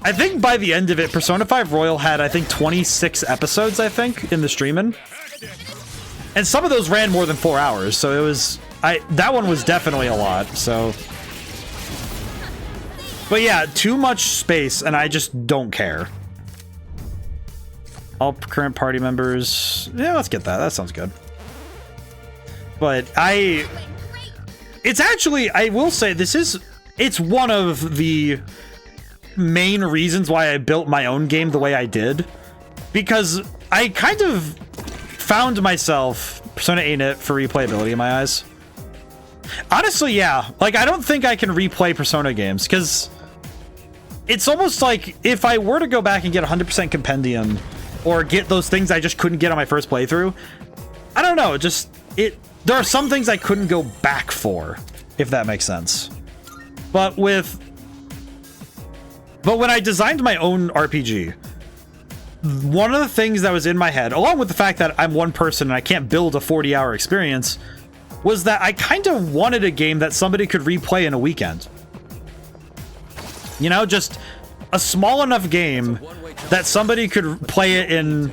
I think by the end of it, Persona 5 Royal had, I think, 26 episodes, I think, in the streaming. And some of those ran more than 4 hours, so it was, that one was definitely a lot, so. But yeah, too much space, and I just don't care. All current party members, yeah, let's get that. That sounds good. But it's actually, I will say, it's one of the main reasons why I built my own game the way I did. Because I kind of found myself Persona 8 it for replayability in my eyes. Honestly, yeah. Like, I don't think I can replay Persona games, because it's almost like if I were to go back and get 100% compendium, or get those things I just couldn't get on my first playthrough, I don't know, there are some things I couldn't go back for, if that makes sense. But when I designed my own RPG, one of the things that was in my head, along with the fact that I'm one person and I can't build a 40-hour experience, was that I kind of wanted a game that somebody could replay in a weekend. Just a small enough game that somebody could play it in.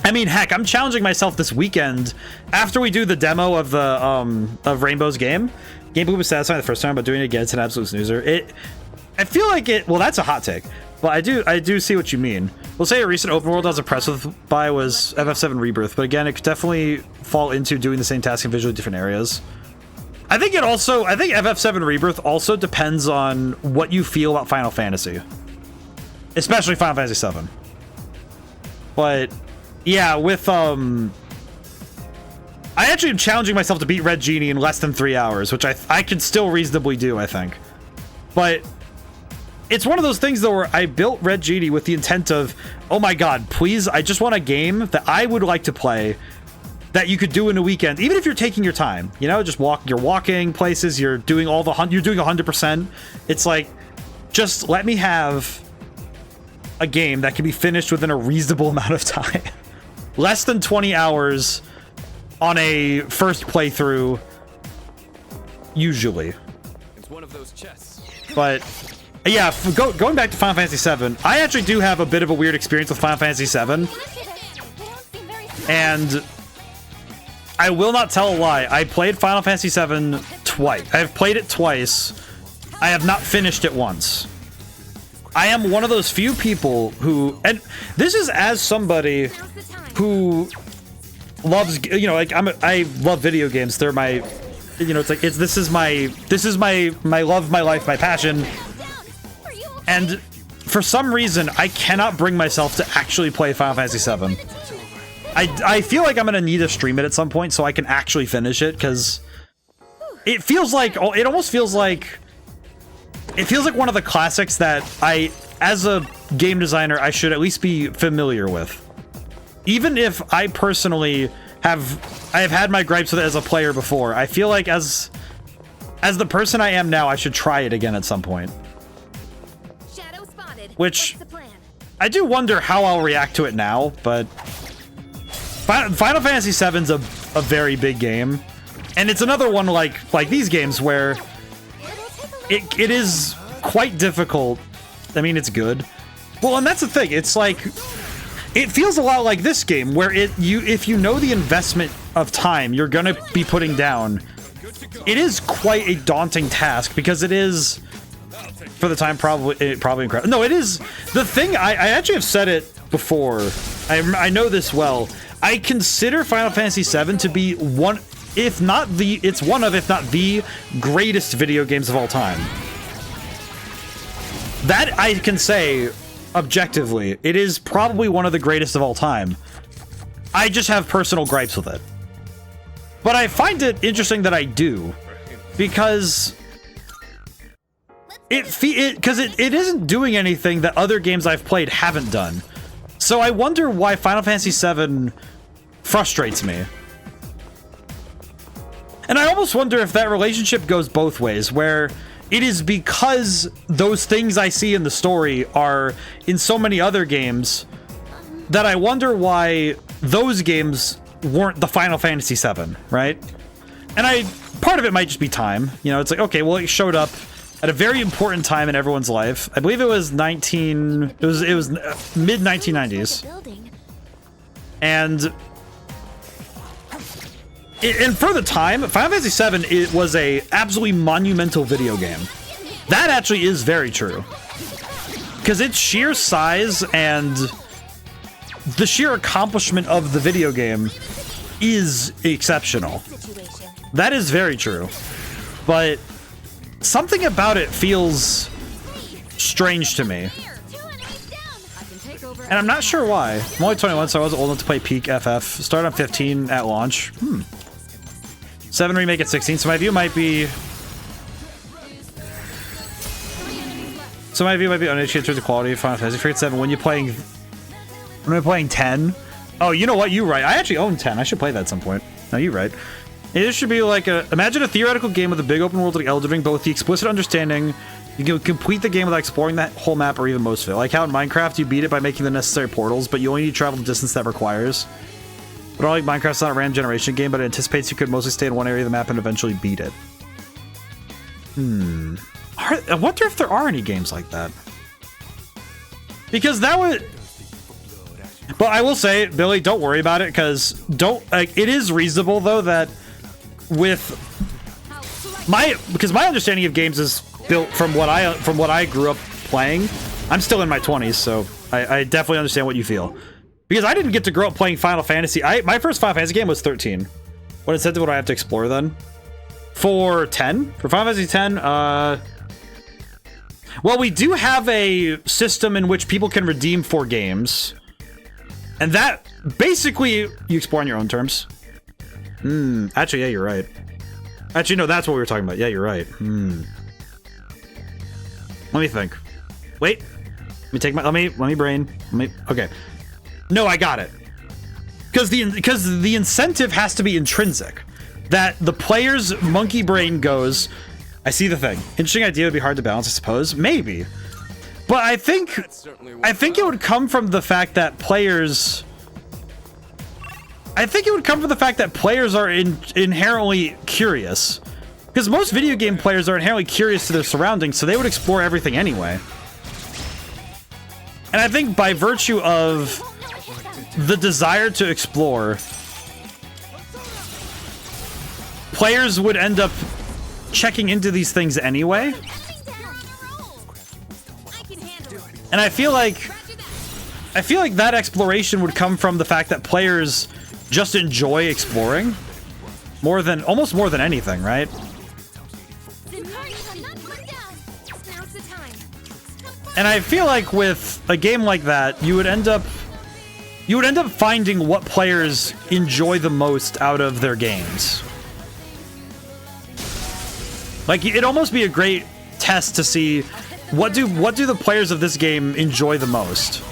I mean, heck, I'm challenging myself this weekend after we do the demo of the of Rainbow's game. Gameplay was satisfying the first time, but doing it again, it's an absolute snoozer. I feel like it. Well, that's a hot take, but I do see what you mean. We'll say a recent open world I was impressed with by was FF7 Rebirth, but again, it could definitely fall into doing the same task in visually different areas. I think FF7 Rebirth also depends on what you feel about Final Fantasy. Especially Final Fantasy VII. But yeah, with I actually am challenging myself to beat Red Genie in less than 3 hours, which I can still reasonably do, I think. But it's one of those things though where I built Red Genie with the intent of, oh my god, please, I just want a game that I would like to play that you could do in a weekend, even if you're taking your time, just you're walking places, you're doing you're doing 100%. It's like, just let me have a game that can be finished within a reasonable amount of time. less than 20 hours on a first playthrough, usually. It's one of those chests. But yeah, going back to Final Fantasy VII, I actually do have a bit of a weird experience with Final Fantasy VII. And I will not tell a lie. I played Final Fantasy VII twice. I've played it twice. I have not finished it once. I am one of those few people who, and this is as somebody who loves, you know, like I love video games. They're my, you know, this is my love, my life, my passion. And for some reason, I cannot bring myself to actually play Final Fantasy VII. I feel like I'm gonna need to stream it at some point so I can actually finish it, because it feels like, it almost feels like, it feels like one of the classics that I, as a game designer, I should at least be familiar with. Even if I personally have had my gripes with it as a player before, I feel like as the person I am now, I should try it again at some point. Which, I do wonder how I'll react to it now, but Final Fantasy VII's a very big game. And it's another one like these games where it is quite difficult. I mean, it's good. Well, and that's the thing. It's like, it feels a lot like this game where if you know the investment of time you're gonna be putting down, it is quite a daunting task, because it is, for the time, probably incredible. No, it is the thing. I actually have said it before. I know this well. I consider Final Fantasy VII to be one, if not the, it's one of, if not the greatest video games of all time. That I can say objectively. It is probably one of the greatest of all time. I just have personal gripes with it. But I find it interesting that I do, because it isn't doing anything that other games I've played haven't done. So I wonder why Final Fantasy VII frustrates me. And I almost wonder if that relationship goes both ways, where it is because those things I see in the story are in so many other games that I wonder why those games weren't the Final Fantasy VII, right? And part of it might just be time. You know, it's like, okay, well, it showed up at a very important time in everyone's life. I believe it was mid 1990s. And for the time, Final Fantasy VII, it was a absolutely monumental video game. That actually is very true. Because its sheer size and the sheer accomplishment of the video game is exceptional. That is very true. But something about it feels strange to me. And I'm not sure why. I'm only 21, so I wasn't old enough to play peak FF. Started on 15 at launch. 7 remake at 16, so my view might be... uneducated in terms of quality of Final Fantasy. Forget 7 when you're playing 10. Oh, you know what? You're right. I actually own 10. I should play that at some point. No, you're right. It should be like imagine a theoretical game with a big open world like Elden Ring, but with the explicit understanding you can complete the game without exploring that whole map or even most of it. Like how in Minecraft you beat it by making the necessary portals, but you only need to travel the distance that requires. But unlike Minecraft's not a random generation game, but it anticipates you could mostly stay in one area of the map and eventually beat it. I wonder if there are any games like that. Because that would... But I will say, Billy, don't worry about it, because it is reasonable though that because my understanding of games is built from what I grew up playing. I'm still in my 20s, so I definitely understand what you feel. Because I didn't get to grow up playing Final Fantasy. My first Final Fantasy game was 13. What incentive would I have to explore then? For 10? For Final Fantasy 10, well, we do have a system in which people can redeem for games. And that, basically, you explore on your own terms. Actually, yeah, you're right. Actually, no, that's what we were talking about. Yeah, you're right. Let me think. Wait. Let me take my, let me brain. Okay. No, I got it. Because the incentive has to be intrinsic. That the player's monkey brain goes, I see the thing. Interesting idea, would be hard to balance, I suppose. Maybe. But I think it would come from the fact that players I think it would come from the fact that players are inherently curious. Because most video game players are inherently curious to their surroundings, so they would explore everything anyway. And I think by virtue of the desire to explore, players would end up checking into these things anyway. And I feel like that exploration would come from the fact that players just enjoy exploring almost more than anything, right? And I feel like with a game like that, you would end up finding what players enjoy the most out of their games. Like, it'd almost be a great test to see what do the players of this game enjoy the most.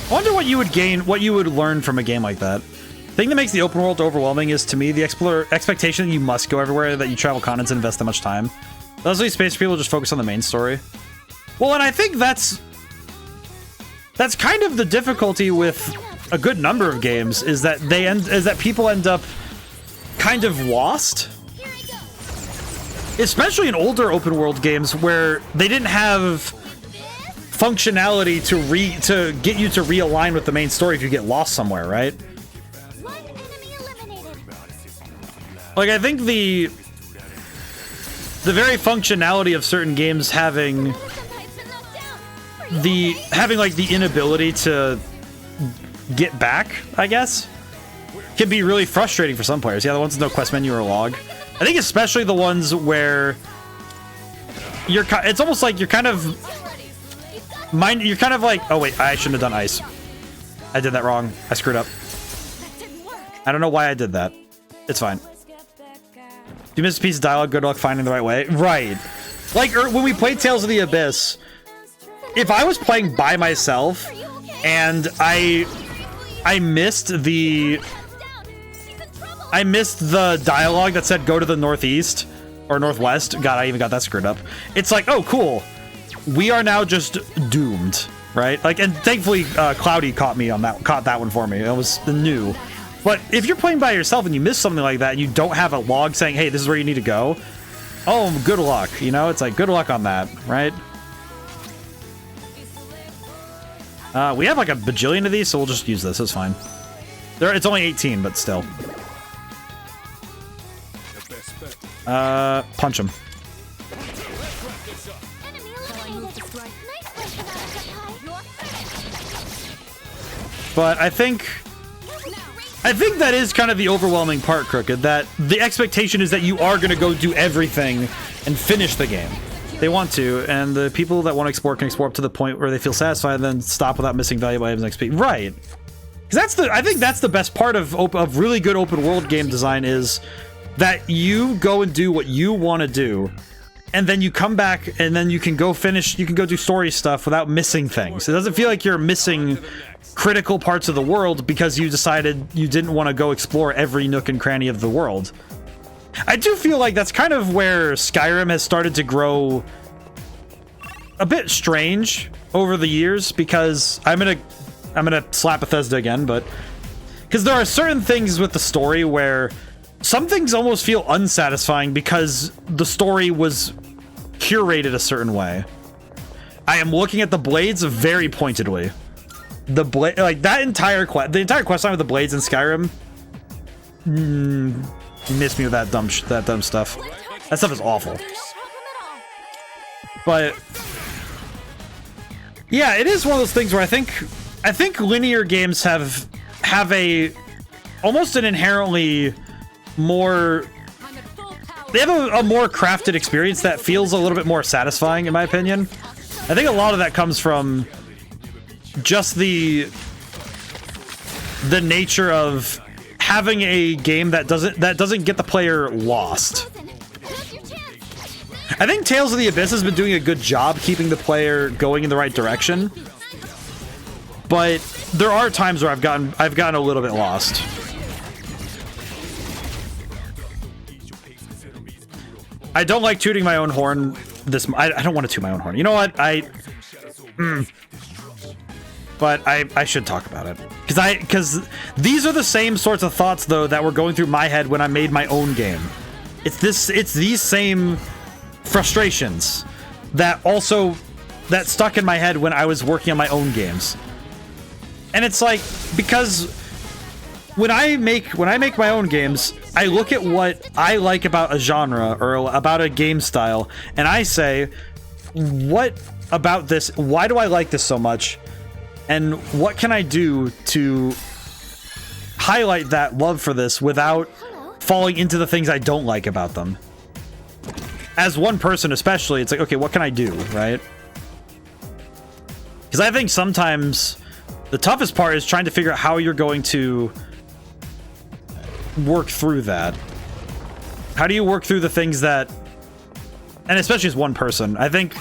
I wonder what you would gain, what you would learn from a game like that. The thing that makes the open world overwhelming is, to me, the expectation that you must go everywhere, that you travel continents and invest that much time. Those space people just focus on the main story. Well, and I think that's kind of the difficulty with a good number of games, is that people end up kind of lost. Especially in older open world games where they didn't have functionality to get you to realign with the main story if you get lost somewhere, right? Like, I think the very functionality of certain games having like the inability to get back, I guess, can be really frustrating for some players. Yeah, the ones with no quest menu or log. I think especially the ones where it's almost like you're kind of like, oh wait, I shouldn't have done ice. I did that wrong. I screwed up. I don't know why I did that. It's fine. If you miss a piece of dialogue, good luck finding the right way. Right. Like, when we played Tales of the Abyss, if I was playing by myself and I missed the dialogue that said go to the northeast or northwest. God, I even got that screwed up. It's like, oh, cool. We are now just doomed, right? Like, and thankfully, Cloudy caught that one for me. It was new. But if you're playing by yourself and you miss something like that and you don't have a log saying, hey, this is where you need to go, oh, good luck. You know, it's like, good luck on that, right? We have like a bajillion of these, so we'll just use this. It's fine. It's only 18, but still. Punch him. But I think that is kind of the overwhelming part, Crooked, that the expectation is that you are going to go do everything and finish the game. They want to, and the people that want to explore can explore up to the point where they feel satisfied and then stop without missing valuable items and XP. Right. Because I think that's the best part of really good open world game design, is that you go and do what you want to do, and then you come back and then you can go do story stuff without missing things. It doesn't feel like you're missing critical parts of the world because you decided you didn't want to go explore every nook and cranny of the world. I do feel like that's kind of where Skyrim has started to grow a bit strange over the years, because I'm gonna slap Bethesda again, but because there are certain things with the story where some things almost feel unsatisfying because the story was curated a certain way. I am looking at the blades very pointedly. The blade, like that entire quest line with the blades in Skyrim, missed me with that dumb stuff. That stuff is awful. But yeah, it is one of those things where I think linear games have almost an inherently more, they have a more crafted experience that feels a little bit more satisfying, in my opinion. I think a lot of that comes from just the nature of having a game that doesn't get the player lost. I think Tales of the Abyss has been doing a good job keeping the player going in the right direction, but there are times where I've gotten a little bit lost. I don't like tooting my own horn. I don't want to toot my own horn. You know what? but I should talk about it because these are the same sorts of thoughts though that were going through my head when I made my own game. It's these same frustrations that stuck in my head when I was working on my own games. And it's like, because when I make my own games, I look at what I like about a genre or about a game style, and I say, what about this? Why do I like this so much? And what can I do to highlight that love for this without falling into the things I don't like about them? As one person especially, it's like, okay, what can I do, right? Because I think sometimes the toughest part is trying to figure out how you're going to work through that. How do you work through the things that, and especially as one person, I think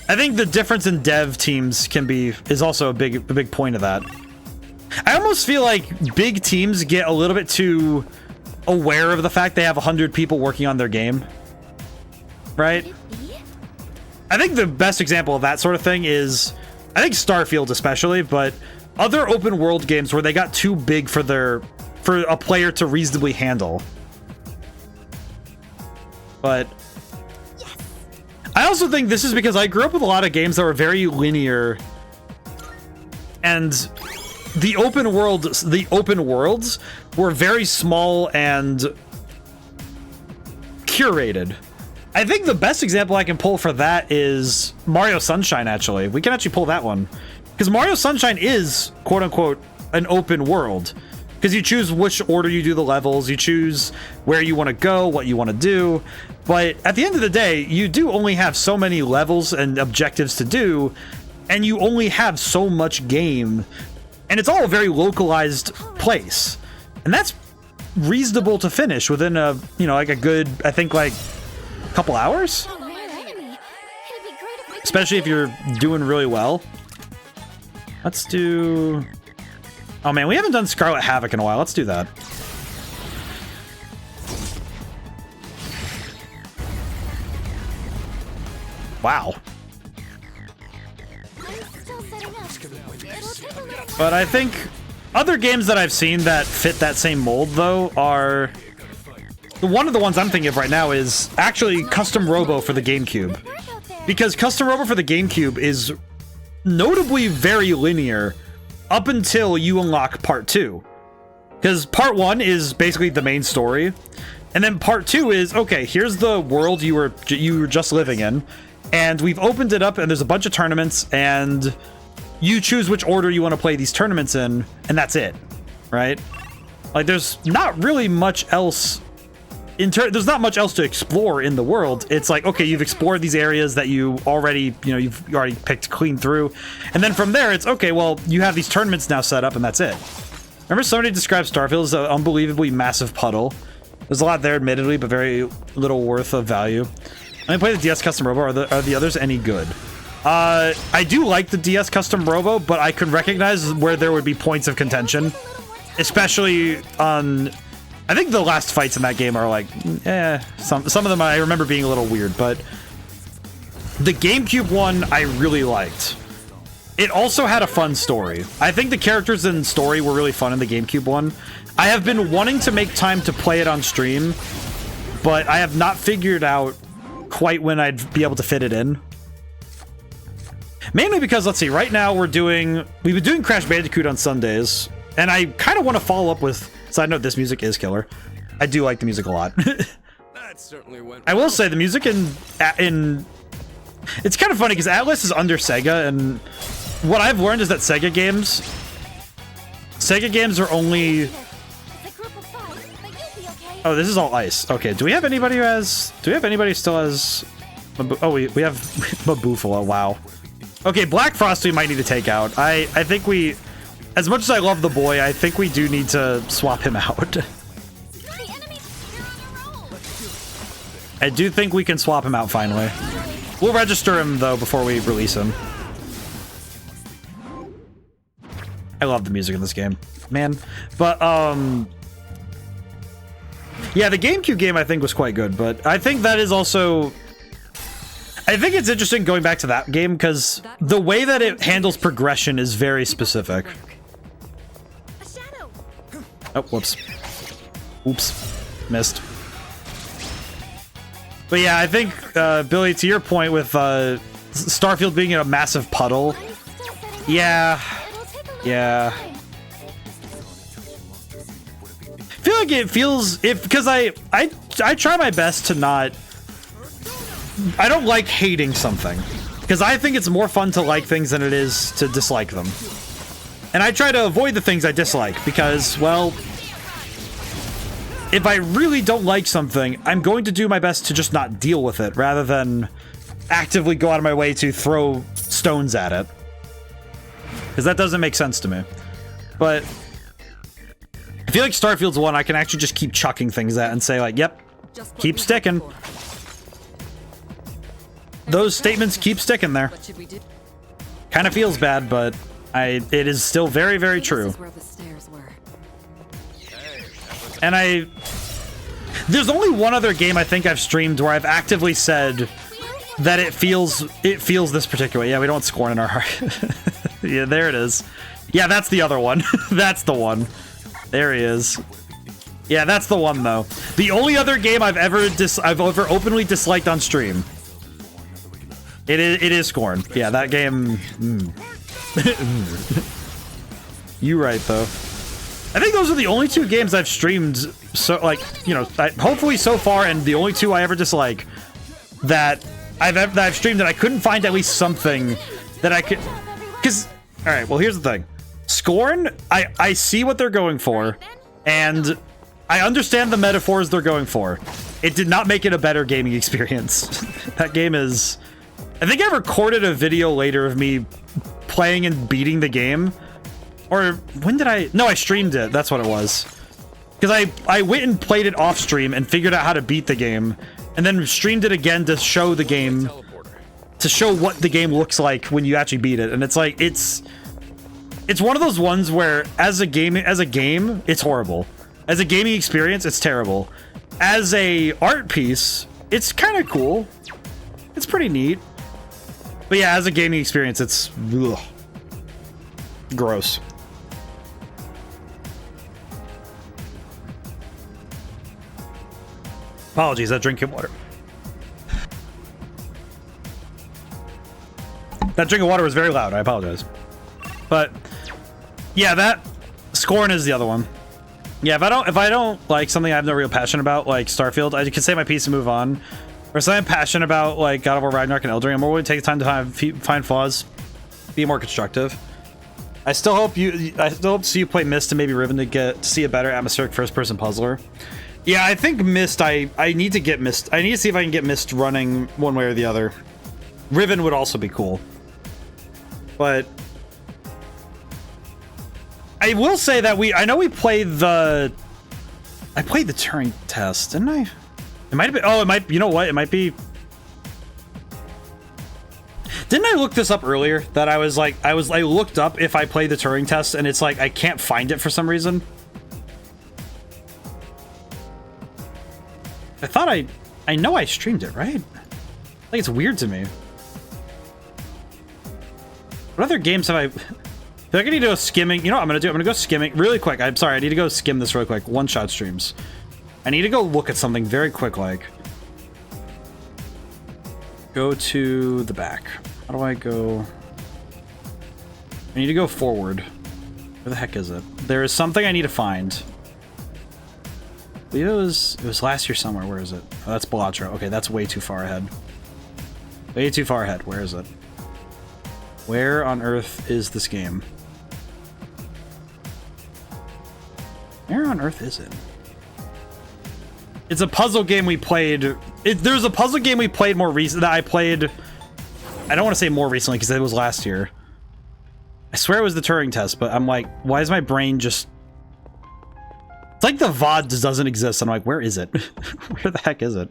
the difference in dev teams is also a big point of that. I almost feel like big teams get a little bit too aware of the fact they have 100 people working on their game, right? I think the best example of that sort of thing is, I think Starfield especially, but other open world games where they got too big for a player to reasonably handle. But I also think this is because I grew up with a lot of games that were very linear, and the open worlds were very small and curated. I think the best example I can pull for that is Mario Sunshine, actually. We can actually pull that one. Because Mario Sunshine is, quote-unquote, an open world. Because you choose which order you do the levels, you choose where you want to go, what you want to do. But at the end of the day, you do only have so many levels and objectives to do, and you only have so much game. And it's all a very localized place. And that's reasonable to finish within a, like a good, I think, like, couple hours, especially if you're doing really well. Let's do, oh man, we haven't done Scarlet Havoc in a while. Let's do that. Wow. But I think other games that I've seen that fit that same mold though are, one of the ones I'm thinking of right now is actually Custom Robo for the GameCube. Because Custom Robo for the GameCube is notably very linear up until you unlock Part 2. Because Part 1 is basically the main story. And then Part 2 is, okay, here's the world you were just living in. And we've opened it up and there's a bunch of tournaments and you choose which order you want to play these tournaments in. And that's it, right? Like there's not really much else. There's not much else to explore in the world. It's like, okay, you've explored these areas that you already, you've already picked clean through. And then from there, it's, okay, well, you have these tournaments now set up and that's it. Remember somebody described Starfield as an unbelievably massive puddle. There's a lot there, admittedly, but very little worth of value. Let me play the DS Custom Robo. Are the others any good? I do like the DS Custom Robo, but I can recognize where there would be points of contention. Especially on... I think the last fights in that game are like, some of them I remember being a little weird, but the GameCube one I really liked. It also had a fun story. I think the characters and story were really fun in the GameCube one. I have been wanting to make time to play it on stream, but I have not figured out quite when I'd be able to fit it in. Mainly because, let's see, right now we've been doing Crash Bandicoot on Sundays, and I kind of want to follow up with... Side note, this music is killer. I do like the music a lot. That certainly went I will say the music in it's kind of funny because Atlas is under Sega, and what I've learned is that Sega games are only... Oh, this is all ice. Okay, do we have anybody who still has... Oh, we have Maboofalo, wow. Okay, Black Frost we might need to take out. I think we... As much as I love the boy, I think we do need to swap him out. I do think we can swap him out finally. We'll register him, though, before we release him. I love the music in this game. Man. But, yeah, the GameCube game, I think, was quite good, but I think that is also... I think it's interesting going back to that game because the way that it handles progression is very specific. Oh, whoops. Oops. Missed. But yeah, I think, Billy, to your point with Starfield being in a massive puddle. Yeah. Yeah. I feel like it feels... because I try my best to not... I don't like hating something. Because I think it's more fun to like things than it is to dislike them. And I try to avoid the things I dislike because, well... if I really don't like something, I'm going to do my best to just not deal with it, rather than actively go out of my way to throw stones at it. Because that doesn't make sense to me. But I feel like Starfield's one I can actually just keep chucking things at and say like, yep, keep sticking. Those statements keep sticking there. Kind of feels bad, but it is still very, very true. And there's only one other game I think I've streamed where I've actively said that it feels this particular way. Yeah, we don't want scorn in our heart. Yeah, there it is. Yeah, that's the other one. That's the one. There he is. Yeah, that's the one though. The only other game I've ever openly disliked on stream. It is Scorn. Yeah, that game. You right though. I think those are the only two games I've streamed, so like, you know, hopefully so far, and the only two I ever dislike that I've streamed that I couldn't find at least something that I could, because, all right, well, here's the thing. Scorn, I see what they're going for, and I understand the metaphors they're going for. It did not make it a better gaming experience. That game is, I think I recorded a video later of me playing and beating the game. Or when did I? No, I streamed it. That's what it was. Because I went and played it off stream and figured out how to beat the game, and then streamed it again to show the game, to show what the game looks like when you actually beat it. And it's like it's one of those ones where as a game, it's horrible. As a gaming experience, it's terrible. As a art piece, it's kind of cool. It's pretty neat. But yeah, as a gaming experience, it's ugh, gross. Apologies, I'm drinking water. That drink of water was very loud, I apologize. But yeah, that Scorn is the other one. Yeah, if I don't like something I have no real passion about, like Starfield, I can say my piece and move on. Or something I'm passionate about, like God of War Ragnarok and Elden Ring, I'm more willing to take the time to find flaws, be more constructive. I still hope to see you play Myst and maybe Riven to see a better atmospheric first-person puzzler. Yeah, I think Myst, I need to get Myst. I need to see if I can get Myst running one way or the other. Riven would also be cool. But I will say that I know we played I played the Turing test, didn't I? It might have been, oh, it might, you know what? It might be. Didn't I look this up earlier? That I looked up if I play the Turing test and it's like, I can't find it for some reason. I thought I know I streamed it, right? Like, it's weird to me. What other games have I feel like I need to go skimming. You know what I'm gonna do? I'm gonna go skimming really quick. I'm sorry, I need to go skim this really quick. One-shot streams. I need to go look at something very quick, like. Go to the back. How do I go? I need to go forward. Where the heck is it? There is something I need to find. It was last year somewhere. Where is it? Oh, that's Balatro. Okay, that's way too far ahead. Way too far ahead. Where is it? Where on earth is this game? Where on earth is it? It's a puzzle game we played. There's a puzzle game we played more recent that I played. I don't want to say more recently because it was last year. I swear it was the Turing test, but I'm like, why is my brain just... It's like the VOD just doesn't exist. I'm like, where is it? Where the heck is it?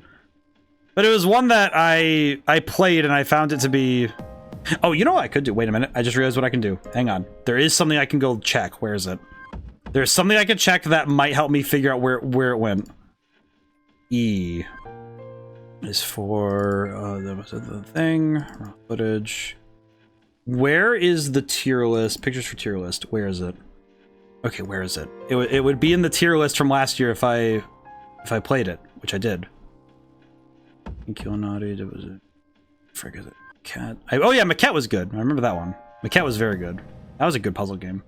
But it was one that I played and I found it to be... Oh, you know what I could do? Wait a minute. I just realized what I can do. Hang on. There is something I can go check. Where is it? There's something I can check that might help me figure out where it went. is for the thing. Raw footage. Where is the tier list? Pictures for tier list. Where is it? Okay, where is it? It would be in the tier list from last year if I played it, which I did. Killinati, was it? Frick is it? Cat. Oh yeah, Maquette was good. I remember that one. Maquette was very good. That was a good puzzle game.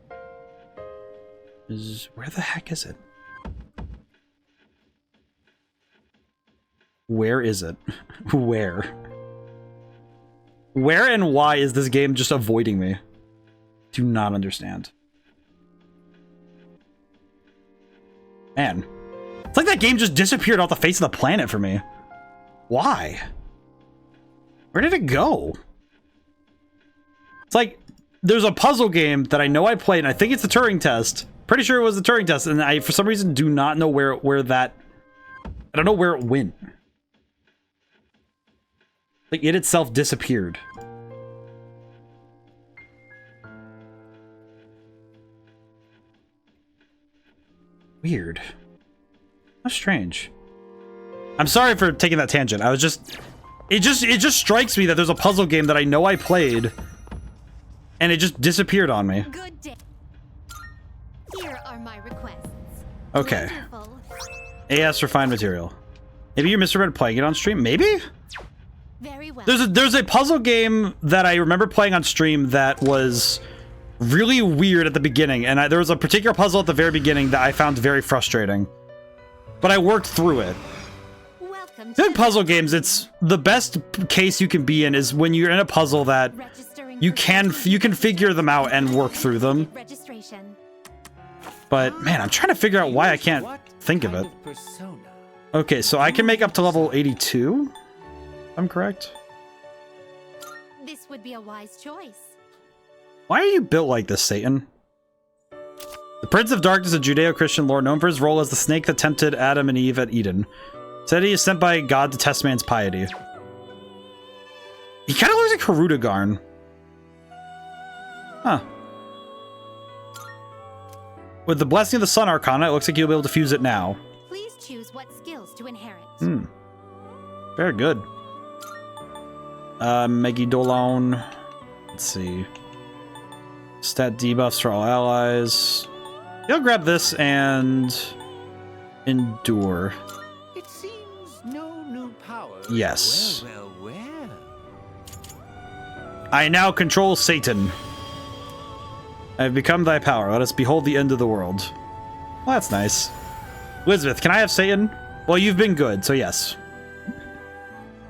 Where the heck is it? Where is it? Where? Where and why is this game just avoiding me? Do not understand. Man. It's like that game just disappeared off the face of the planet for me. Why? Where did it go? It's like, there's a puzzle game that I know I played, and I think it's the Turing test. Pretty sure it was the Turing test, and I, for some reason, do not know where that... I don't know where it went. Like, it itself disappeared. Weird. How strange. I'm sorry for taking that tangent. I was just... It just strikes me that there's a puzzle game that I know I played, and it just disappeared on me. Good day. Here are my requests. Okay. AS refined material. Maybe you misread playing it on stream? Maybe? Very well. There's a puzzle game that I remember playing on stream that was really weird at the beginning, and there was a particular puzzle at the very beginning that I found very frustrating. But I worked through it. In puzzle games, it's the best case you can be in is when you're in a puzzle that you can figure them out and work through them. But man, I'm trying to figure out why I can't think of it. Okay, so I can make up to level 82. If I'm correct. This would be a wise choice. Why are you built like this, Satan? The Prince of Darkness, a Judeo-Christian lord known for his role as the snake that tempted Adam and Eve at Eden. Said he is sent by God to test man's piety. He kind of looks like Harudagarn. Huh. With the Blessing of the Sun Arcana, it looks like you'll be able to fuse it now. Please choose what skills to inherit. Hmm. Very good. Megidolon. Let's see. Stat debuffs for all allies. I'll grab this and endure. It seems no new power. Yes. Well. I now control Satan. I have become thy power. Let us behold the end of the world. Well, that's nice. Elizabeth, can I have Satan? Well, you've been good, so yes.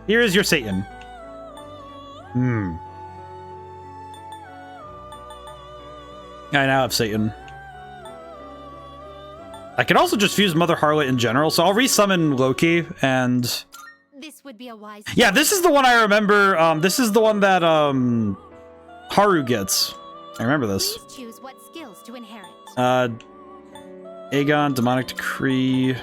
Here is your Satan. Hmm. I now have Satan. I can also just fuse Mother Harlot in general, so I'll resummon Loki and... This would be a wise... Yeah, this is the one I remember. This is the one that Haru gets. I remember this. Please choose what skills to inherit. Aegon, Demonic Decree.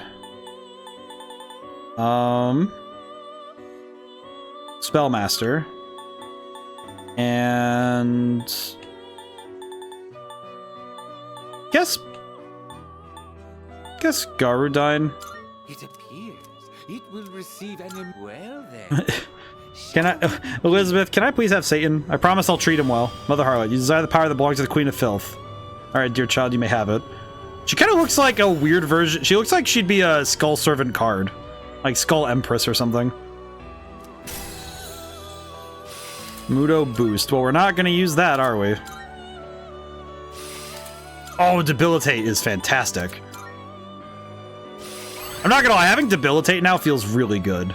Spellmaster. And... Guess Garudine. It appears it will receive an well then. Can I, Elizabeth, can I please have Satan? I promise I'll treat him well. Mother Harlot, you desire the power that belongs to the Queen of Filth. Alright, dear child, you may have it. She kind of looks like a weird version. She looks like she'd be a Skull Servant card. Like Skull Empress or something. Mudo Boost. Well, we're not going to use that, are we? Oh, Debilitate is fantastic. I'm not gonna lie, having Debilitate now feels really good.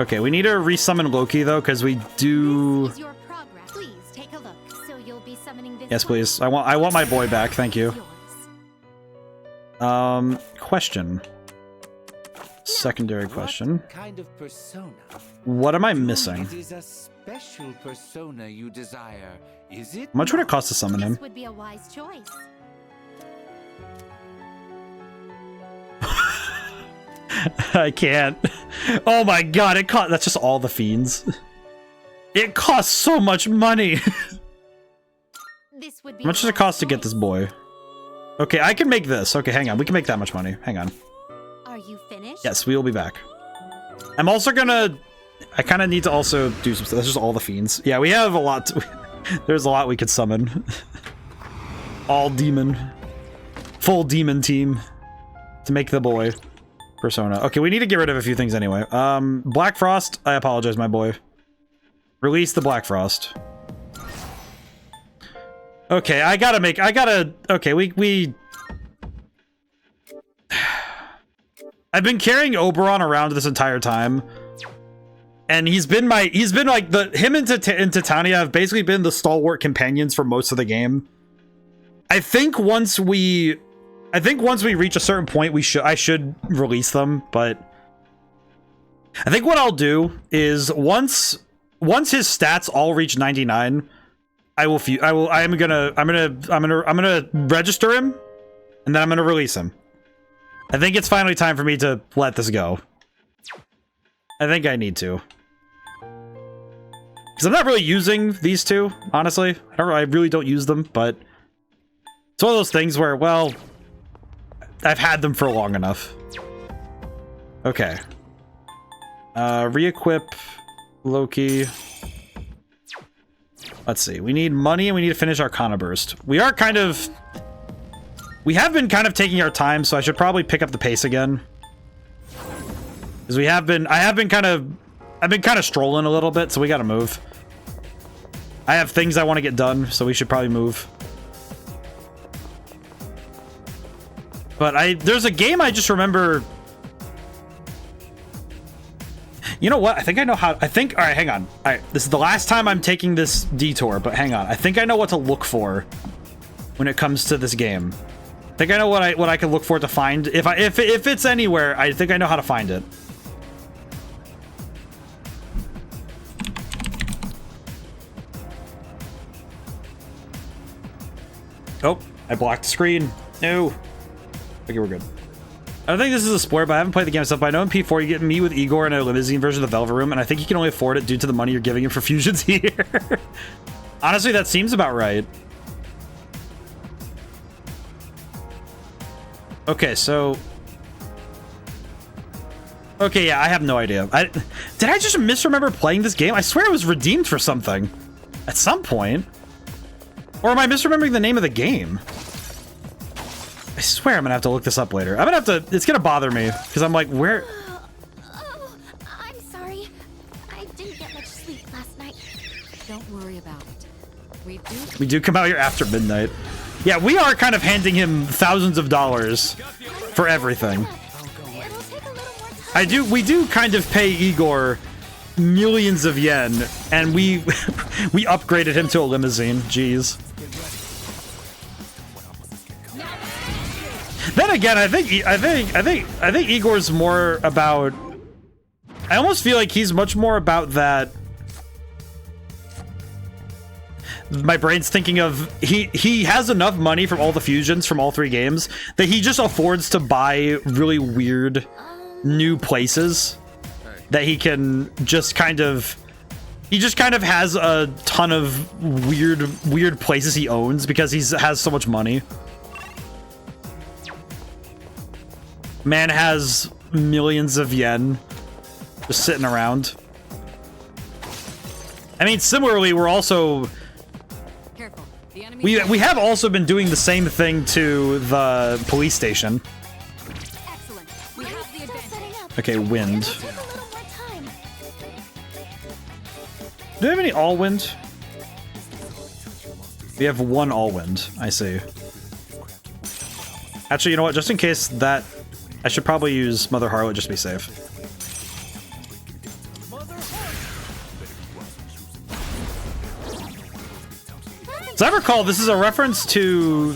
Okay, we need to resummon Loki though, because we do... Please take a look. So you'll be summoning this Yes, please. I want my boy back, thank you. Question. Secondary question. What kind of persona? What am I missing? It is a special persona you desire, is it? How much would it cost to summon him? This would be a wise choice. I can't. Oh my god, it cost. That's just all the fiends. It costs so much money. How much does it cost to get this boy? Okay, I can make this. Okay, hang on. We can make that much money. Hang on. Are you finished? Yes, we will be back. I'm also gonna... I kind of need to also do some stuff. That's just all the fiends. Yeah, we have a lot to... There's a lot we could summon. All demon. Full demon team. To make the boy. Persona. Okay, we need to get rid of a few things anyway. Black Frost, I apologize, my boy. Release the Black Frost. Okay, okay, we I've been carrying Oberon around this entire time. And he's been like him and Titania have basically been the stalwart companions for most of the game. I think once we reach a certain point, I should release them, but I think what I'll do is once his stats all reach 99, I'm gonna register him, and then I'm gonna release him. I think it's finally time for me to let this go. I think I need to. Because I'm not really using these two, honestly. I really don't use them, but it's one of those things where, well, I've had them for long enough. Okay. Re-equip Loki. Let's see. We need money and we need to finish Arcana Burst. We have been kind of taking our time, so I should probably pick up the pace again. Because I've been kind of strolling a little bit, so we gotta move. I have things I want to get done, so we should probably move. But there's a game I just remember. You know what? I think I know how. All right, hang on. All right, this is the last time I'm taking this detour, but hang on. I think I know what to look for when it comes to this game. I think I know what I can look for to find. If it's anywhere, I think I know how to find it. Oh, I blocked the screen. No. Okay, we're good. I don't think this is a spoiler, but I haven't played the game myself. But I know in P4 you get me with Igor in a limousine version of the Velvet Room, and I think you can only afford it due to the money you're giving him for fusions here. Honestly, that seems about right. Okay, so... Okay, yeah, I have no idea. Did I just misremember playing this game? I swear it was redeemed for something. At some point. Or am I misremembering the name of the game? I swear I'm gonna have to look this up later. I'm gonna have to... It's gonna bother me. Because I'm like, where... Oh, I'm sorry. I didn't get much sleep last night. Don't worry about it. We do come out here after midnight. Yeah, we are kind of handing him thousands of dollars for everything. We do kind of pay Igor millions of yen, and we upgraded him to a limousine. Jeez. Then again, I think Igor's more about... I almost feel like he's much more about that... My brain's thinking of... He has enough money from all the fusions from all three games that he just affords to buy really weird new places that he can just kind of... He just kind of has a ton of weird places he owns because he has so much money. Man has millions of yen just sitting around. I mean, similarly, we're also... We have also been doing the same thing to the police station. Okay, wind. Do we have any all wind? We have one all wind, I see. Actually, you know what? Just in case that... I should probably use Mother Harlot just to be safe. As I recall, this is a reference to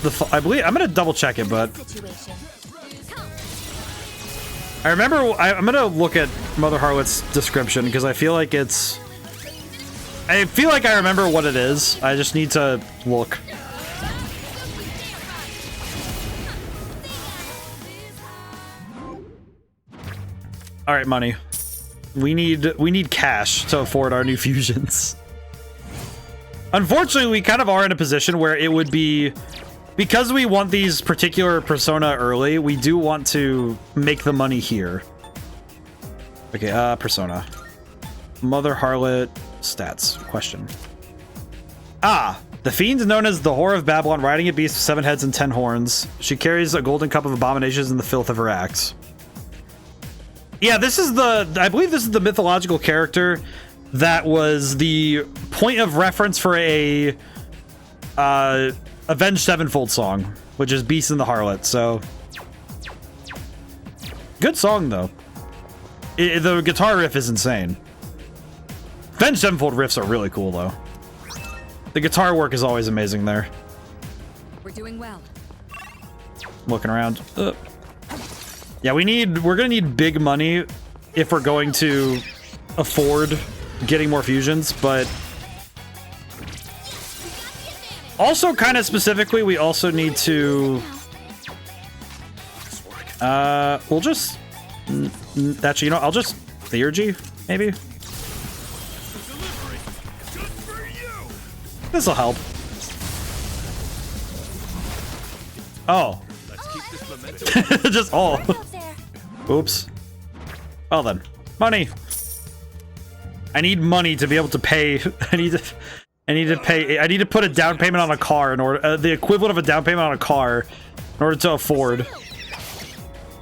the... I believe... I'm gonna double check it, but... I remember... I'm gonna look at Mother Harlot's description, because I feel like it's... I feel like I remember what it is. I just need to look. Alright, money. We need cash to afford our new fusions. Unfortunately, we kind of are in a position where it would be... Because we want these particular persona early, we do want to make the money here. Okay, Persona. Mother Harlot stats. Question. Ah! The fiend known as the Whore of Babylon, riding a beast with 7 heads and 10 horns. She carries a golden cup of abominations in the filth of her axe. Yeah, this is I believe this is the mythological character that was the point of reference for a Avenged Sevenfold song, which is Beast and the Harlot, so... Good song, though. The guitar riff is insane. Avenged Sevenfold riffs are really cool, though. The guitar work is always amazing there. We're doing well. Looking around. Yeah, we're gonna need big money if we're going to afford getting more fusions, but also kind of specifically, we also need to we'll just actually, you know, I'll just theurgy, maybe. This'll help. Oh. Just oops. Well then, money. I need money to be able to pay. I need to put a down payment on a car in order, the equivalent of a down payment on a car, in order to afford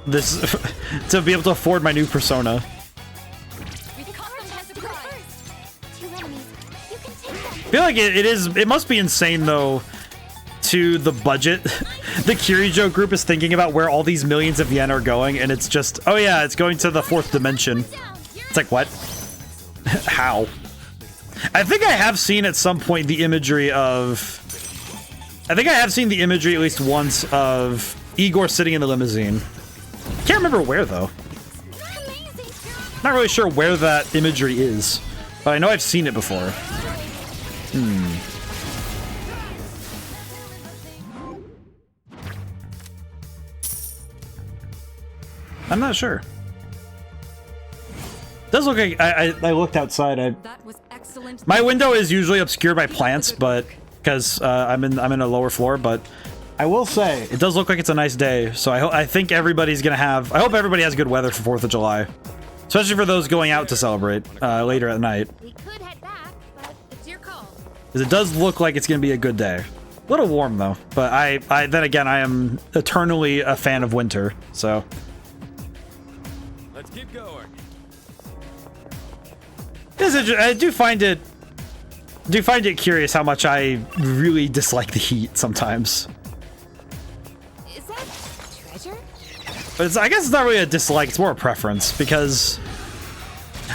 this, to be able to afford my new persona. I feel like it must be insane though, to the budget. The Kirijo group is thinking about where all these millions of yen are going, and it's just, oh yeah, it's going to the 4th dimension. It's like, what? How? I think I have seen at some point the imagery of... I think I have seen the imagery at least once of Igor sitting in the limousine. Can't remember where, though. Not really sure where that imagery is, but I know I've seen it before. I'm not sure. Does look like I looked outside. My window is usually obscured by plants, but because I'm in a lower floor. But I will say it does look like it's a nice day. So I think everybody's gonna have. I hope everybody has good weather for 4th of July, especially for those going out to celebrate later at night. We could head back, but it's your call. Because it does look like it's gonna be a good day. A little warm though, but I then again I am eternally a fan of winter. So. Let's keep going. I do find it curious how much I really dislike the heat sometimes. Is that treasure? But I guess it's not really a dislike, it's more a preference, because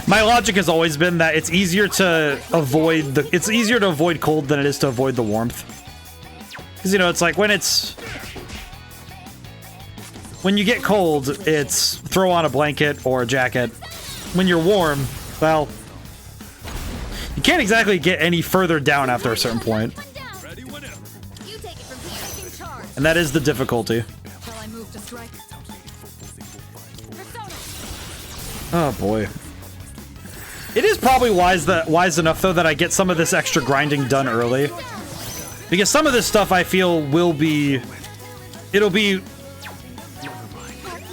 my logic has always been that it's easier to avoid cold than it is to avoid the warmth. Because, you know, it's like when you get cold, it's throw on a blanket or a jacket. When you're warm, well, you can't exactly get any further down after a certain point. And that is the difficulty. Oh boy. It is probably wise enough though that I get some of this extra grinding done early. Because some of this stuff I feel it'll be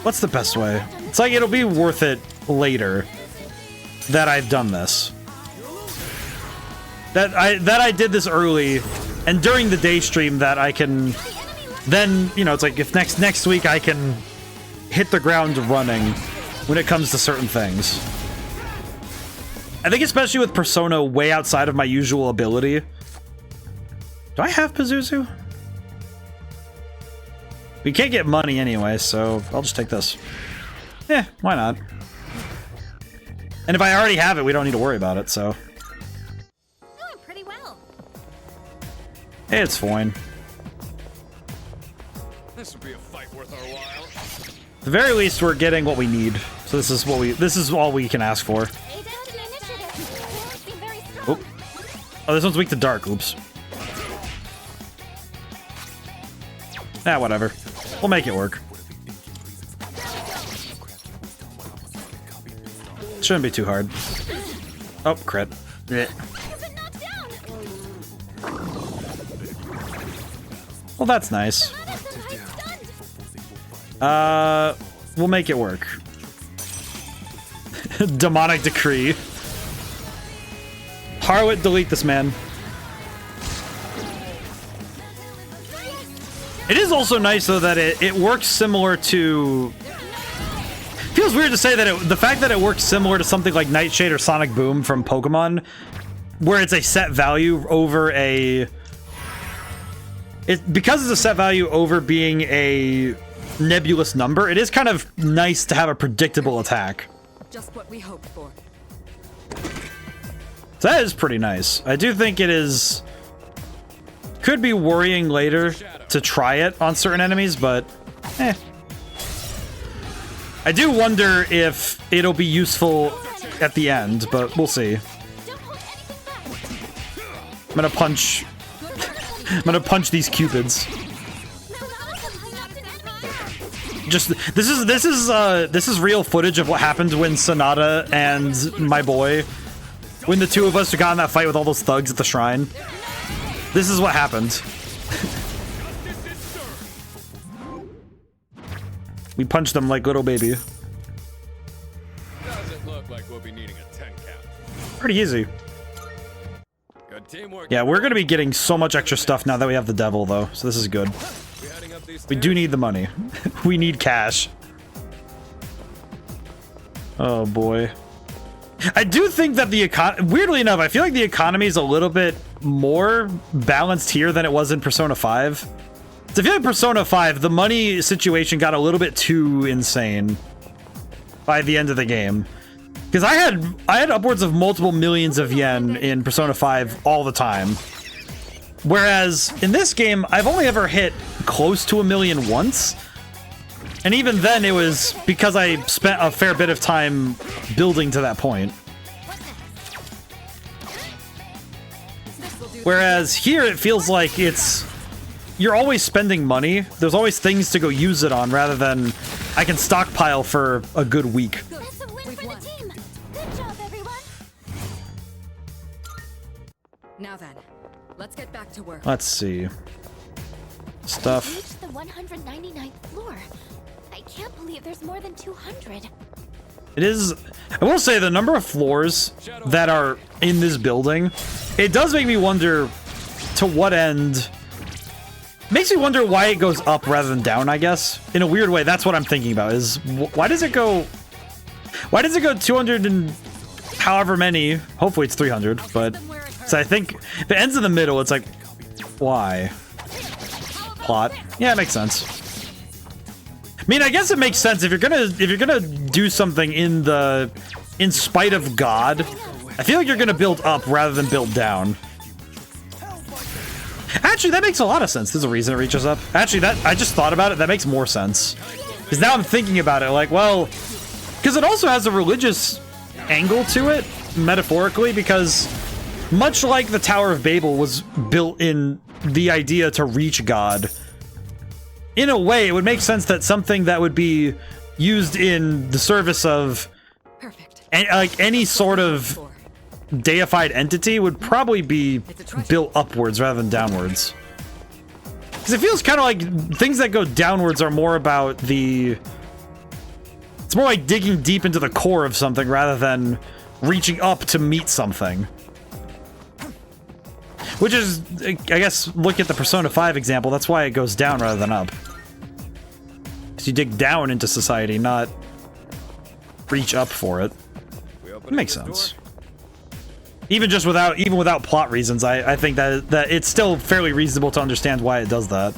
what's the best way? It's like it'll be worth it later that I've done this. That I did this early, and during the day stream that I can then, you know, it's like if next week I can hit the ground running when it comes to certain things. I think especially with Persona way outside of my usual ability. Do I have Pazuzu? We can't get money anyway, so I'll just take this. Yeah, why not? And if I already have it, we don't need to worry about it, so. Doing pretty well. Hey, it's fine. This will be a fight worth our while. At the very least, we're getting what we need. So this is all we can ask for. Oh, this one's weak to dark. Oops. Ah, whatever. We'll make it work. Shouldn't be too hard. Oh, crit. Yeah. Well, that's nice. We'll make it work. Demonic decree. Harlot, delete this man. It is also nice though that it works similar to. Feels weird to say that the fact that it works similar to something like Nightshade or Sonic Boom from Pokemon, where it's a set value over a. Because it's a set value over being a nebulous number, it is kind of nice to have a predictable attack. Just what we hoped for. So that is pretty nice. I do think it is. Could be worrying later to try it on certain enemies, but eh. I do wonder if it'll be useful at the end, but we'll see. I'm gonna punch. I'm gonna punch these cupids. Just this is real footage of what happened when Sonata and my boy, when the two of us got in that fight with all those thugs at the shrine. This is what happened. We punched them like little baby. Doesn't look like we'll be needing a 10 cap. Pretty easy. Good teamwork. Yeah, we're gonna be getting so much extra stuff now that we have the devil, though. So this is good. We do need the money. We need cash. Oh boy. I do think that the weirdly enough, I feel like the economy is a little bit more balanced here than it was in Persona 5. So I feel like Persona 5, the money situation got a little bit too insane by the end of the game. Because I had upwards of multiple millions of yen in Persona 5 all the time. Whereas in this game, I've only ever hit close to 1 million once. And even then, it was because I spent a fair bit of time building to that point. Whereas here, it feels like you're always spending money. There's always things to go use it on, rather than I can stockpile for a good week. That's a win for the team. Good job, everyone. Now then, let's get back to work. Let's see. Stuff. Reached the 199th floor. I can't believe there's more than 200. It is. I will say the number of floors that are in this building, it does make me wonder to what end. Makes me wonder why it goes up rather than down, I guess. In a weird way, that's what I'm thinking about, is why does it go 200 and however many? Hopefully it's 300, but so I think if it ends in the middle, it's like, why? Plot. Yeah, it makes sense. I mean, I guess it makes sense if you're gonna do something in spite of God. I feel like you're gonna build up rather than build down. Actually, that makes a lot of sense. There's a reason it reaches up. Actually, I just thought about it. That makes more sense. Because now I'm thinking about it, like, well, because it also has a religious angle to it, metaphorically, because much like the Tower of Babel was built in the idea to reach God, in a way, it would make sense that something that would be used in the service of like any sort of deified entity would probably be built upwards rather than downwards. Because it feels kind of like things that go downwards are more about the... It's more like digging deep into the core of something rather than reaching up to meet something. Which is, I guess, look at the Persona 5 example, that's why it goes down rather than up. Because you dig down into society, not reach up for it. It makes sense. Even without plot reasons, I think that it's still fairly reasonable to understand why it does that.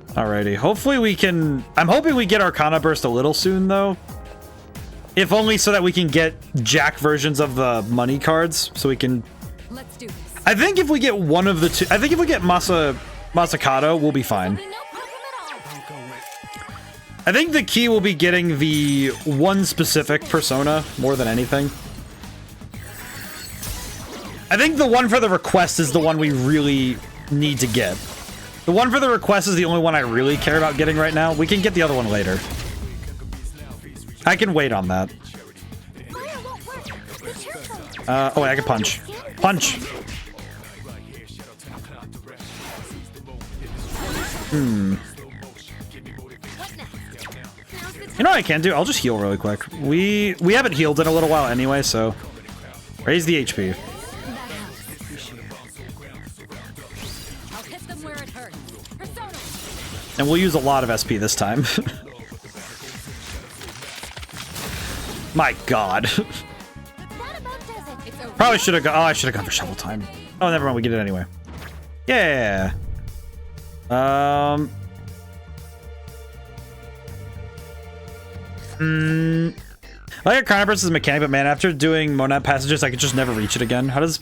Alrighty, hopefully we can... I'm hoping we get Arcana Burst a little soon, though. If only so that we can get Jack versions of the money cards, so we can... Let's do this. I think if we get one of the two... I think if we get Masakato, we'll be fine. I think the key will be getting the one specific persona more than anything. I think the one for the request is the one we really need to get. The one for the request is the only one I really care about getting right now. We can get the other one later. I can wait on that. Oh wait, I can punch. Punch! You know what I can do? I'll just heal really quick. We haven't healed in a little while anyway, so raise the HP. I'll hit them where it hurts. Persona. And we'll use a lot of SP this time. My god. Probably should have gone. Oh, I should have gone for shovel time. Oh, never mind. We get it anyway. Yeah. I like Chrono Burst's mechanic, but man, after doing Monad passages, I could just never reach it again. How does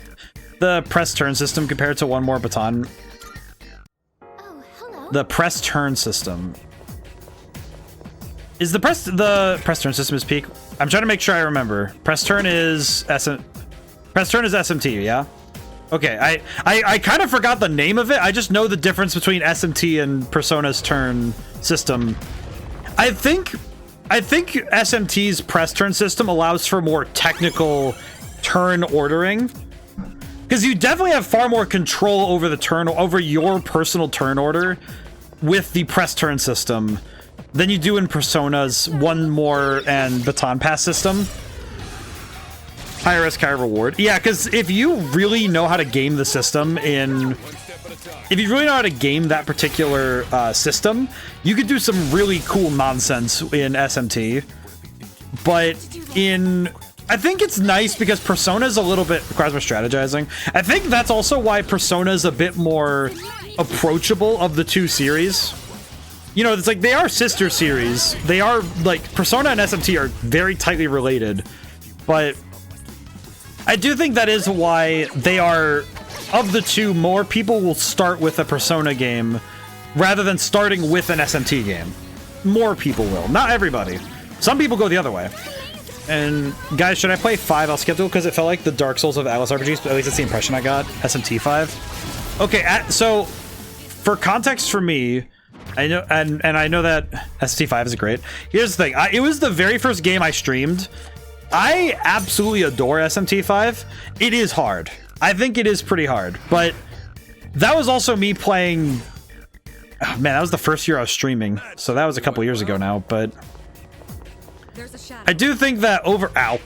the press turn system compare to one more baton? The press turn system. Is the press turn system is peak? I'm trying to make sure I remember. Press turn is SMT, yeah? Okay, I kind of forgot the name of it. I just know the difference between SMT and Persona's turn system. I think SMT's press turn system allows for more technical turn ordering, because you definitely have far more control over your personal turn order with the press turn system than you do in Persona's one more and baton pass system. High risk, high reward. Yeah, because if you really know how to game the system if you really know how to game that particular system, you could do some really cool nonsense in SMT. But I think it's nice because Persona's a little bit requires more strategizing. I think that's also why Persona's a bit more approachable of the two series. You know, it's like they are sister series. They are like Persona and SMT are very tightly related, but I do think that is why they are, of the two, more people will start with a Persona game rather than starting with an SMT game. More people will. Not everybody. Some people go the other way. And guys, should I play 5? I'll skeptical because it felt like the Dark Souls of Atlas RPGs, but at least that's the impression I got. SMT 5. Okay, so for context for me, I know, and I know that SMT 5 is great. Here's the thing. It was the very first game I streamed. I absolutely adore SMT5. It is hard. I think it is pretty hard, but that was also me playing... Oh, man, that was the first year I was streaming, so that was a couple years ago now, but... I do think that Ow.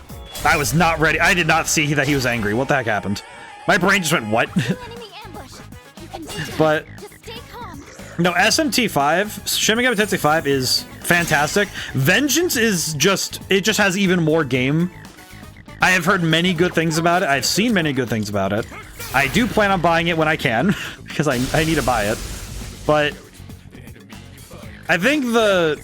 I was not ready. I did not see that he was angry. What the heck happened? My brain just went, what? But... No, SMT5, Shin Megami Tensei 5 is fantastic. Vengeance is just has even more game. I have heard many good things about it. I've seen many good things about it. I do plan on buying it when I can, because I need to buy it. But I think the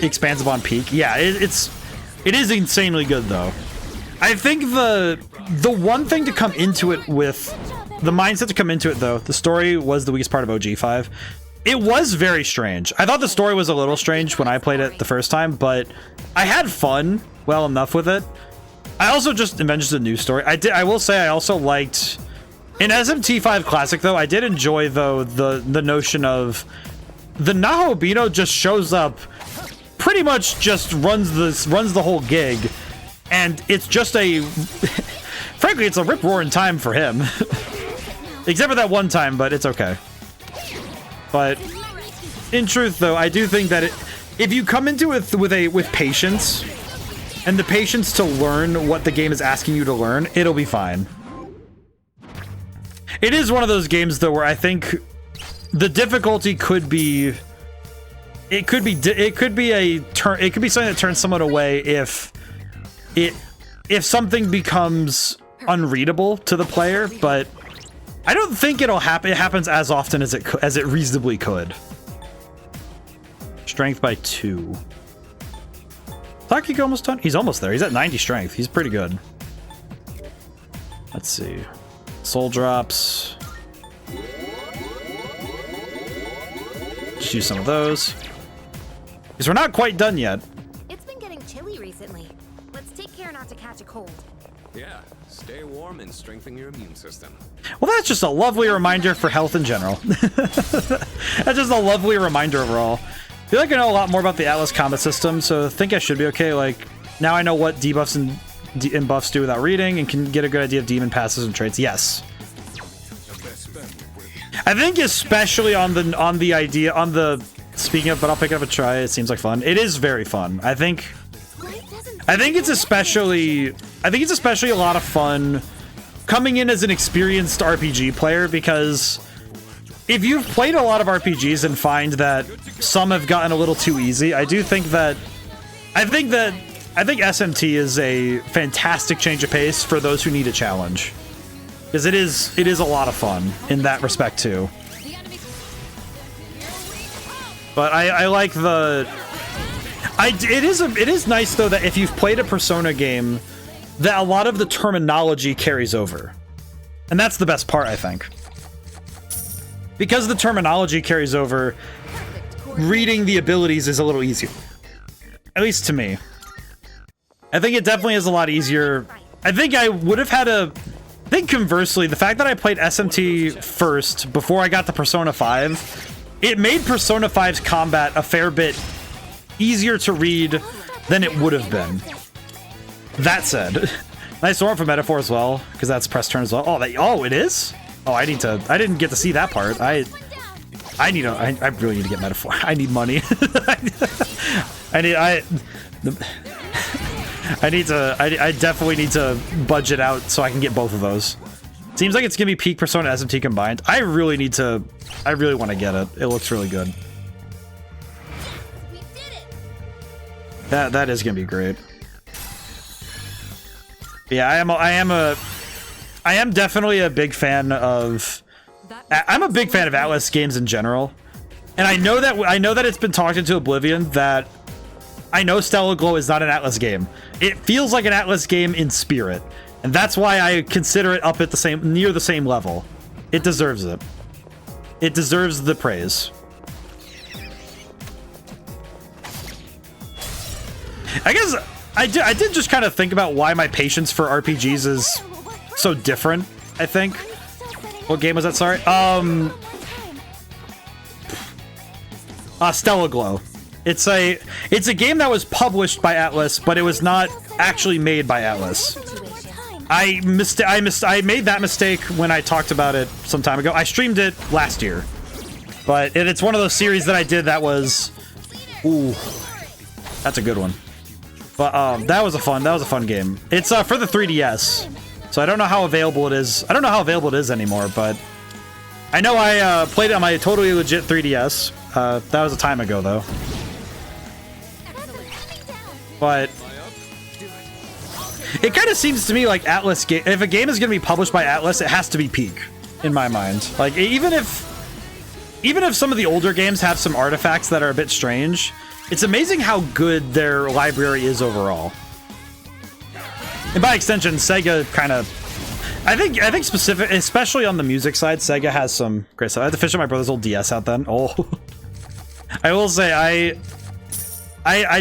expansive on peak, yeah, it is insanely good though. I think the one thing to come into it with, the mindset to come into it though, the story was the weakest part of OG5. It was very strange. I thought the story was a little strange when I played it the first time, but I had fun well enough with it. I also just invented a new story. I will say I also liked, in SMT5 Classic though, I did enjoy though the notion of the Nahobino just shows up, pretty much just runs the whole gig. And it's just frankly, it's a rip-roaring time for him. Except for that one time, but it's okay. But in truth, though, I do think that if you come into it with patience, and the patience to learn what the game is asking you to learn, it'll be fine. It is one of those games, though, where I think the difficulty could be... It could be something that turns someone away if something becomes unreadable to the player, but I don't think it'll happen. It happens as often as it reasonably could. Strength by 2. Takiko almost done? He's almost there. He's at 90 strength. He's pretty good. Let's see. Soul drops. Just use some of those. Because we're not quite done yet. It's been getting chilly recently. Let's take care not to catch a cold. Yeah, stay warm and strengthen your immune system. Well, that's just a lovely reminder for health in general. That's just a lovely reminder overall. I feel like I know a lot more about the Atlas combat system, so I think I should be okay. Like, now I know what debuffs and buffs do without reading, and can get a good idea of demon passes and traits. Yes. I think especially on the speaking of, but I'll pick it up and try. It seems like fun. It is very fun. I think it's especially a lot of fun coming in as an experienced RPG player, because if you've played a lot of RPGs and find that some have gotten a little too easy, I think SMT is a fantastic change of pace for those who need a challenge, because it is a lot of fun in that respect too. But I like the it is nice though that if you've played a Persona game, that a lot of the terminology carries over, and that's the best part, I think. Because the terminology carries over, reading the abilities is a little easier. At least to me. I think it definitely is a lot easier. I think I would have had I think conversely, the fact that I played SMT first before I got to Persona 5, it made Persona 5's combat a fair bit easier to read than it would have been. That said, nice one for Metaphor as well, because that's press turn as well. Oh, it is? Oh, I didn't get to see that part. I really need to get Metaphor. I need money. I definitely need to budget out so I can get both of those. Seems like it's gonna be peak Persona SMT combined. I really want to get it. It looks really good. That is gonna be great. Yeah, I am definitely a big fan of. I'm a big fan of Atlas games in general, and I know that it's been talked into oblivion that I know Stellar Glow is not an Atlas game. It feels like an Atlas game in spirit, and that's why I consider it up at near the same level. It deserves it. It deserves the praise. I guess I did just kind of think about why my patience for RPGs is so different, I think. What game was that, sorry? Stellar Glow. It's a game that was published by Atlas, but it was not actually made by Atlas. I made that mistake when I talked about it some time ago. I streamed it last year. But it's one of those series that I did that was... Ooh. That's a good one. But that was a fun game. It's for the 3DS. So I don't know how available it is. I don't know how available it is anymore, but I know I played it on my totally legit 3DS. That was a time ago, though. But it kind of seems to me like Atlas game. If a game is going to be published by Atlas, it has to be peak, in my mind. Like even if some of the older games have some artifacts that are a bit strange, it's amazing how good their library is overall. And by extension, Sega kind of, I think specific, especially on the music side, Sega has some great stuff. I had to fish out my brother's old DS out then. Oh, I will say I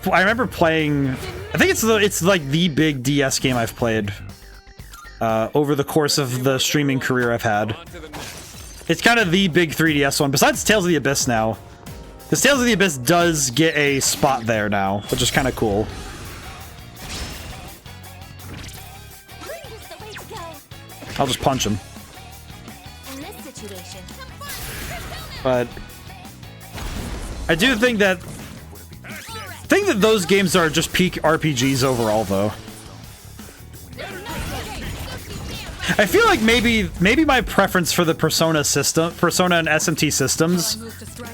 remember playing. I think it's like the big DS game I've played over the course of the streaming career I've had. It's kind of the big 3DS one, besides Tales of the Abyss now. Because Tales of the Abyss does get a spot there now, which is kind of cool. I'll just punch him. But I do think that those games are just peak RPGs overall, though. I feel like maybe my preference for the Persona and SMT systems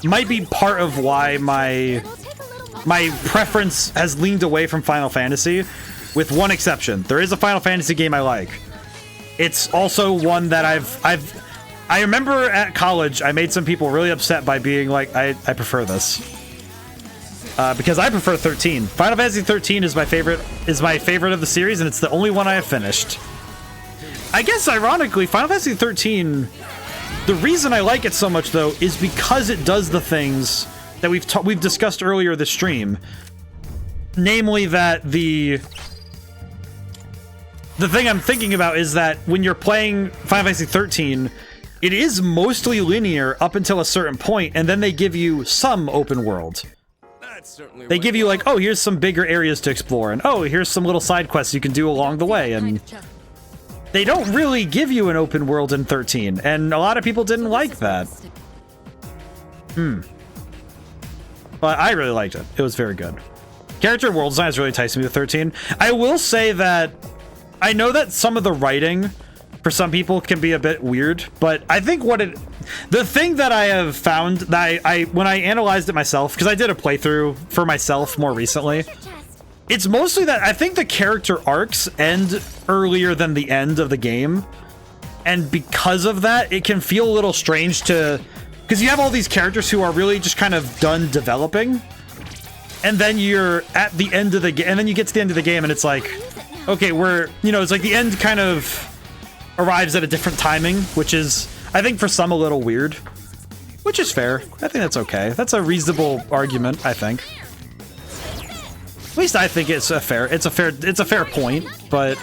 might be part of why my preference has leaned away from Final Fantasy, with one exception. There is a Final Fantasy game I like. It's also one that I remember at college I made some people really upset by being like, I prefer this. Because I prefer 13. Final Fantasy 13 is my favorite of the series, and it's the only one I have finished. I guess ironically, Final Fantasy 13, the reason I like it so much though is because it does the things that we've discussed earlier this stream. Namely that the thing I'm thinking about is that when you're playing Final Fantasy 13, it is mostly linear up until a certain point, and then they give you some open world. They give you like, oh, here's some bigger areas to explore, and oh, here's some little side quests you can do along the way, and they don't really give you an open world in 13, and a lot of people didn't like that. But I really liked it. It was very good. Character and world design is really enticing me with 13. I will say that I know that some of the writing for some people can be a bit weird, but I think the thing that I have found that I when I analyzed it myself, because I did a playthrough for myself more recently, it's mostly that I think the character arcs end earlier than the end of the game, and because of that, it can feel a little strange because you have all these characters who are really just kind of done developing, and then you're at the end of the game, and then you get to the end of the game, and it's like, okay, it's like the end kind of arrives at a different timing, which is, I think, for some a little weird, which is fair. I think that's okay. That's a reasonable argument, I think. At least I think it's a fair point, but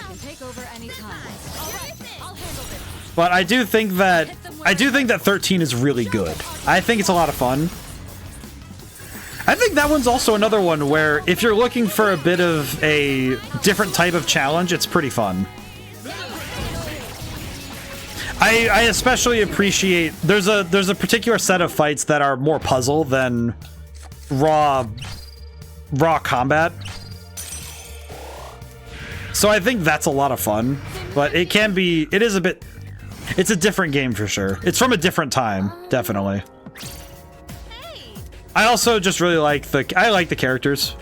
I do think that 13 is really good. I think it's a lot of fun. I think that one's also another one where if you're looking for a bit of a different type of challenge, it's pretty fun. I especially appreciate there's a particular set of fights that are more puzzle than raw combat. So I think that's a lot of fun, but it's a different game for sure. It's from a different time, definitely. I also just really like the characters.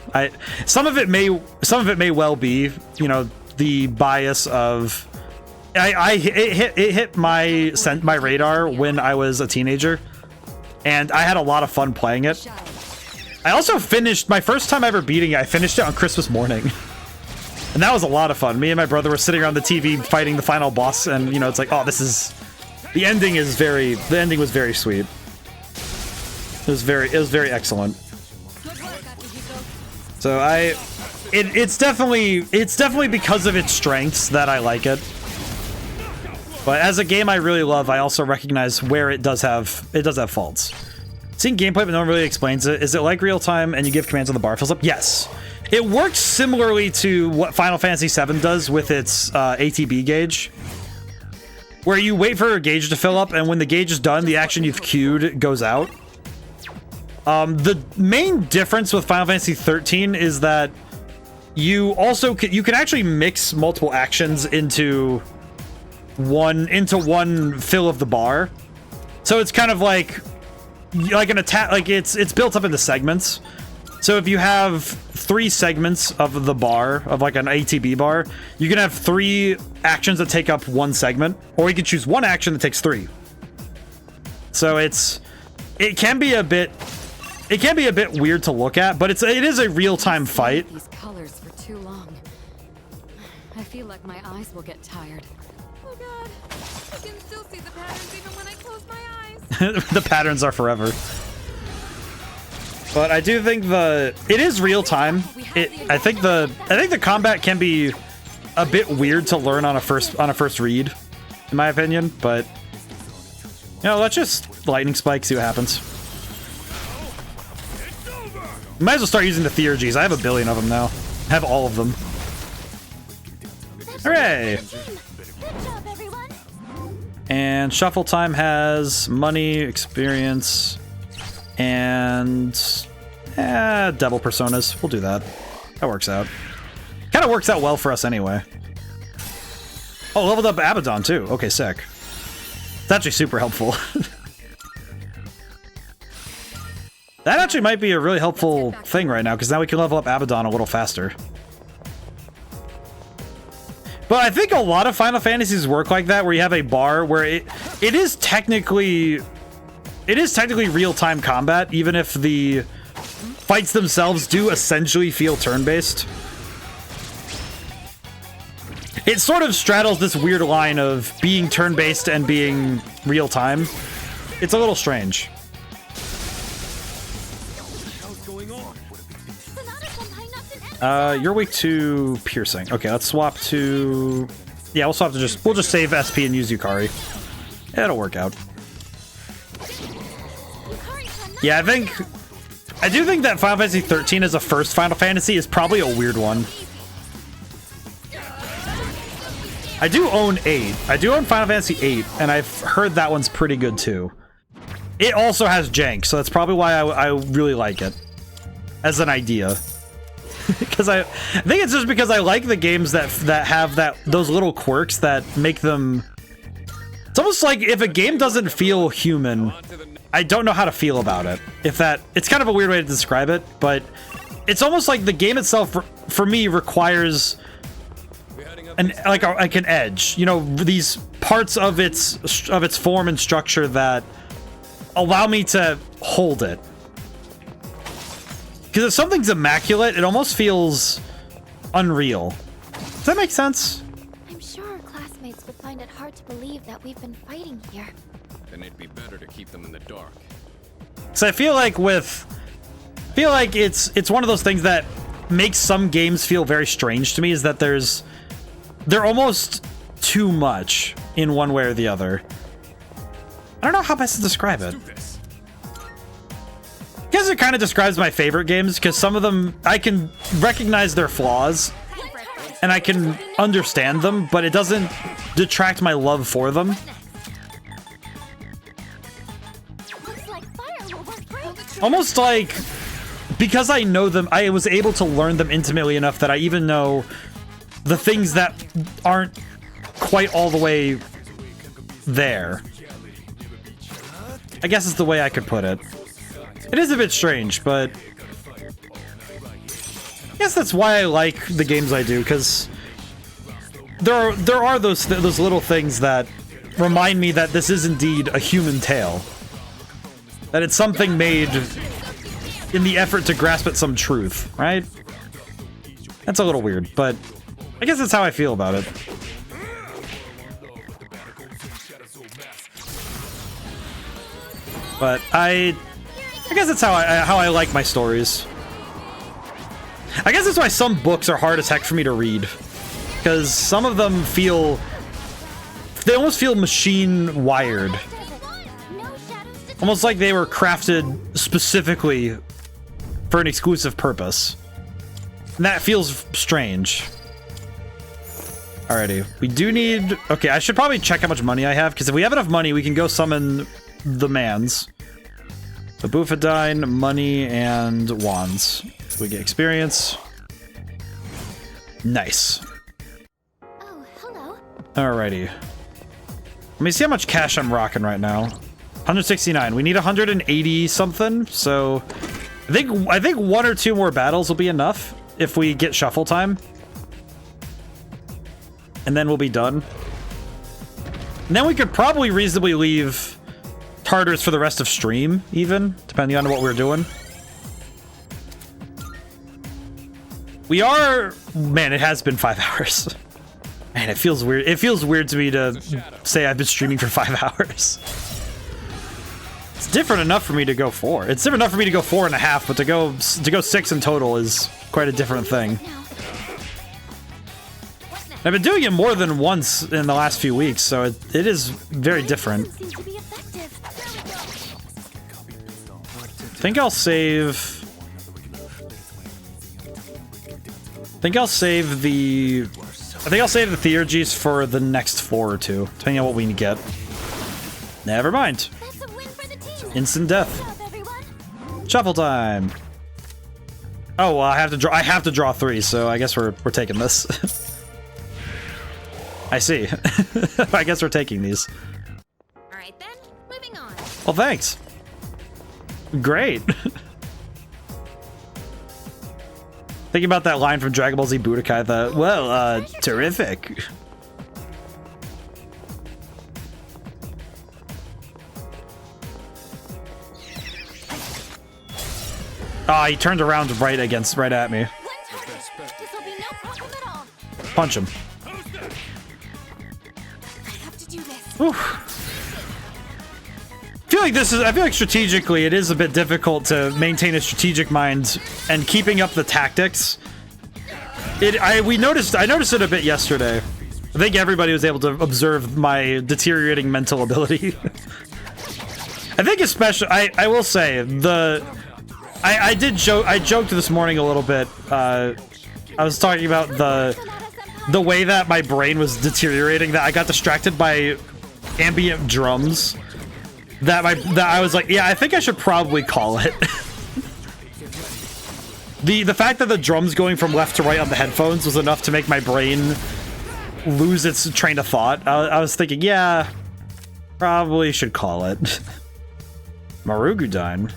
Some of it may well be, the bias of it hit my radar when I was a teenager, and I had a lot of fun playing it. I also finished my first time ever beating it. I finished it on Christmas morning, and that was a lot of fun. Me and my brother were sitting around the TV fighting the final boss, and it's like, oh, the ending was very sweet. It was very excellent. So it's definitely because of its strengths that I like it. But as a game I really love, I also recognize where it does have faults. Seeing gameplay but no one really explains it. Is it like real time and you give commands on the bar fills up? Yes. It works similarly to what Final Fantasy VII does with its ATB gauge, where you wait for a gauge to fill up, and when the gauge is done, the action you've queued goes out. The main difference with Final Fantasy XIII is that you can actually mix multiple actions into one fill of the bar. So it's kind of like an attack, like it's built up into segments. So if you have 3 segments of the bar, of like an ATB bar, you can have 3 actions that take up 1 segment, or you can choose 1 action that takes 3. So it can be a bit weird to look at, but it is a real-time fight. These colors for too long. I feel like my eyes will get tired. Oh god, I can still see the patterns even when I close my eyes. The patterns are forever. But I do think it is real time. I think the combat can be a bit weird to learn on a first read, in my opinion. But let's just lightning spike, see what happens. Might as well start using the Theurgies. I have a billion of them now. I have all of them. Hooray! And Shuffle Time has money, experience, and Devil Personas. We'll do that. That works out. Kind of works out well for us anyway. Oh, leveled up Abaddon too. Okay, sick. It's actually super helpful. That actually might be a really helpful thing right now, because now we can level up Abaddon a little faster. But I think a lot of Final Fantasies work like that, where you have a bar where it is technically real-time combat, even if the fights themselves do essentially feel turn-based. It sort of straddles this weird line of being turn-based and being real-time. It's a little strange. You're weak to piercing. Okay, let's swap to... Yeah, we'll just save SP and use Yukari. It'll work out. Yeah, I do think that Final Fantasy XIII as a first Final Fantasy is probably a weird one. I do own 8. I do own Final Fantasy 8, and I've heard that one's pretty good too. It also has jank, so that's probably why I really like it as an idea. Because I think it's just because I like the games that have those little quirks that make them. It's almost like if a game doesn't feel human, I don't know how to feel about it. It's kind of a weird way to describe it, but it's almost like the game itself for me requires like an edge. You know, these parts of its form and structure that allow me to hold it. Because if something's immaculate, it almost feels unreal. Does that make sense? I'm sure our classmates would find it hard to believe that we've been fighting here. Then it'd be better to keep them in the dark. So I feel like it's one of those things that makes some games feel very strange to me, is that they're almost too much in one way or the other. I don't know how best to describe it. I guess it kind of describes my favorite games, because some of them I can recognize their flaws and I can understand them, but it doesn't detract my love for them. Almost like, because I know them, I was able to learn them intimately enough that I even know the things that aren't quite all the way there. I guess is the way I could put it. It is a bit strange, but I guess that's why I like the games I do, because there are those little things that remind me that this is indeed a human tale. That it's something made in the effort to grasp at some truth, right? That's a little weird, but I guess that's how I feel about it. But I guess that's how I like my stories. I guess that's why some books are hard as heck for me to read, because some of them they almost feel machine wired, almost like they were crafted specifically for an exclusive purpose, and that feels strange. Alrighty, we do need. Okay, I should probably check how much money I have, because if we have enough money, we can go summon the mans. The Buffadine, money, and wands. We get experience. Nice. Oh, hello. Alrighty. Let me see how much cash I'm rocking right now. 169. We need 180 something, so I think 1 or 2 more battles will be enough if we get shuffle time. And then we'll be done. And then we could probably reasonably leave Tartarus for the rest of stream, even, depending on what we're doing. We are... Man, it has been 5 hours. Man, it feels weird. It feels weird to me to say I've been streaming for 5 hours. It's different enough for me to go 4. It's different enough for me to go 4.5, but to go 6 in total is quite a different thing. I've been doing it more than once in the last few weeks, so it is very different. I think I'll save the Theurgies for the next 4 or 2, depending on what we get. Never mind. Instant death. Shuffle time. Oh well, I have to draw 3, so I guess we're taking this. I see. I guess we're taking these. All right then, moving on. Well, thanks. Great. Thinking about that line from Dragon Ball Z Budokai, terrific. Ah, he turned around right at me. Punch him. Whew. I feel like strategically it is a bit difficult to maintain a strategic mind and keeping up the tactics. I noticed it a bit yesterday. I think everybody was able to observe my deteriorating mental ability. I think especially I will say I joked this morning a little bit. I was talking about the way that my brain was deteriorating, that I got distracted by ambient drums, that I was like, yeah, I think I should probably call it. The fact that the drums going from left to right on the headphones was enough to make my brain lose its train of thought. I was thinking, yeah, probably should call it. Marugudine.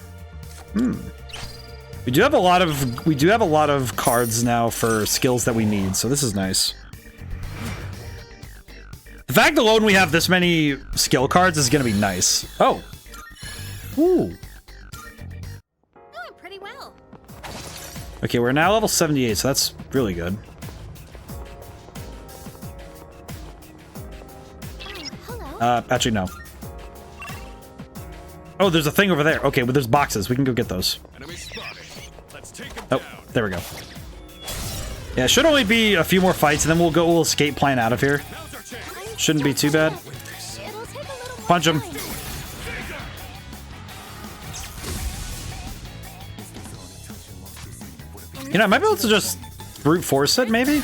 We do have a lot of cards now for skills that we need, so this is nice. The fact alone we have this many skill cards is gonna be nice. Oh. Ooh. Doing pretty well. Okay, we're now level 78, so that's really good. Actually, no. Oh, there's a thing over there. Okay, but there's boxes. We can go get those. Oh, there we go. Yeah, it should only be a few more fights, and then we'll escape plan out of here. Shouldn't be too bad. Punch him. You know, I might be able to just brute force it, maybe?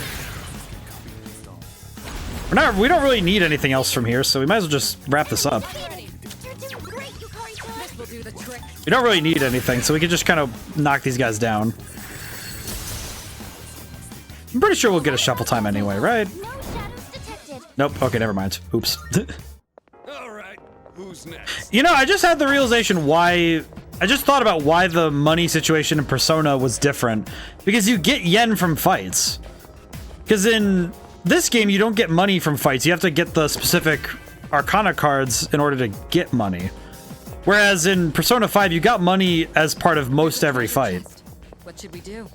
We don't really need anything else from here, so we might as well just wrap this up. We don't really need anything, so we can just kind of knock these guys down. I'm pretty sure we'll get a shuffle time anyway, right? Nope. Okay, never mind. Oops. Alright, who's next? You know, I just had the realization why... I just thought about why the money situation in Persona was different. Because you get yen from fights. Because in this game, you don't get money from fights. You have to get the specific Arcana cards in order to get money. Whereas in Persona 5, you got money as part of most every fight. What should we do?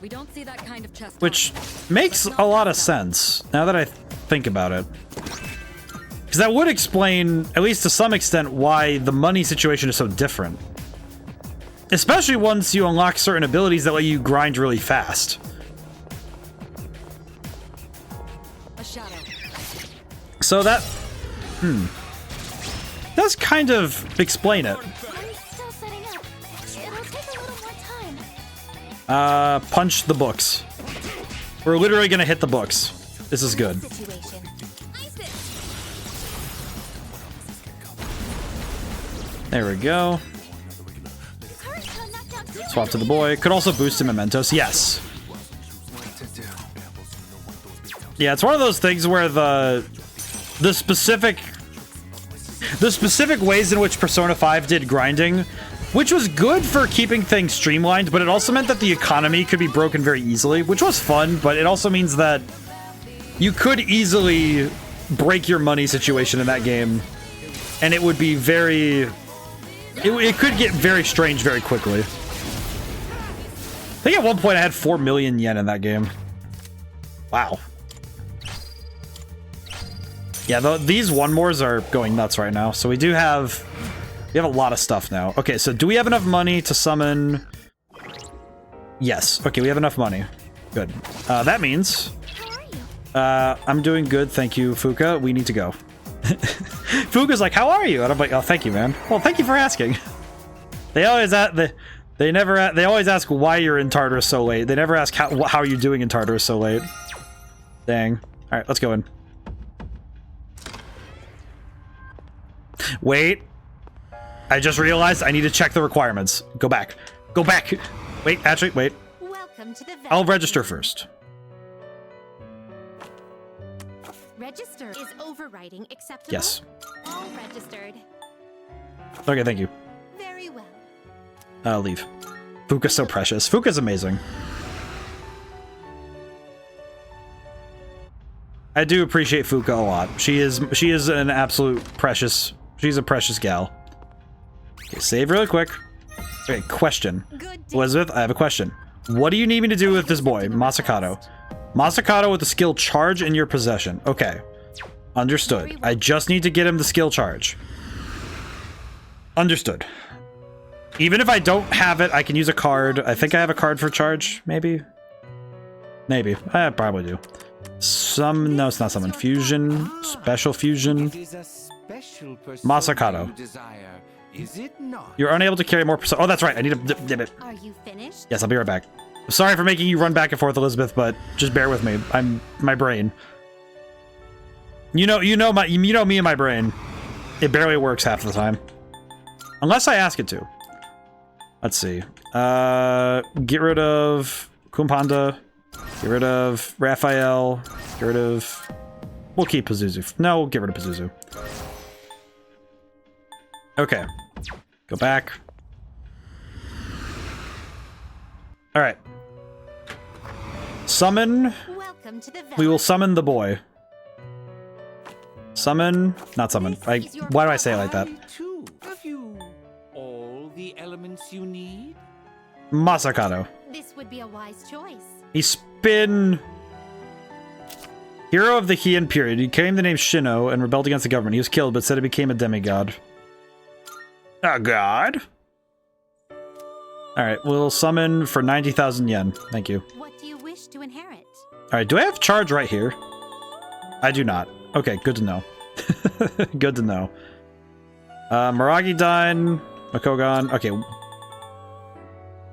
We don't see that kind of chest. Which makes a lot of sense, now that I think about it. Because that would explain, at least to some extent, why the money situation is so different. Especially once you unlock certain abilities that let you grind really fast. A shadow. So that... does kind of explain it. Punch the books. We're literally gonna hit the books. This is good. There we go. Swap to the boy. Could also boost him mementos. Yes. Yeah, it's one of those things where the specific ways in which Persona 5 did grinding, which was good for keeping things streamlined, but it also meant that the economy could be broken very easily, which was fun, but it also means that you could easily break your money situation in that game, and it would be very... It could get very strange very quickly. I think at one point I had 4 million yen in that game. Wow. Yeah, these one-mores are going nuts right now, so we have a lot of stuff now. Okay, so do we have enough money to summon... Yes. Okay, we have enough money. Good. That means... I'm doing good, thank you, Fuka. We need to go. Fuka's like, how are you? And I'm like, oh, thank you, man. Well, thank you for asking. They always they always ask why you're in Tartarus so late. They never ask how you're doing in Tartarus so late. Dang. All right, let's go in. Wait. I just realized I need to check the requirements. Go back. Go back. Wait, actually, wait. Welcome to the I'll register first. Register is overriding acceptable. Yes. All registered. Okay, thank you. Very well. I'll leave. Fuka's so precious. Fuka's amazing. I do appreciate Fuka a lot. She is an absolute precious... She's a precious gal. Okay, save really quick. Okay, question. Elizabeth, I have a question. What do you need me to do with this boy, Masakato? Masakato with the skill charge in your possession. Okay. Understood. I just need to get him the skill charge. Understood. Even if I don't have it, I can use a card. I think I have a card for charge, maybe? Maybe. I probably do. No, it's not summon. Fusion. Special fusion. Masakato. Is it not? You're unable to carry more... Oh, that's right. I need a... Are you finished? Yes, I'll be right back. Sorry for making you run back and forth, Elizabeth, but just bear with me. My brain. You know me and my brain. It barely works half the time. Unless I ask it to. Let's see. Get rid of Kumpanda. Get rid of Raphael. Get rid of... We'll keep Pazuzu. No, we'll get rid of Pazuzu. Okay. Go back. Alright. Summon. We will summon the boy. Summon. Not summon. Why do I say it like that? Have you all the elements you need? Masakado. This would be a wise choice. He's been hero of the Heian period. He claimed the name Shino and rebelled against the government. He was killed, but said he became a demigod. A god? Alright, we'll summon for 90,000 yen. Thank you. What do you wish to inherit? Alright, do I have charge right here? I do not. Okay, good to know. Good to know. Maragi Dine, Makogan. Okay.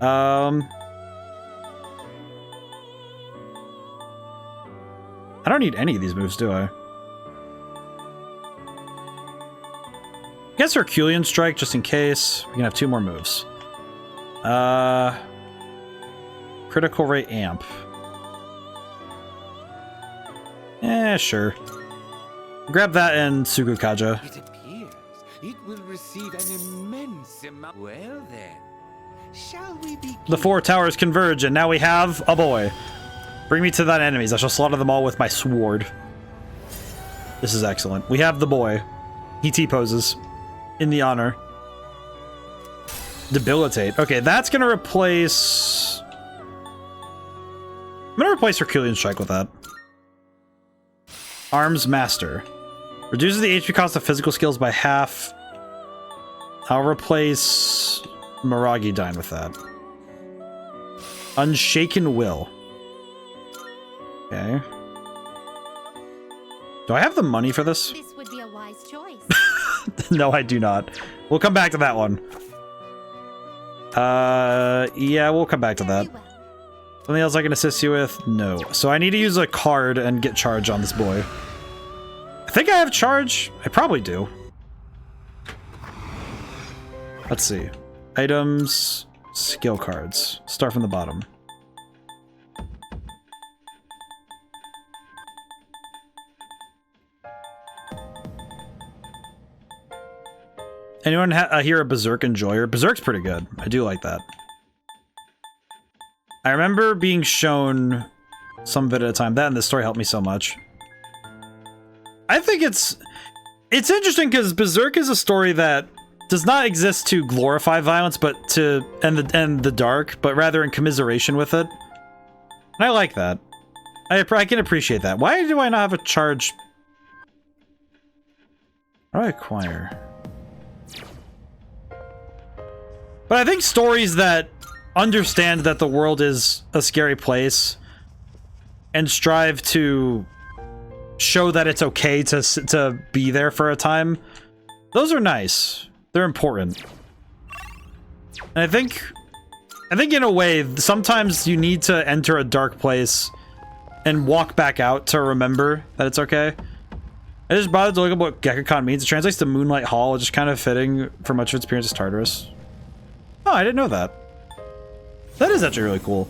I don't need any of these moves, do I? I guess Herculean Strike, just in case. We can have 2 more moves. Critical Rate Amp. Sure. Grab that and Sugukaja. It appears it will receive an immense amount. Well then, shall we begin? The 4 towers converge, and now we have a boy. Bring me to that enemies. I shall slaughter them all with my sword. This is excellent. We have the boy. He T-poses. In the honor. Debilitate. Okay, that's gonna replace... I'm gonna replace Herculean Strike with that. Arms Master. Reduces the HP cost of physical skills by half. I'll replace Maragi Dine with that. Unshaken Will. Okay. Do I have the money for this? This would be a wise choice. No, I do not. We'll come back to that one. Yeah, we'll come back to that. Something else I can assist you with? No. So I need to use a card and get charge on this boy. I think I have charge. I probably do. Let's see. Items, skill cards. Start from the bottom. Anyone hear a Berserk Enjoyer? Berserk's pretty good. I do like that. I remember being shown some of it at a time. That and this story helped me so much. I think it's interesting because Berserk is a story that does not exist to glorify violence, but to end the dark, but rather in commiseration with it. And I like that. I can appreciate that. Why do I not have a charge? How do I acquire? But I think stories that understand that the world is a scary place and strive to show that it's okay to be there for a time, those are nice. They're important. And I think in a way, sometimes you need to enter a dark place and walk back out to remember that it's okay. I just bothered to look up what Gekkakan means. It translates to Moonlight Hall, which is kind of fitting for much of its appearance as Tartarus. Oh, I didn't know that. That is actually really cool.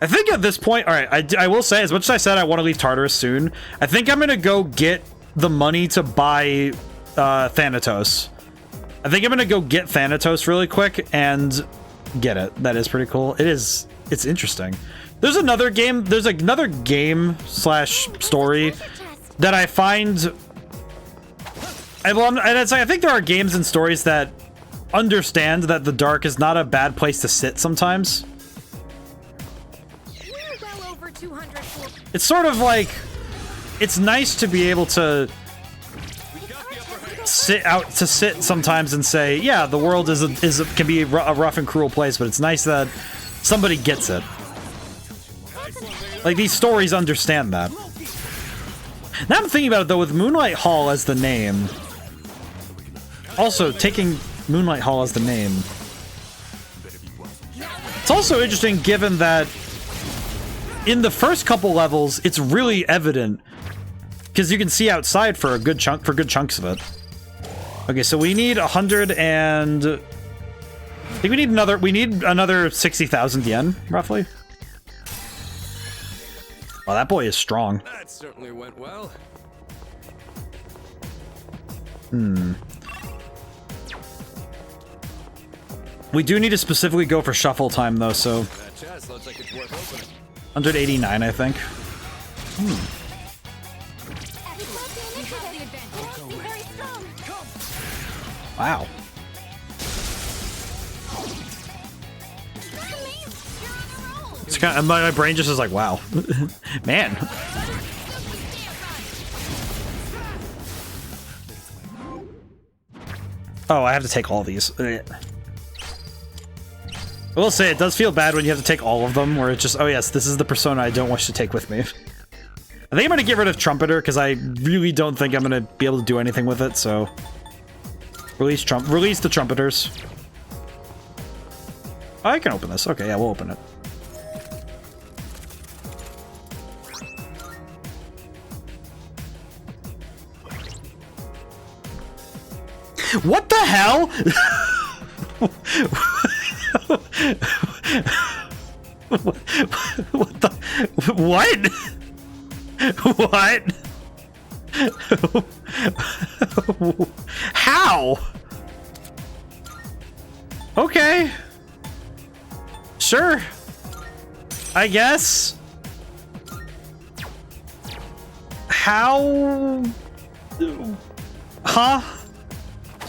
I think at this point, alright, I will say, as much as I said I want to leave Tartarus soon, I think I'm gonna go get the money to buy Thanatos. I think I'm gonna go get Thanatos really quick and get it. That is pretty cool. It's interesting. There's another game slash story that I find... I think there are games and stories that understand that the dark is not a bad place to sit sometimes. It's sort of like, it's nice to be able to sit sometimes and say, yeah, the world can be a rough and cruel place, but it's nice that somebody gets it. Like, these stories understand that. Now I'm thinking about it though, with Moonlight Hall as the name. Also, taking Moonlight Hall as the name. It's also interesting given that in the first couple levels, it's really evident because you can see outside for good chunks of it. Okay, so we need 100 and I think we need another 60,000 yen, roughly. Wow, that boy is strong. That certainly went well. We do need to specifically go for shuffle time though, so That chest looks like it's worth opening. 189, I think. Wow. It's kind of, my brain just is like, wow. Man. Oh, I have to take all these. I will say, it does feel bad when you have to take all of them, where it's just, oh yes, this is the persona I don't wish to take with me. I think I'm going to get rid of Trumpeter, because I really don't think I'm going to be able to do anything with it, so... Release the Trumpeters. Oh, I can open this. Okay, yeah, we'll open it. What the hell? What the? What? What? How? Okay. Sure. I guess. How? Huh?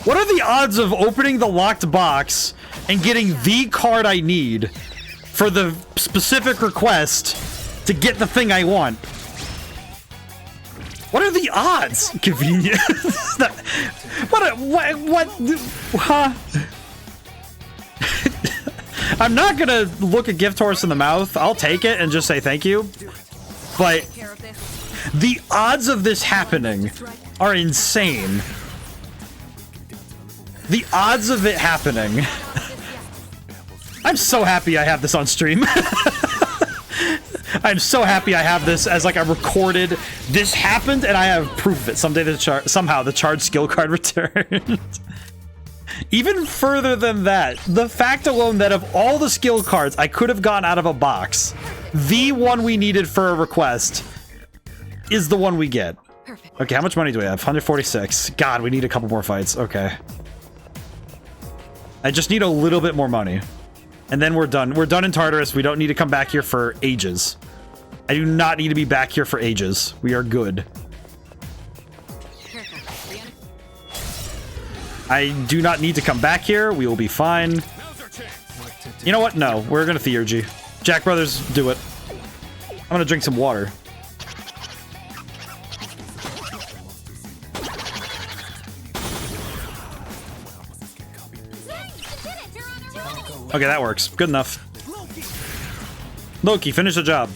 What are the odds of opening the locked box and getting the card I need for the specific request to get the thing I want? What are the odds? Convenient. What? Huh? I'm not gonna look a gift horse in the mouth. I'll take it and just say thank you. But the odds of this happening are insane. The odds of it happening. I'm so happy I have this on stream. I'm so happy I have this as like a recorded. This happened and I have proof of it. Somehow the charged skill card returned. Even further than that, the fact alone that of all the skill cards I could have gotten out of a box, the one we needed for a request is the one we get. Okay, how much money do we have? 146. God, we need a couple more fights. Okay. I just need a little bit more money. And then we're done. We're done in Tartarus. We don't need to come back here for ages. I do not need to be back here for ages. We are good. I do not need to come back here. We will be fine. You know what? No, we're gonna Theurgy. Jack Brothers, do it. I'm gonna drink some water. Okay, that works. Good enough. Loki, finish the job.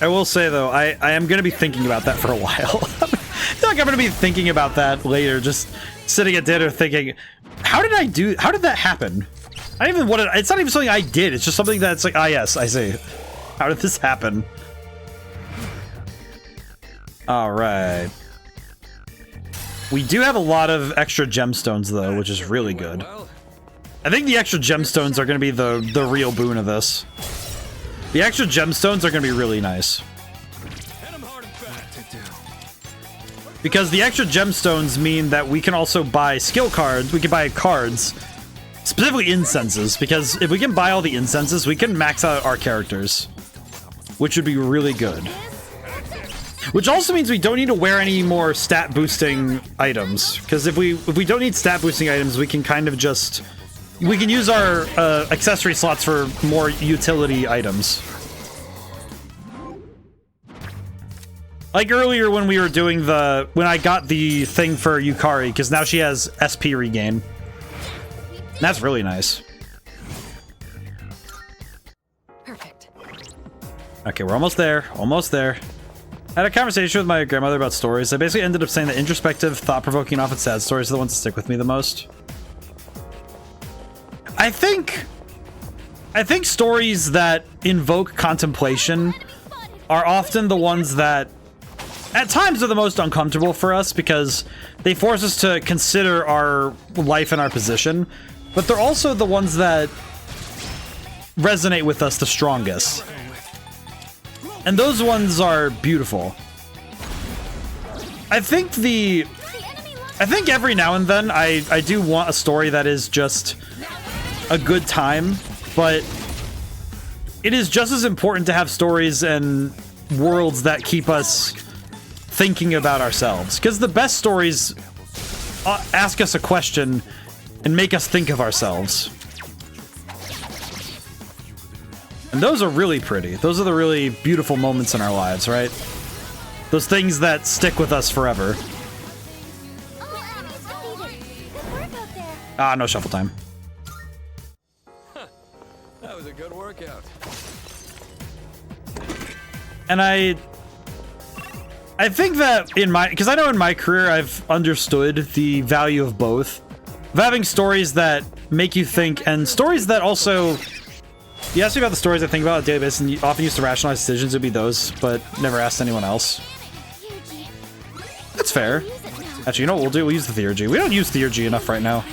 I will say, though, I am going to be thinking about that for a while. I feel like I'm going to be thinking about that later, just sitting at dinner thinking, how did that happen? It's not even something I did, it's just something that's like, ah, yes, I see. How did this happen? Alright. We do have a lot of extra gemstones, though, which is really good. I think the extra gemstones are going to be the real boon of this. The extra gemstones are going to be really nice. Because the extra gemstones mean that we can also buy skill cards. We can buy cards, specifically incenses, because if we can buy all the incenses, we can max out our characters, which would be really good. Which also means we don't need to wear any more stat boosting items, because if we don't need stat boosting items, we can kind of just... We can use our accessory slots for more utility items. Like earlier when we were doing when I got the thing for Yukari, because now she has SP regain. That's really nice. Perfect. Okay, we're almost there. Almost there. I had a conversation with my grandmother about stories. I basically ended up saying that introspective, thought-provoking, often sad stories are the ones that stick with me the most. I think stories that invoke contemplation are often the ones that at times are the most uncomfortable for us because they force us to consider our life and our position, but they're also the ones that resonate with us the strongest. And those ones are beautiful. I think every now and then I do want a story that is just a good time, but it is just as important to have stories and worlds that keep us thinking about ourselves. Because the best stories ask us a question and make us think of ourselves. And those are really pretty. Those are the really beautiful moments in our lives, right? Those things that stick with us forever. Ah, no shuffle time. That was a good workout. And I think that because I know in my career I've understood the value of both. Of having stories that make you think and stories that also... You asked me about the stories I think about on a daily basis, and you often used to rationalize decisions. It'd be those, but never asked anyone else. That's fair. Actually, you know what we'll do? We'll use the theurgy. We don't use theurgy enough right now.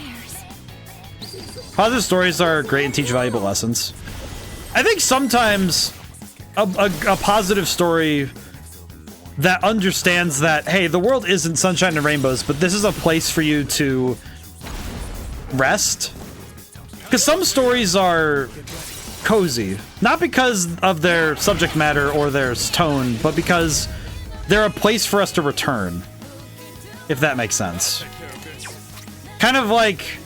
Positive stories are great and teach valuable lessons. I think sometimes a positive story that understands that, hey, the world isn't sunshine and rainbows, but this is a place for you to rest. Because some stories are cozy, not because of their subject matter or their tone, but because they're a place for us to return, if that makes sense. Kind of like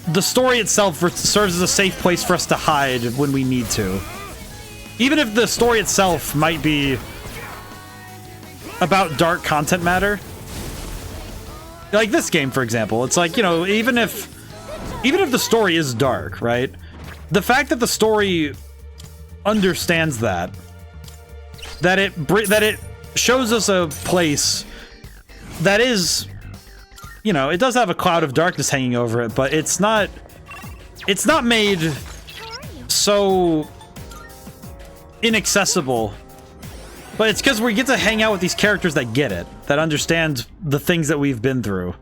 the story itself serves as a safe place for us to hide when we need to. Even if the story itself might be about dark content matter. Like this game, for example. It's like, you know, even if the story is dark, right? The fact that the story understands that it shows us a place that is, you know, it does have a cloud of darkness hanging over it, but it's not made so inaccessible. But it's because we get to hang out with these characters that get it, that understand the things that we've been through.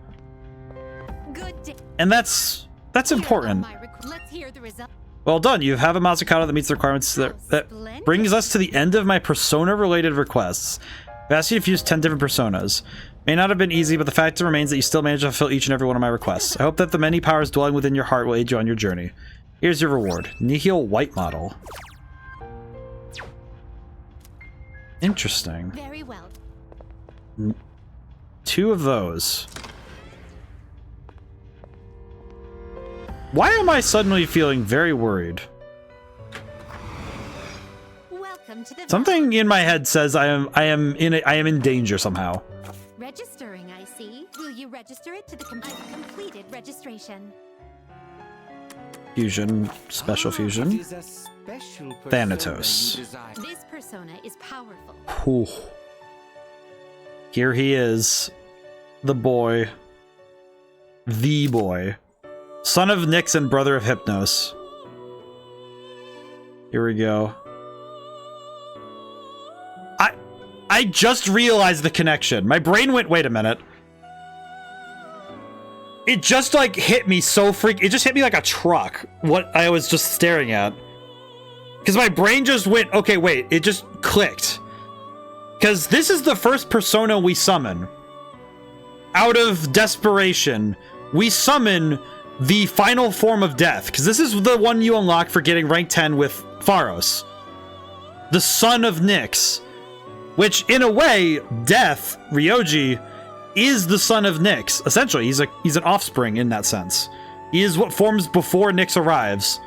And that's important. Let's hear the result. Well done, you have a Mazzucato that meets the requirements. That brings us to the end of my persona-related requests. I've asked you to fuse 10 different personas. May not have been easy, but the fact remains that you still managed to fulfill each and every one of my requests. I hope that the many powers dwelling within your heart will aid you on your journey. Here's your reward. Nihil White Model. Interesting. Very well. 2 of those. Why am I suddenly feeling very worried? Welcome to the Something in my head says I am in danger somehow. registering, I see. Will you register it to the I've completed registration. Fusion, special fusion. Thanatos. This persona is powerful. Whew. Here he is. The boy. The boy. Son of Nyx and brother of Hypnos. Here we go. I just realized the connection. My brain went, wait a minute. It just like hit me so it just hit me like a truck. What I was just staring at. Because my brain just went, okay, wait, it just clicked. Because this is the first persona we summon. Out of desperation, we summon the final form of death. Because this is the one you unlock for getting rank 10 with Pharos. The son of Nyx. Which, in a way, Death, Ryoji, is the son of Nyx. Essentially, he's an offspring in that sense. He is what forms before Nyx arrives.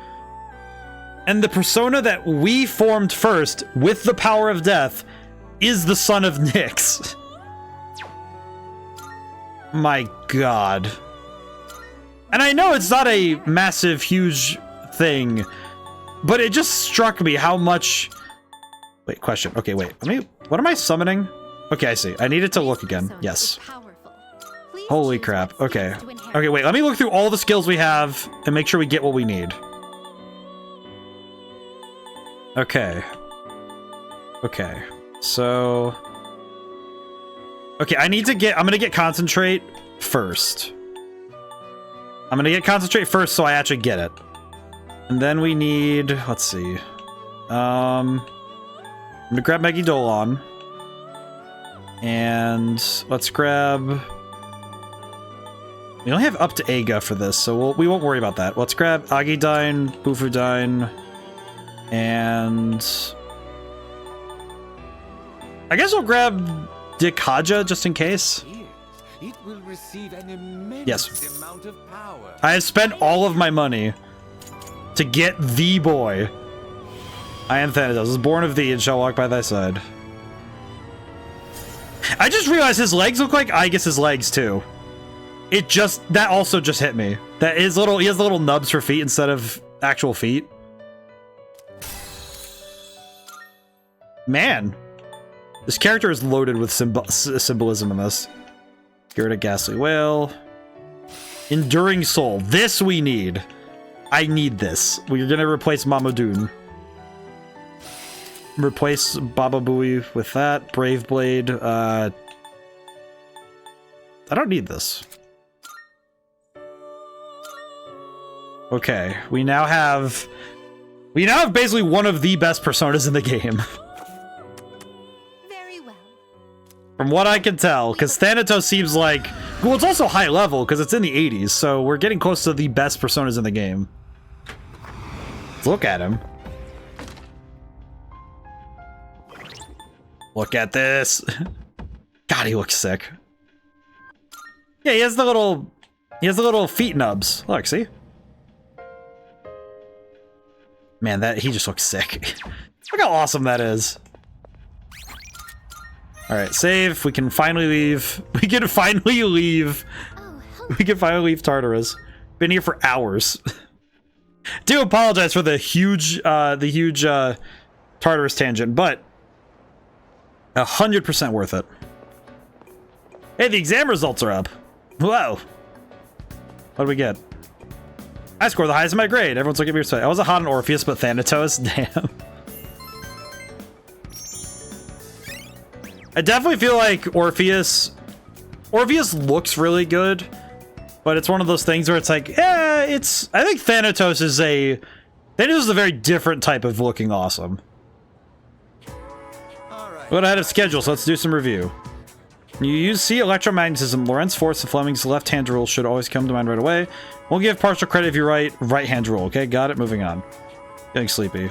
And the persona that we formed first, with the power of death, is the son of Nyx. My god. And I know it's not a massive, huge thing, but it just struck me how much... Wait, question. Okay, wait. What am I summoning? Okay, I see. I needed to look again. Yes. Holy crap. Okay. Okay, wait. Let me look through all the skills we have and make sure we get what we need. Okay. Okay. So... Okay, I'm gonna get concentrate first. I'm gonna get concentrate first so I actually get it. And then we need... Let's see. I'm gonna grab Megidolon. And let's grab... We only have up to Aga for this, so we won't worry about that. Let's grab Agidine, Bufudine, and... I guess we'll grab Dikaja just in case. It will receive an immense Yes. amount of power. I have spent all of my money to get the boy. I am Thanatos, born of thee and shall walk by thy side. I just realized his legs look like Aegis' legs too. That also just hit me. That is he has the little nubs for feet instead of actual feet. Man. This character is loaded with symbolism in this. Spirit of Ghastly Whale. Enduring Soul. This we need. I need this. We're gonna replace Mamadoon. Replace Baba Booey with that. Brave Blade. I don't need this. Okay, we now have basically one of the best personas in the game. Very well. From what I can tell, because Thanatos seems like... Well, it's also high level, because it's in the 80s, so we're getting close to the best personas in the game. Let's look at him. Look at this. God, he looks sick. Yeah, he has the little feet nubs. Look, see? Man, he just looks sick. Look how awesome that is. Alright, save. We can finally leave. We can finally leave. We can finally leave Tartarus. Been here for hours. Do apologize for the huge Tartarus tangent, but 100% worth it. Hey, the exam results are up. Whoa. What do we get? I scored the highest in my grade. Everyone's looking at me respect. I wasn't hot on Orpheus, but Thanatos. Damn. I definitely feel like Orpheus looks really good, but it's one of those things where it's like, yeah, I think Thanatos is a very different type of looking awesome. We're ahead of schedule, so let's do some review. You use C, electromagnetism. Lorentz force, and Fleming's left-hand rule should always come to mind right away. Won't give partial credit if you write right-hand rule. Okay, got it. Moving on. Getting sleepy.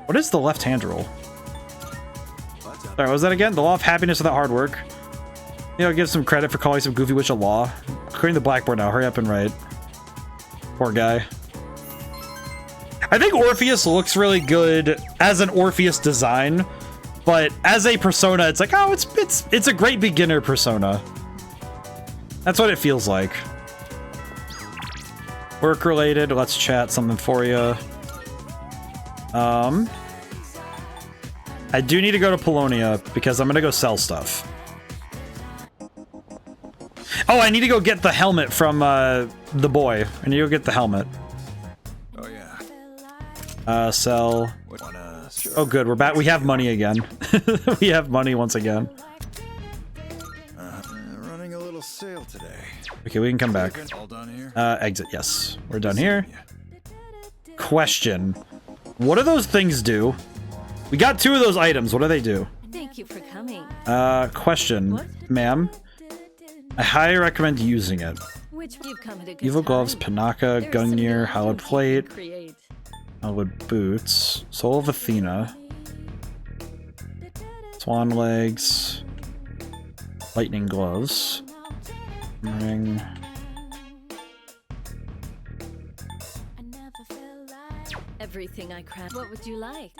What is the left-hand rule? Sorry, what was that again? The law of happiness without hard work. You know, give some credit for calling some goofy witch a law. Clearing the blackboard now. Hurry up and write. Poor guy. I think Orpheus looks really good as an Orpheus design. But as a persona, it's like, oh, it's a great beginner persona. That's what it feels like. Work related, let's chat something for you. I do need to go to Polonia because I'm gonna go sell stuff. Oh, I need to go get the helmet from the boy. I need to go get the helmet. Oh yeah. Sell. Oh, good. We're back. We have money again. We have money once again. Running a little sale today. Okay, we can come back. All done here? Exit. Yes, we're done here. Question: what do those things do? We got 2 of those items. What do they do? Thank you for coming. Question, ma'am. I highly recommend using it. Which you've come at a good Evil gloves, time. Panaka, Gungnir, Hallowed plate. Create. Hallowed boots, Soul of Athena, Swan legs, Lightning gloves, ring. Everything I craft. What would you like?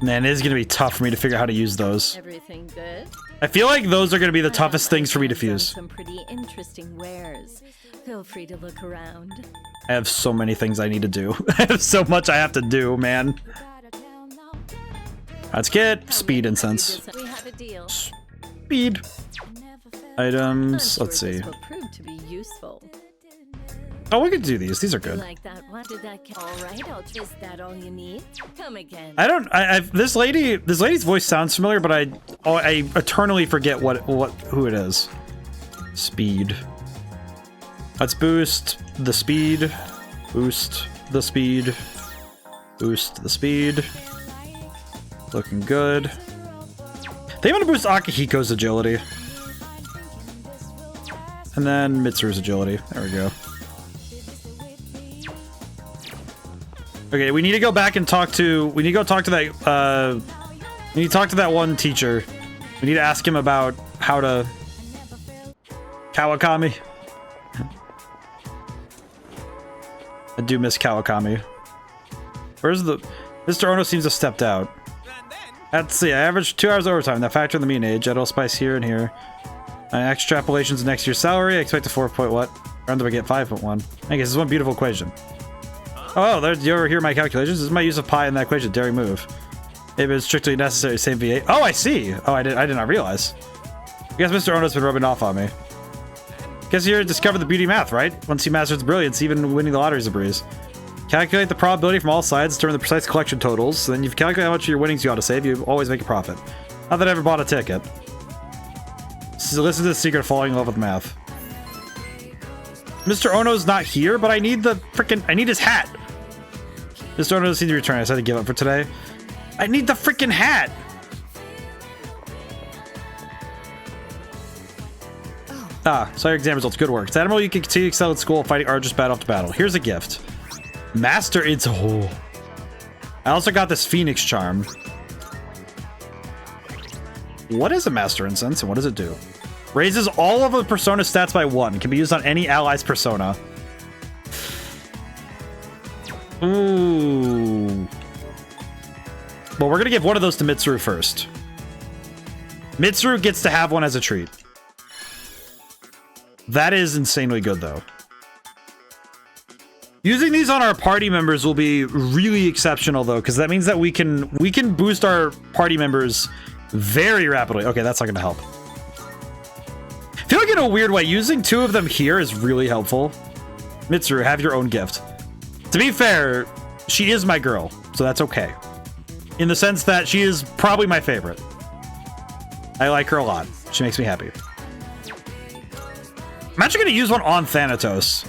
Man, it is gonna be tough for me to figure out how to use those. Everything good? I feel like those are gonna be the toughest things for me to fuse. Some pretty interesting wares. Feel free to look around. I have so many things I need to do. I have so much I have to do, man. Let's get speed incense. We have a deal. Speed. Items. Let's see. This will prove to be useful. Oh, we could do these. These are good. Like that? What did that? All right. Is that all you need? Come again. I don't. This lady's voice sounds familiar, but I eternally forget who it is. Speed. Let's boost the speed. Boost the speed. Boost the speed. Looking good. They want to boost Akihiko's agility. And then Mitsuru's agility. There we go. Okay, we need to go back and talk to... We need to go talk to that... we need to talk to that one teacher. We need to ask him about how to... Kawakami. I do miss Kawakami. Where's the... Mr. Ono seems to have stepped out. Let's see, I averaged 2 hours overtime. That factor in the mean age. Edible spice here and here. Extrapolations of next year's salary. I expect a 4 point what? Round up I get 5.1. I guess this is one beautiful equation. Oh, there's, you ever hear my calculations? This is my use of pi in that equation. Daring move. If it's strictly necessary, same V8. Oh, I see. Oh, I did not realize. I guess Mr. Ono's been rubbing off on me. Guess you discovered the beauty of math, right? Once you master its brilliance, even winning the lottery is a breeze. Calculate the probability from all sides, determine the precise collection totals. So then you've calculated how much of your winnings you ought to save. You always make a profit. Not that I ever bought a ticket. So listen to the secret of falling in love with math. Mr. Ono's not here, but I need the freaking... I need his hat. Mr. Ono doesn't seem to return. I decided to give up for today. I need the freaking hat. Ah, saw your exam results. Good work. It's admirable you can continue to excel at school fighting arduous battle after battle. Here's a gift. Master its whole. I also got this Phoenix charm. What is a Master Incense and what does it do? Raises all of the persona stats by 1. Can be used on any ally's persona. Ooh. Well, we're gonna give one of those to Mitsuru first. Mitsuru gets to have one as a treat. That is insanely good, though. Using these on our party members will be really exceptional, though, because that means that we can boost our party members very rapidly. Okay, that's not going to help. I feel like in a weird way, using 2 of them here is really helpful. Mitsuru, have your own gift. To be fair, she is my girl, so that's okay. In the sense that she is probably my favorite. I like her a lot. She makes me happy. I'm actually going to use one on Thanatos.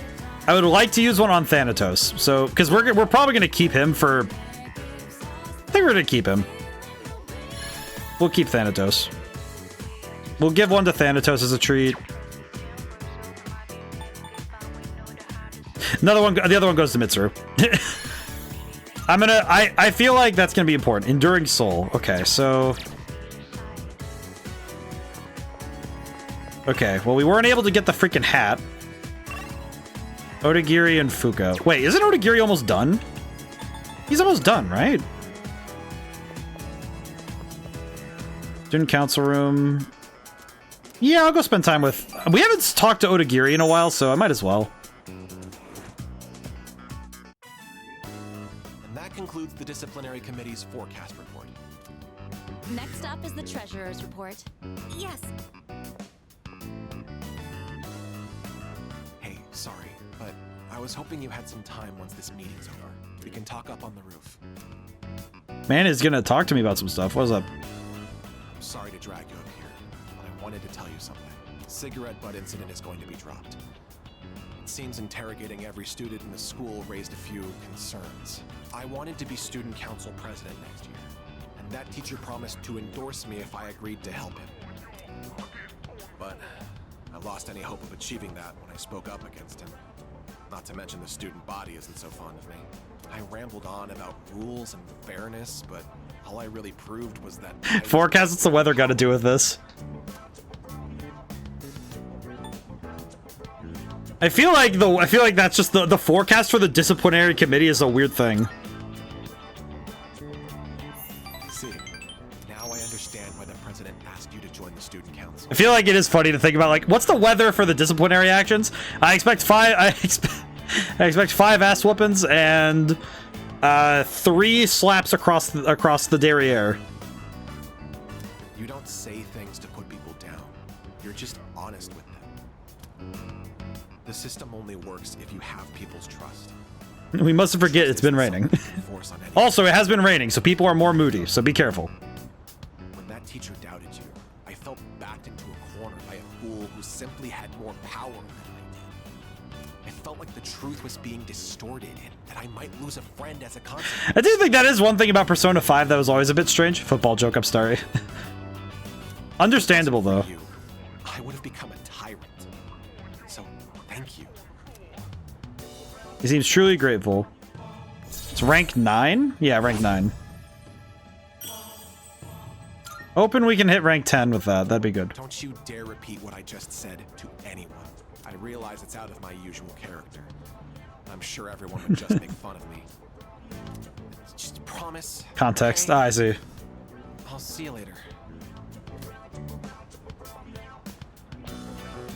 I would like to use one on Thanatos. So, because we're probably going to keep him for... I think we're going to keep him. We'll keep Thanatos. We'll give one to Thanatos as a treat. The other one goes to Mitsuru. I feel like that's going to be important. Enduring Soul. Okay, so... Okay, well, we weren't able to get the freaking hat. Odagiri and Fuka. Wait, isn't Odagiri almost done? He's almost done, right? Student council room. Yeah, I'll go spend time with... We haven't talked to Odagiri in a while, so I might as well. And that concludes the disciplinary committee's forecast report. Next up is the treasurer's report. Yes. Hey, sorry, but I was hoping you had some time once this meeting's over. We can talk up on the roof. Man is gonna talk to me about some stuff. What's up? I'm sorry to drag you up here, but I wanted to tell you something. Cigarette butt incident is going to be dropped. It seems interrogating every student in the school raised a few concerns. I wanted to be student council president next year, and that teacher promised to endorse me if I agreed to help him. But I lost any hope of achieving that when I spoke up against him. Not to mention the student body isn't so fond of me. I rambled on about rules and fairness, but all I really proved was that... Forecast, what's the weather got to do with this? I feel like that's just the forecast for the disciplinary committee is a weird thing. See, now I understand why the president asked you to join the student council. I feel like it is funny to think about, like, what's the weather for the disciplinary actions? I expect 5 ass whoopings and 3 slaps across the derriere. You don't say things to put people down. You're just honest with them. The system only works if you have people's trust. We mustn't forget it's been raining. Also, it has been raining, so people are more moody, so be careful. When that teacher doubted you, I felt backed into a corner by a fool who simply had more power than I did. I felt like the truth was being distorted and that I might lose a friend as a consequence. I do think that is one thing about Persona 5 that was always a bit strange. Football joke, I'm sorry. Understandable, though. I would have become a tyrant. So, thank you. He seems truly grateful. It's rank 9? Yeah, rank 9. Hoping we can hit rank 10 with that. That'd be good. Don't you dare repeat what I just said to anyone. I realize it's out of my usual character. I'm sure everyone would just make fun of me. Just promise. Context. Ah, I see. I'll see you later.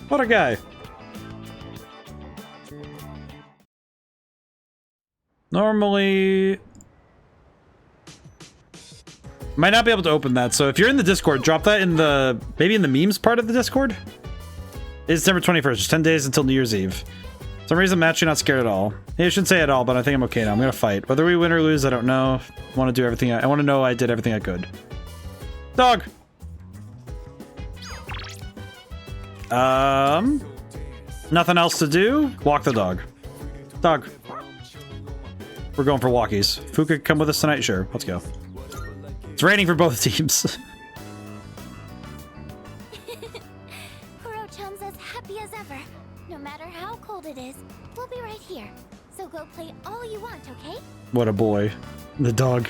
What a guy. Normally... Might not be able to open that, so if you're in the Discord, drop that in the... Maybe in the memes part of the Discord? It's December 21st, just 10 days until New Year's Eve. For some reason, I'm actually not scared at all. Yeah, I shouldn't say at all, but I think I'm okay now. I'm gonna fight. Whether we win or lose, I don't know. I want to do everything. I want to know I did everything I could. Dog! Nothing else to do? Walk the dog. Dog. We're going for walkies. Fuka, come with us tonight? Sure, let's go. It's raining for both teams. Kuro-chan's as happy as ever. No matter how cold it is, we'll be right here. So go play all you want, okay? What a boy. The dog.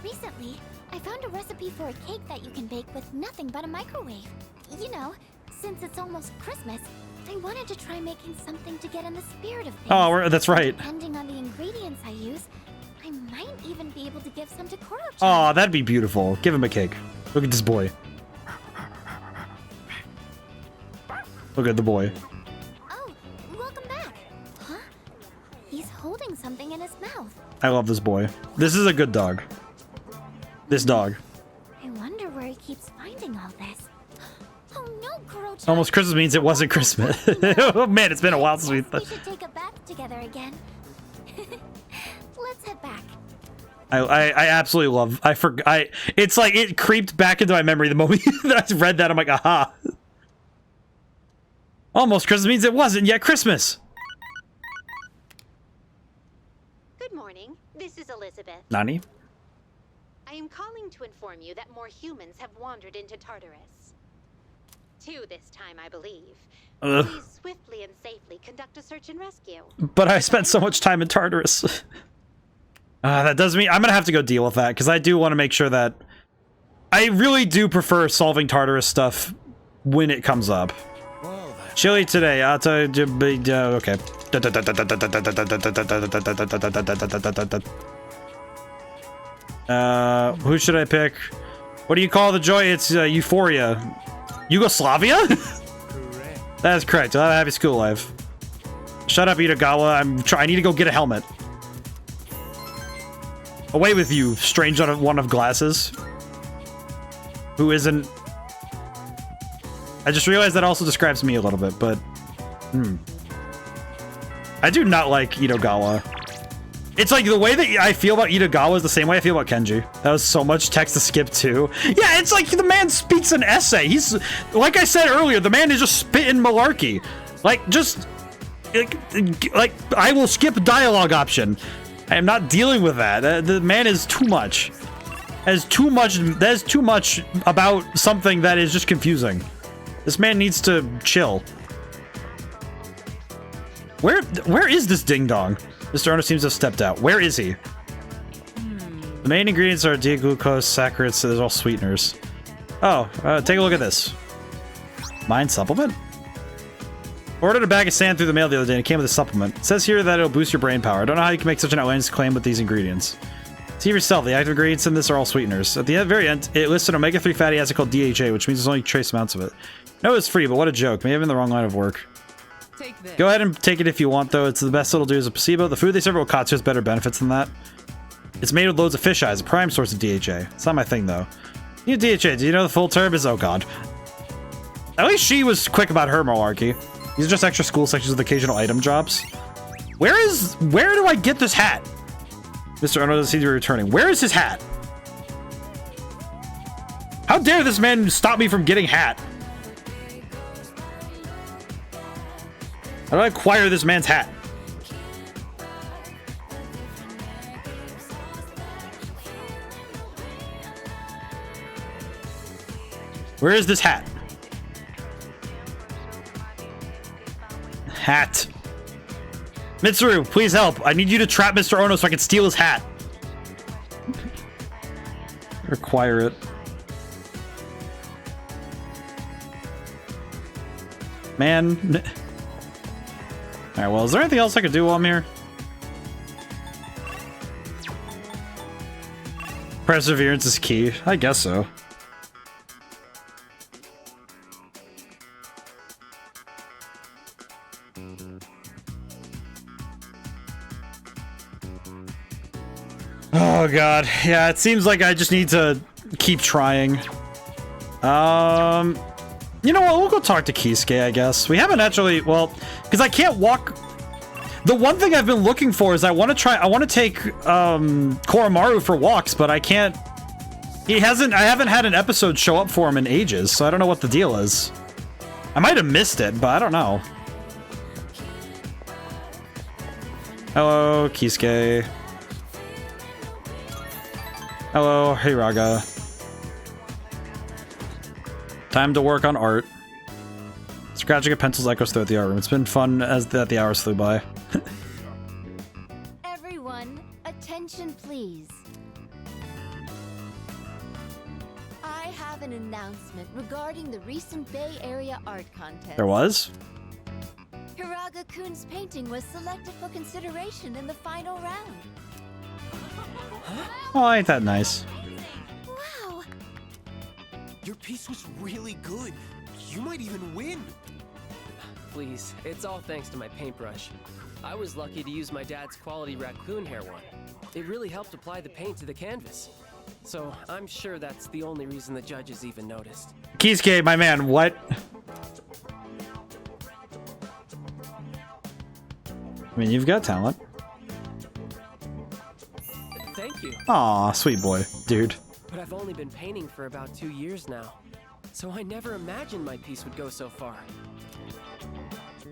Recently, I found a recipe for a cake that you can bake with nothing but a microwave. You know, since it's almost Christmas, I wanted to try making something to get in the spirit of things. Oh, that's right. Depending on the ingredients I use, I might even be able to give some to Kuro-chan. Oh, that'd be beautiful. Give him a cake. Look at this boy. Look at the boy. Oh, welcome back. Huh? He's holding something in his mouth. I love this boy. This is a good dog. This dog. I wonder where he keeps finding all this. Oh no, Kuro-chan. Almost Christmas means it wasn't Christmas. Oh man, it's been a while since We should take a bath together again. Let's head back. I absolutely love. It's like it creeped back into my memory the moment that I read that. I'm like, aha. Almost Christmas means it wasn't yet Christmas. Good morning. This is Elizabeth. Nani? I am calling to inform you that more humans have wandered into Tartarus. 2 this time, I believe. Please swiftly and safely conduct a search and rescue. But I spent so much time in Tartarus. That does mean I'm gonna have to go deal with that because I do want to make sure that I really do prefer solving Tartarus stuff when it comes up. Chilly today. Okay. Who should I pick? What do you call the joy? It's Euphoria. Yugoslavia? That is correct. I'll have a happy school life. Shut up, Itagawa. I need to go get a helmet. Away with you, strange one of glasses. Who isn't... I just realized that also describes me a little bit, but... I do not like Itagawa. It's like the way that I feel about Itagawa is the same way I feel about Kenji. That was so much text to skip too. Yeah, it's like the man speaks an essay. He's... Like I said earlier, the man is just spitting malarkey. Like, just... Like, I will skip dialogue option. I am not dealing with that. The man is too much. That is too much about something that is just confusing. This man needs to chill. Where is this ding dong? Mr. Owner seems to have stepped out. Where is he? The main ingredients are D-glucose, saccharides, so there's all sweeteners. Oh, take a look at this. Mind supplement? Ordered a bag of sand through the mail the other day and it came with a supplement. It says here that it'll boost your brain power. I don't know how you can make such an outlandish claim with these ingredients. See for yourself, the active ingredients in this are all sweeteners. At the very end, it lists an omega-3 fatty acid called DHA, which means there's only trace amounts of it. No, it's free, but what a joke. Maybe I'm in the wrong line of work. Go ahead and take it if you want, though. It's the best it'll do as a placebo. The food they serve at Wakatsu has better benefits than that. It's made with loads of fish eyes, a prime source of DHA. It's not my thing, though. DHA, do you know the full term is... Oh, God. At least she was quick about her malarkey. These are just extra school sections with occasional item drops. Where do I get this hat? Mr. Ono doesn't seem to be returning. Where is his hat? How dare this man stop me from getting hat? How do I acquire this man's hat? Where is this hat? Hat. Mitsuru, please help. I need you to trap Mr. Ono so I can steal his hat. Require it. Man. Alright, well, is there anything else I could do while I'm here? Perseverance is key. I guess so. Oh god, yeah, it seems like I just need to keep trying. You know what, we'll go talk to Kisuke, I guess. We haven't actually, well, because I can't walk. The one thing I've been looking for is I want to take Koromaru for walks, but I can't. I haven't had an episode show up for him in ages, so I don't know what the deal is. I might have missed it, but I don't know. Hello, Kisuke. Hello, Hiraga. Time to work on art. Scratching at pencils echoes throughout the art room. It's been fun as the hours flew by. Everyone, attention please. I have an announcement regarding the recent Bay Area art contest. There was? Hiraga-kun's painting was selected for consideration in the final round. Oh, ain't that nice? Wow! Your piece was really good. You might even win. Please, it's all thanks to my paintbrush. I was lucky to use my dad's quality raccoon hair one. It really helped apply the paint to the canvas. So I'm sure that's the only reason the judges even noticed. Kisuke, my man, what? I mean, you've got talent. Thank you. Aw, sweet boy, dude. But I've only been painting for about 2 years now. So I never imagined my piece would go so far.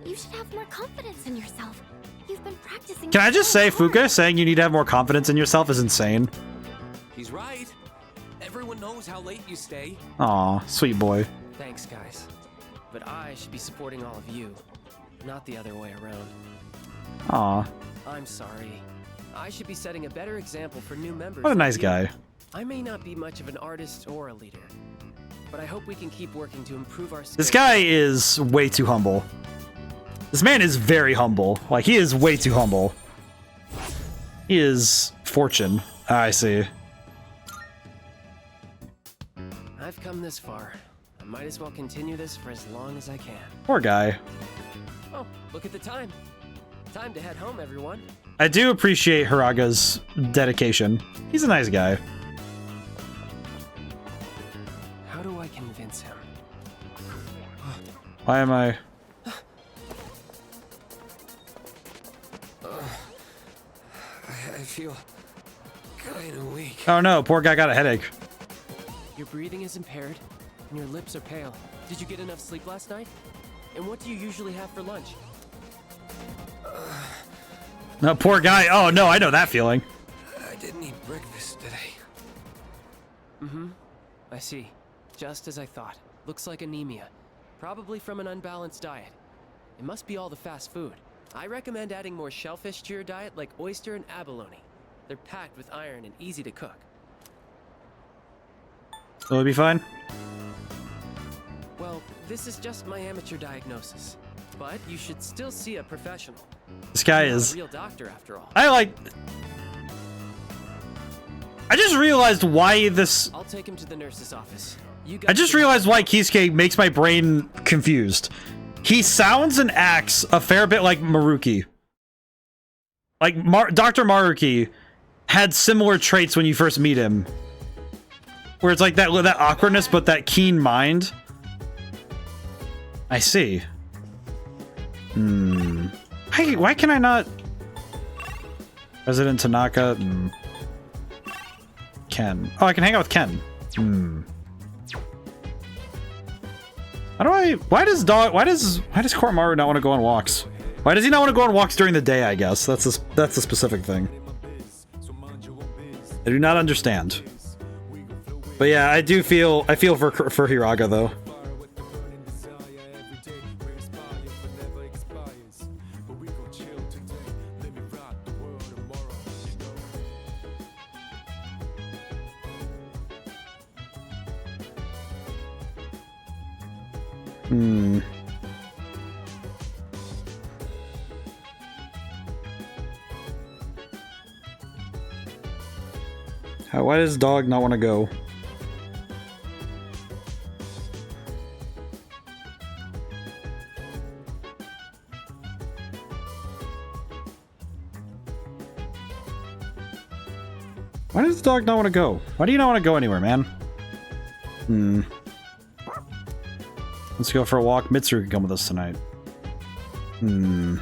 You should have more confidence in yourself. You've been practicing. Can I just say, Fuka saying you need to have more confidence in yourself is insane. He's right. Everyone knows how late you stay. Aw, sweet boy. Thanks, guys. But I should be supporting all of you, not the other way around. Aw. I'm sorry. I should be setting a better example for new members. What a nice guy. I may not be much of an artist or a leader, but I hope we can keep working to improve our skills. This guy is way too humble. This man is very humble. Like, he is way too humble. He is fortune. I see. I've come this far. I might as well continue this for as long as I can. Poor guy. Oh, look at the time. Time to head home, everyone. I do appreciate Hiraga's dedication. He's a nice guy. How do I convince him? Why am I... I feel kind of weak. Oh no, poor guy got a headache. Your breathing is impaired, and your lips are pale. Did you get enough sleep last night? And what do you usually have for lunch? No, poor guy. Oh no, I know that feeling. I didn't eat breakfast today. Mm-hmm. I see. Just as I thought. Looks like anemia. Probably from an unbalanced diet. It must be all the fast food. I recommend adding more shellfish to your diet like oyster and abalone. They're packed with iron and easy to cook. Will it be fine? Well, this is just my amateur diagnosis. But you should still see a professional. This guy You're not is... a real doctor after all. I just realized why this... I'll take him to the nurse's office. I just realized why Kisuke makes my brain confused. He sounds and acts a fair bit like Maruki. Like, Dr. Maruki had similar traits when you first meet him. Where it's like that awkwardness, but that keen mind. I see. Why can I not? Resident Tanaka. Ken. Oh, I can hang out with Ken. How do I? Why does Koromaru not want to go on walks? Why does he not want to go on walks during the day? I guess that's a specific thing. I do not understand. But yeah, I feel for Hiraga though. Why does dog not want to go? Why does the dog not want to go? Why do you not want to go anywhere, man? Let's go for a walk. Mitsuru can come with us tonight. Wait,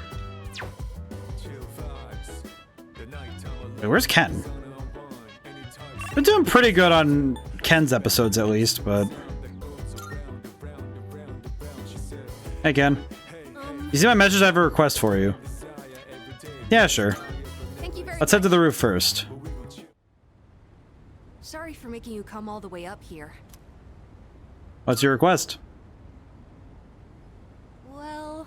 where's Ken? Been doing pretty good on Ken's episodes at least, but... Hey, Ken. You see my message? I have a request for you. Yeah, sure. Let's head to the roof first. Sorry for making you come all the way up here. What's your request? Well...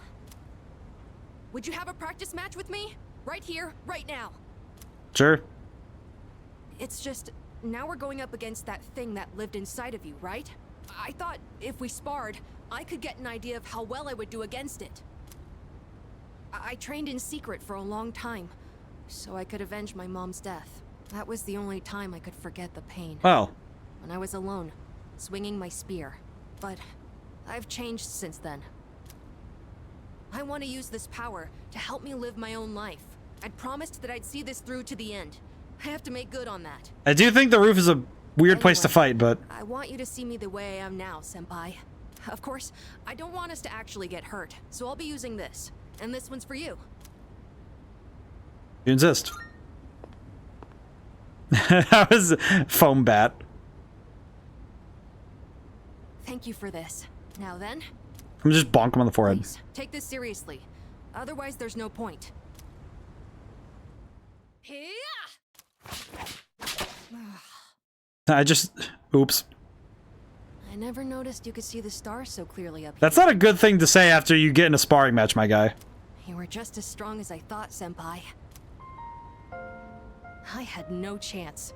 Would you have a practice match with me? Right here, right now. Sure. It's just... Now we're going up against that thing that lived inside of you, right? I thought if we sparred, I could get an idea of how well I would do against it. I trained in secret for a long time, so I could avenge my mom's death. That was the only time I could forget the pain. Wow. When I was alone, swinging my spear. But I've changed since then. I want to use this power to help me live my own life. I'd promised that I'd see this through to the end. I have to make good on that. I do think the roof is a weird place to fight, but... I want you to see me the way I am now, Senpai. Of course, I don't want us to actually get hurt, so I'll be using this. And this one's for you. You insist. That was foam bat. Thank you for this. Now then... I'm just bonk him on the forehead. Please, take this seriously. Otherwise, there's no point. I just... Oops. I never noticed you could see the stars so clearly up here. That's not a good thing to say after you get in a sparring match, my guy. You were just as strong as I thought, Senpai. I had no chance.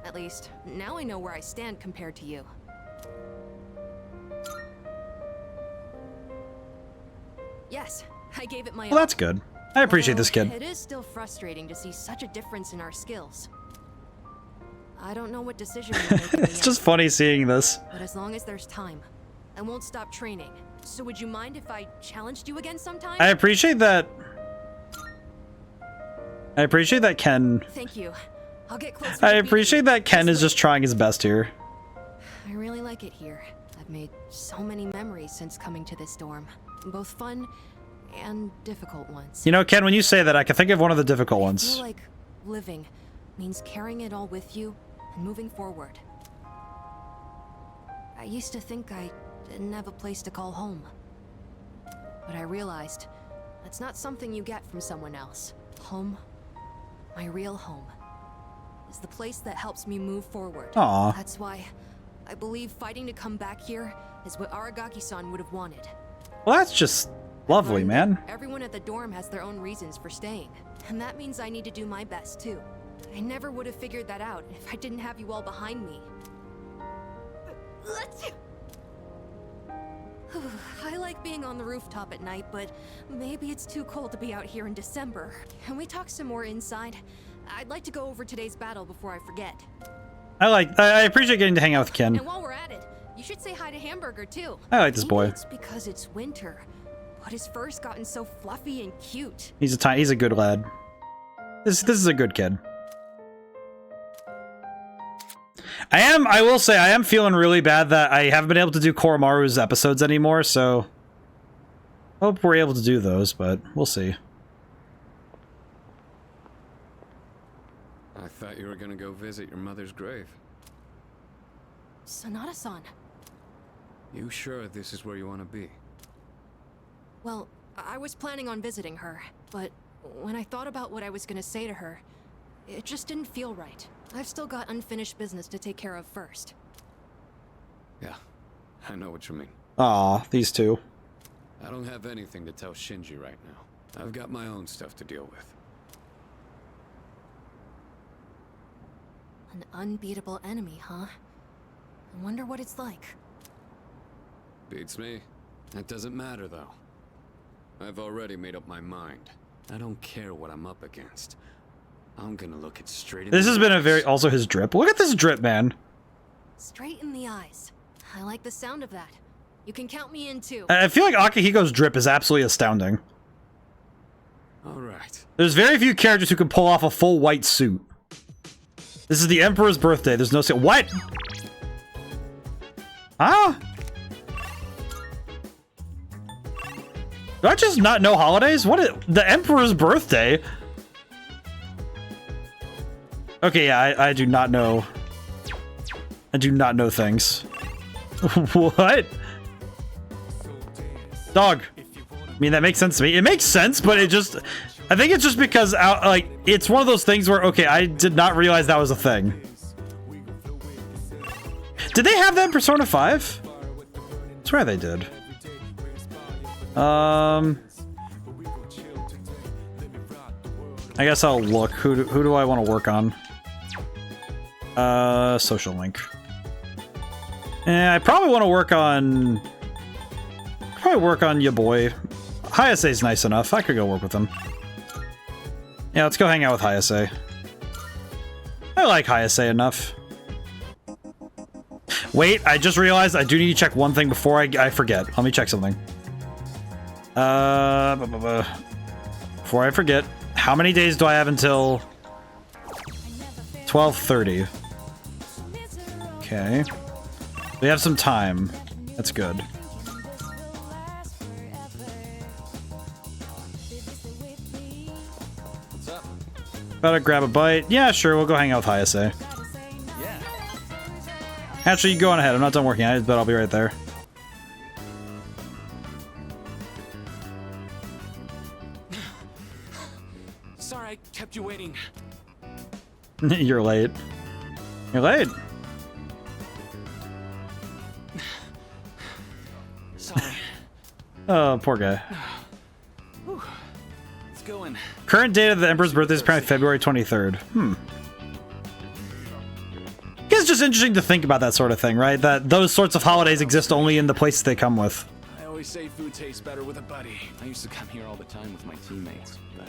At least, now I know where I stand compared to you. Yes, I gave it my all. Well, that's good. I appreciate this kid. It is still frustrating to see such a difference in our skills. I don't know what decision you're making. It's just funny seeing this. But as long as there's time, I won't stop training. So would you mind if I challenged you again sometime? I appreciate that. I appreciate that Ken... Thank you. I'll get closer. I appreciate that Ken is just trying his best here. I really like it here. I've made so many memories since coming to this dorm. Both fun and difficult ones. You know, Ken, when you say that, I can think of one of the difficult I ones. feel like living means carrying it all with you and moving forward. I used to think I didn't have a place to call home. But I realized that's not something you get from someone else. Home, my real home, is the place that helps me move forward. Aww. That's why I believe fighting to come back here is what Aragaki-san would have wanted. Well, that's just lovely, man. Everyone at the dorm has their own reasons for staying, and that means I need to do my best too. I never would have figured that out if I didn't have you all behind me. I like being on the rooftop at night, but maybe it's too cold to be out here in December. Can we talk some more inside? I'd like to go over today's battle before I forget. I appreciate getting to hang out with Ken. And while we're at it, you should say hi to Hamburger too. I like this boy. Maybe it's because it's winter, but his fur's gotten so fluffy and cute. He's a good lad. This is a good kid. I will say, I am feeling really bad that I haven't been able to do Koromaru's episodes anymore, so Hope we're able to do those, but we'll see. I thought you were gonna go visit your mother's grave. Sanada-san. You sure this is where you want to be? Well, I was planning on visiting her, but when I thought about what I was gonna say to her, it just didn't feel right. I've still got unfinished business to take care of first. Yeah, I know what you mean. Aw, these two. I don't have anything to tell Shinji right now. I've got my own stuff to deal with. An unbeatable enemy, huh? I wonder what it's like. Beats me. That doesn't matter, though. I've already made up my mind. I don't care what I'm up against. I'm gonna look it straight in the eyes. This has been a very... Also his drip. Look at this drip, man. Straight in the eyes. I like the sound of that. You can count me in too. I feel like Akihiko's drip is absolutely astounding. Alright. There's very few characters who can pull off a full white suit. This is the Emperor's birthday. There's no... What? Huh? Do I just not know holidays? What is... The Emperor's birthday? Okay, yeah, I do not know. I do not know things. What? Dog. I mean, that makes sense to me. It makes sense, but it just... I think it's just because, like, it's one of those things where, okay, I did not realize that was a thing. Did they have that in Persona 5? I swear they did. I guess I'll look. Who do I want to work on? Social link. I probably want to work on... Probably work on your boy. Hayase nice enough. I could go work with him. Yeah, let's go hang out with Hayase. I like Hayase enough. Wait, I just realized I do need to check one thing before I forget. Let me check something. Before I forget, how many days do I have until 12:30? Okay. We have some time. That's good. Better grab a bite. Yeah, sure, we'll go hang out with Hayase. Actually, you go on ahead. I'm not done working on it, but I'll be right there. Sorry, I kept you waiting. You're late. You're late. Sorry. Oh, poor guy. Let's go in. Current date of the Emperor's birthday is apparently February 23rd. It's just interesting to think about that sort of thing, right? That those sorts of holidays exist only in the places they come with. I always say food tastes better with a buddy. I used to come here all the time with my teammates, but...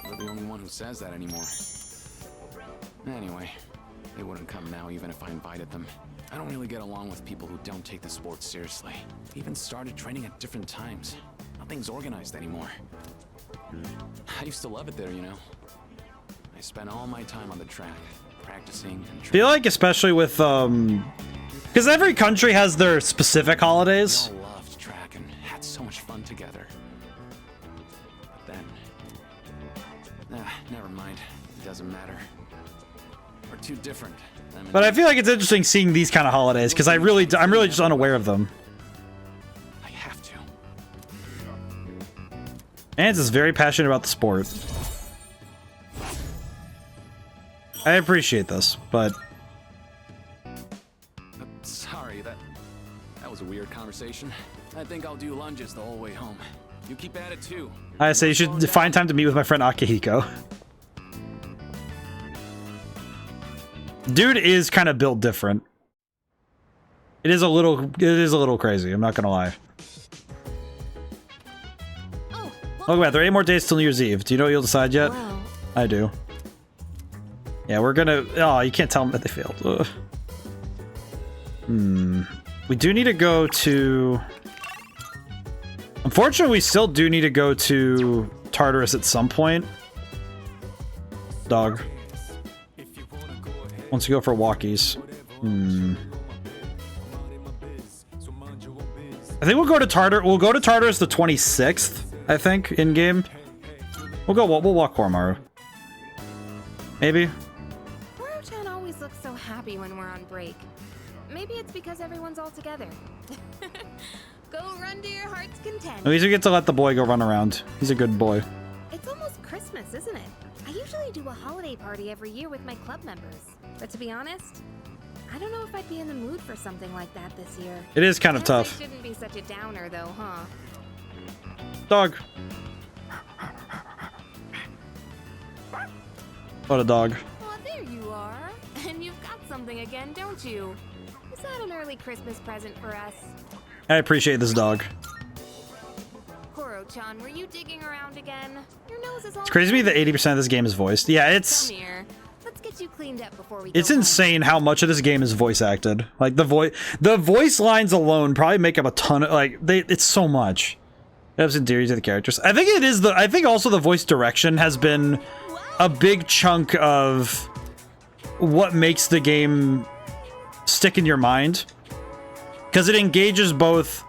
You're the only one who says that anymore. Anyway, they wouldn't come now even if I invited them. I don't really get along with people who don't take the sport seriously. Even started training at different times. Nothing's organized anymore. I used to love it there, you know. I spent all my time on the track, practicing and training. I feel like especially with, because every country has their specific holidays. We all loved track and had so much fun together. But then... never mind. It doesn't matter. We're too different. But I feel like it's interesting seeing these kind of holidays, because I'm really just unaware of them. I have to. Ans is very passionate about the sport. I appreciate this, but... Sorry, that was a weird conversation. I think I'll do lunges the whole way home. You keep at it too. I say you should find time to meet with my friend Akihiko. Dude is kind of built different. It is a little crazy, I'm not gonna lie. Look at there are 8 more days till New Year's Eve. Do you know what you'll decide yet? Well, I do. Yeah, we're gonna... Oh, you can't tell them that they failed. Ugh. We do need to go to... Unfortunately, we still do need to go to Tartarus at some point. Dog. Once we go for walkies. I think we'll go to Tartar. We'll go to Tartarus the 26th, I think, in game. We'll walk Koromaru. Maybe. Town always looks so happy when we're on break. Maybe it's because everyone's all together. Go run to your heart's content. At least we get to let the boy go run around. He's a good boy. It's almost Christmas, isn't it? I usually do a holiday party every year with my club members. But to be honest, I don't know if I'd be in the mood for something like that this year. It is kind of tough. It shouldn't be such a downer though, huh? Dog. What a dog. Oh, there you are. And you've got something again, don't you? Is that an early Christmas present for us? I appreciate this dog. Koro-chan, were you digging around again? Your nose is all It's crazy to me that 80% of this game is voiced. Yeah, it's... Come here. Let's get you cleaned up before we It's go insane how much of this game is voice acted. Like, the voice lines alone probably make up a ton of... Like, it's so much. It has theories of the characters. I think it is the... I think also the voice direction has been a big chunk of what makes the game stick in your mind. Because it engages both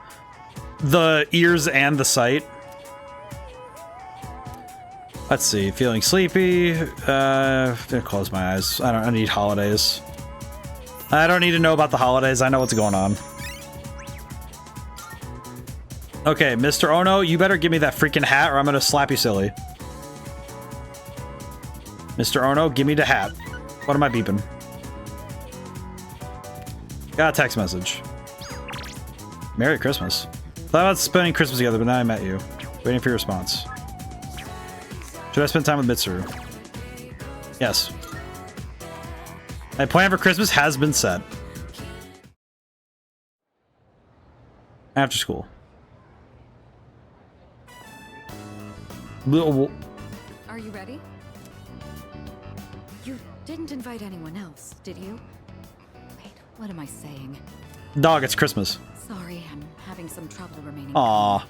the ears and the sight. Let's see. Feeling sleepy. I'm gonna close my eyes. I need holidays. I don't need to know about the holidays. I know what's going on. Okay, Mr. Ono, you better give me that freaking hat or I'm gonna slap you silly. Mr. Ono, give me the hat. What am I beeping? Got a text message. Merry Christmas. Thought about spending Christmas together, but now I met you. Waiting for your response. Should I spend time with Mitsuru? Yes. My plan for Christmas has been set. After school. Are you ready? You didn't invite anyone else, did you? Wait, what am I saying? Dog, it's Christmas. Sorry, I'm having some trouble remaining. Aww.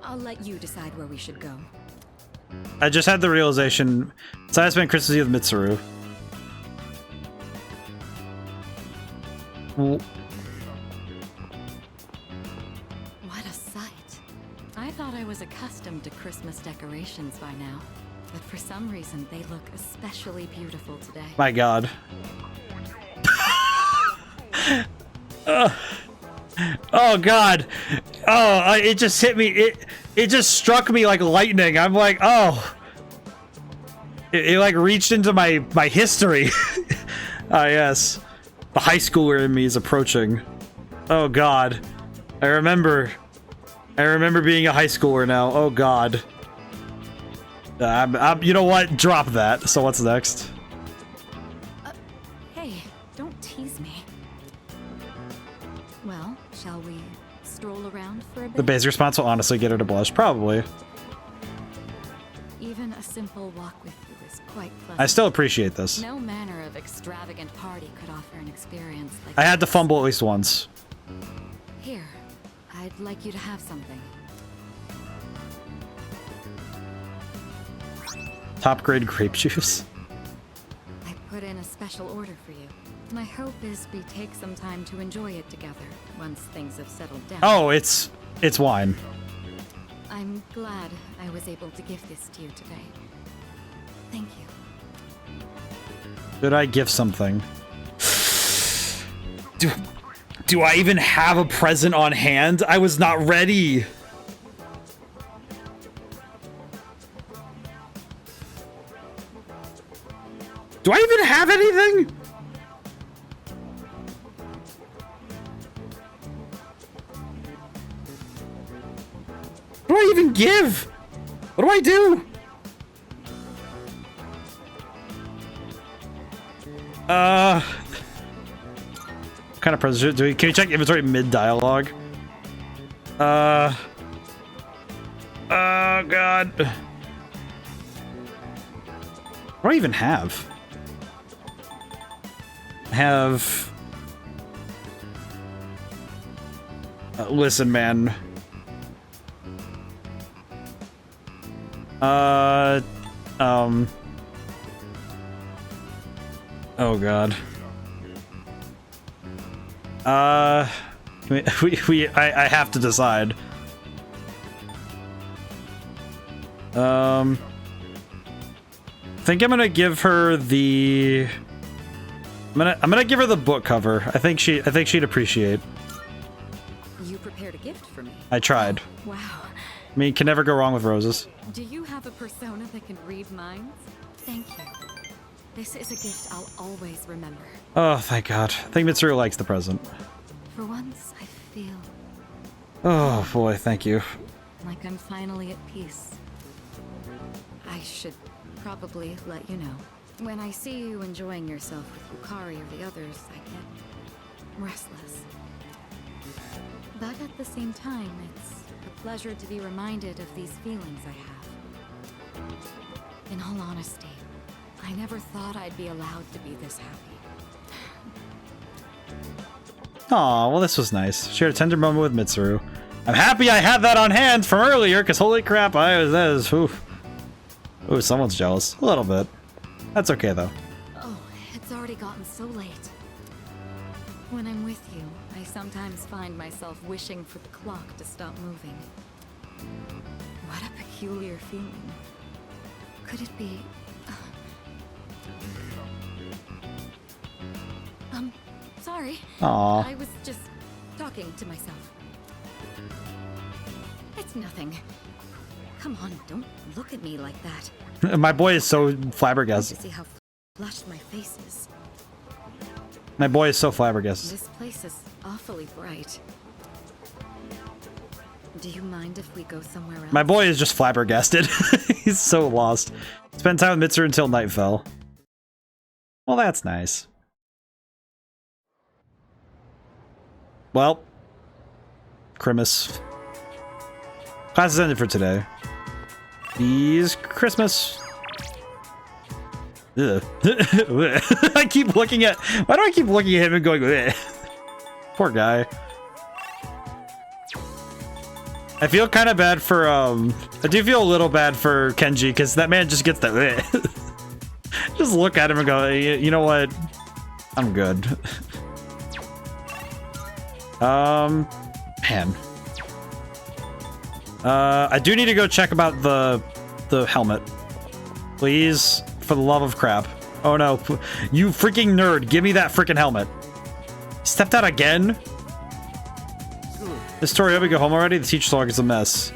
I'll let you decide where we should go. I just had the realization. So I spent Christmas Eve with Mitsuru. What a sight. I thought I was accustomed to Christmas decorations by now, but for some reason they look especially beautiful today. My God. Oh God. Oh, it just hit me. It just struck me like lightning. I'm like, oh. It like reached into my history. Ah, yes. The high schooler in me is approaching. Oh God. I remember being a high schooler now. Oh God. You know what? Drop that. So what's next? Hey, don't tease me. Well, shall we stroll around for a bit? The base response will honestly get her to blush. Probably. Even a simple walk with you is quite pleasant. I still appreciate this. No manner of extravagant party could offer an experience like I had to this. fumble at least once. Here, I'd like you to have something. Top grade grape juice. I put in a special order for you. My hope is we take some time to enjoy it together once things have settled down. Oh, it's wine. I'm glad I was able to give this to you today. Thank you. Should I give something? Do I even have a present on hand? I was not ready. Do I even have anything? What do I even give? What do I do? What kind of present do we? Can we check inventory mid-dialogue? Oh God. What do I even have? Listen, man. Oh God. I have to decide. I think I'm gonna give her the. I'm gonna give her the book cover. I think she'd appreciate. You prepared a gift for me. I tried. Wow. I mean, can never go wrong with roses. Do you have a persona that can read minds? Thank you. This is a gift I'll always remember. Oh, thank God. I think Mitsuru likes the present. For once, I feel Oh boy, thank you. like I'm finally at peace. I should probably let you know. When I see you enjoying yourself with Yukari or the others, I get restless. But at the same time, it's a pleasure to be reminded of these feelings I have. In all honesty, I never thought I'd be allowed to be this happy. Aw, well this was nice. Shared a tender moment with Mitsuru. I'm happy I had that on hand from earlier, because holy crap, oof. Ooh, someone's jealous. A little bit. That's okay though. Oh, it's already gotten so late. When I'm with you, I sometimes find myself wishing for the clock to stop moving. What a peculiar feeling. Could it be... sorry. Aw. I was just talking to myself. It's nothing. Come on, don't look at me like that. My boy is so To flabbergasted. see how flushed my face is. My boy is so flabbergasted. This place is awfully bright. Do you mind if we go somewhere else? My boy is just flabbergasted. He's so lost. Spend time with Mitsuru until night fell. Well, that's nice. Well, Christmas. Class is ended for today. Is Christmas. Ugh. I keep looking at. Why do I keep looking at him and going, ugh? Poor guy. I feel kind of bad for, I do feel a little bad for Kenji, because that man just gets that, ugh. Just look at him and go, you know what? I'm good. Man. I do need to go check about the helmet. Please, for the love of crap. Oh no, you freaking nerd, give me that freaking helmet. Stepped out again? This story, hope we go home already? The teacher's log is a mess.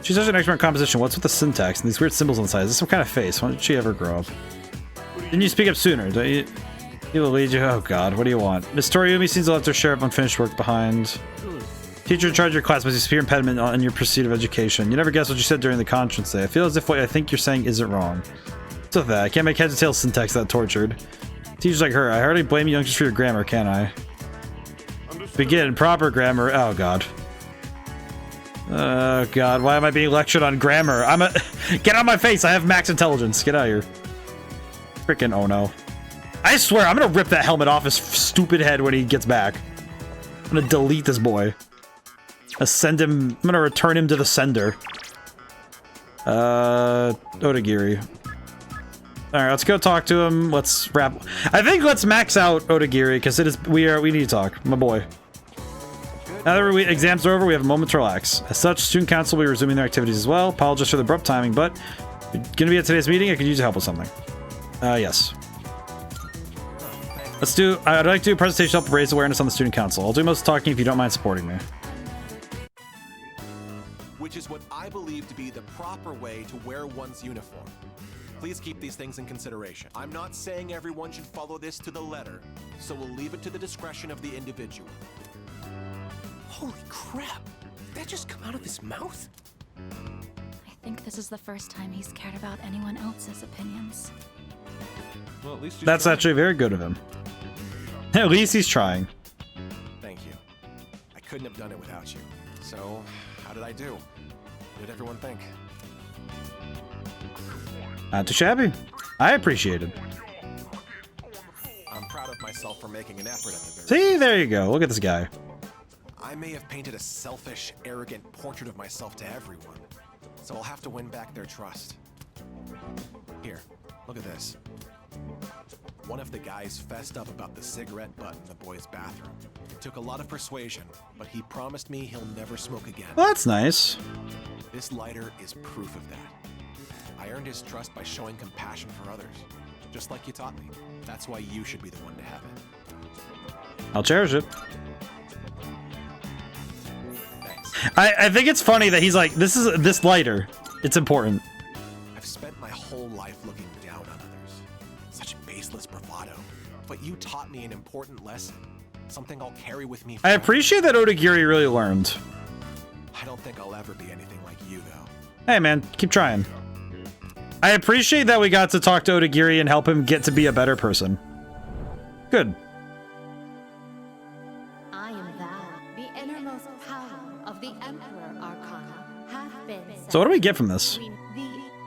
She's such an expert in composition. What's with the syntax and these weird symbols on the side? Is this some kind of face? When did she ever grow up? Didn't you speak up sooner? Don't you? He'll lead you. Oh god, what do you want? Miss Toriumi seems to left her share of unfinished work behind. Teacher in charge of your class must be a severe impediment in your pursuit of education. You never guess what you said during the conference day. I feel as if what I think you're saying isn't wrong. What's with that? I can't make heads or tails syntax that tortured. Teachers like her, I hardly blame you youngsters for your grammar, can I? Begin. Proper grammar. Oh god. Oh god, why am I being lectured on grammar? Get out of my face! I have max intelligence. Get out of here. Freaking oh no. I swear, I'm gonna rip that helmet off his stupid head when he gets back. I'm gonna delete this boy. I'm gonna return him to the sender. Odagiri. Alright, let's go talk to him. Let's wrap. I think let's max out Odagiri, because we need to talk. My boy. Now that exams are over, we have a moment to relax. As such, student council will be resuming their activities as well. Apologize for the abrupt timing, but you're gonna be at today's meeting. I could use your help with something. Yes. I'd like to do a presentation to help raise awareness on the student council. I'll do most talking if you don't mind supporting me. Which is what I believe to be the proper way to wear one's uniform. Please keep these things in consideration. I'm not saying everyone should follow this to the letter, so we'll leave it to the discretion of the individual. Holy crap! Did that just come out of his mouth? I think this is the first time he's cared about anyone else's opinions. Well, at least that's actually very good of him. At least he's trying. Thank you. I couldn't have done it without you. So, how did I do? What did everyone think? Not too shabby. I appreciate it. I'm proud of myself for making an effort at the very See, there you go. Look at this guy. I may have painted a selfish, arrogant portrait of myself to everyone, so I'll have to win back their trust. Here, look at this. One of the guys fessed up about the cigarette butt in the boys' bathroom. It took a lot of persuasion, but he promised me he'll never smoke again. Well, that's nice. This lighter is proof of that. I earned his trust by showing compassion for others, just like you taught me. That's why you should be the one to have it. I'll cherish it. Thanks. I think it's funny that he's like, this lighter. It's important. I've spent my whole life looking down on others. Such baseless bravado. But you taught me an important lesson. Something I'll carry with me forever. I appreciate that Odagiri really learned. I don't think I'll ever be anything like you, though. Hey, man, keep trying. I appreciate that we got to talk to Odagiri and help him get to be a better person. Good. I am thou, the innermost power of the Emperor Arcana, hath been. So what do we get from this?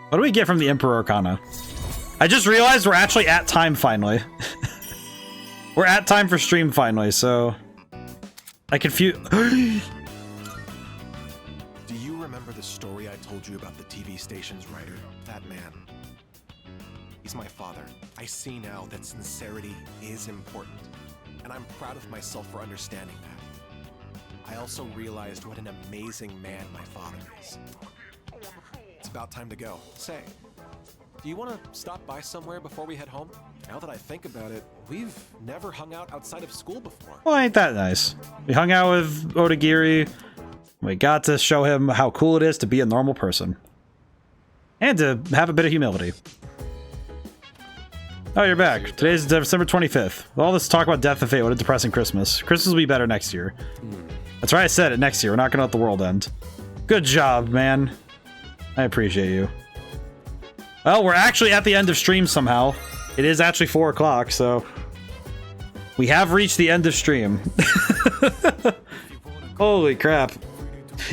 What do we get from the Emperor Arcana? I just realized we're actually at time finally. We're at time for stream finally, so I confuse. Do you remember the story I told you about the TV station's writer? That man. He's my father. I see now that sincerity is important, and I'm proud of myself for understanding that. I also realized what an amazing man my father is. It's about time to go. Say, do you want to stop by somewhere before we head home? Now that I think about it, we've never hung out outside of school before. Well, ain't that nice? We hung out with Odagiri. We got to show him how cool it is to be a normal person. And to have a bit of humility. Oh, you're back. Today's December 25th. With all this talk about death and fate, what a depressing Christmas. Christmas will be better next year. That's right, I said it, next year. We're not gonna let the world end. Good job, man. I appreciate you. Well, we're actually at the end of stream somehow. It is actually 4 o'clock, so we have reached the end of stream. Holy crap.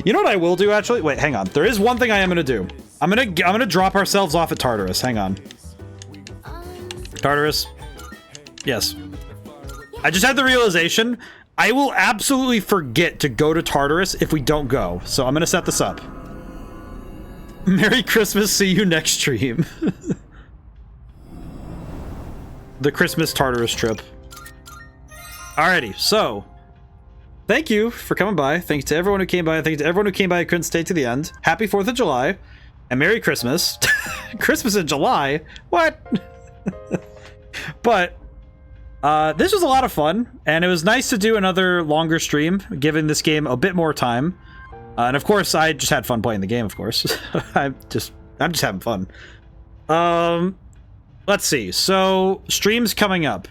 You know what I will do, actually? Wait, hang on. There is one thing I am gonna do. I'm gonna drop ourselves off at Tartarus. Hang on. Tartarus. Yes. I just had the realization I will absolutely forget to go to Tartarus if we don't go. So I'm gonna set this up. Merry Christmas, see you next stream. The Christmas Tartarus trip. Alrighty, so thank you for coming by. Thank you to everyone who came by. Thank you to everyone who came by and couldn't stay to the end. Happy 4th of July. And Merry Christmas. Christmas in July? What? But this was a lot of fun, and it was nice to do another longer stream, giving this game a bit more time. And of course, I just had fun playing the game, of course. I'm just having fun. Let's see. So, streams coming up.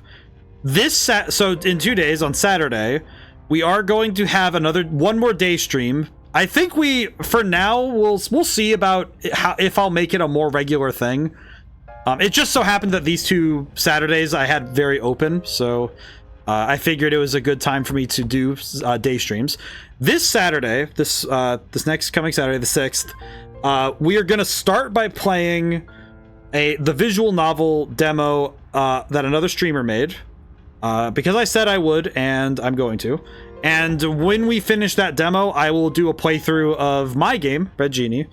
So in 2 days, on Saturday, we are going to have one more day stream. I think for now, we'll see about if I'll make it a more regular thing. It just so happened that these 2 Saturdays I had very open, so I figured it was a good time for me to do day streams. This Saturday, this next coming Saturday, the 6th, we are going to start by playing the visual novel demo that another streamer made, because I said I would, and I'm going to. And when we finish that demo, I will do a playthrough of my game, Red Genie,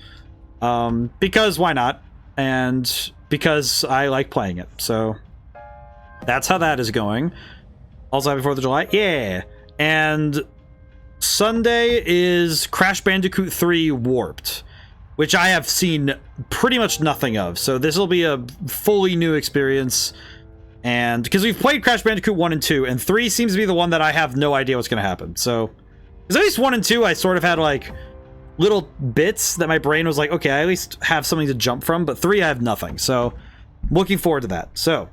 because why not? And because I like playing it. So that's how that is going. Also happy 4th of July. Yeah. And Sunday is Crash Bandicoot 3 Warped, which I have seen pretty much nothing of. So this will be a fully new experience. And because we've played Crash Bandicoot 1 and 2, and 3 seems to be the one that I have no idea what's going to happen. So, because at least 1 and 2, I sort of had like little bits that my brain was like, okay, I at least have something to jump from, but 3 I have nothing. So, looking forward to that. So,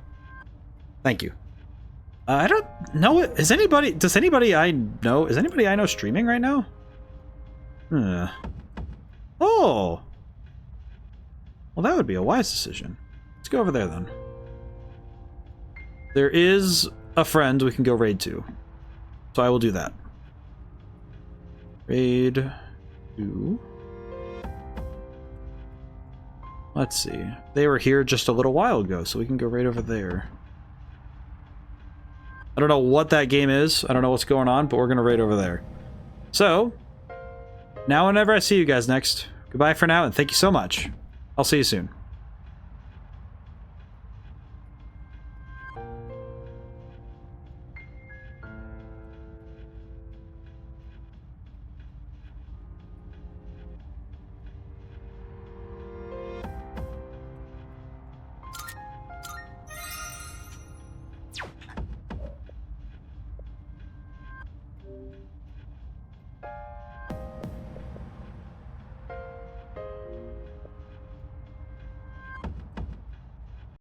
thank you. I don't know. Does anybody I know streaming right now? Oh. Well, that would be a wise decision. Let's go over there then. There is a friend we can go raid to. So I will do that. Raid to... Let's see. They were here just a little while ago, so we can go right over there. I don't know what that game is. I don't know what's going on, but we're going to raid over there. So, now whenever I see you guys next, goodbye for now, and thank you so much. I'll see you soon.